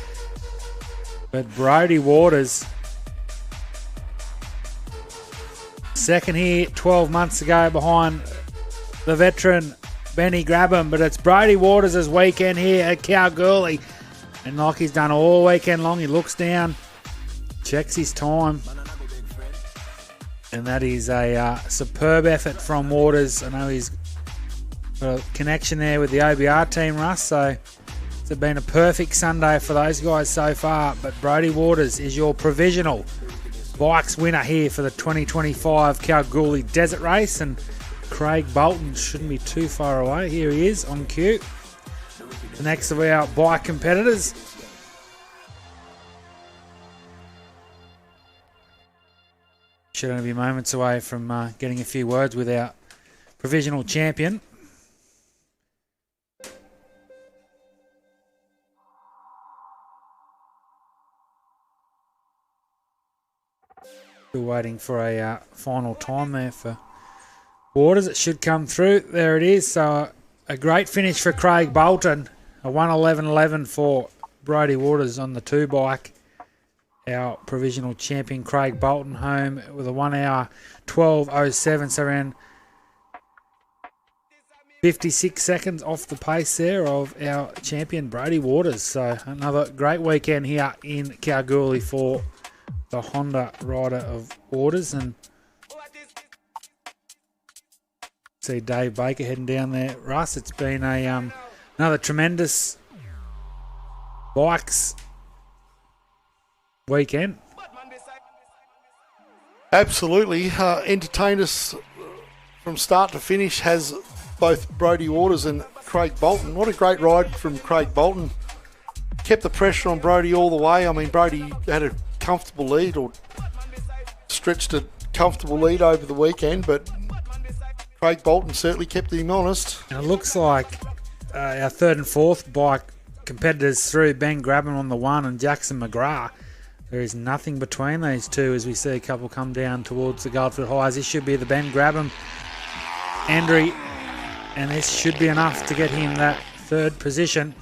But Brodie Waters, second here 12 months ago behind the veteran Benny Grabham, but it's Brodie Waters' weekend here at Kalgoorlie. And like he's done all weekend long, he looks down, checks his time. And that is a superb effort from Waters. I know he's got a connection there with the OBR team, Russ, so it's been a perfect Sunday for those guys so far. But Brodie Waters is your provisional bikes winner here for the 2025 Kalgoorlie Desert Race, and Craig Bolton shouldn't be too far away. Here he is on cue. The next of our bike competitors. Should only be moments away from getting a few words with our provisional champion. Still waiting for a final time there for Waters. It should come through. There it is. So a great finish for Craig Bolton. A 1:11.11 for Brodie Waters on the 2 bike. Our provisional champion Craig Bolton home with a 1 hour 12:07, so around 56 seconds off the pace there of our champion Brodie Waters. So another great weekend here in Kalgoorlie for the Honda rider of Waters. And see Dave Baker heading down there. Russ, it's been a another tremendous bikes weekend. Absolutely. Entertained us from start to finish has both Brodie Waters and Craig Bolton. What a great ride from Craig Bolton. Kept the pressure on Brodie all the way. I mean, Brodie had a comfortable lead, or stretched a comfortable lead over the weekend, but Craig Bolton certainly kept him honest. And it looks like our third and fourth bike competitors through, Ben Grabham on the 1 and Jackson McGrath. There is nothing between these two as we see a couple come down towards the Goldfield Highs. This should be the Ben Grabham entry, and this should be enough to get him that third position.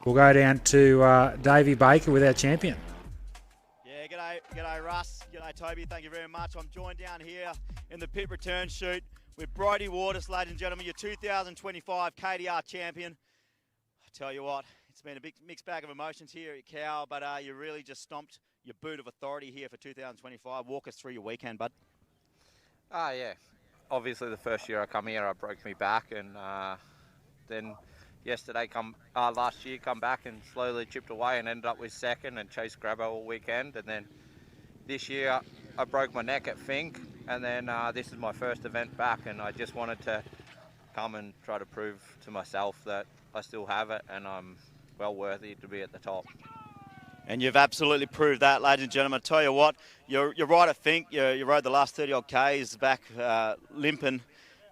We'll go down to Davey Baker with our champion. Yeah, g'day Russ, g'day Toby, thank you very much. I'm joined down here in the pit return chute with Brodie Waters, ladies and gentlemen, your 2025 KDR champion. I tell you what, it's been a big mixed bag of emotions here at Cal, but you really just stomped your boot of authority here for 2025. Walk us through your weekend, bud. Yeah. Obviously, the first year I come here, I broke my back, and then last year come back and slowly chipped away and ended up with second and chased Grabbo all weekend. And then this year I broke my neck at Fink, and then this is my first event back, and I just wanted to come and try to prove to myself that I still have it and I'm well worthy to be at the top. And you've absolutely proved that, ladies and gentlemen. I tell you what, you're right at Fink. You rode the last 30-odd Ks back limping.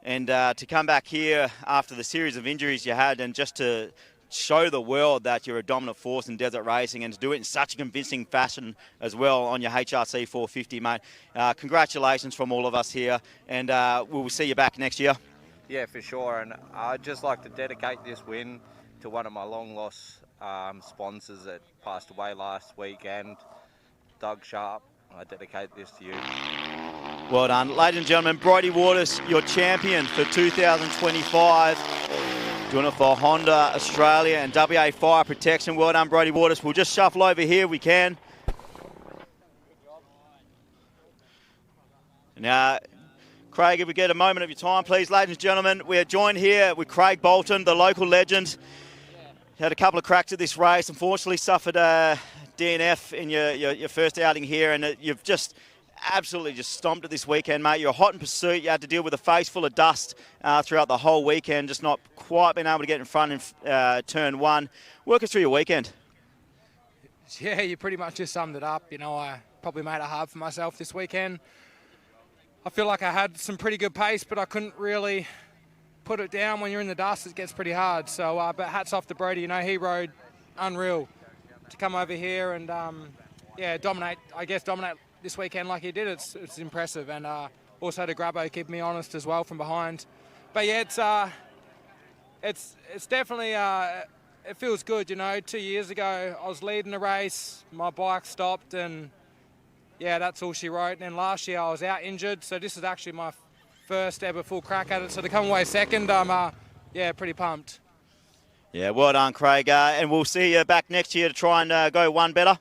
And to come back here after the series of injuries you had and just to show the world that you're a dominant force in desert racing, and to do it in such a convincing fashion as well on your HRC 450, mate. Congratulations from all of us here, and we'll see you back next year. Yeah, for sure. And I'd just like to dedicate this win to one of my long-lost sponsors that passed away last weekend, Doug Sharp. I dedicate this to you. Well done. Ladies and gentlemen, Brodie Waters, your champion for 2025. Doing it for Honda Australia and WA Fire Protection. Well done, Brodie Waters. We'll just shuffle over here if we can. Now, Craig, if we get a moment of your time, please. Ladies and gentlemen, we are joined here with Craig Bolton, the local legend. Had a couple of cracks at this race. Unfortunately, suffered a DNF in your first outing here, and you've just absolutely just stomped it this weekend, mate. You're hot in pursuit. You had to deal with a face full of dust throughout the whole weekend, just not quite been able to get in front in turn one. Work us through your weekend. Yeah, you pretty much just summed it up. You know, I probably made it hard for myself this weekend. I feel like I had some pretty good pace, but I couldn't really put it down. When you're in the dust, it gets pretty hard. So, but hats off to Brodie. You know, he rode unreal to come over here and, dominate this weekend like he did. It's impressive. And also to Grabbo, keep me honest as well from behind. But yeah, it's definitely, it feels good, you know. 2 years ago, I was leading the race, my bike stopped, and yeah, that's all she wrote. And then last year I was out injured, so this is actually my first ever full crack at it. So to come away second, I'm pretty pumped. Yeah, well done, Craig. And we'll see you back next year to try and go one better.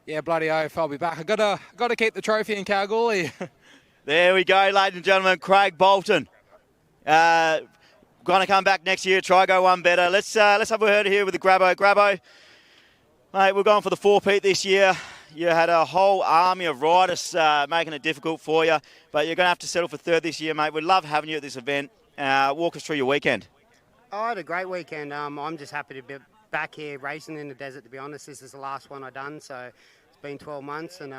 Yeah, bloody oath, I'll be back. I gotta keep the trophy in Kalgoorlie. There we go, ladies and gentlemen. Craig Bolton. Going to come back next year, try go one better. Let's have a word here with the Grabbo. Grabbo, mate, we're going for the 4-peat this year. You had a whole army of riders making it difficult for you, but you're going to have to settle for third this year, mate. We'd love having you at this event. Walk us through your weekend. I had a great weekend. I'm just happy to be back here racing in the desert, to be honest. This is the last one I've done, so it's been 12 months and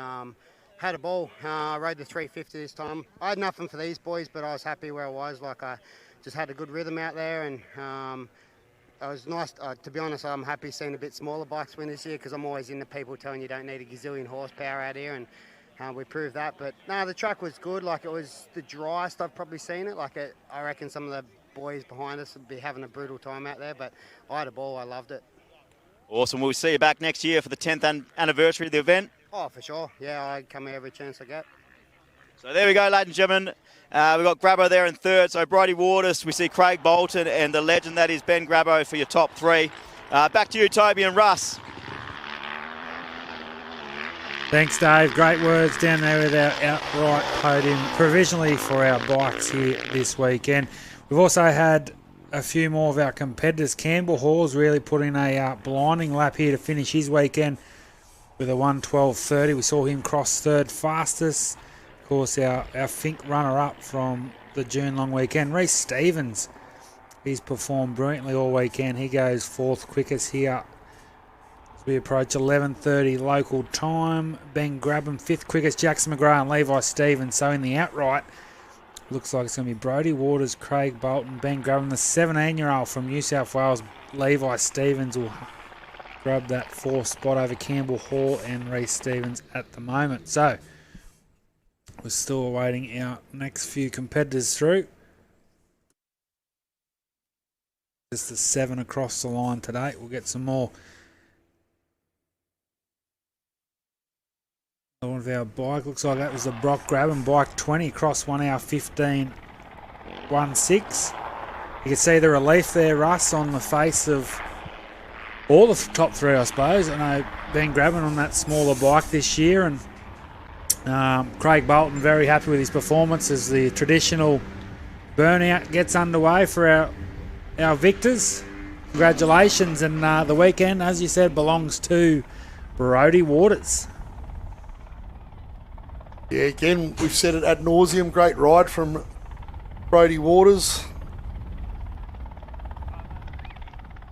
had a ball. I rode the 350 this time. I had nothing for these boys, but I was happy where I was. Like, I just had a good rhythm out there, and it was nice. To be honest, I'm happy seeing a bit smaller bikes win this year, because I'm always into people telling you don't need a gazillion horsepower out here, and we proved that. But no, the track was good. Like, it was the driest I've probably seen it. Like, I reckon some of the boys behind us would be having a brutal time out there, but I had a ball. I loved it. Awesome. We'll see you back next year for the 10th anniversary of the event. Oh, for sure. Yeah, I come here every chance I get. So there we go, ladies and gentlemen. We've got Grabbo there in third. So Brodie Waters, we see Craig Bolton, and the legend that is Ben Grabbo for your top three. Back to you, Toby and Russ. Thanks, Dave. Great words down there with our outright podium provisionally for our bikes here this weekend. We've also had a few more of our competitors. Campbell Hall's really put in a blinding lap here to finish his weekend with a 1:12.30. We saw him cross third fastest. Of course, our Fink runner-up from the June long weekend, Reece Stevens. He's performed brilliantly all weekend. He goes fourth quickest here as we approach 11:30 local time. Ben Grabham fifth quickest, Jackson McGrath and Levi Stevens. So in the outright, looks like it's going to be Brodie Waters, Craig Bolton, Ben Grabham. The 17-year-old from New South Wales, Levi Stevens, will grab that fourth spot over Campbell Hall and Reece Stevens at the moment. So we're still awaiting our next few competitors through. Just the 7 across the line today. We'll get some more. One of our bike, looks like that was the Brock Grabham bike 20, cross 1 hour 15.16. You can see the relief there, Russ, on the face of all the top three, I suppose. I know Ben Grabham on that smaller bike this year, and Craig Bolton very happy with his performance as the traditional burnout gets underway for our victors. Congratulations, and the weekend, as you said, belongs to Brodie Waters. Yeah, again, we've said it ad nauseum. Great ride from Brodie Waters.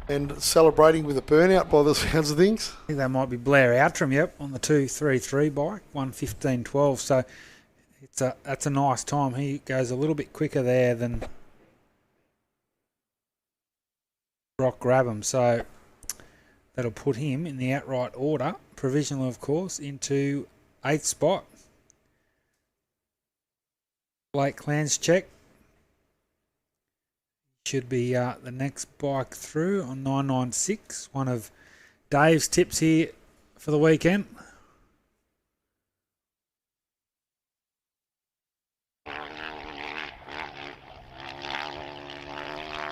And celebrating with a burnout by the sounds of things. I think that might be Blair Outram, yep, on the 233 bike, 1:15.12. So that's a nice time. He goes a little bit quicker there than Brock Grabham. So that'll put him in the outright order, provisional of course, into 8th spot. Blake Clanschek should be the next bike through on 996. One of Dave's tips here for the weekend.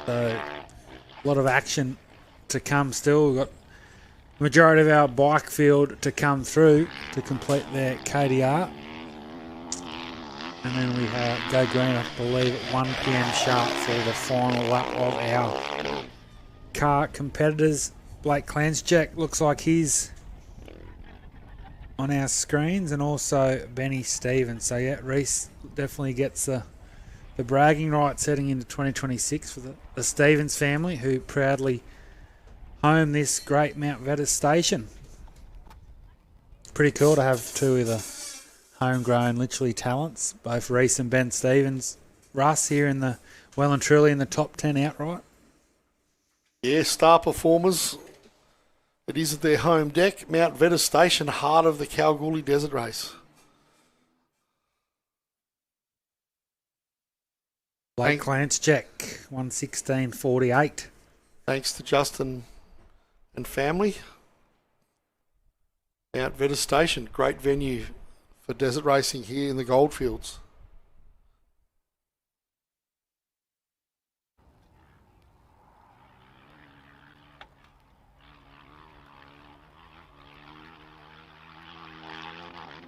So a lot of action to come still. We've got the majority of our bike field to come through to complete their KDR. And then we go green, I believe, at 1 p.m. sharp for the final lap of our car competitors. Blake Clanschek looks like he's on our screens, and also Benny Stevens. So yeah, Reese definitely gets the bragging rights heading into 2026 for the Stevens family, who proudly home this great Mount Vetter station. Pretty cool to have two of the homegrown, literally talents, both Reese and Ben Stevens. Russ here in the well and truly in the top 10 outright. Yeah, star performers. It is at their home deck, Mount Vetter Station, heart of the Kalgoorlie Desert Race. Blake Clanschek, 1:16.48. Thanks to Justin and family. Mount Vetter Station, great venue for desert racing here in the Goldfields.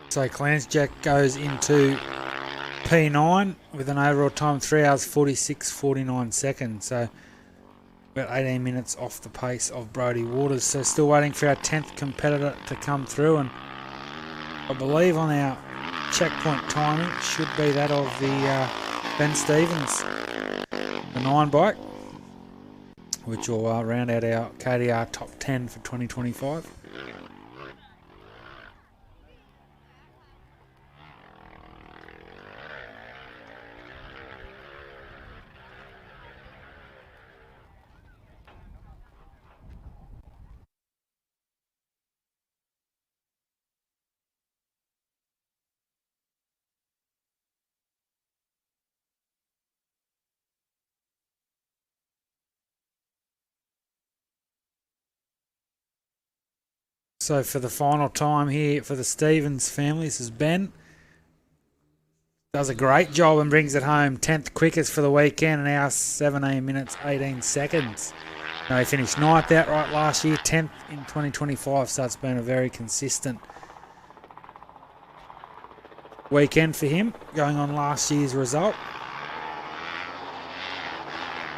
So Clanschek goes into P9 with an overall time of 3 hours 46.49 seconds. So about 18 minutes off the pace of Brodie Waters. So still waiting for our 10th competitor to come through, and I believe on our checkpoint timing it should be that of the Ben Stevens, the 9 bike, which will round out our KDR top 10 for 2025. So for the final time here for the Stevens family, this is Ben. Does a great job and brings it home. 10th quickest for the weekend, an hour 17 minutes 18 seconds. Now he finished 9th outright last year, 10th in 2025, so it's been a very consistent weekend for him, going on last year's result.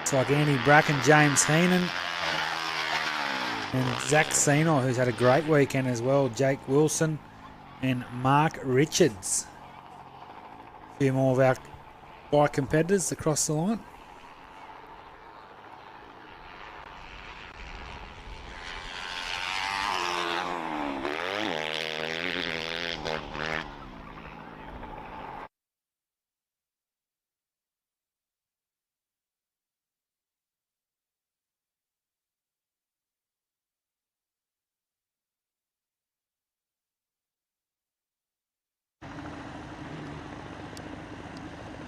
It's like Andy Bracken, James Heenan, and Zach Senor, who's had a great weekend as well. Jake Wilson and Mark Richards. A few more of our bike competitors across the line.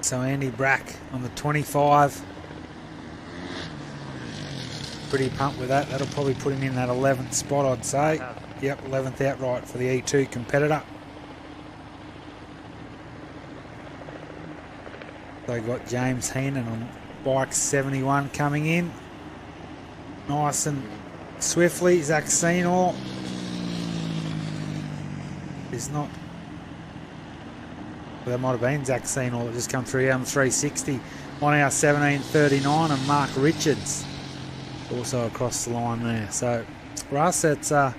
So Andy Brack on the 25. Pretty pumped with that. That'll probably put him in that 11th spot, I'd say. Yep, 11th outright for the E2 competitor. They got James Heenan on bike 71 coming in. Nice and swiftly. Zach Senor is not... That might have been Zach Senor that just come through on 360. 1 hour 17.39, and Mark Richards also across the line there. So, Russ, it's going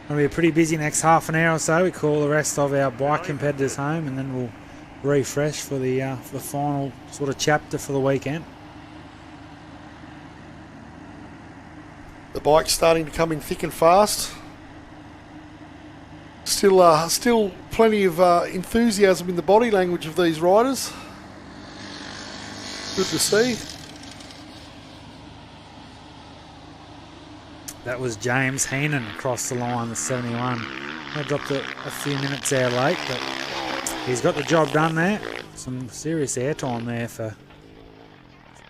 to be a pretty busy next half an hour or so. We call the rest of our bike competitors home, and then we'll refresh for the final sort of chapter for the weekend. The bike's starting to come in thick and fast. Still plenty of enthusiasm in the body language of these riders. Good to see. That was James Heenan across the line, the 71. I dropped a few minutes there late, but he's got the job done there. Some serious airtime there for...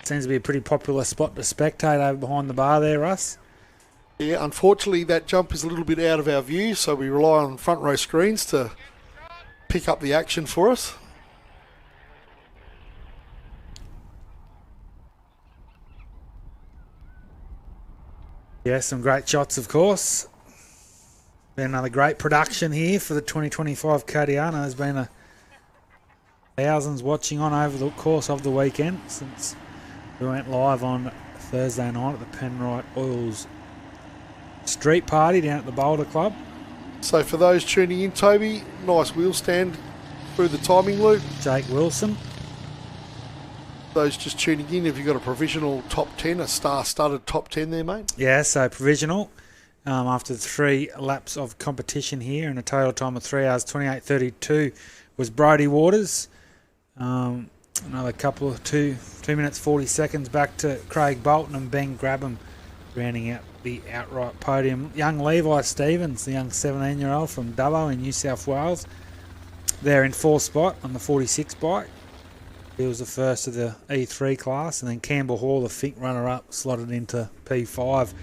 Seems to be a pretty popular spot to spectate over behind the bar there, Russ. Yeah, unfortunately that jump is a little bit out of our view, so we rely on front row screens to pick up the action for us. Yeah, some great shots, of course. Been another great production here for the 2025 Kodiana. There's been thousands watching on over the course of the weekend since we went live on Thursday night at the Penrite Oils street party down at the Boulder Club. So for those tuning in, Toby, nice wheel stand through the timing loop. Jake Wilson. Those just tuning in, have you got a provisional top 10, a star-studded top 10 there, mate? Yeah, so provisional after 3 laps of competition here and a total time of 3 hours 28:32 was Brodie Waters. Another couple of 2 minutes 40 seconds back to Craig Bolton and Ben Grabham rounding out the outright podium. Young Levi Stevens, the young 17-year-old from Dubbo in New South Wales, there in 4th spot on the 46 bike. He was the first of the E3 class, and then Campbell Hall, the Fink runner-up, slotted into P5.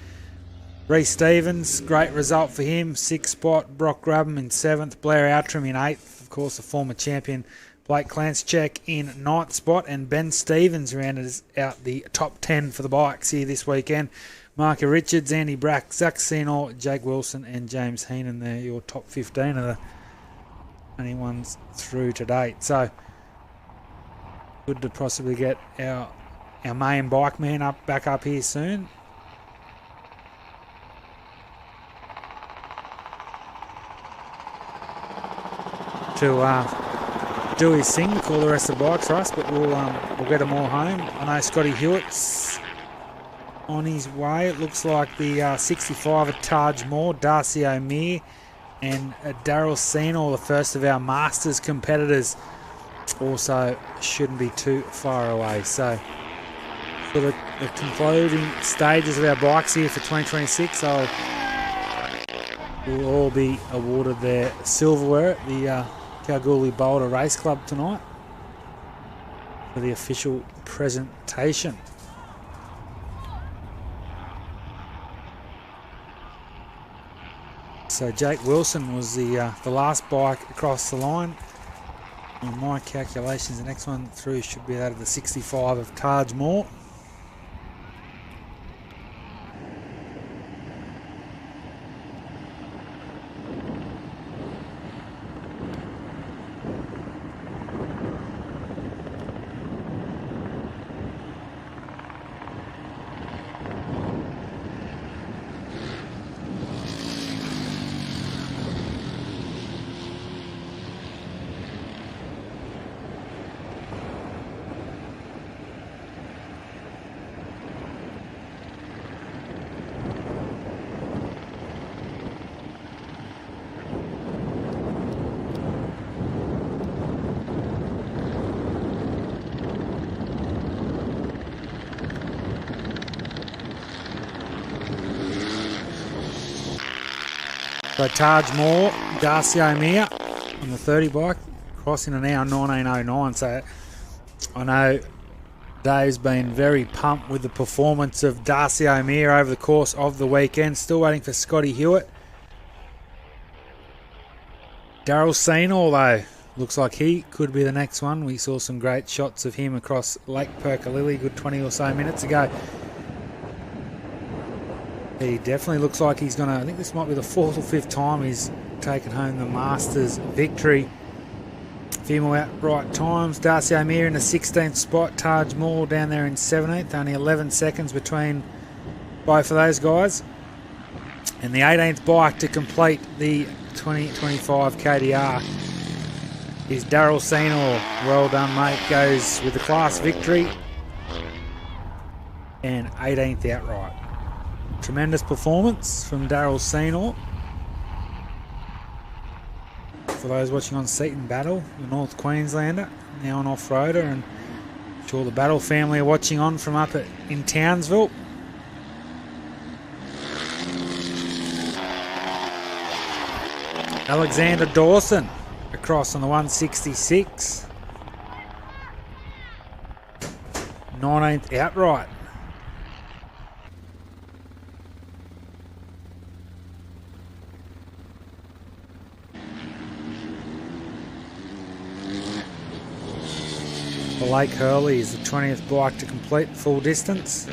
Reece Stevens, great result for him, 6th spot. Brock Grabham in 7th. Blair Outram in 8th. Of course, the former champion Blake Clancecheck in 9th spot, and Ben Stevens rounded out the top 10 for the bikes here this weekend. Marka Richards, Andy Brack, Zach Senor, Jake Wilson, and James Heenan there, your top 15 of the only ones through to date. So good to possibly get our main bike man back up here soon. To do his thing, call the rest of the bikes for us, but we'll get them all home. I know Scotty Hewitt's on his way. It looks like the 65 at Taj Moore, Darcy O'Meara, and Daryl Senor, the first of our Masters competitors, also shouldn't be too far away. So for the concluding stages of our bikes here for 2026, we'll all be awarded their silverware at the Kalgoorlie Boulder Race Club tonight for the official presentation. So Jake Wilson was the last bike across the line. On my calculations, the next one through should be that of the 65 of Taj Moore. So Taj Moore, Darcy O'Meara on the 30 bike, crossing an hour 19:09. So I know Dave's been very pumped with the performance of Darcy O'Meara over the course of the weekend. Still waiting for Scotty Hewitt. Daryl Senor, though, looks like he could be the next one. We saw some great shots of him across Lake Perkalilly, good 20 or so minutes ago. He definitely looks like he's going to, I think this might be the 4th or 5th time he's taken home the Masters victory. A few more outright times. Darcy O'Meara in the 16th spot. Taj Moore down there in 17th. Only 11 seconds between both of those guys. And the 18th bike to complete the 2025 KDR is Daryl Senor. Well done, mate. Goes with the class victory and 18th outright. Tremendous performance from Daryl Senor. For those watching on Seaton Battle, the North Queenslander, now an off-roader, and I'm sure the Battle family are watching on from up in Townsville. Alexander Dawson across on the 166. 19th outright. Blake Hurley is the 20th bike to complete the full distance.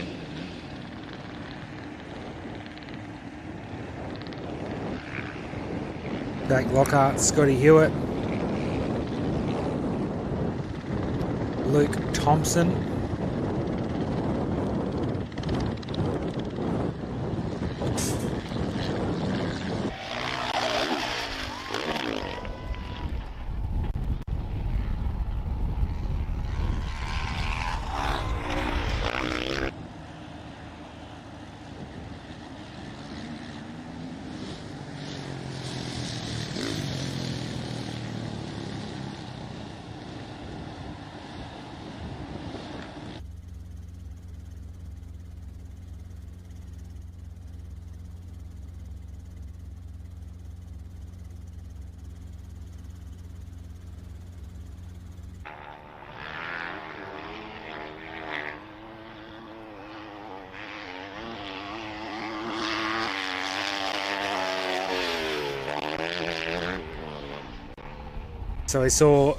Jake Lockhart, Scotty Hewitt, Luke Thompson, So we saw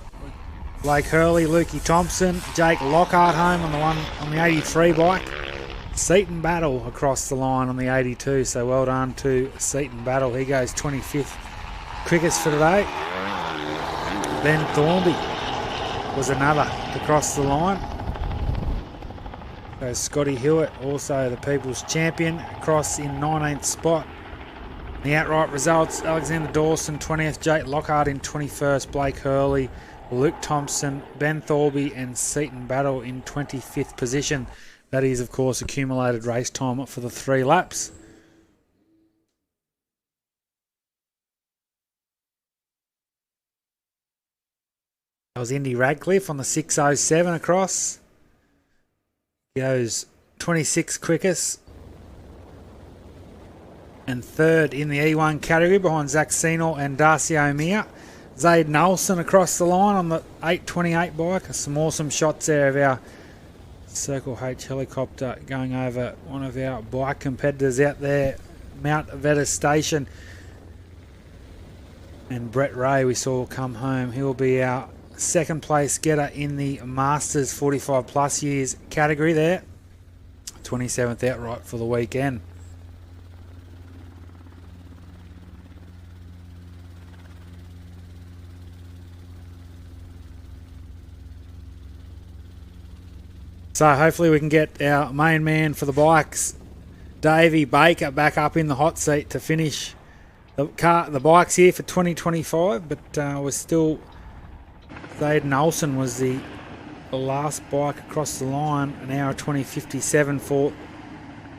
Blake Hurley, Lukey Thompson, Jake Lockhart home on the 83 bike. Seaton Battle across the line on the 82. So well done to Seaton Battle. He goes 25th quickest for today. Ben Thornby was another to cross the line. So Scotty Hewitt, also the People's Champion, across in 19th spot. The outright results: Alexander Dawson 20th, Jake Lockhart in 21st, Blake Hurley, Luke Thompson, Ben Thorby and Seaton Battle in 25th position. That is, of course, accumulated race time for the 3 laps. That was Indy Radcliffe on the 6:07 across. Goes 26 quickest. And third in the E1 category behind Zach Senor and Darcy O'Meara. Zaid Nelson across the line on the 828 bike. Some awesome shots there of our Circle H helicopter going over one of our bike competitors out there, Mount Veta Station. And Brett Ray we saw come home. He will be our second place getter in the Masters 45 plus years category there. 27th outright for the weekend. So hopefully we can get our main man for the bikes, Davey Baker, back up in the hot seat to finish the bikes here for 2025. But we're still, Zayden Olsen was the last bike across the line, an hour 20:57 for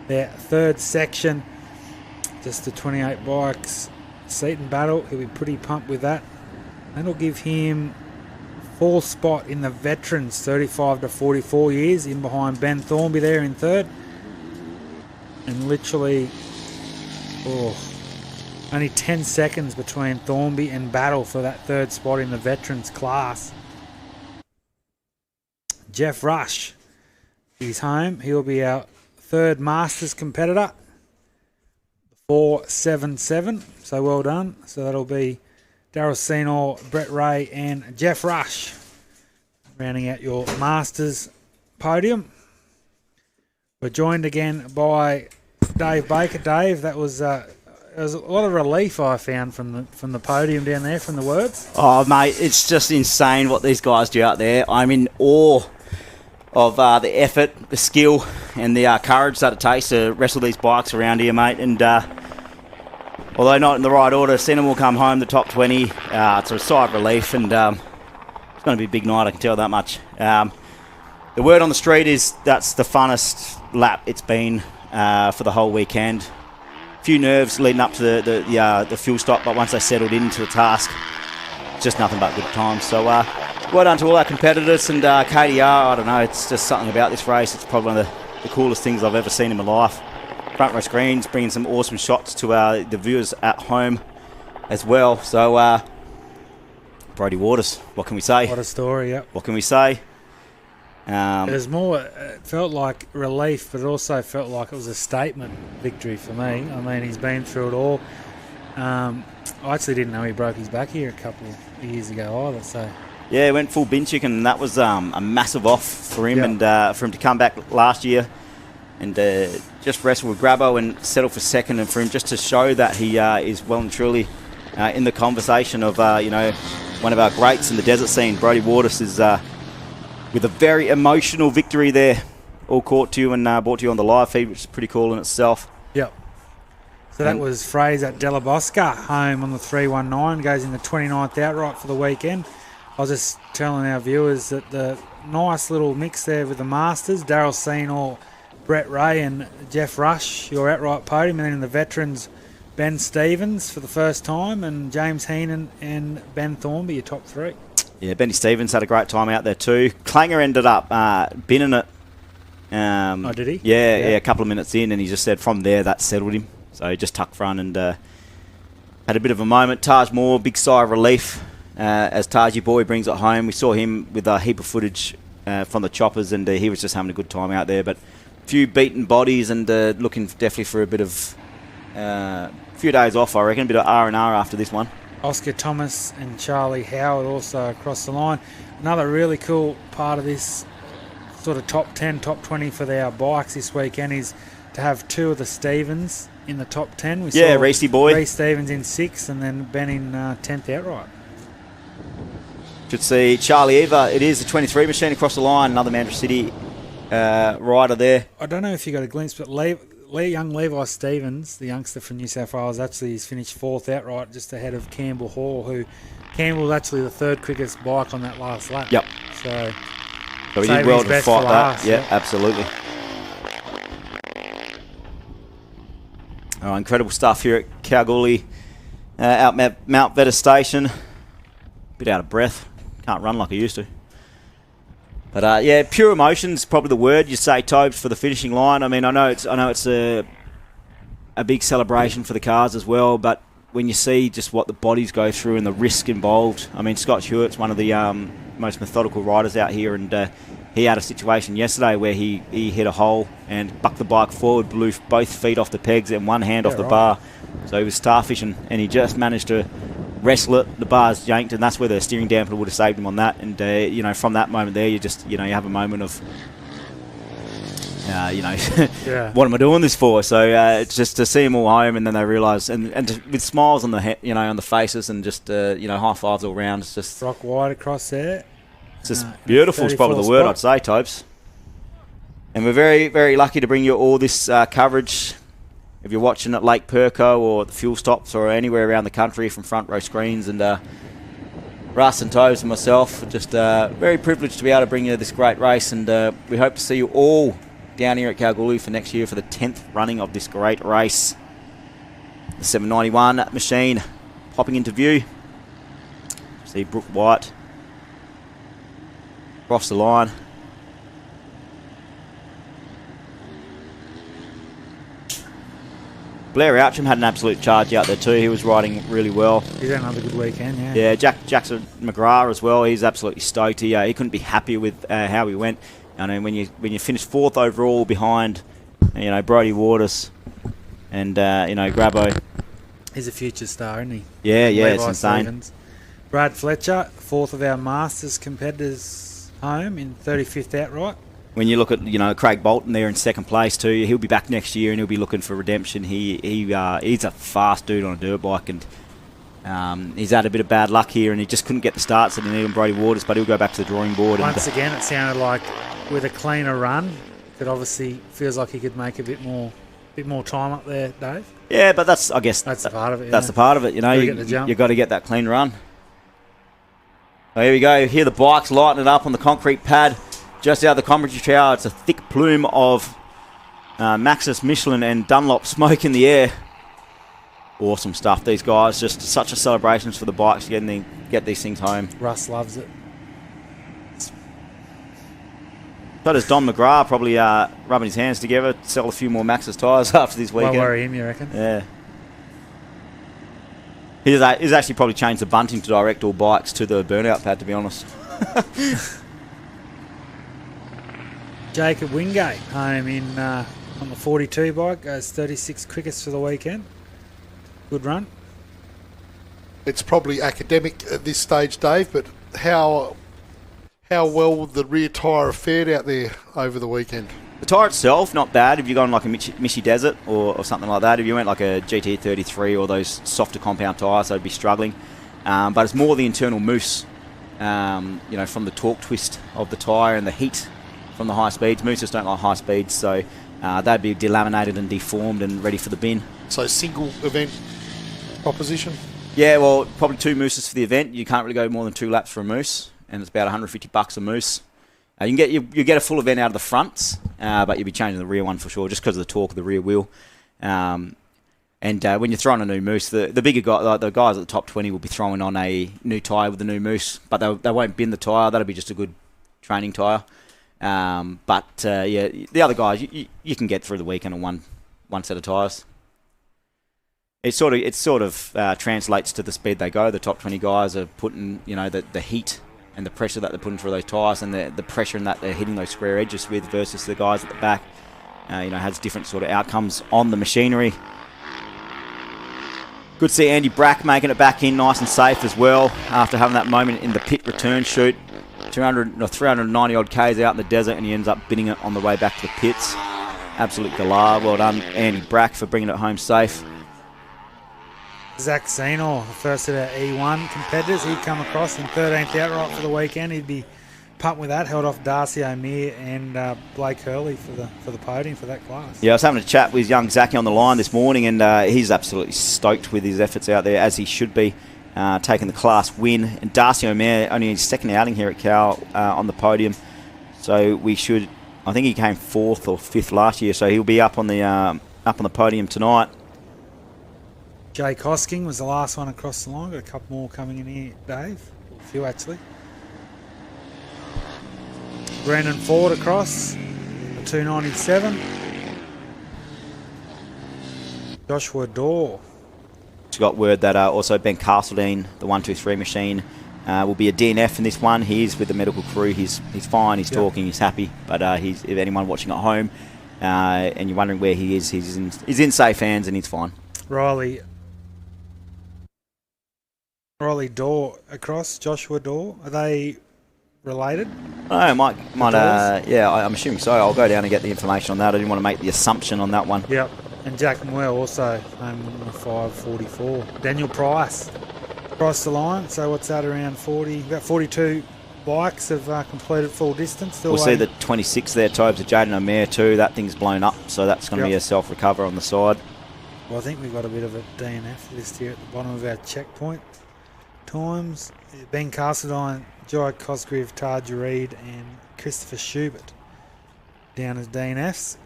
their third section. Just the 28 bikes. Seaton Battle, he'll be pretty pumped with that. That'll give him 4th spot in the veterans, 35 to 44 years, in behind Ben Thornby there in third. And literally, only 10 seconds between Thornby and Battle for that 3rd spot in the veterans class. Jeff Rush is home. He'll be our 3rd Masters competitor, 4.77. So well done. So that'll be Darryl Senor, Brett Ray and Jeff Rush rounding out your Masters podium. We're joined again by Dave Baker. Dave, that was there was a lot of relief I found from the podium down there, from the words. Oh, mate, it's just insane what these guys do out there. I'm in awe of the effort, the skill and the courage that it takes to wrestle these bikes around here, mate. And although not in the right order, Senna will come home the top 20. It's a sigh of relief, and it's going to be a big night, I can tell that much. The word on the street is that's the funnest lap it's been for the whole weekend. A few nerves leading up to the fuel stop, but once they settled into the task, just nothing but good times. So well done to all our competitors, and KDR, I don't know, it's just something about this race. It's probably one of the coolest things I've ever seen in my life. Front row screens, bringing some awesome shots to the viewers at home. as well. So, Brody Waters, what can we say? What a story, yep. What can we say? It was more, it felt like relief, but it also felt like it was a statement victory for me. I mean, he's been through it all. I actually didn't know he broke his back here a couple of years ago either, so... Yeah, he went full bin chicken, and that was a massive off for him, and for him to come back last year and just wrestle with Grabo and settle for second, and for him just to show that he is well and truly in the conversation of, one of our greats in the desert scene. Brody Waters is... with a very emotional victory there, all caught to you and brought to you on the live feed, which is pretty cool in itself. Yep. So that was Fraser at Della Bosca, home on the 319, goes in the 29th outright for the weekend. I was just telling our viewers that the nice little mix there with the Masters, Daryl Seenor, Brett Ray and Jeff Rush, your outright podium, and then in the veterans, Ben Stevens for the first time, and James Heenan and Ben Thornby, your top three. Yeah, Benny Stevens had a great time out there too. Clanger ended up binning it. Oh, did he? Yeah, a couple of minutes in, and he just said from there that settled him. So he just tucked front and had a bit of a moment. Taj Moore, big sigh of relief as Taji Boy brings it home. We saw him with a heap of footage from the choppers, and he was just having a good time out there. But a few beaten bodies and looking definitely for a bit of few days off, I reckon. A bit of R&R after this one. Oscar Thomas and Charlie Howard also across the line. Another really cool part of this sort of top 10, top 20 for our bikes this weekend is to have two of the Stevens in the top 10. We saw Reese boy. Reese Stevens in 6th and then Ben in 10th outright. Should see Charlie Eva. It is the 23 machine across the line. Another Mandurah City rider there. I don't know if you got a glimpse, but young Levi Stevens, the youngster from New South Wales, actually has finished 4th outright, just ahead of Campbell Hall, who Campbell was actually the 3rd quickest bike on that last lap. Yep. So he did well to fight that. Yeah, absolutely. Oh, incredible stuff here at Kalgoorlie, out Mount Vetter Station. Bit out of breath. Can't run like I used to. But yeah, pure emotion's probably the word you say, Tobes, for the finishing line. I mean, I know it's a big celebration for the cars as well, but when you see just what the bodies go through and the risk involved, I mean, Scott Hewitt's one of the most methodical riders out here, and he had a situation yesterday where he hit a hole and bucked the bike forward, blew both feet off the pegs and one hand off the bar. So he was starfishing, and he just managed to wrestle it. The bar's yanked, and that's where the steering dampener would have saved him on that. And from that moment there, you just you have a moment of what am I doing this for? So it's just to see them all home, and then they realise, with smiles on the on the faces, and just high fives all round. It's just rock wide across there. It's just beautiful. Is probably the word I'd say, Topes. And we're very, very lucky to bring you all this coverage. If you're watching at Lake Perko or the fuel stops or anywhere around the country from front row screens, and Russ and Tobes and myself are just very privileged to be able to bring you this great race, and we hope to see you all down here at Kalgoorlie for next year for the 10th running of this great race. The 791 machine popping into view. See Brooke White across the line. Blair Outram had an absolute charge out there too. He was riding really well. He's had another good weekend, yeah. Yeah, Jackson McGrath as well. He's absolutely stoked. He couldn't be happy with how he went. I mean, when you finish 4th overall behind, Brody Waters and Grabo. He's a future star, isn't he? Yeah, Levi it's insane. Stevens. Brad Fletcher, 4th of our Masters competitors home in 35th outright. When you look at Craig Bolton there in 2nd place too, he'll be back next year and he'll be looking for redemption. He's a fast dude on a dirt bike, and he's had a bit of bad luck here, and he just couldn't get the starts that he needed on Brody Waters, but he'll go back to the drawing board. Once again, it sounded like with a cleaner run, it obviously feels like he could make a bit more time up there, Dave. Yeah, but that's the part of it. That's the part of it. You got to get that clean run. So here we go. Here the bikes lighting it up on the concrete pad. Just out of the commentary tower, it's a thick plume of Maxxis, Michelin and Dunlop smoke in the air. Awesome stuff. These guys, just such a celebrations for the bikes to get these things home. Russ loves it. So does Don McGrath, probably rubbing his hands together, sell a few more Maxxis tyres after this weekend. Won't worry him, you reckon? Yeah. He's actually probably changed the bunting to direct all bikes to the burnout pad, to be honest. Jacob Wingate home in on the 42 bike, goes 36 quickest for the weekend. Good run. It's probably academic at this stage, Dave, but how well the rear tyre fared out there over the weekend? The tyre itself, not bad. If you're going like a Michi Desert or something like that, if you went like a GT33 or those softer compound tyres, they'd be struggling. But it's more the internal mousse, from the torque twist of the tyre and the heat from the high speeds. Mousses don't like high speeds, so they'd be delaminated and deformed and ready for the bin. So single event proposition? Yeah, well, probably 2 mousses for the event. You can't really go more than 2 laps for a mousse, and it's about $150 a mousse. You get a full event out of the fronts, but you'll be changing the rear one for sure, just because of the torque of the rear wheel. And when you're throwing a new mousse, the bigger guy, like the guys at the top 20, will be throwing on a new tyre with the new mousse, but they won't bin the tyre. That'll be just a good training tyre. The other guys, you can get through the weekend on one set of tyres. It sort of translates to the speed they go. The top 20 guys are putting, the heat and the pressure that they're putting through those tyres, and the pressure and that they're hitting those square edges with versus the guys at the back. Has different sort of outcomes on the machinery. Good to see Andy Brack making it back in nice and safe as well after having that moment in the pit return chute. 390 odd Ks out in the desert, and he ends up binning it on the way back to the pits. Absolute galah. Well done, Andy Brack, for bringing it home safe. Zach Senor, the first of our E1 competitors, he'd come across in 13th outright for the weekend. He'd be pumped with that, held off Darcy O'Meara and Blake Hurley for the podium for that class. Yeah, I was having a chat with young Zachy on the line this morning, and he's absolutely stoked with his efforts out there, as he should be, taking the class win. And Darcy O'Meara, only his second outing here at Cal on the podium, so I think he came 4th or 5th last year, so he'll be up on the podium tonight. Jay Kosking was the last one across the line. Got a couple more coming in here, Dave. A few, actually. Brendan Ford across, the 297. Joshua Dorr. Just got word that also Ben Castledine, the 123 machine, will be a DNF in this one. He is with the medical crew. He's fine. He's talking. He's happy. But if anyone watching at home and you're wondering where he is, he's in safe hands and he's fine. Riley Dorr across, Joshua Dorr. Are they related? I might I'm assuming so. I'll go down and get the information on that. I didn't want to make the assumption on that one. Yep. And Jack Moore also home in the 544. Daniel Price across the line. So what's that, around 40? About 42 bikes have completed full distance. We'll see the 26 there, Tobes, of Jaden O'Meara too. That thing's blown up, so that's going to be a self-recover on the side. Well, I think we've got a bit of a DNF list here at the bottom of our checkpoint times. Ben Castledine, Jai Cosgrave, Taj Reid and Christopher Schubert down as DNFs.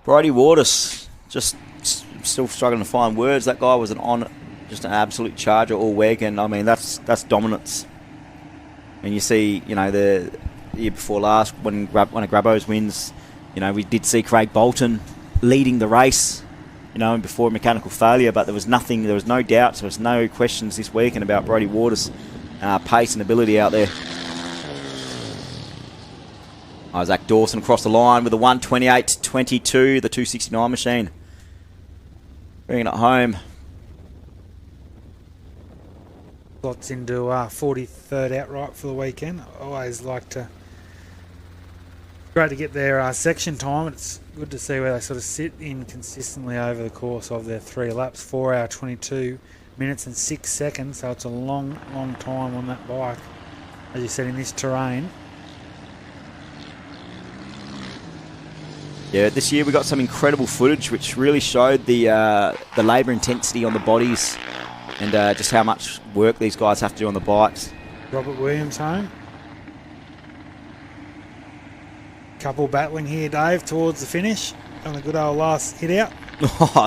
Brodie Waters, just still struggling to find words. That guy was just an absolute charger all weekend. I mean, that's dominance. And you see, the year before last, when one of Grabbo's wins, we did see Craig Bolton leading the race, before mechanical failure, but there was no doubts, there was no questions this weekend about Brodie Waters' pace and ability out there. Isaac Dawson across the line with a 1:28.22, the 269 machine. Bringing it home. Slots into 43rd outright for the weekend. I always like to... Great to get their section time. It's good to see where they sort of sit in consistently over the course of their 3 laps. 4 hour 22 minutes and 6 seconds. So it's a long, long time on that bike. As you said, in this terrain. Yeah, this year we got some incredible footage which really showed the labour intensity on the bodies and just how much work these guys have to do on the bikes. Robert Williams home. Couple battling here, Dave, towards the finish. On a good old last hit out.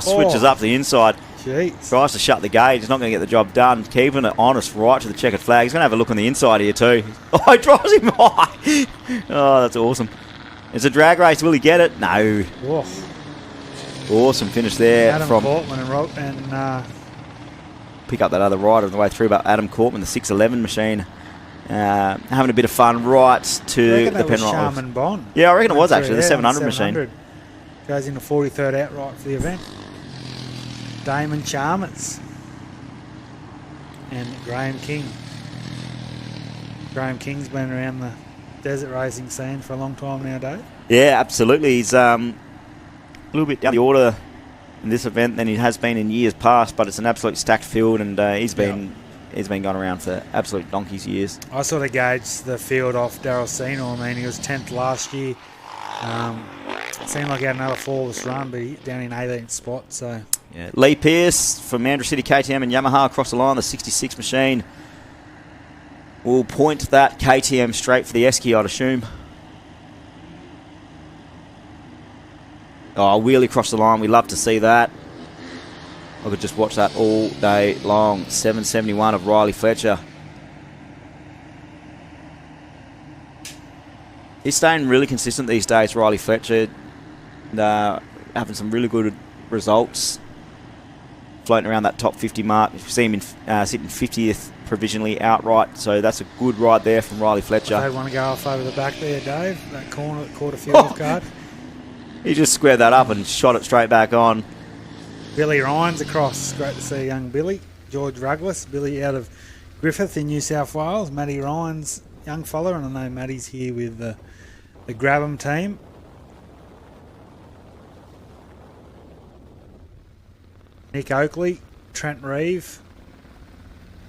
Switches up the inside. Jeez. Tries to shut the gauge. He's not going to get the job done. Keeping it honest right to the checkered flag. He's going to have a look on the inside here too. Oh, he drives him high. Oh, that's awesome. It's a drag race. Will he get it? No. Woof. Awesome finish there Adam from Portman and pick up that other rider on the way through. But Adam Cortman, the 611 machine, having a bit of fun right to the Penrite. Sharman Bond. Yeah, I reckon it was actually the 700 machine. Goes into 43rd outright for the event. Damon Chalmers and Graham King. Graham King's been around the desert racing scene for a long time now, Dave. Yeah, absolutely. He's a little bit down the order in this event than he has been in years past, but it's an absolute stacked field, and he's been going around for absolute donkey's years. I sort of gauged the field off Daryl Senior. I mean, he was 10th last year. It seemed like he had another flawless run, but he's down in 18th spot. So yeah. Lee Pearce from Andrew City KTM and Yamaha across the line, the 66 machine. Will point that KTM straight for the Esky, I'd assume. Oh, wheelie across the line. We love to see that. I could just watch that all day long. 771 of Riley Fletcher. He's staying really consistent these days, Riley Fletcher. Having some really good results. Floating around that top 50 mark. You see him sitting 50th provisionally outright. So that's a good ride there from Riley Fletcher. I want to go off over the back there, Dave. That corner that caught a few off guard. He just squared that up and shot it straight back on. Billy Ryan's across. Great to see young Billy. George Ruggless. Billy out of Griffith in New South Wales. Matty Ryan's young fella. And I know Matty's here with the Grabham team. Nick Oakley. Trent Reeve.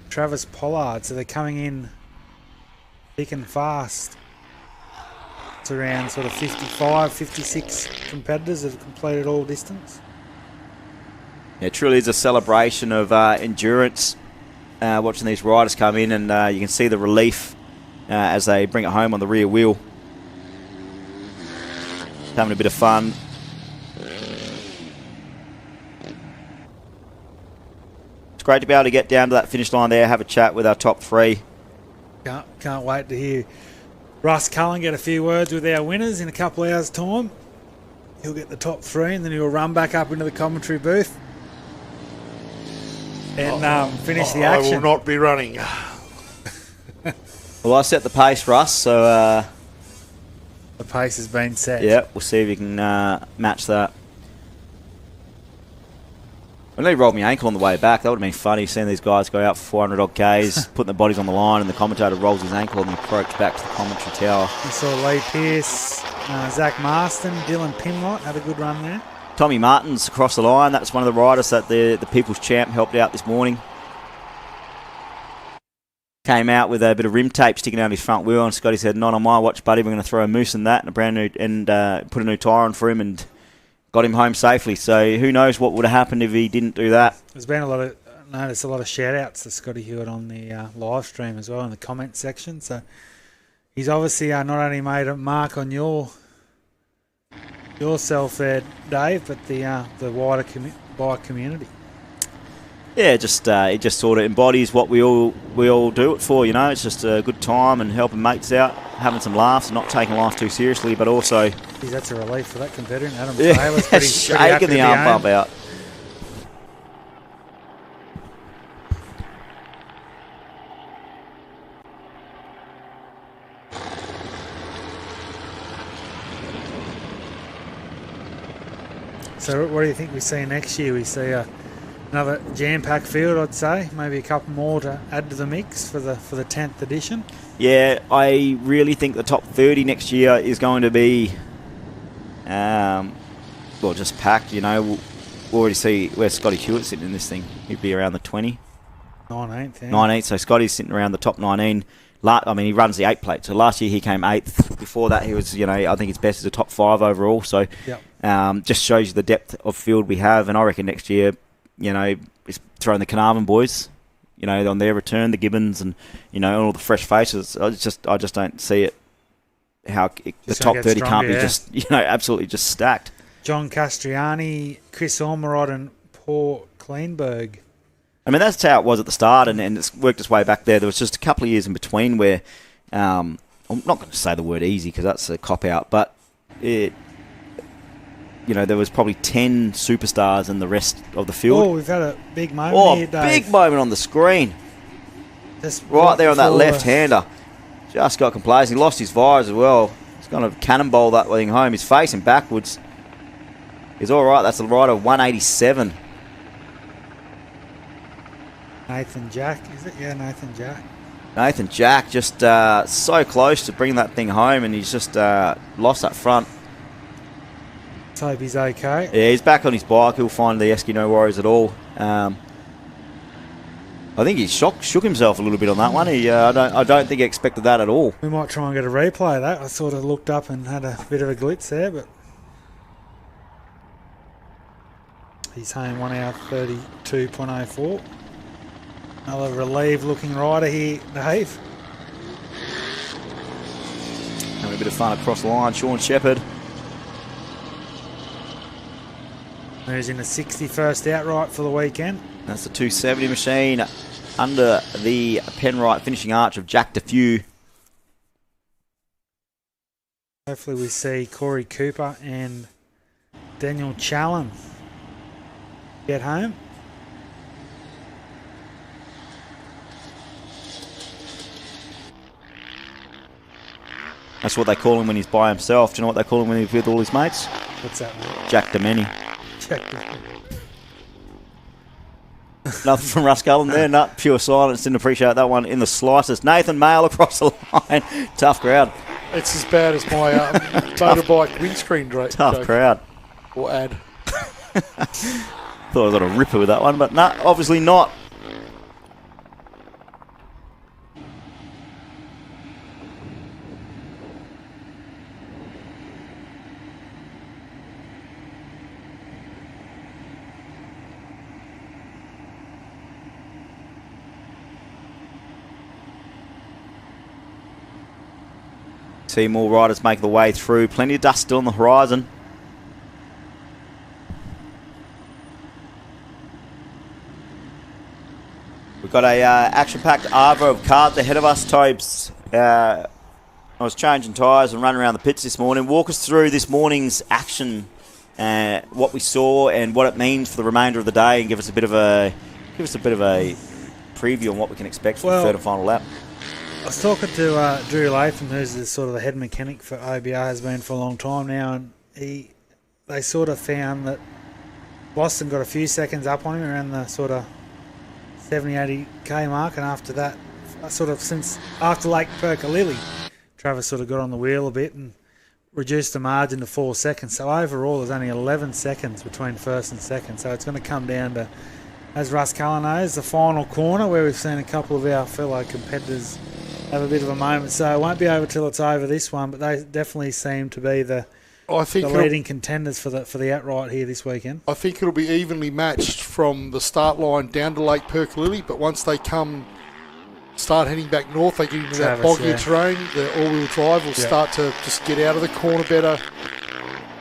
Travis Pollard. So they're coming in thick and fast. It's around sort of 55, 56 competitors that have completed all distance. Yeah, it truly is a celebration of endurance, watching these riders come in, and you can see the relief as they bring it home on the rear wheel. Having a bit of fun. It's great to be able to get down to that finish line there, have a chat with our top three. Can't wait to hear Russ Cullen get a few words with our winners in a couple of hours' time. He'll get the top three, and then he'll run back up into the commentary booth and finish the action. I will not be running. Well, I set the pace, Russ, so... the pace has been set. Yeah, we'll see if you can match that. I nearly rolled my ankle on the way back. That would have been funny, seeing these guys go out for 400 odd Ks, putting their bodies on the line, and the commentator rolls his ankle on the approach back to the commentary tower. You saw Lee Pearce, Zach Marston, Dylan Pinlott had a good run there. Tommy Martin's across the line. That's one of the riders that the People's Champ helped out this morning. Came out with a bit of rim tape sticking out his front wheel, and Scotty said, "Not on my watch, buddy. We're going to throw a moose in that and a brand new and put a new tyre on for him," and got him home safely. So who knows what would have happened if he didn't do that. There's been a lot of shout outs to Scotty Hewitt on the live stream as well in the comment section. So he's obviously not only made a mark on yourself there, Dave, but the wider bike community. Yeah, it just sort of embodies what we all do it for, you know. It's just a good time and helping mates out, having some laughs and not taking life too seriously, but also... Geez, that's a relief for that competitor. Adam Taylor's pretty shaking the arm bump out. So what do you think we see next year? We see another jam-packed field, I'd say. Maybe a couple more to add to the mix for the 10th edition. Yeah, I really think the top 30 next year is going to be, just packed. You know, we'll already see where Scotty Hewitt's sitting in this thing. He'd be around the 20. 19th, yeah. 19th, so Scotty's sitting around the top 19. He runs the 8 plate. So last year he came 8th. Before that he was, I think his best is a top 5 overall. So just shows you the depth of field we have. And I reckon next year, it's throwing the Carnarvon boys, on their return, the Gibbons and, all the fresh faces. I just don't see it, how the top 30 can't be just, absolutely just stacked. John Castriani, Chris Ormerod and Paul Kleinberg. I mean, that's how it was at the start, and it's worked its way back there. There was just a couple of years in between where, I'm not going to say the word easy because that's a cop-out, but there was probably 10 superstars in the rest of the field. Oh, we've had a big moment here, Dave. Big moment on the screen. Just right there on that before left-hander. Just got complacent. He lost his visor as well. He's going to cannonball that thing home. He's facing backwards. He's all right. That's a ride of 187. Nathan Jack, is it? Yeah, Nathan Jack. Nathan Jack just so close to bringing that thing home, and he's just lost that front. Let's hope he's okay. Yeah, he's back on his bike. He'll find the Esky, no worries at all. I think he shook himself a little bit on that one. I don't think he expected that at all. We might try and get a replay of that. I sort of looked up and had a bit of a glitch there, but he's home 1 hour 32.04. Another relieved looking rider here, Dave. Having a bit of fun across the line, Sean Shepherd. Moves in the 61st outright for the weekend. That's the 270 machine under the Penrite finishing arch of Jack DeFew. Hopefully we see Corey Cooper and Daniel Challen get home. That's what they call him when he's by himself. Do you know what they call him when he's with all his mates? What's that, mate? Jack Demeni. Jack Demeni. Nothing from Russ Cullen there. Not pure silence. Didn't appreciate that one in the slightest. Nathan Mayle across the line. Tough crowd. It's as bad as my motorbike windscreen joke. Tough crowd. Or ad. Thought I was on a ripper with that one, but no, obviously not. See more riders make the way through. Plenty of dust still on the horizon. We've got a action-packed Arvo of cards ahead of us, Tobes. I was changing tyres and running around the pits this morning. Walk us through this morning's action, what we saw and what it means for the remainder of the day, and give us a bit of a preview on what we can expect for the third and final lap. I was talking to Drew Latham, who's the sort of the head mechanic for OBR, has been for a long time now, and they sort of found that Boston got a few seconds up on him around the sort of 70-80k mark, and after that, sort of since after Lake Perkalilly, Travis sort of got on the wheel a bit and reduced the margin to 4 seconds. So overall, there's only 11 seconds between first and second. So it's going to come down to, as Russ Cullen knows, the final corner where we've seen a couple of our fellow competitors have a bit of a moment. So it won't be over till it's over this one, but they definitely seem to be the leading contenders for the outright here this weekend. I think it'll be evenly matched from the start line down to Lake Perkalilly, but once they start heading back north, they get into that boggier terrain, the all-wheel drive will start to just get out of the corner better.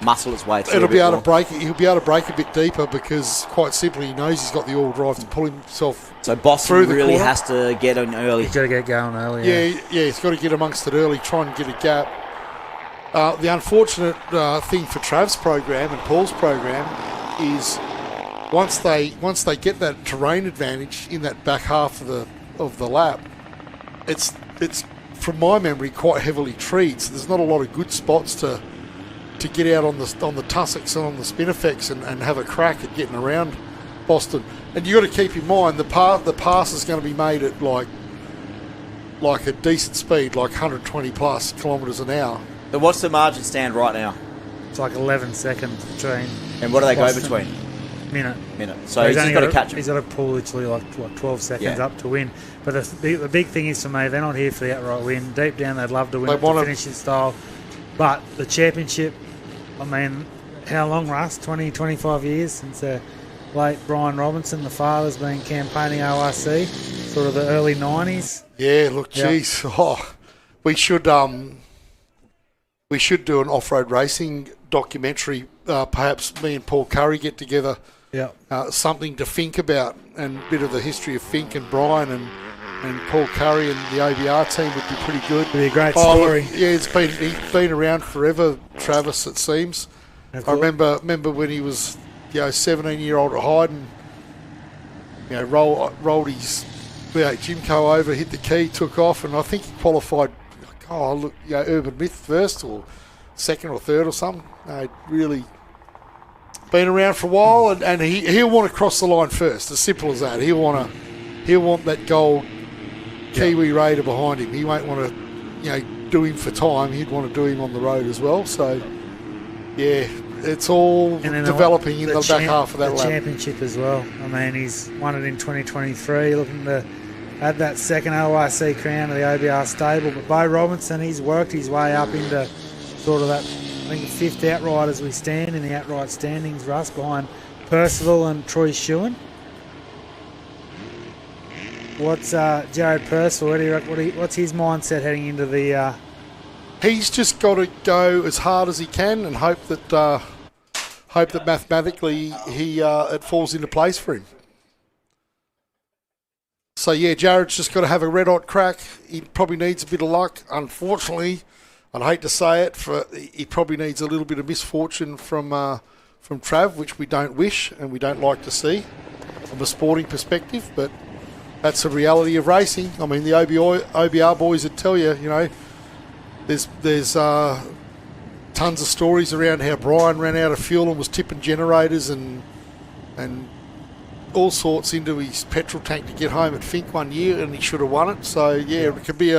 Muscle its way through. It'll be able to break it. He'll be able to break a bit deeper because, quite simply, he knows he's got the all drive to pull himself. So Boston through the really corner. has to get in early. He's got to get going early. Yeah, he's got to get amongst it early, try and get a gap. The unfortunate thing for Trav's program and Paul's program is once they get that terrain advantage in that back half of the lap, it's from my memory quite heavily treed. So there's not a lot of good spots to get out on the tussocks and on the spinifex and have a crack at getting around Boston. And you've got to keep in mind the pass is going to be made at like a decent speed, like 120 plus kilometres an hour. So what's the margin stand right now? It's like 11 seconds between. And what do they Boston. go between? Minute. So he's just got to catch him. He's got to pull literally like 12 seconds up to win. But the big thing is for me, they're not here for the outright win. Deep down, they'd love to win to finish in style. But the championship, I mean, how long, Russ? 20, 25 years since late Brian Robinson, the father's been campaigning ORC, sort of the early 90s. Yeah, look, geez. Oh, we should do an off-road racing documentary. Perhaps me and Paul Curry get together something to think about, and a bit of the history of Fink and Brian and Paul Curry and the OBR team would be pretty good. It'd be a great story. He's been around forever, Travis, it seems. I remember when he was 17-year-old at Hyden, rolled his V8 Jimco over, hit the key, took off, and I think he qualified Urban Myth first or second or third or something. Really been around for a while, and he'll want to cross the line first. As simple as that. He'll want that gold Kiwi Raider behind him. He won't want to do him for time. He'd want to do him on the road as well. So yeah, it's all developing in the back half of that lap. The championship as well. I mean, he's won it in 2023, looking to add that second OIC crown to the OBR stable. But Bo Robinson, he's worked his way up into sort of that, I think, the fifth outright as we stand in the outright standings, Russ, behind Percival and Troy Shewan. What's Jared Percival? What's his mindset heading into the? He's just got to go as hard as he can and hope that mathematically it falls into place for him. So yeah, Jared's just got to have a red hot crack. He probably needs a bit of luck. Unfortunately, I'd hate to say it, he probably needs a little bit of misfortune from Trav, which we don't wish and we don't like to see from a sporting perspective, but that's the reality of racing. I mean, the OBR boys would tell you, there's tons of stories around how Brian ran out of fuel and was tipping generators and all sorts into his petrol tank to get home at Fink one year, and he should have won it. So yeah, it can be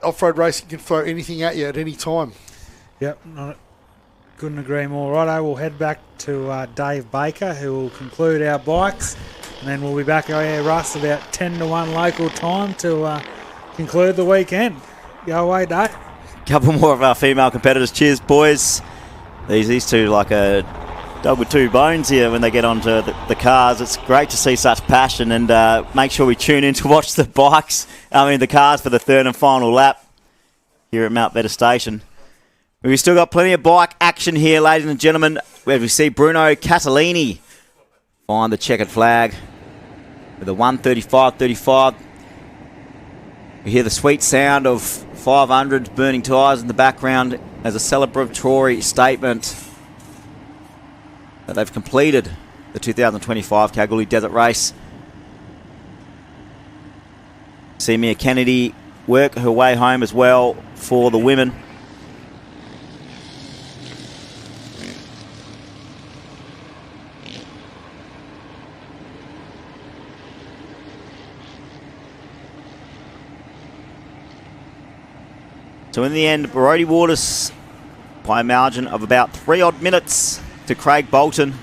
off-road racing can throw anything at you at any time. Yep, couldn't agree more. Righto, we'll head back to Dave Baker, who will conclude our bikes, and then we'll be back Russ, about 10 to 1 local time to conclude the weekend. Go away, Dave. Couple more of our female competitors. Cheers, boys. These two like a dog with two bones here when they get onto the cars. It's great to see such passion, and make sure we tune in to watch the cars for the third and final lap here at Mount Vetter Station. We've still got plenty of bike action here, ladies and gentlemen, where we see Bruno Catalini find the checkered flag with a 1:35.35. We hear the sweet sound of 500 burning tyres in the background as a celebratory statement that they've completed the 2025 Kalgoorlie Desert Race. See Mia Kennedy work her way home as well for the women. So in the end, Brody Waters by a margin of about 3 odd minutes to Craig Bolton.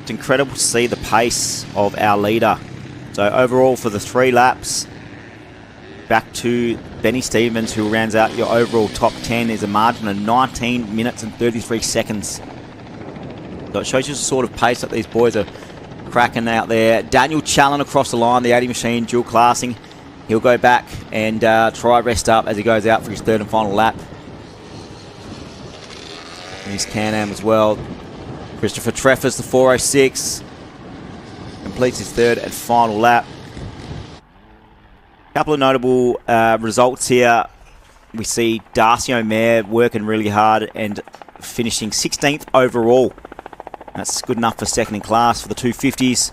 It's incredible to see the pace of our leader. So overall for the 3 laps, back to Benny Stevens, who rounds out your overall top 10, is a margin of 19 minutes and 33 seconds. So it shows you the sort of pace that these boys are cracking out there. Daniel Challen across the line, the 80 machine, dual classing. He'll go back and try rest up as he goes out for his third and final lap. And his Can-Am as well. Christopher Treffers, the 406, completes his third and final lap. A couple of notable results here. We see Darcy O'Meara working really hard and finishing 16th overall. That's good enough for second in class for the 250s.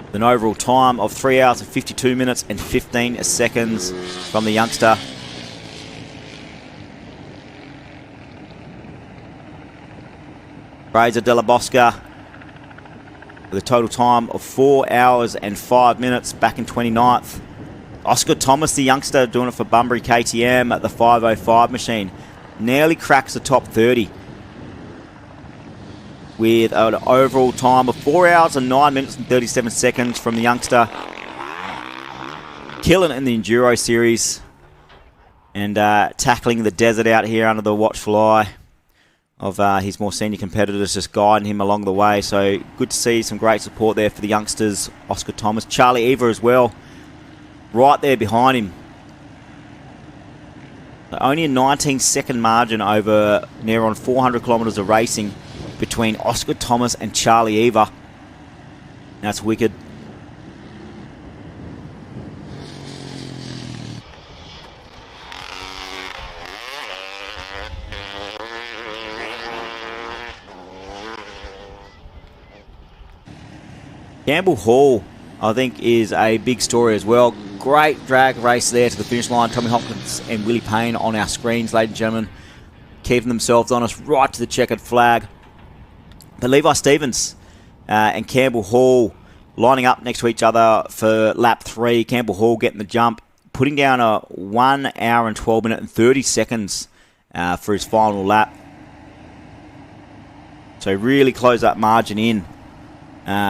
With an overall time of 3 hours and 52 minutes and 15 seconds from the youngster. Fraser Della Bosca with a total time of 4 hours and 5 minutes back in 29th. Oscar Thomas, the youngster, doing it for Bunbury KTM at the 505 machine. Nearly cracks the top 30. With an overall time of 4 hours and 9 minutes and 37 seconds from the youngster. Killing it in the Enduro Series. And tackling the desert out here under the watchful eye of his more senior competitors just guiding him along the way. So good to see some great support there for the youngsters. Oscar Thomas, Charlie Eva as well, right there behind him. Only a 19-second margin over near on 400 kilometres of racing between Oscar Thomas and Charlie Eva. That's wicked. Campbell Hall, I think, is a big story as well. Great drag race there to the finish line. Tommy Hopkins and Willie Payne on our screens, ladies and gentlemen, keeping themselves on us right to the checkered flag. But Levi Stevens and Campbell Hall lining up next to each other for lap 3. Campbell Hall getting the jump, putting down a 1 hour and 12 minutes and 30 seconds for his final lap. So really close that margin in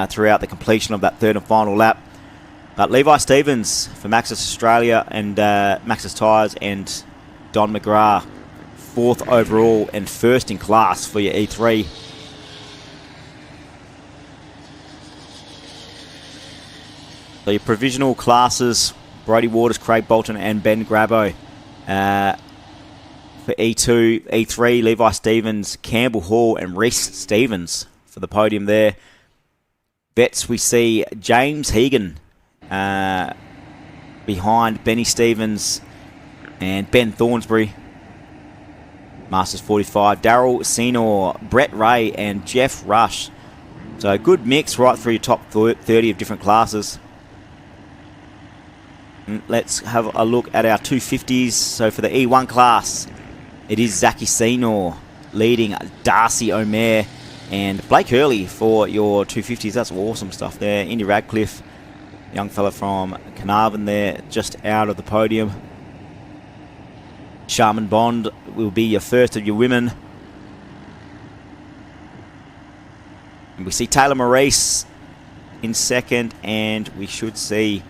throughout the completion of that third and final lap. But Levi Stevens for Maxxis Australia and Maxxis Tyres and Don McGrath, 4th overall and 1st in class for your E3. So your provisional classes, Brody Waters, Craig Bolton and Ben Grabo. For E2, E3, Levi Stevens, Campbell Hall and Reese Stevens for the podium there. Vets, we see James Hegan behind Benny Stevens and Ben Thornsbury. Masters 45, Daryl Senor, Brett Ray and Jeff Rush. So a good mix right through your top 30 of different classes. Let's have a look at our 250s. So for the E1 class, it is Zachy Senor leading Darcy O'Mare and Blake Hurley for your 250s. That's awesome stuff there. Indy Radcliffe, young fella from Carnarvon there, just out of the podium. Sharman Bond will be your first of your women. And we see Taylor Maurice in second, and we should see,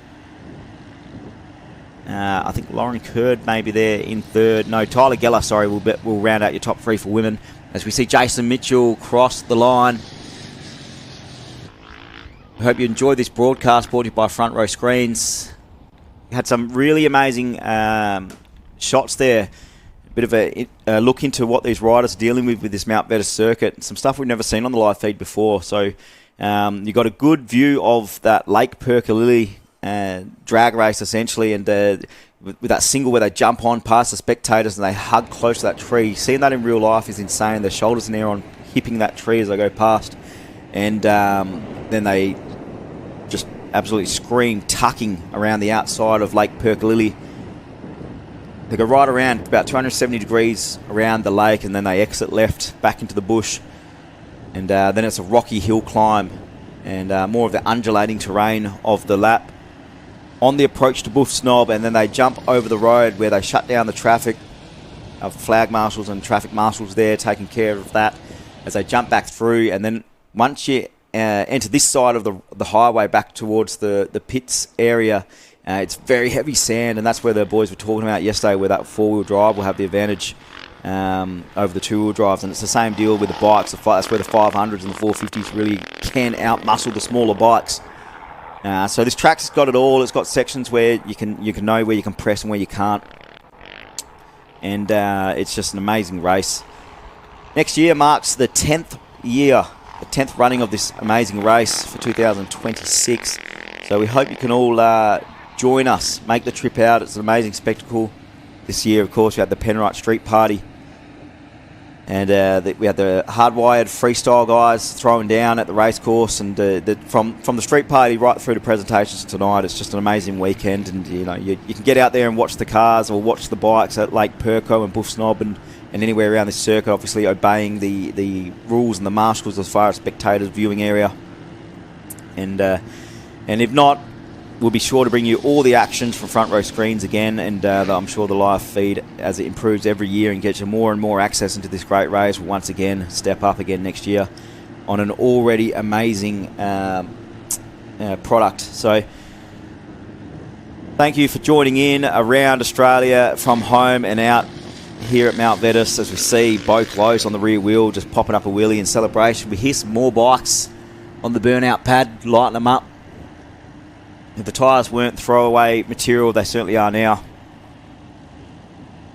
I think Lauren Curd maybe there in third. No, Tyler Geller, sorry, will round out your top 3 for women. As we see Jason Mitchell cross the line. I hope you enjoyed this broadcast brought to you by Front Row Screens. Had some really amazing shots there. A bit of a look into what these riders are dealing with this Mount Vetus circuit. Some stuff we've never seen on the live feed before. So you got a good view of that Lake Perkalilly drag race essentially, and with that single where they jump on past the spectators and they hug close to that tree. Seeing that in real life is insane. Their shoulders in the air on hipping that tree as they go past, and then they just absolutely scream, tucking around the outside of Lake Perkalilly. They go right around about 270 degrees around the lake, and then they exit left back into the bush, and then it's a rocky hill climb and more of the undulating terrain of the lap on the approach to Boof Snob, and then they jump over the road where they shut down the traffic. Flag marshals and traffic marshals there taking care of that as they jump back through, and then once you enter this side of the highway back towards the pits area, it's very heavy sand, and that's where the boys were talking about yesterday, where that four-wheel drive will have the advantage over the two-wheel drives. And it's the same deal with the bikes. That's where the 500s and the 450s really can out-muscle the smaller bikes. So this track's got it all. It's got sections where you can know where you can press and where you can't. And it's just an amazing race. Next year marks the 10th year, the 10th running of this amazing race for 2026. So we hope you can all join us, make the trip out. It's an amazing spectacle. This year, of course, we had the Penrite Street Party. And we had the hardwired freestyle guys throwing down at the race course, and from the street party right through to presentations tonight. It's just an amazing weekend, and you can get out there and watch the cars or watch the bikes at Lake Perko and Boof Snob and anywhere around this circuit, obviously obeying the rules and the marshals as far as spectators viewing area. And if not, we'll be sure to bring you all the actions from Front Row Screens again, and I'm sure the live feed, as it improves every year and gets you more and more access into this great race, will once again step up again next year on an already amazing product. So thank you for joining in around Australia, from home and out here at Mount Vetus as we see both lows on the rear wheel just popping up a wheelie in celebration. We hear some more bikes on the burnout pad, lighting them up. If the tyres weren't throwaway material, they certainly are now.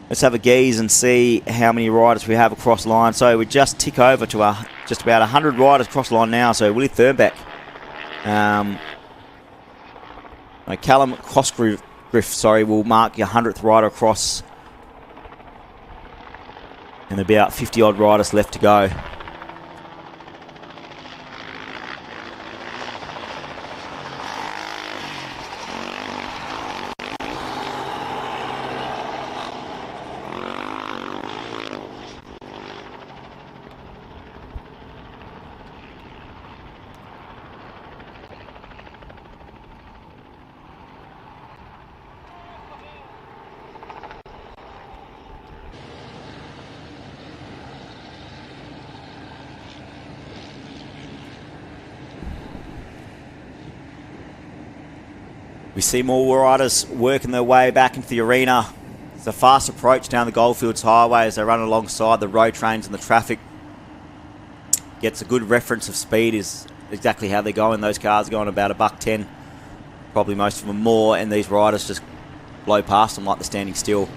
Let's have a gaze and see how many riders we have across line. So we just tick over to just about 100 riders across line now. So Willie Thurnbeck, Callum Cosgrove, will mark your 100th rider across. And about 50 odd riders left to go. We see more riders working their way back into the arena. It's a fast approach down the Goldfields Highway as they run alongside the road trains and the traffic. Gets a good reference of speed, is exactly how they're going. Those cars are going about $1.10, probably most of them more, and these riders just blow past them like they're standing still.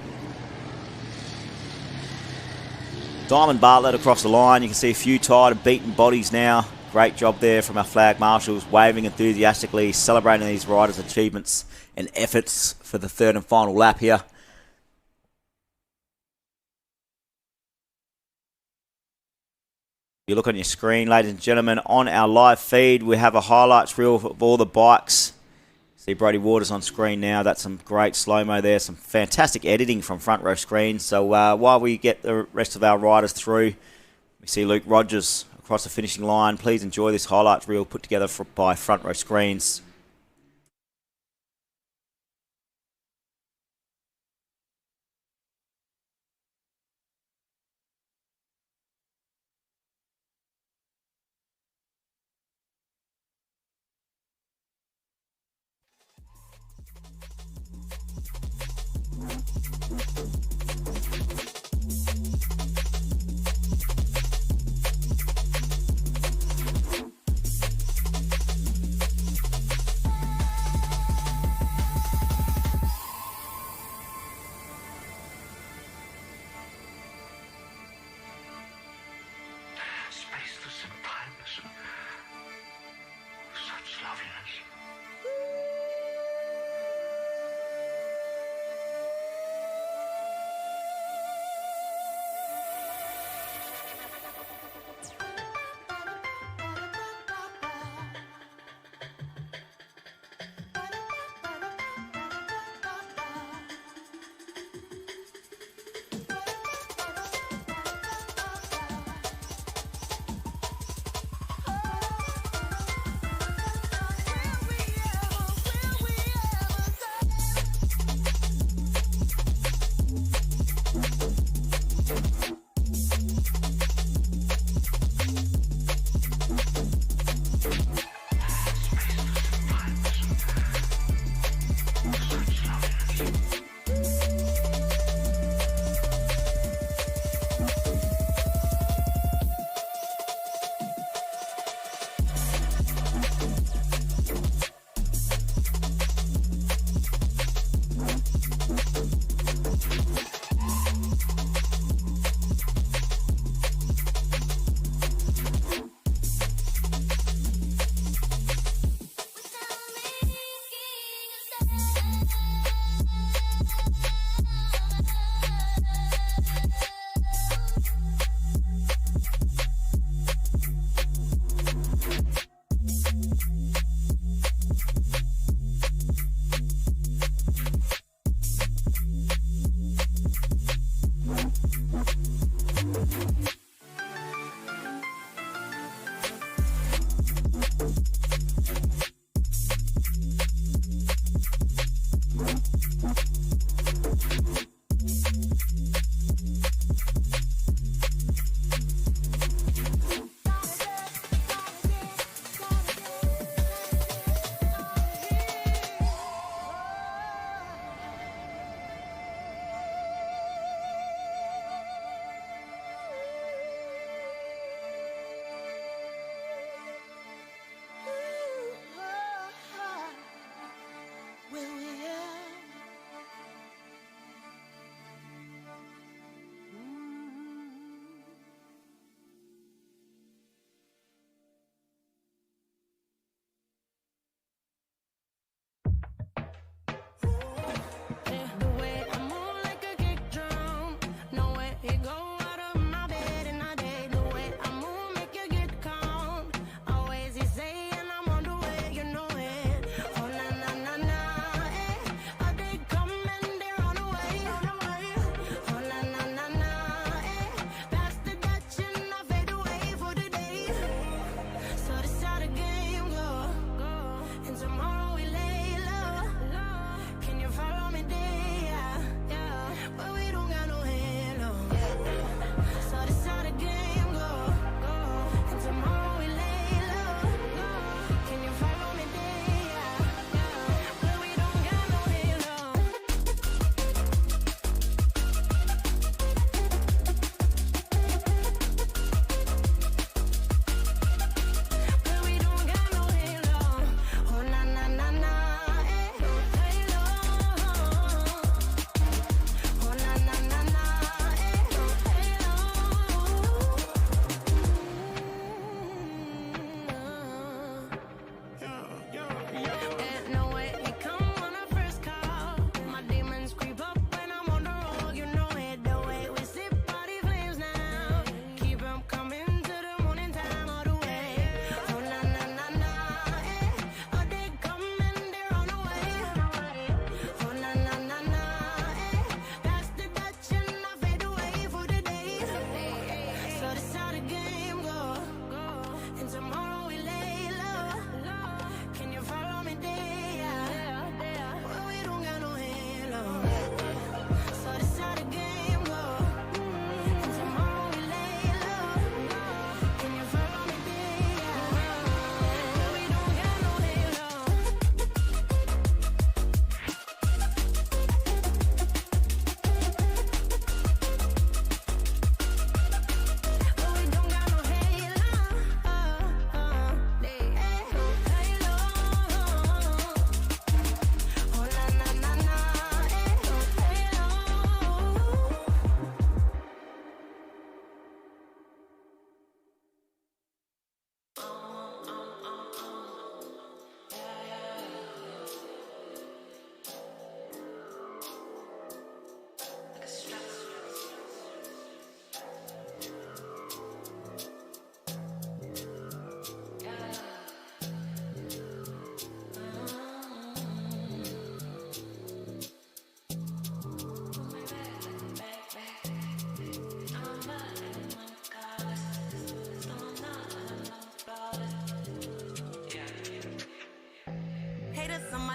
Diamond Bartlett across the line. You can see a few tired and beaten bodies now. Great job there from our flag marshals, waving enthusiastically, celebrating these riders' achievements and efforts for the third and final lap here. You look on your screen, ladies and gentlemen, on our live feed, we have a highlights reel of all the bikes. See Brody Waters on screen now. That's some great slow-mo there, some fantastic editing from front row screens. So while we get the rest of our riders through, we see Luke Rogers across the finishing line. Please enjoy this highlights reel put together by front row screens.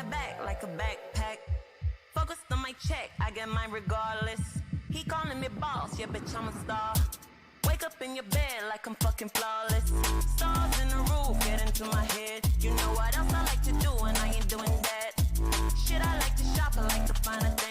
my back like a backpack. Focused on my check, I get mine regardless. He calling me boss, yeah, bitch, I'm a star. Wake up in your bed like I'm fucking flawless. Stars in the roof, get into my head. You know what else I like to do, and I ain't doing that. Shit, I like to shop, I like to find a thing.